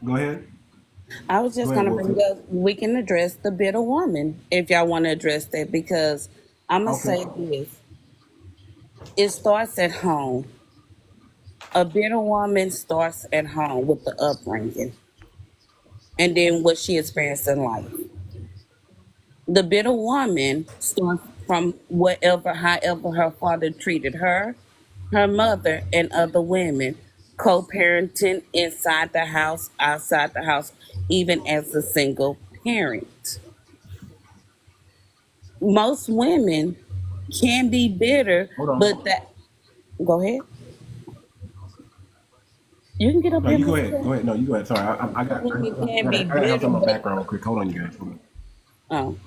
Go ahead. I was just Go ahead, gonna bring Wilson. up, we can address the bitter woman if y'all want to address that, because I'm gonna Okay. say this. It starts at home. A bitter woman starts at home with the upbringing and then what she experienced in life. The bitter woman starts from however her father treated her, her mother, and other women, co-parenting inside the house, outside the house, even as a single parent. Most women can be bitter, Hold on. but that go ahead. You can get up No, here, you go Mr. ahead. Go Cat. ahead. No, you go ahead. Sorry, Women can I be gotta have bitter, some of my but background real quick. Hold on, you guys. Hold on. oh,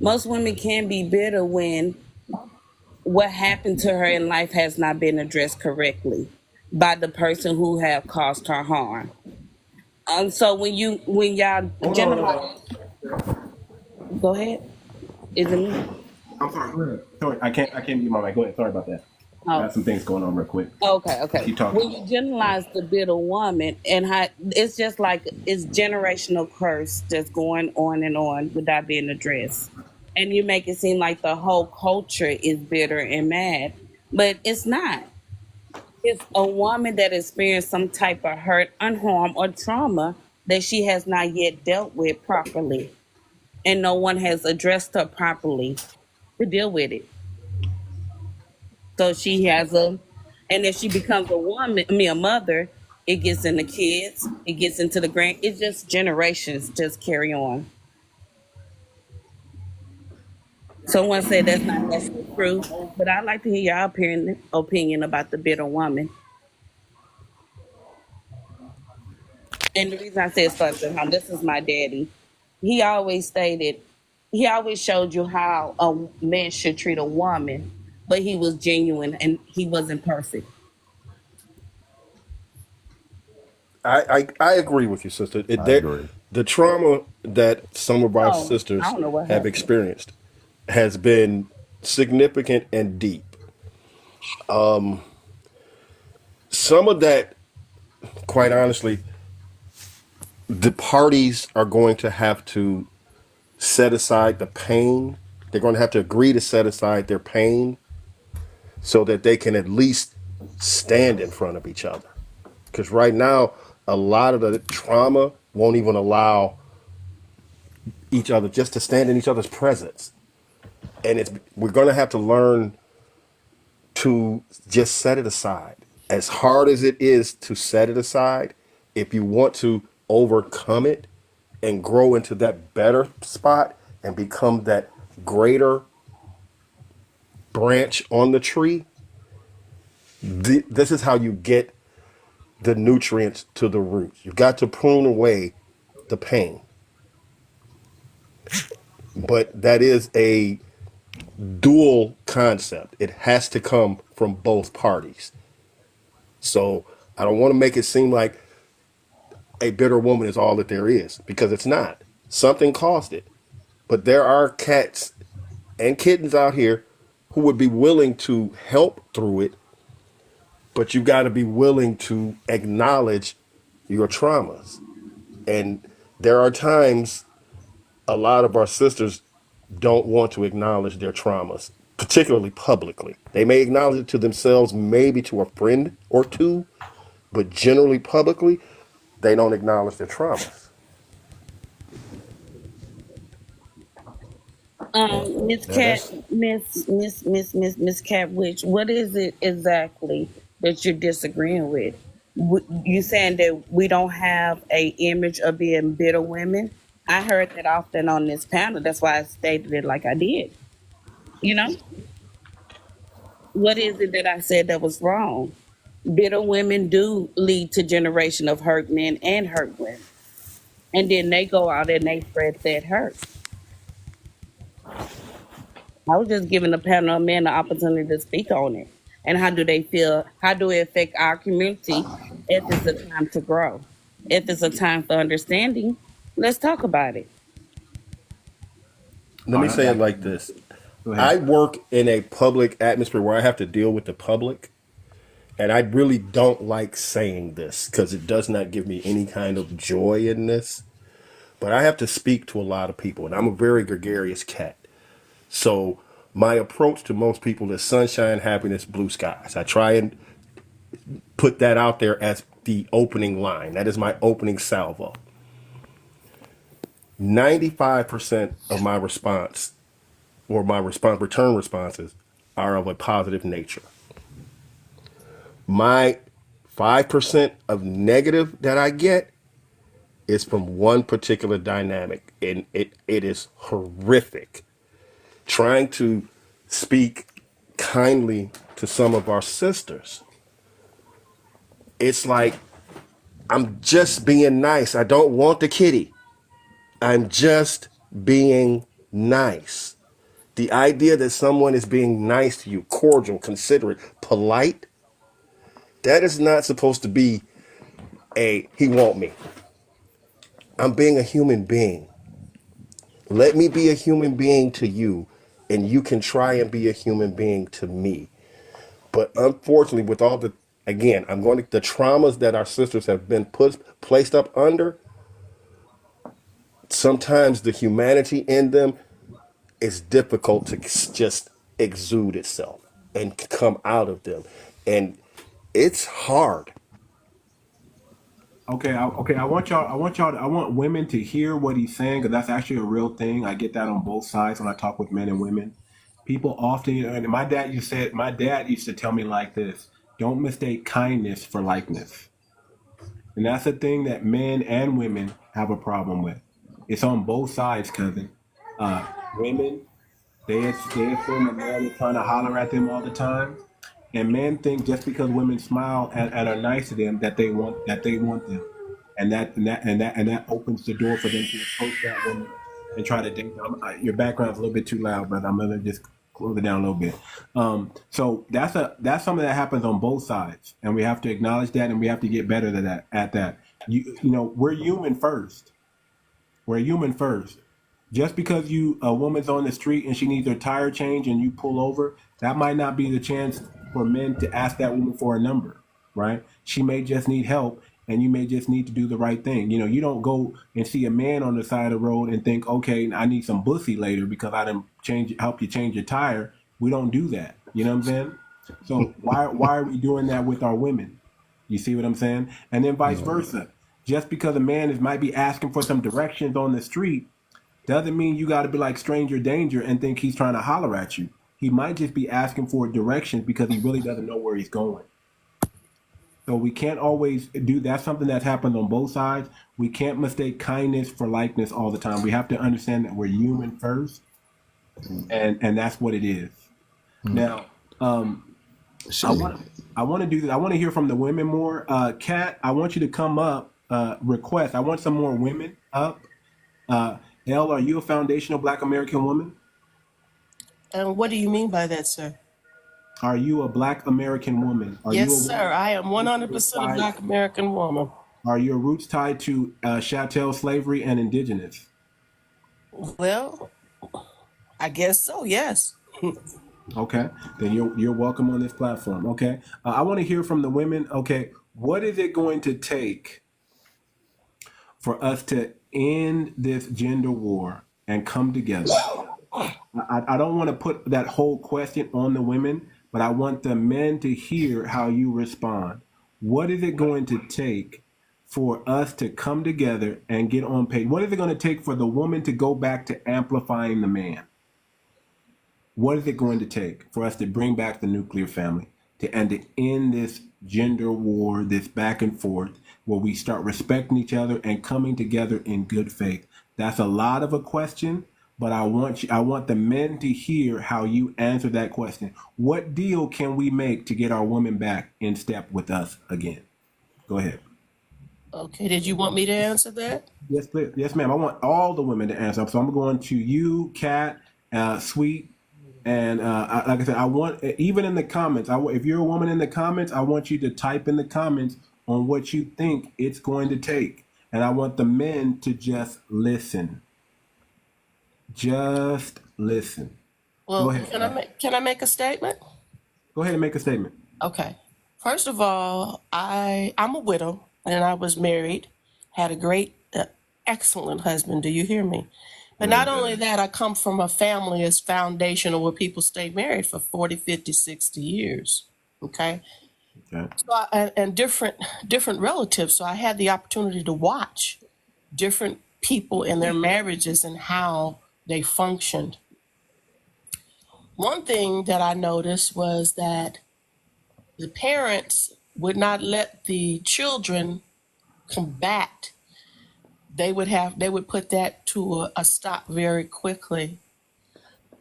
most women can be bitter when what happened to her in life has not been addressed correctly by the person who have caused her harm. So when y'all Hold on. generalize, go ahead. Is it me? I'm sorry. Go ahead. Sorry, I can't mute my mic. Go ahead. Sorry about that. I Oh, got some things going on real quick. okay. Keep talking. When you generalize the bitter woman and how it's just like it's generational curse just going on and on without being addressed. And you make it seem like the whole culture is bitter and mad, but it's not. It's a woman that experienced some type of hurt, unharm, or trauma that she has not yet dealt with properly, and no one has addressed her properly to deal with it. So she has and if she becomes a woman, a mother, it gets in the kids, it gets into the it's just generations just carry on. Someone said that's not necessarily true, but I'd like to hear your opinion about the bitter woman. And the reason I say it starts at home, this is my daddy. He always stated, he always showed you how a man should treat a woman, but he was genuine and he wasn't perfect. I agree with you, sister. I agree. The trauma that some of our Oh, sisters I don't know what have happened. experienced has been significant and deep. Some of that, quite honestly, the parties are going to have to set aside the pain. They're going to have to agree to set aside their pain so that they can at least stand in front of each other. Because right now, a lot of the trauma won't even allow each other just to stand in each other's presence. And we're going to have to learn to just set it aside. As hard as it is to set it aside, if you want to overcome it and grow into that better spot and become that greater branch on the tree, this is how you get the nutrients to the roots. You've got to prune away the pain. But that is a dual concept. It has to come from both parties. So I don't want to make it seem like a bitter woman is all that there is, because it's not. Something caused it. But there are cats and kittens out here who would be willing to help through it, but you got to be willing to acknowledge your traumas. And there are times a lot of our sisters don't want to acknowledge their traumas, particularly publicly. They may acknowledge it to themselves, maybe to a friend or two, but generally publicly, they don't acknowledge their traumas. Miss Yeah, Cat, that's Miss Cat Witch, what is it exactly that you're disagreeing with? You saying that we don't have a image of being bitter women? I heard that often on this panel. That's why I stated it like I did. You know, what is it that I said that was wrong? Bitter women do lead to generation of hurt men and hurt women, and then they go out and they spread that hurt. I was just giving the panel of men the opportunity to speak on it. And how do they feel? How do it affect our community if it's a time to grow? If it's a time for understanding, let's talk about it. Let me say it like this. I work in a public atmosphere where I have to deal with the public. And I really don't like saying this because it does not give me any kind of joy in this. But I have to speak to a lot of people, and I'm a very gregarious cat. So my approach to most people is sunshine, happiness, blue skies. I try and put that out there as the opening line. That is my opening salvo. 95% of my response or my return responses are of a positive nature. My 5% of negative that I get is from one particular dynamic, and it is horrific. Trying to speak kindly to some of our sisters, it's like, I'm just being nice. I don't want the kitty. I'm just being nice. The idea that someone is being nice to you, cordial, considerate, polite, that is not supposed to be he want me. I'm being a human being. Let me be a human being to you, and you can try and be a human being to me. But unfortunately, with all the traumas that our sisters have been placed up under, sometimes the humanity in them is difficult to just exude itself and come out of them. And it's hard. Okay, I want women to hear what he's saying, because that's actually a real thing. I get that on both sides when I talk with men and women. People often, and my dad used to tell me like this: don't mistake kindness for likeness. And that's a thing that men and women have a problem with. It's on both sides, cousin. Women, they assume a man is trying to holler at them all the time, and men think just because women smile and are nice to them that they want them, and that opens the door for them to approach that woman and try to date them. Your background's a little bit too loud, but I'm gonna just close it down a little bit. So that's something that happens on both sides, and we have to acknowledge that, and we have to get better at that. You know, we're human first. We're human first. Just because a woman's on the street and she needs her tire change and you pull over, that might not be the chance for men to ask that woman for a number, right? She may just need help, and you may just need to do the right thing. You know, you don't go and see a man on the side of the road and think, okay, I need some bussy later because I didn't help you change your tire. We don't do that. You know what I'm saying? So why are we doing that with our women? You see what I'm saying? And then vice versa. Just because a man might be asking for some directions on the street doesn't mean you got to be like stranger danger and think he's trying to holler at you. He might just be asking for directions because he really doesn't know where he's going. So we can't always do that. That's something that's happened on both sides. We can't mistake kindness for likeness all the time. We have to understand that we're human first, and that's what it is. Now, I want to do this. I want to hear from the women more. Kat, I want you to come up. Request. I want some more women up. Elle, are you a foundational Black American woman? And what do you mean by that, sir? Are you a Black American woman? Yes, sir. I am 100% a Black American woman. Are your roots tied to chattel slavery and indigenous? Well, I guess so, yes. Okay, then you're welcome on this platform. Okay, I want to hear from the women. Okay, what is it going to take for us to end this gender war and come together? I don't want to put that whole question on the women, but I want the men to hear how you respond. What is it going to take for us to come together and get on page? What is it going to take for the woman to go back to amplifying the man? What is it going to take for us to bring back the nuclear family, to end this gender war, this back and forth, where we start respecting each other and coming together in good faith? That's a lot of a question, but I want the men to hear how you answer that question. What deal can we make to get our women back in step with us again? Go ahead. Okay, did you want me to answer that? Yes, please. Yes, ma'am. I want all the women to answer. So I'm going to you, Kat, Sweet, and like I said, I want, even in the comments, if you're a woman in the comments, I want you to type in the comments on what you think it's going to take. And I want the men to just listen. Just listen. Well, go ahead. Can I make a statement? Go ahead and make a statement. Okay. First of all, I'm a widow, and I was married, had a great, excellent husband. Do you hear me? But not only that, I come from a family that's foundational where people stay married for 40, 50, 60 years. Okay. So and different relatives. So I had the opportunity to watch different people in their marriages and how they functioned. One thing that I noticed was that the parents would not let the children combat. They would put that to a stop very quickly.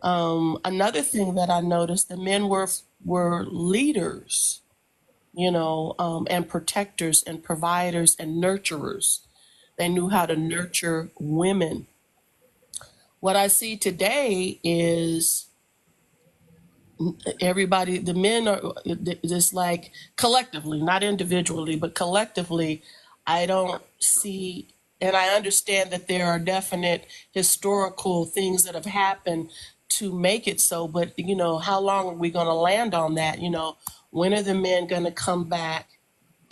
Another thing that I noticed, the men were leaders, and protectors and providers and nurturers. They knew how to nurture women. What I see today is everybody, the men are just like collectively, not individually, but collectively, I don't see, and I understand that there are definite historical things that have happened to make it so, but how long are we going to land on that? When are the men going to come back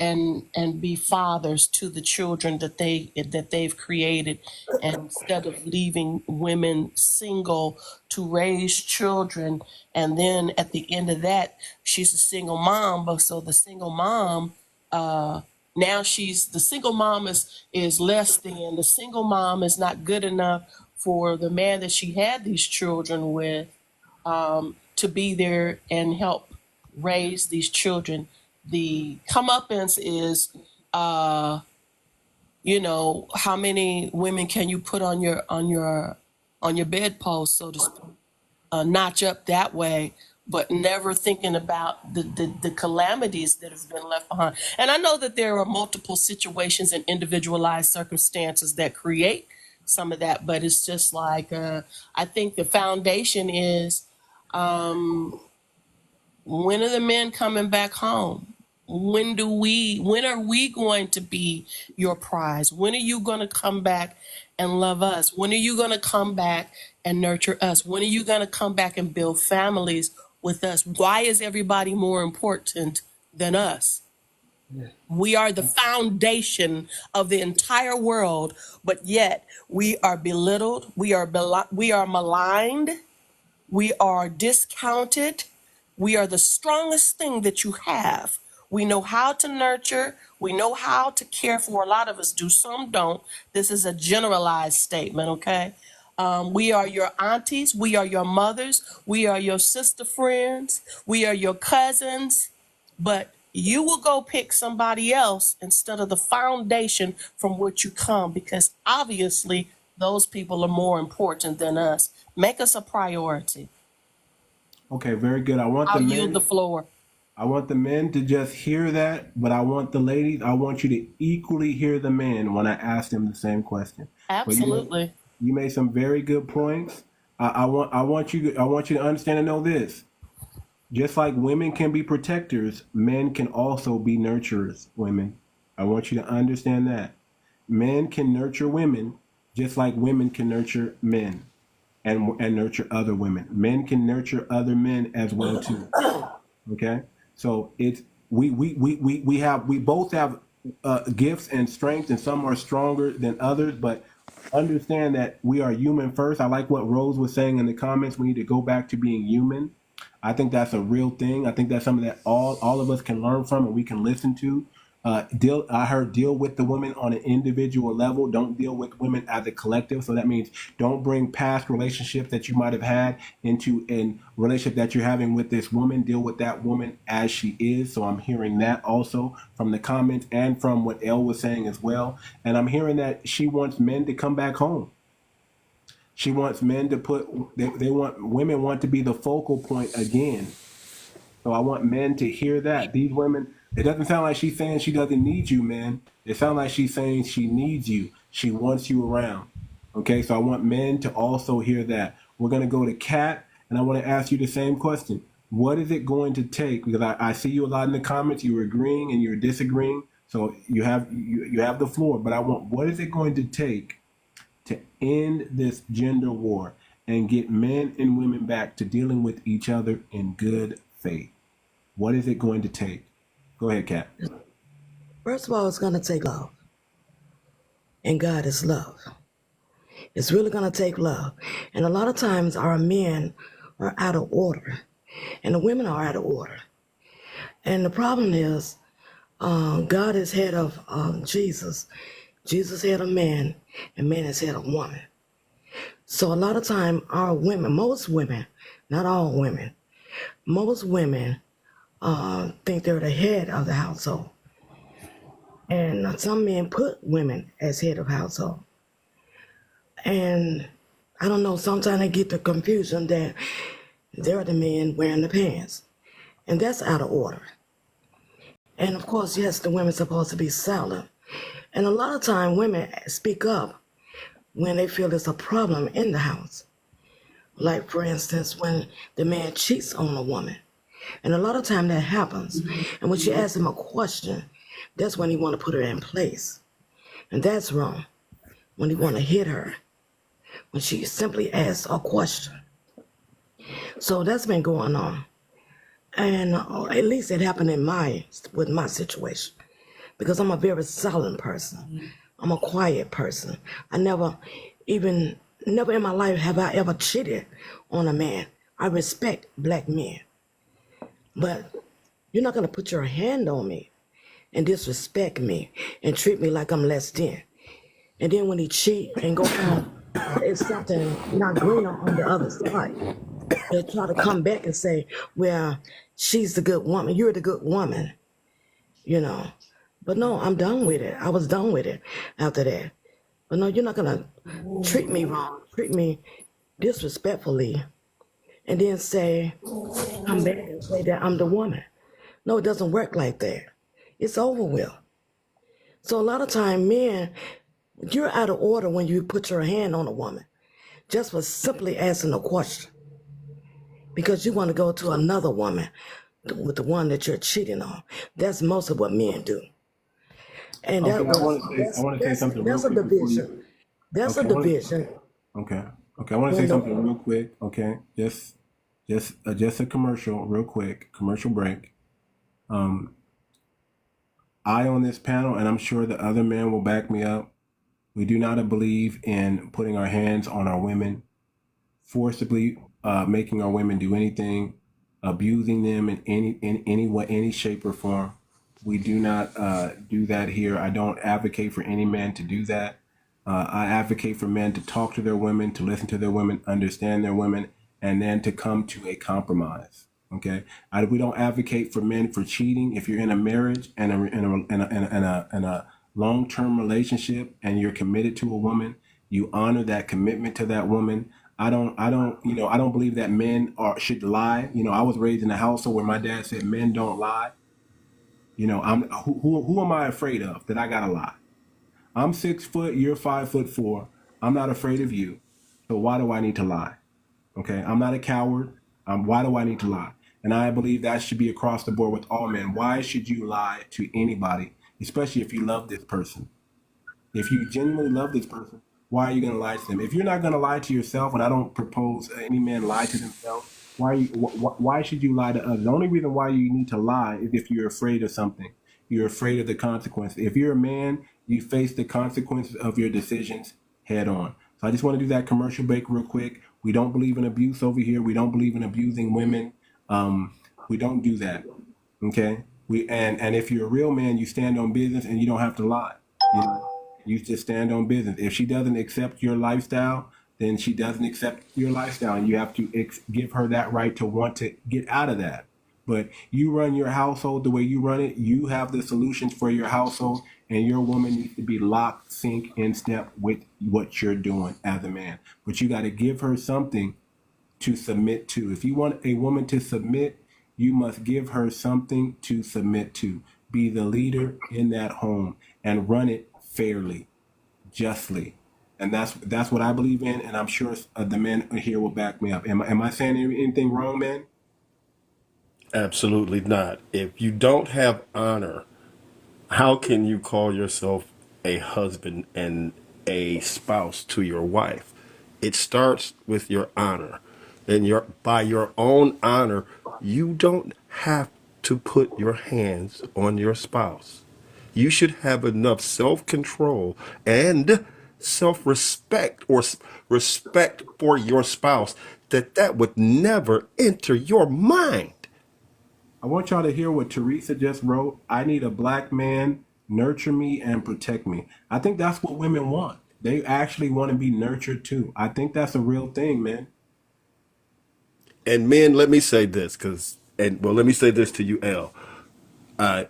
and be fathers to the children that they've created, and instead of leaving women single to raise children, and then at the end of that, she's a single mom. But so the single mom, now the single mom is less than, the single mom is not good enough for the man that she had these children with, to be there and help raise these children. The comeuppance is, how many women can you put on your bedpost, so to speak, notch up that way, but never thinking about the calamities that have been left behind. And I know that there are multiple situations and individualized circumstances that create some of that, but it's just like, I think the foundation is, when are the men coming back home? When are we going to be your prize? When are you going to come back and love us? When are you going to come back and nurture us? When are you going to come back and build families with us? Why is everybody more important than us? We are the foundation of the entire world, but yet we are belittled, we are maligned, we are discounted. We are the strongest thing that you have. We know how to nurture. We know how to care for. A lot of us do, some don't. This is a generalized statement, okay? We are your aunties. We are your mothers. We are your sister friends. We are your cousins. But you will go pick somebody else instead of the foundation from which you come, because obviously those people are more important than us. Make us a priority. Okay, very good. I'll yield the floor. I want the men to just hear that, but I want the ladies, I want you to equally hear the men when I ask them the same question. Absolutely. You made some very good points. I want you to understand and know this. Just like women can be protectors, men can also be nurturers, women. I want you to understand that. Men can nurture women just like women can nurture men. And nurture other women. Men can nurture other men as well too. Okay, so it's we both have gifts and strengths, and some are stronger than others. But understand that we are human first. I like what Rose was saying in the comments. We need to go back to being human. I think that's a real thing. I think that's something that all of us can learn from and we can listen to. Deal with the women on an individual level. Don't deal with women as a collective. So that means don't bring past relationships that you might have had into a relationship that you're having with this woman. Deal with that woman as she is. So I'm hearing that also from the comments and from what Elle was saying as well. And I'm hearing that she wants men to come back home. She wants men to women want to be the focal point again. So I want men to hear that. These women, it doesn't sound like she's saying she doesn't need you, man. It sounds like she's saying she needs you. She wants you around. Okay, so I want men to also hear that. We're going to go to Kat, and I want to ask you the same question. What is it going to take? Because I see you a lot in the comments. You're agreeing and you're disagreeing. So you have the floor. But I want, what is it going to take to end this gender war and get men and women back to dealing with each other in good faith? What is it going to take? Go ahead, Kat. First of all, it's going to take love. And God is love. It's really going to take love. And a lot of times our men are out of order. And the women are out of order. And the problem is, God is head of Jesus. Jesus had a man. and man is head of woman. So a lot of time our women, most women, not all women, most women think they're the head of the household. And some men put women as head of household. And I don't know, sometimes they get the confusion that they're the men wearing the pants. And that's out of order. And of course, yes, the women's supposed to be silent. And a lot of time women speak up when they feel there's a problem in the house. Like, for instance, when the man cheats on a woman. And a lot of time that happens. And when she asks him a question, that's when he want to put her in place. And that's wrong. When he want to hit her. When she simply asks a question. So that's been going on. And at least it happened with my situation. Because I'm a very silent person. I'm a quiet person. I never in my life have I ever cheated on a man. I respect black men. But you're not going to put your hand on me and disrespect me and treat me like I'm less than. And then when he cheat and go on, it's something not greener on the other side. They try to come back and say, well, she's the good woman. You're the good woman, you know. But no, I'm done with it. I was done with it after that. But no, you're not going to treat me wrong, treat me disrespectfully, and then come back and say that I'm the woman. No, it doesn't work like that. It's over with. So a lot of time, men, you're out of order when you put your hand on a woman, just for simply asking a question. Because you want to go to another woman with the one that you're cheating on. That's most of what men do. And okay, I want to say something real quick. That's a division. That's a division. Okay, I want to say something real quick. Okay, just a commercial, real quick, commercial break. I on this panel, and I'm sure the other men will back me up. We do not believe in putting our hands on our women, forcibly making our women do anything, abusing them in any way, any shape or form. We do not do that here. I don't advocate for any man to do that. I advocate for men to talk to their women, to listen to their women, understand their women, and then to come to a compromise. Okay, we don't advocate for men for cheating. If you're in a marriage and a long-term relationship and you're committed to a woman, you honor that commitment to that woman. I don't believe that men should lie. I was raised in a household where my dad said men don't lie. Who am I afraid of that I gotta lie? I'm 6 foot, you're 5'4". I'm not afraid of you. So why do I need to lie? Okay, I'm not a coward. Why do I need to lie? And I believe that should be across the board with all men. Why should you lie to anybody, especially if you love this person? If you genuinely love this person, why are you going to lie to them? If you're not going to lie to yourself, and I don't propose any man lie to themselves, why should you lie to others? The only reason why you need to lie is if you're afraid of something. You're afraid of the consequences. If you're a man, you face the consequences of your decisions head on. So I just want to do that commercial break real quick. We don't believe in abuse over here. We don't believe in abusing women. We don't do that. Okay? And if you're a real man, you stand on business and you don't have to lie. You just stand on business. If she doesn't accept your lifestyle, then she doesn't accept your lifestyle, and you have to give her that right to want to get out of that. But you run your household the way you run it. You have the solutions for your household, and your woman needs to be locked, sync, in step with what you're doing as a man. But you got to give her something to submit to. If you want a woman to submit, you must give her something to submit to. Be the leader in that home and run it fairly, justly. And that's what I believe in, and I'm sure the men here will back me up. Am I saying anything wrong, man? Absolutely not. If you don't have honor, how can you call yourself a husband and a spouse to your wife? It starts with your honor. And by your own honor, you don't have to put your hands on your spouse. You should have enough self-control and self-respect or respect for your spouse that would never enter your mind. I want y'all to hear what Teresa just wrote. I need a black man, nurture me and protect me. I think that's what women want. They actually want to be nurtured too. I think that's a real thing, man. And men, let me say this, let me say this to you, L.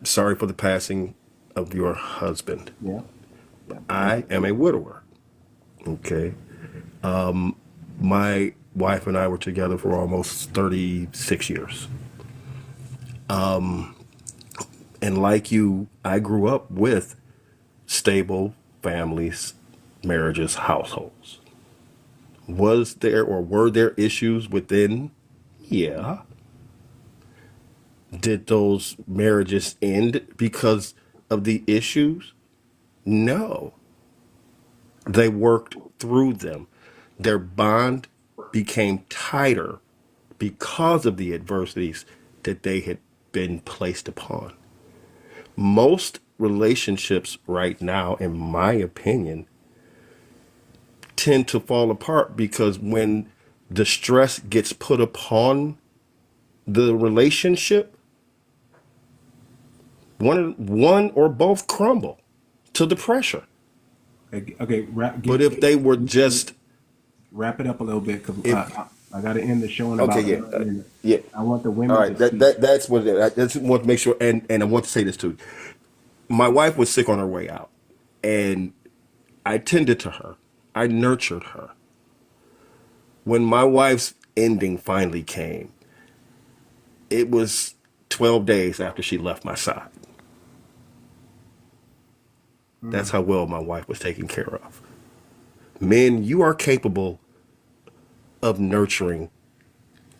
Sorry for the passing of your husband. Yeah. I am a widower. Okay. My wife and I were together for almost 36 years. And like you, I grew up with stable families, marriages, households. Was there or were there issues within? Yeah. Did those marriages end because of the issues? No. They worked through them. Their bond became tighter because of the adversities that they had been placed upon. Most relationships right now, in my opinion, tend to fall apart because when the stress gets put upon the relationship, one or both crumble to the pressure. Okay. But if they were just wrap it up a little bit because I got to end the show in okay, about 9 minutes. yeah. I want the women All right, to speak. that's what I just want to make sure, and I want to say this too. My wife was sick on her way out, and I tended to her. I nurtured her. When my wife's ending finally came, it was 12 days after she left my side. That's how well my wife was taken care of. Men, you are capable of nurturing.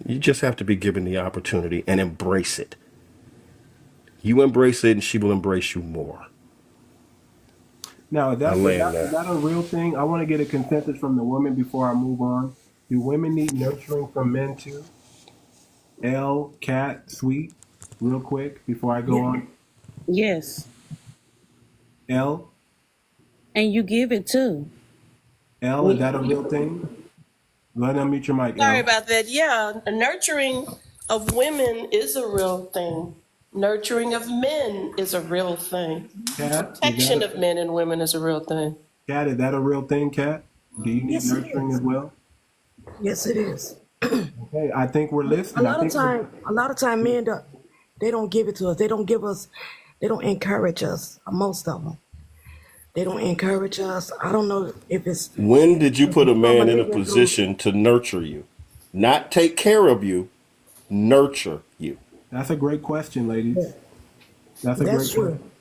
You just have to be given the opportunity and embrace it. You embrace it and she will embrace you more. Now, is that a real thing? I want to get a consensus from the women before I move on. Do women need nurturing from men too? L, Cat, Sweet, real quick before I go on. Yes. L? And you give it too. L, is that a real thing? Go ahead and unmute your mic, Sorry L. about that. Yeah, nurturing of women is a real thing. Nurturing of men is a real thing. Cat, Protection of men and women is a real thing. Cat, is that a real thing, Cat? Do you need Yes, it nurturing is. as well? Yes, it is. Okay, I think we're listening. A lot of time, men they don't give it to us. They don't encourage us. Most of them, they don't encourage us. I don't know if it's. When did you put a man in a position to nurture you? Not take care of you, nurture you. That's a great question, ladies. That's a great question.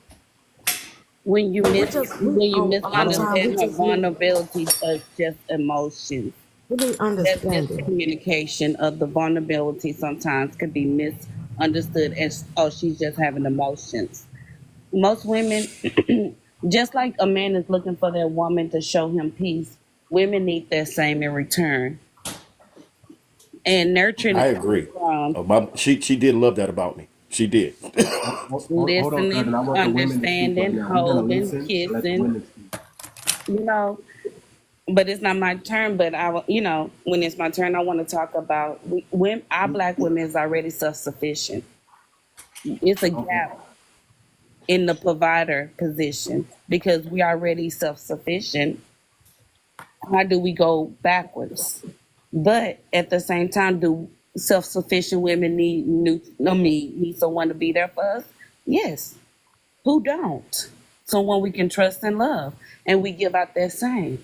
When you misunderstand her vulnerabilities as just emotions. That's miscommunication of the vulnerability sometimes could be misunderstood as, oh, she's just having emotions. Most women, just like a man is looking for their woman to show him peace, women need that same in return. And nurturing. I agree. She did love that about me. She did. Listening, understanding, holding, kissing. You know, but it's not my turn. But when it's my turn, I want to talk about our Black women is already self-sufficient. It's a gap in the provider position because we are already self-sufficient. How do we go backwards? But at the same time, do self-sufficient women need someone to be there for us? Yes. Who don't? Someone we can trust and love, and we give out that same.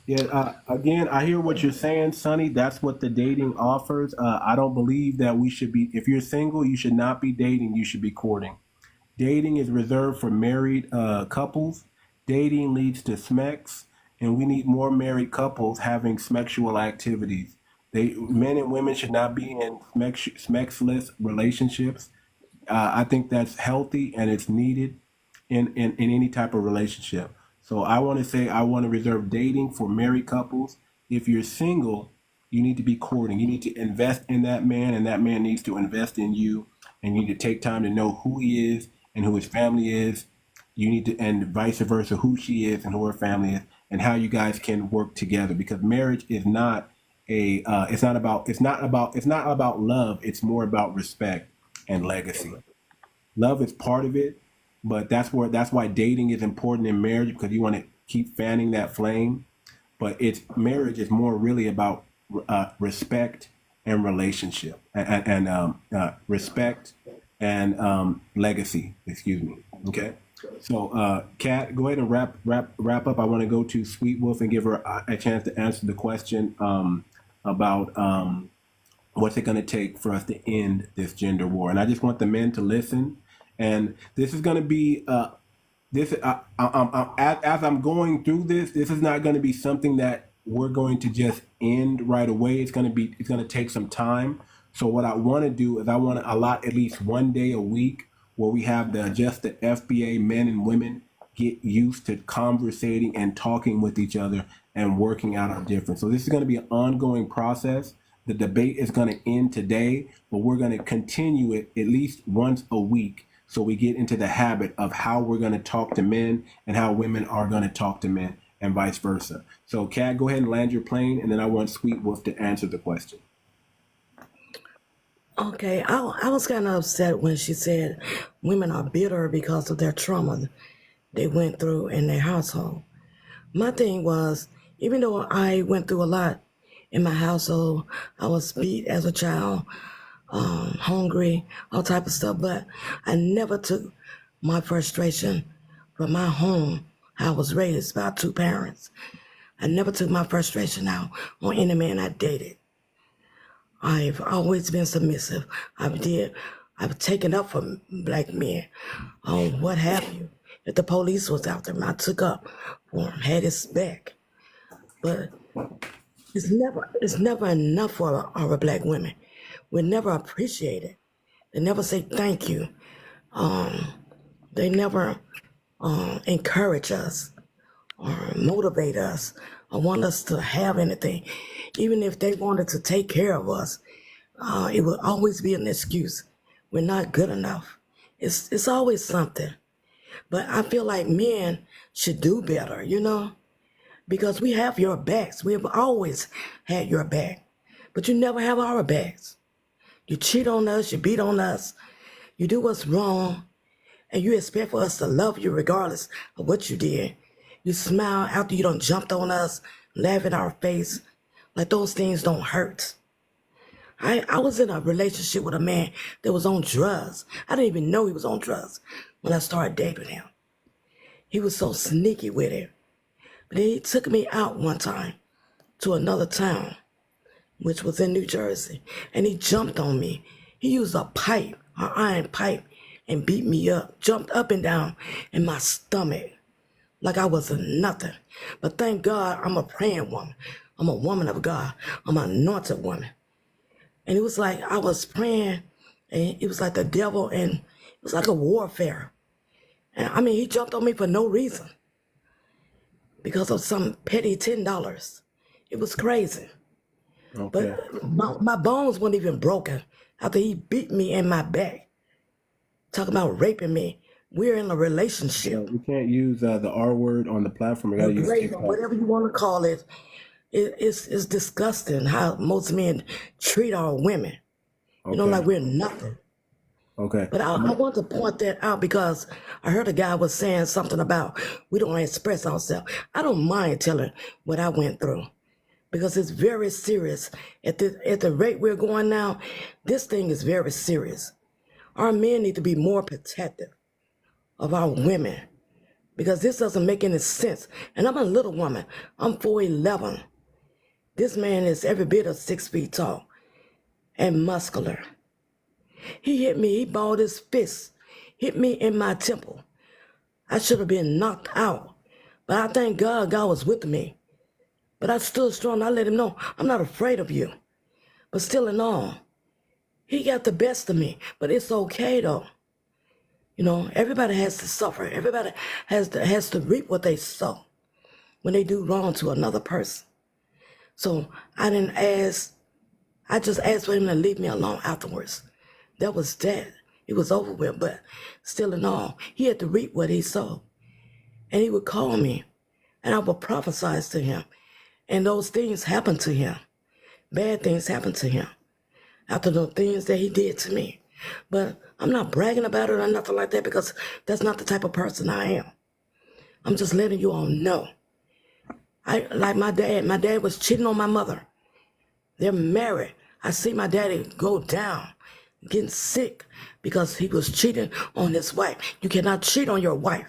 Yeah, again, I hear what you're saying, Sonny. That's what the dating offers. I don't believe that we should be, if you're single, you should not be dating, you should be courting. Dating is reserved for married couples. Dating leads to smex, and we need more married couples having smexual activities. Men and women should not be in smexless relationships. I think that's healthy and it's needed in any type of relationship. So I want to reserve dating for married couples. If you're single, you need to be courting. You need to invest in that man, and that man needs to invest in you. And you need to take time to know who he is and who his family is. You need to, and vice versa, who she is and who her family is, and how you guys can work together. Because marriage is not it's not about love. It's more about respect and legacy. Love is part of it, But that's why dating is important in marriage, because you want to keep fanning that flame. But marriage is more really about respect and relationship and respect and legacy. Excuse me. Okay. So, Kat, go ahead and wrap up. I want to go to Sweet Wolf and give her a chance to answer the question about what's it going to take for us to end this gender war. And I just want the men to listen. And this is going to be as I'm going through this is not going to be something that we're going to just end right away. It's going to take some time. So what I want to do is I want to allot at least one day a week where we have the FBA men and women get used to conversating and talking with each other and working out our difference. So this is going to be an ongoing process. The debate is going to end today, but we're going to continue it at least once a week, so we get into the habit of how we're going to talk to men and how women are going to talk to men and vice versa. So, Kat, go ahead and land your plane, and then I want Sweet Wolf to answer the question. Okay, I was kind of upset when she said women are bitter because of their trauma they went through in their household. My thing was, even though I went through a lot in my household, I was beat as a child, hungry, all type of stuff, but I never took my frustration from my home. I was raised by two parents. I never took my frustration out on any man I dated. I've always been submissive. I've taken up for black men, what have you. If the police was out there, I took up for him, had his back. But it's never enough for our black women. We never appreciate it. They never say thank you. They never encourage us or motivate us or want us to have anything. Even if they wanted to take care of us, it would always be an excuse. We're not good enough. It's always something. But I feel like men should do better, because we have your backs. We have always had your back, but you never have our backs. You cheat on us, you beat on us, you do what's wrong, and you expect for us to love you regardless of what you did. You smile after you done jumped on us, laugh in our face, like those things don't hurt. I was in a relationship with a man that was on drugs. I didn't even know he was on drugs when I started dating him. He was so sneaky with it. But then he took me out one time to another town, which was in New Jersey, and he jumped on me. He used an iron pipe, and beat me up, jumped up and down in my stomach like I was a nothing. But thank God I'm a praying woman. I'm a woman of God. I'm an anointed woman. And it was like I was praying, and it was like the devil, and it was like a warfare. And I mean, he jumped on me for no reason because of some petty $10. It was crazy. Okay. But my bones weren't even broken after he beat me in my back, talking about raping me. We're in a relationship. We can't use the R word on the platform. We got to use TikTok. Whatever you want to call it. It's disgusting how most men treat our women. Okay. Like we're nothing. Okay. But I want to point that out because I heard a guy was saying something about we don't express ourselves. I don't mind telling what I went through because it's very serious. At the rate we're going now, this thing is very serious. Our men need to be more protective of our women because this doesn't make any sense. And I'm a little woman. I'm 4'11". This man is every bit of 6 feet tall and muscular. He hit me, he balled his fist, hit me in my temple. I should have been knocked out, but I thank God was with me. But I stood strong, I let him know, I'm not afraid of you. But still in all, he got the best of me, but it's okay though. Everybody has to suffer. Everybody has to reap what they sow when they do wrong to another person. So I just asked for him to leave me alone afterwards. That was that. It was over with, but still in all, he had to reap what he sowed. And he would call me, and I would prophesy to him. And those things happened to him. Bad things happened to him after the things that he did to me. But I'm not bragging about it or nothing like that because that's not the type of person I am. I'm just letting you all know. Like my dad was cheating on my mother. They're married. I see my daddy go down, getting sick because he was cheating on his wife. You cannot cheat on your wife.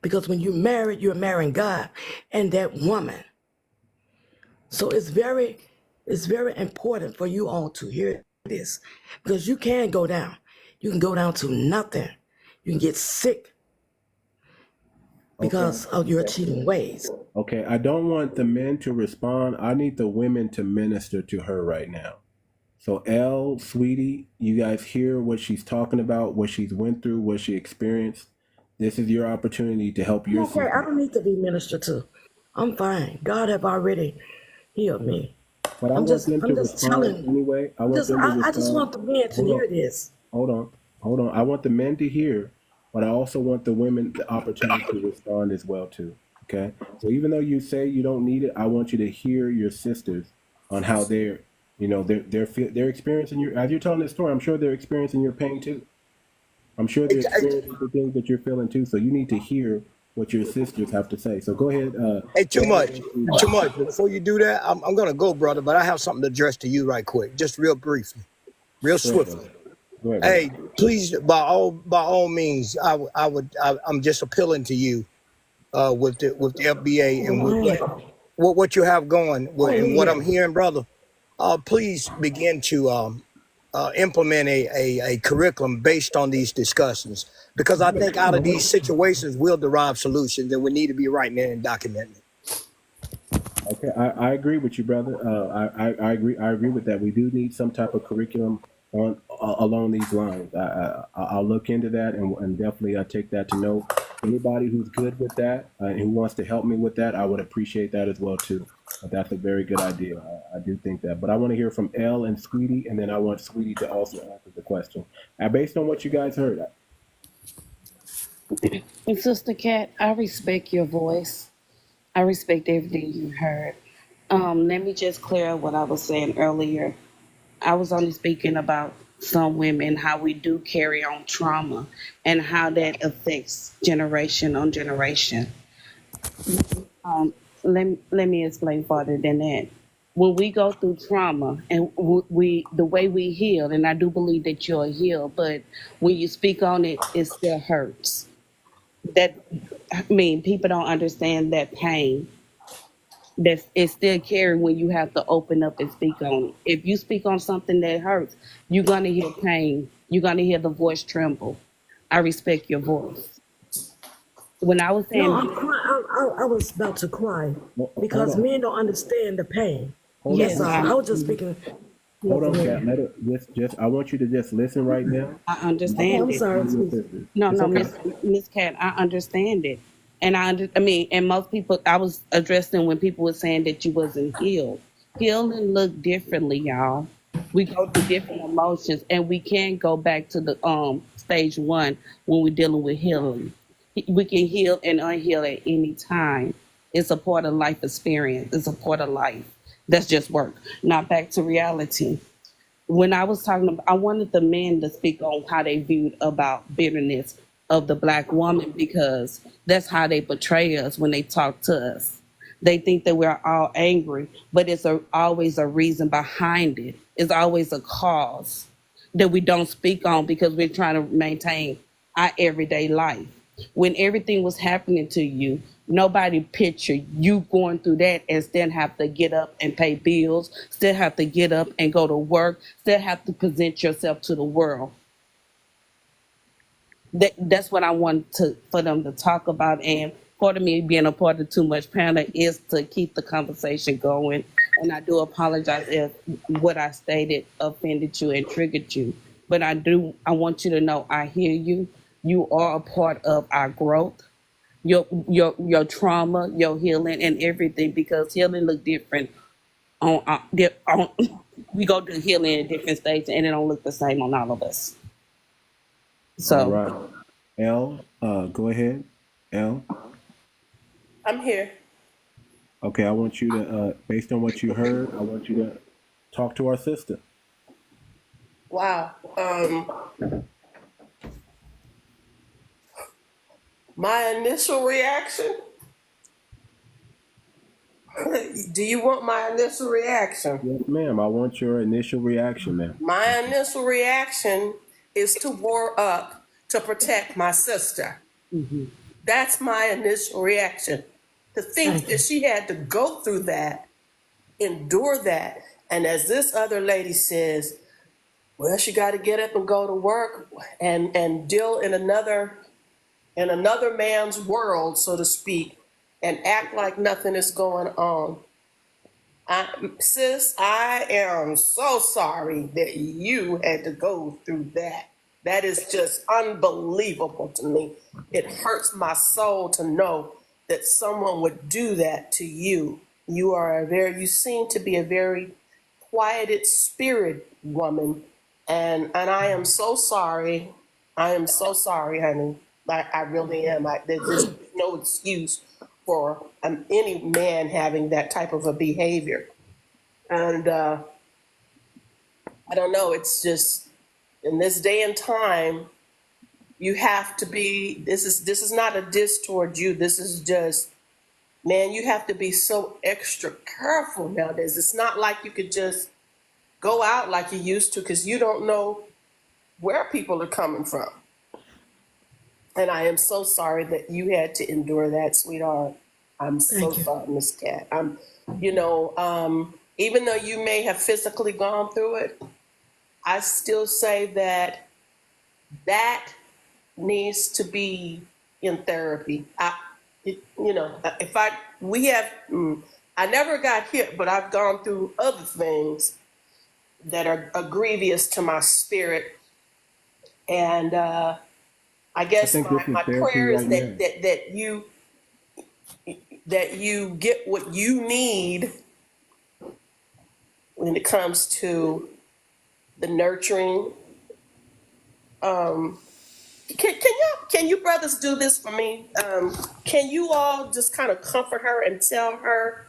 Because when you're married, you're marrying God and that woman. So it's very important for you all to hear this. Because you can go down. You can go down to nothing. You can get sick because of your cheating ways. Okay, I don't want the men to respond. I need the women to minister to her right now. So sweetie, you guys hear what she's talking about, what she's went through, what she experienced. This is your opportunity to help your Okay, I don't need to be ministered to. I'm fine. God have already healed me. But I'm just telling. anyway. I just want the men to hear this. Hold on. I want the men to hear, but I also want the women the opportunity to respond as well too. Okay. So even though you say you don't need it, I want you to hear your sisters on how they're experiencing your, as you're telling this story, I'm sure they're experiencing your pain too. I'm sure they're experiencing the things that you're feeling too. So you need to hear what your sisters have to say. So go ahead. Hey, too much. Before you do that, I'm gonna go, brother. But I have something to address to you right quick, just real briefly, real swiftly. Go ahead, hey, please, by all means, I'm just appealing to you with the FBA and with what you have going and what I'm hearing, brother. Please begin to implement a curriculum based on these discussions, because I think out of these situations we'll derive solutions, and we need to be writing it and documenting it. Okay, I agree with you, brother. I agree with that. We do need some type of curriculum along these lines. I'll look into that, and definitely I take that to note. Anybody who's good with that and who wants to help me with that, I would appreciate that as well too. That's a very good idea. I do think that. But I want to hear from Elle and Sweetie, and then I want Sweetie to also answer the question. Based on what you guys heard. And Sister Cat, I respect your voice. I respect everything you heard. Let me just clear what I was saying earlier. I was only speaking about some women, how we do carry on trauma and how that affects generation on generation. Let me explain further than that. When we go through trauma and the way we heal, and I do believe that you're healed, but when you speak on it, it still hurts. People don't understand that pain. That it's still carried when you have to open up and speak on it. If you speak on something that hurts, you're gonna hear pain. You're gonna hear the voice tremble. I respect your voice. When I was saying, no, I'm crying. I was about to cry because men don't understand the pain. Yes, I was just speaking. Hold on, Kat. Let it just. I want you to just listen right now. I understand. I'm sorry. No, okay. Miss Cat, I understand it. And and most people, I was addressing when people were saying that you wasn't healed. Healing look differently, y'all. We go through different emotions, and we can't go back to the stage one when we're dealing with healing. We can heal and unheal at any time. It's a part of life experience. It's a part of life. That's just work. Now back to reality. When I was talking about, I wanted the men to speak on how they viewed about bitterness of the Black woman, because that's how they portray us when they talk to us. They think that we're all angry, but it's always a reason behind it. It's always a cause that we don't speak on because we're trying to maintain our everyday life. When everything was happening to you, nobody pictured you going through that and still have to get up and pay bills, still have to get up and go to work, still have to present yourself to the world. That's what I want for them to talk about. And part of me being a part of Too Much Panel is to keep the conversation going. And I do apologize if what I stated offended you and triggered you. But I want you to know I hear you. You are a part of our growth, your trauma, your healing, and everything, because healing look different. We go to healing in different stages, and it don't look the same on all of us. So, all right. Elle, go ahead. Elle. I'm here. Okay, I want you to, based on what you heard, I want you to talk to our sister. Wow. My initial reaction. Do you want my initial reaction? Yes, ma'am. I want your initial reaction, ma'am. My initial reaction is to war up to protect my sister. That's my initial reaction. To think that she had to go through that, endure that, and as this other lady says, well, she got to get up and go to work and deal in another man's world, so to speak, and act like nothing is going on. Sis, I am so sorry that you had to go through that. That is just unbelievable to me. It hurts my soul to know that someone would do that to you. You seem to be a very quieted spirit woman, and I am so sorry. I am so sorry, honey. I really am. There's no excuse for any man having that type of a behavior. And I don't know, it's just, in this day and time, you have to be, this is not a diss toward you. This is just, man, you have to be so extra careful nowadays. It's not like you could just go out like you used to, because you don't know where people are coming from. And I am so sorry that you had to endure that, sweetheart. I'm so sorry, Miss Cat. Even though you may have physically gone through it, I still say that needs to be in therapy. I never got hit, but I've gone through other things that are grievous to my spirit. And I guess my prayer is that you get what you need when it comes to the nurturing. Can you brothers do this for me? Can you all just kind of comfort her and tell her,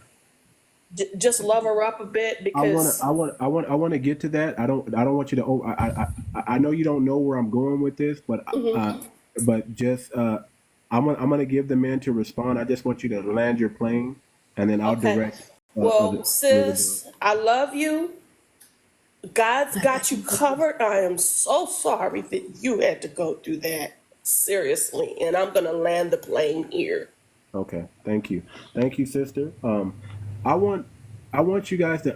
just love her up a bit? Because I want to get to that. I don't want you to. I know you don't know where I'm going with this, but just I'm gonna give the man to respond. I just want you to land your plane, and then I'll direct. Well, sis, I love you. God's got you covered. I am so sorry that you had to go through that. Seriously, and I'm gonna land the plane here. Okay, thank you, sister. I want you guys to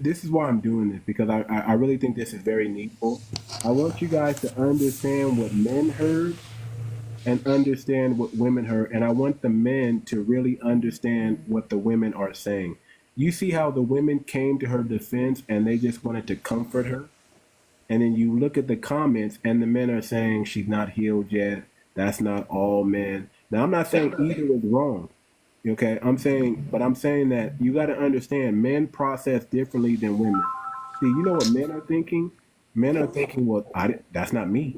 this is why I'm doing this, because I really think this is very needful. I want you guys to understand what men heard and understand what women heard, and I want the men to really understand what the women are saying. You see how the women came to her defense and they just wanted to comfort her? And then you look at the comments and the men are saying she's not healed yet. That's not all men. Now, I'm not saying either is wrong. Okay, I'm saying that you got to understand, men process differently than women. See, you know what men are thinking? Men are thinking, well, that's not me.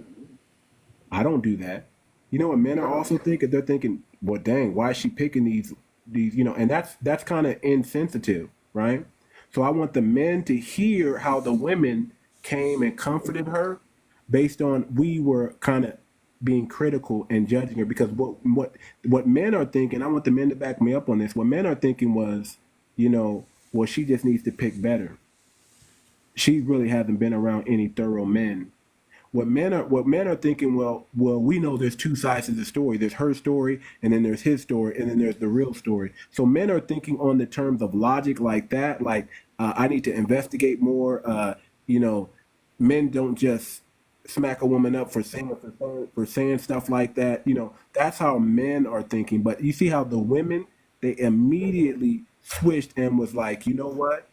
I don't do that. You know what men are also thinking? They're thinking, well, dang, why is she picking these, and that's kind of insensitive, right? So I want the men to hear how the women came and comforted her based on we were kind of being critical and judging her, because what men are thinking, I want the men to back me up on this. What men are thinking was, well, she just needs to pick better. She really hasn't been around any thorough men. What men are thinking, well, we know there's two sides to the story. There's her story, and then there's his story, and then there's the real story. So men are thinking on the terms of logic like that, like I need to investigate more. Men don't just smack a woman up for saying stuff like that. That's how men are thinking. But you see how the women, they immediately switched and was like, you know what,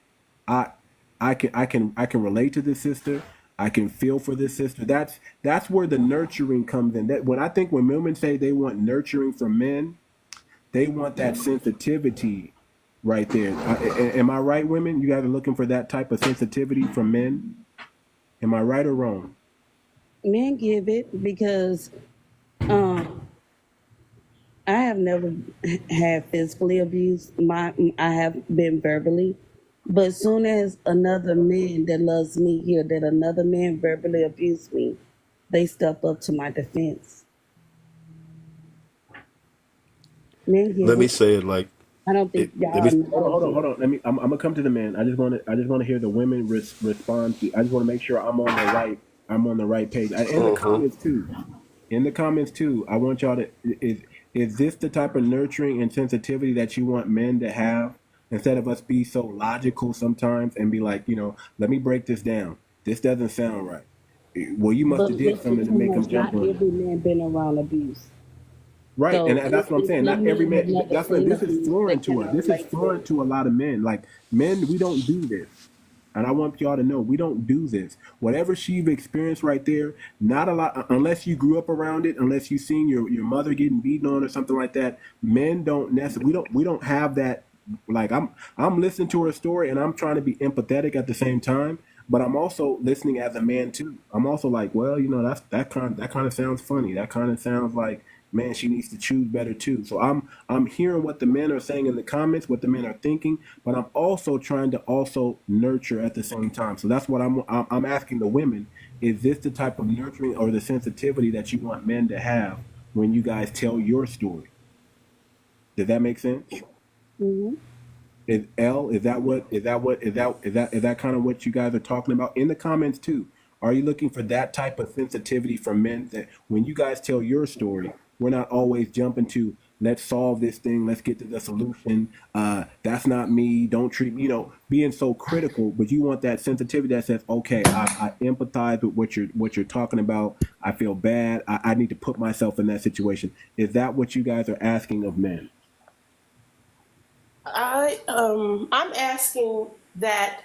I can relate to this sister. I can feel for this sister. That's where the nurturing comes in. When women say they want nurturing from men, they want that sensitivity right there. Am I right, women? You guys are looking for that type of sensitivity from men? Am I right or wrong? Men give it because I have never had physically abused. I have been verbally But as soon as another man that loves me hear that another man verbally abused me, they step up to my defense. Men get Let me weak. say it like I don't think let y'all me know that Hold yet. on. I'm gonna come to the men. I just want to hear the women respond to. I just want to make sure I'm on the right page. In the comments too. In the comments too. I want y'all to is this the type of nurturing and sensitivity that you want men to have instead of us be so logical sometimes and be like, let me break this down. This doesn't sound right. Well, you must But have did listen something to too make much. them Not jump on it. every man been around abuse. Right, and So that's what I'm saying. some Not every men have man. never That's what seen this is abuse. They foreign to us. cannot This is relate to foreign it. to a lot of men. Like men, we don't do this, and I want y'all to know we don't do this. Whatever she's experienced right there, not a lot. Unless you grew up around it, unless you seen your mother getting beaten on or something like that. Men don't necessarily. We don't have that. Like I'm listening to her story, and I'm trying to be empathetic at the same time. But I'm also listening as a man too. I'm also like, well, that kind of sounds funny. That kind of sounds like, man, she needs to choose better too. So I'm hearing what the men are saying in the comments, what the men are thinking, but I'm also trying to also nurture at the same time. So that's what I'm asking the women: is this the type of nurturing or the sensitivity that you want men to have when you guys tell your story? Does that make sense? Mm-hmm. Is that kind of what you guys are talking about in the comments too? Are you looking for that type of sensitivity from men that when you guys tell your story, we're not always jumping to let's solve this thing, let's get to the solution. That's not me. Don't treat me, being so critical. But you want that sensitivity that says, okay, I empathize with what you're talking about. I feel bad. I need to put myself in that situation. Is that what you guys are asking of men? I'm asking that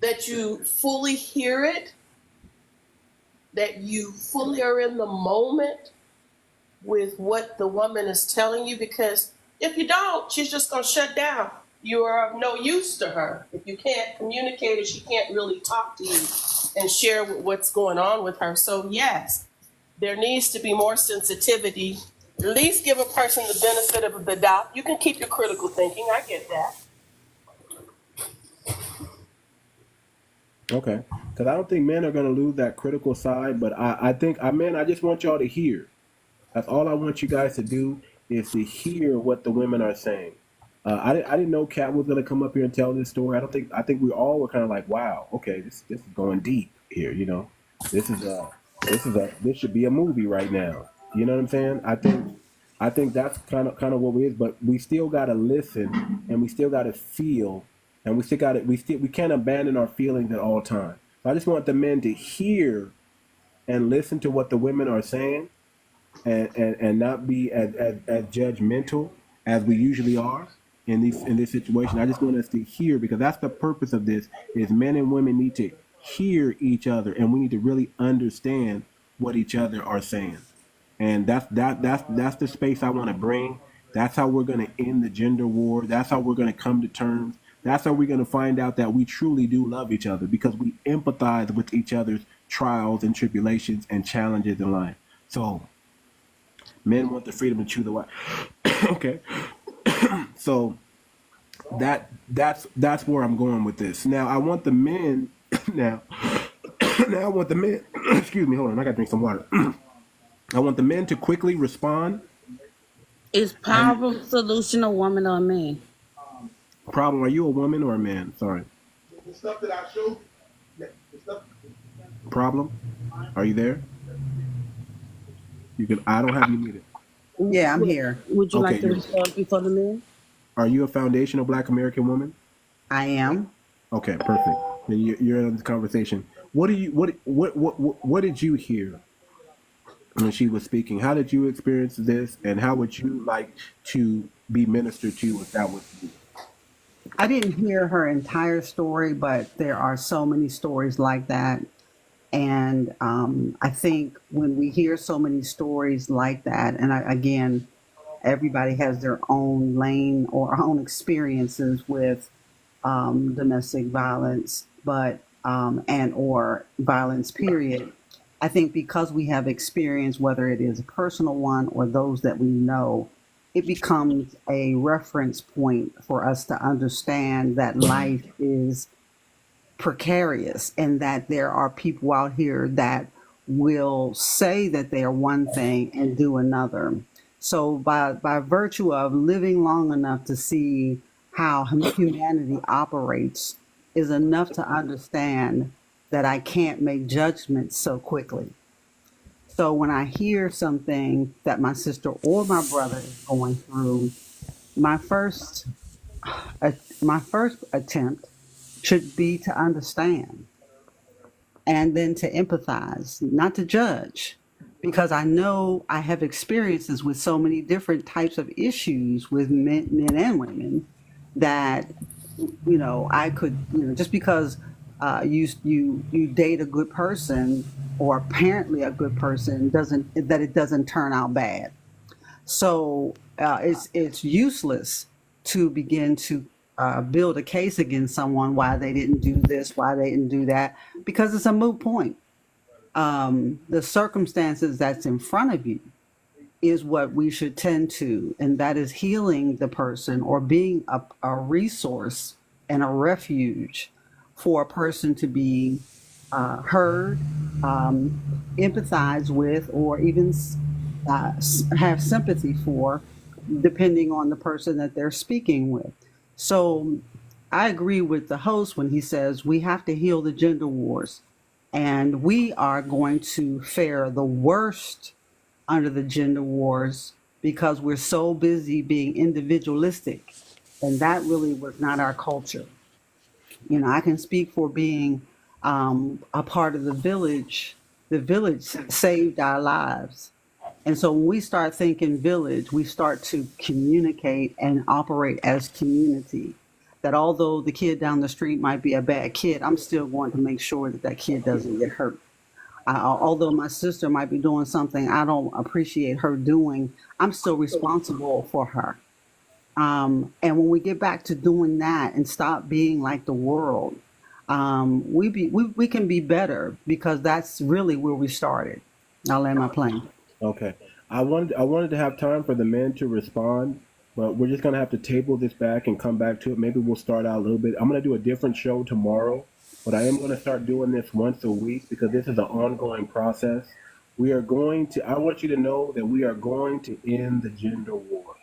that you fully hear it, that you fully are in the moment with what the woman is telling you, because if you don't, she's just going to shut down. You are of no use to her. If you can't communicate or she can't really talk to you and share what's going on with her. So yes, there needs to be more sensitivity. At least give a person the benefit of the doubt. You can keep your critical thinking. I get that. Okay, because I don't think men are going to lose that critical side, but I think, men, I just want y'all to hear. That's all I want you guys to do is to hear what the women are saying. I didn't know Kat was going to come up here and tell this story. I think we all were kind of like, wow, okay, this is going deep here. This is this should be a movie right now. You know what I'm saying? I think that's kind of what it is. But we still got to listen, and we still got to feel, and we can't abandon our feelings at all times. So I just want the men to hear and listen to what the women are saying, and not be as judgmental as we usually are in this situation. I just want us to hear, because that's the purpose of this: is men and women need to hear each other, and we need to really understand what each other are saying. And that's the space I want to bring. That's how we're going to end the gender war. That's how we're going to come to terms. That's how we're going to find out that we truly do love each other, because we empathize with each other's trials and tribulations and challenges in life. So men want the freedom to choose the way. Okay, so that's where I'm going with this. Now I want the men. now now I want the men. Excuse me. Hold on. I got to drink some water. I want the men to quickly respond. Is And problem solution a woman or a man? problem, are you a woman or a man? Sorry. The stuff that I showed, Problem, are you there? You can. I don't have you muted. Yeah, I'm here. Would you Okay. like to respond before the men? Are you a foundational Black American woman? I am. Okay, perfect. Then you're in the conversation. What did you hear when she was speaking? How did you experience this, and how would you like to be ministered to if that was you? I didn't hear her entire story, but there are so many stories like that. And I think when we hear so many stories like that, and again, everybody has their own lane or own experiences with domestic violence, but and or violence, period. I think because we have experience, whether it is a personal one or those that we know, it becomes a reference point for us to understand that life is precarious and that there are people out here that will say that they are one thing and do another. So by virtue of living long enough to see how humanity operates is enough to understand that I can't make judgments so quickly. So when I hear something that my sister or my brother is going through, my first attempt should be to understand and then to empathize, not to judge, because I know I have experiences with so many different types of issues with men and women that, I could, just because you date a good person or apparently a good person it doesn't turn out bad. So it's useless to begin to build a case against someone why they didn't do this, why they didn't do that, because it's a moot point. The circumstances that's in front of you is what we should tend to, and that is healing the person or being a resource and a refuge for a person to be heard, empathize with, or even have sympathy for, depending on the person that they're speaking with. So I agree with the host when he says we have to heal the gender wars, and we are going to fare the worst under the gender wars because we're so busy being individualistic, and that really was not our culture. I can speak for being a part of the village. The village saved our lives. And so when we start thinking village, we start to communicate and operate as community. That although the kid down the street might be a bad kid, I'm still going to make sure that kid doesn't get hurt. Although my sister might be doing something I don't appreciate her doing, I'm still responsible for her. And when we get back to doing that and stop being like the world, we can be better, because that's really where we started. I'll land my plane. Okay. I wanted to have time for the men to respond, but we're just gonna have to table this back and come back to it. Maybe we'll start out a little bit. I'm gonna do a different show tomorrow, but I am gonna start doing this once a week because this is an ongoing process. I want you to know that we are going to end the gender war.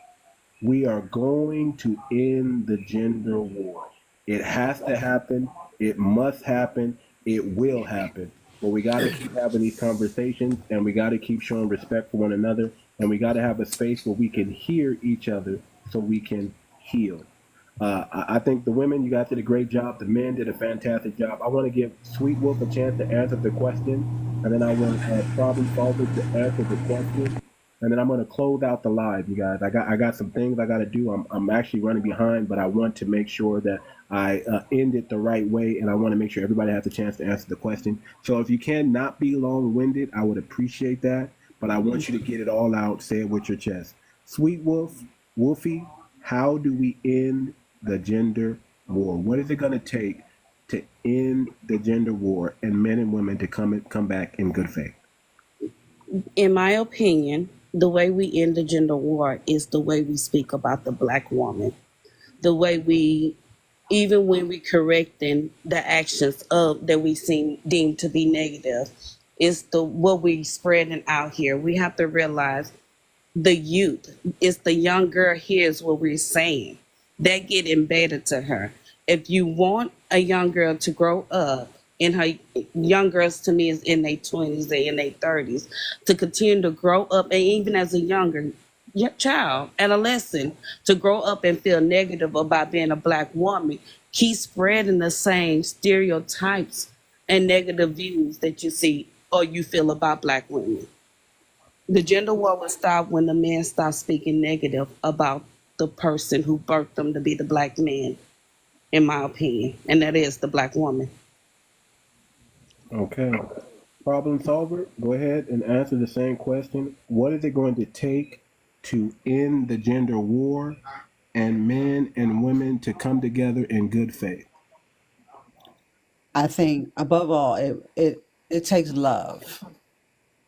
We are going to end the gender war. It has to happen. It must happen. It will happen. But we got to keep having these conversations, and we got to keep showing respect for one another, and we got to have a space where we can hear each other so we can heal. I think the women, you guys did a great job. The men did a fantastic job. I want to give Sweet Wolf a chance to answer the question, and then I want 𝗵𝗴𝗵𝘁𝘂𝘁𝗵 to answer the question. And then I'm going to close out the live, you guys. I got some things I got to do. I'm actually running behind, but I want to make sure that I end it the right way, and I want to make sure everybody has a chance to answer the question. So if you can not be long-winded, I would appreciate that, but I want you to get it all out, say it with your chest. Sweet Wolf, Wolfie, how do we end the gender war? What is it going to take to end the gender war and men and women to come back in good faith? In my opinion, the way we end the gender war is the way we speak about the Black woman. The way we, even when we correcting the actions of that we deem to be negative, is what we spreading out here. We have to realize the youth, it's the young girl hears what we're saying. That get embedded to her. If you want a young girl to grow up, in her, young girls to me is in their 20s, they in their 30s, to continue to grow up, and even as a younger child, adolescent, to grow up and feel negative about being a Black woman, keep spreading the same stereotypes and negative views that you see or you feel about Black women. The gender war will stop when the men stop speaking negative about the person who birthed them to be the Black man, in my opinion, and that is the Black woman. Okay. Problem solver, go ahead and answer the same question. What is it going to take to end the gender war and men and women to come together in good faith? I think above all, it takes love.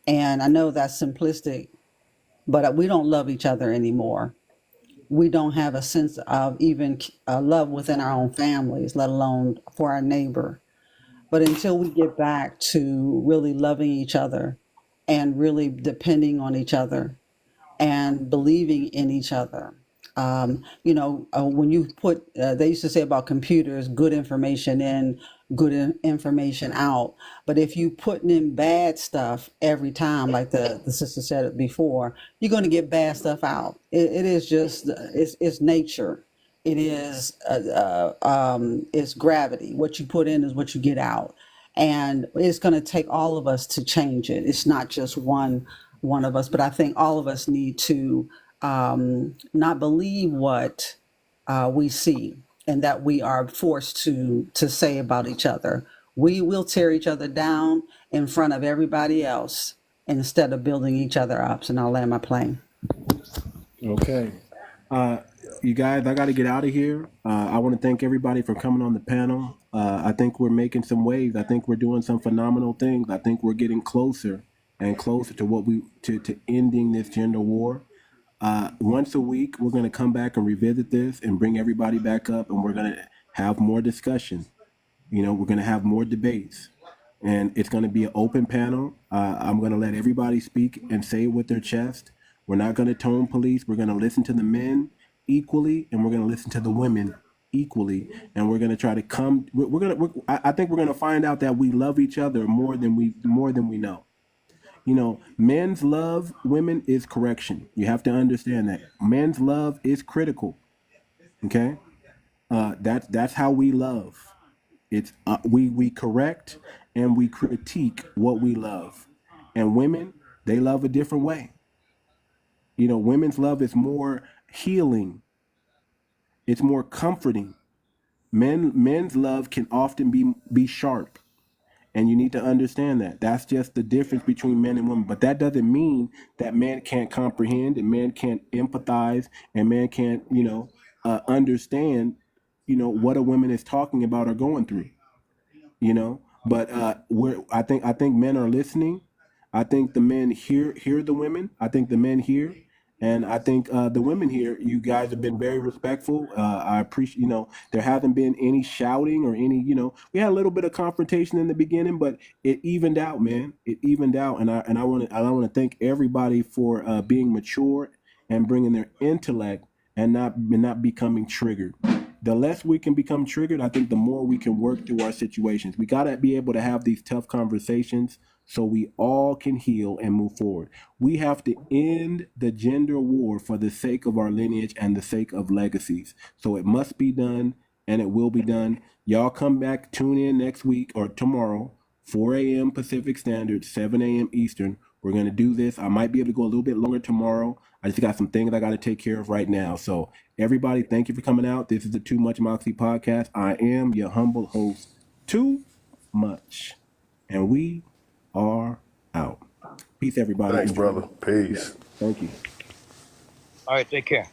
And I know that's simplistic, but we don't love each other anymore. we don't have a sense of even love within our own families, let alone for our neighbor. But until we get back to really loving each other and really depending on each other and believing in each other. When you put, they used to say about computers, good information in, good information out. But if you putting in bad stuff every time, like the sister said it before, you're going to get bad stuff out. It is just, it's nature. It is, it's gravity. What you put in is what you get out. And it's going to take all of us to change it. It's not just one of us, but I think all of us need to not believe what we see and that we are forced to say about each other. We will tear each other down in front of everybody else instead of building each other up. And I'll land my plane. Okay. You guys, I got to get out of here. I want to thank everybody for coming on the panel. I think we're making some waves. I think we're doing some phenomenal things. I think we're getting closer and closer to to ending this gender war. Once a week, we're going to come back and revisit this and bring everybody back up, and we're going to have more discussion. We're going to have more debates, and it's going to be an open panel. I'm going to let everybody speak and say it with their chest. We're not going to tone police. We're going to listen to the men equally, and we're going to listen to the women equally, and we're going to try to come. I think we're going to find out that we love each other more than we know. Men's love women is correction. You have to understand that men's love is critical. Okay, that's how we love. It's we correct and we critique what we love, and women, they love a different way. Women's love is more healing. It's more comforting. Men's love can often be sharp. And you need to understand that. That's just the difference between men and women. But that doesn't mean that men can't comprehend and men can't empathize and men can't, understand, what a woman is talking about or going through. But I think men are listening. I think the men hear the women. I think the men hear. And I think the women here, you guys have been very respectful. I appreciate, there hasn't been any shouting or any, we had a little bit of confrontation in the beginning, but it evened out, man. It evened out, and I want to thank everybody for being mature and bringing their intellect and not becoming triggered. The less we can become triggered, I think the more we can work through our situations. We got to be able to have these tough conversations so we all can heal and move forward. We have to end the gender war for the sake of our lineage and the sake of legacies. So it must be done, and it will be done. Y'all come back, tune in next week or tomorrow, 4 a.m. Pacific Standard, 7 a.m. Eastern. We're going to do this. I might be able to go a little bit longer tomorrow. I just got some things I got to take care of right now. So everybody, thank you for coming out. This is the Too Much Moxie podcast. I am your humble host, Too Much. And we are out. Peace, everybody. Thanks, brother. Peace. Thank you. All right, take care.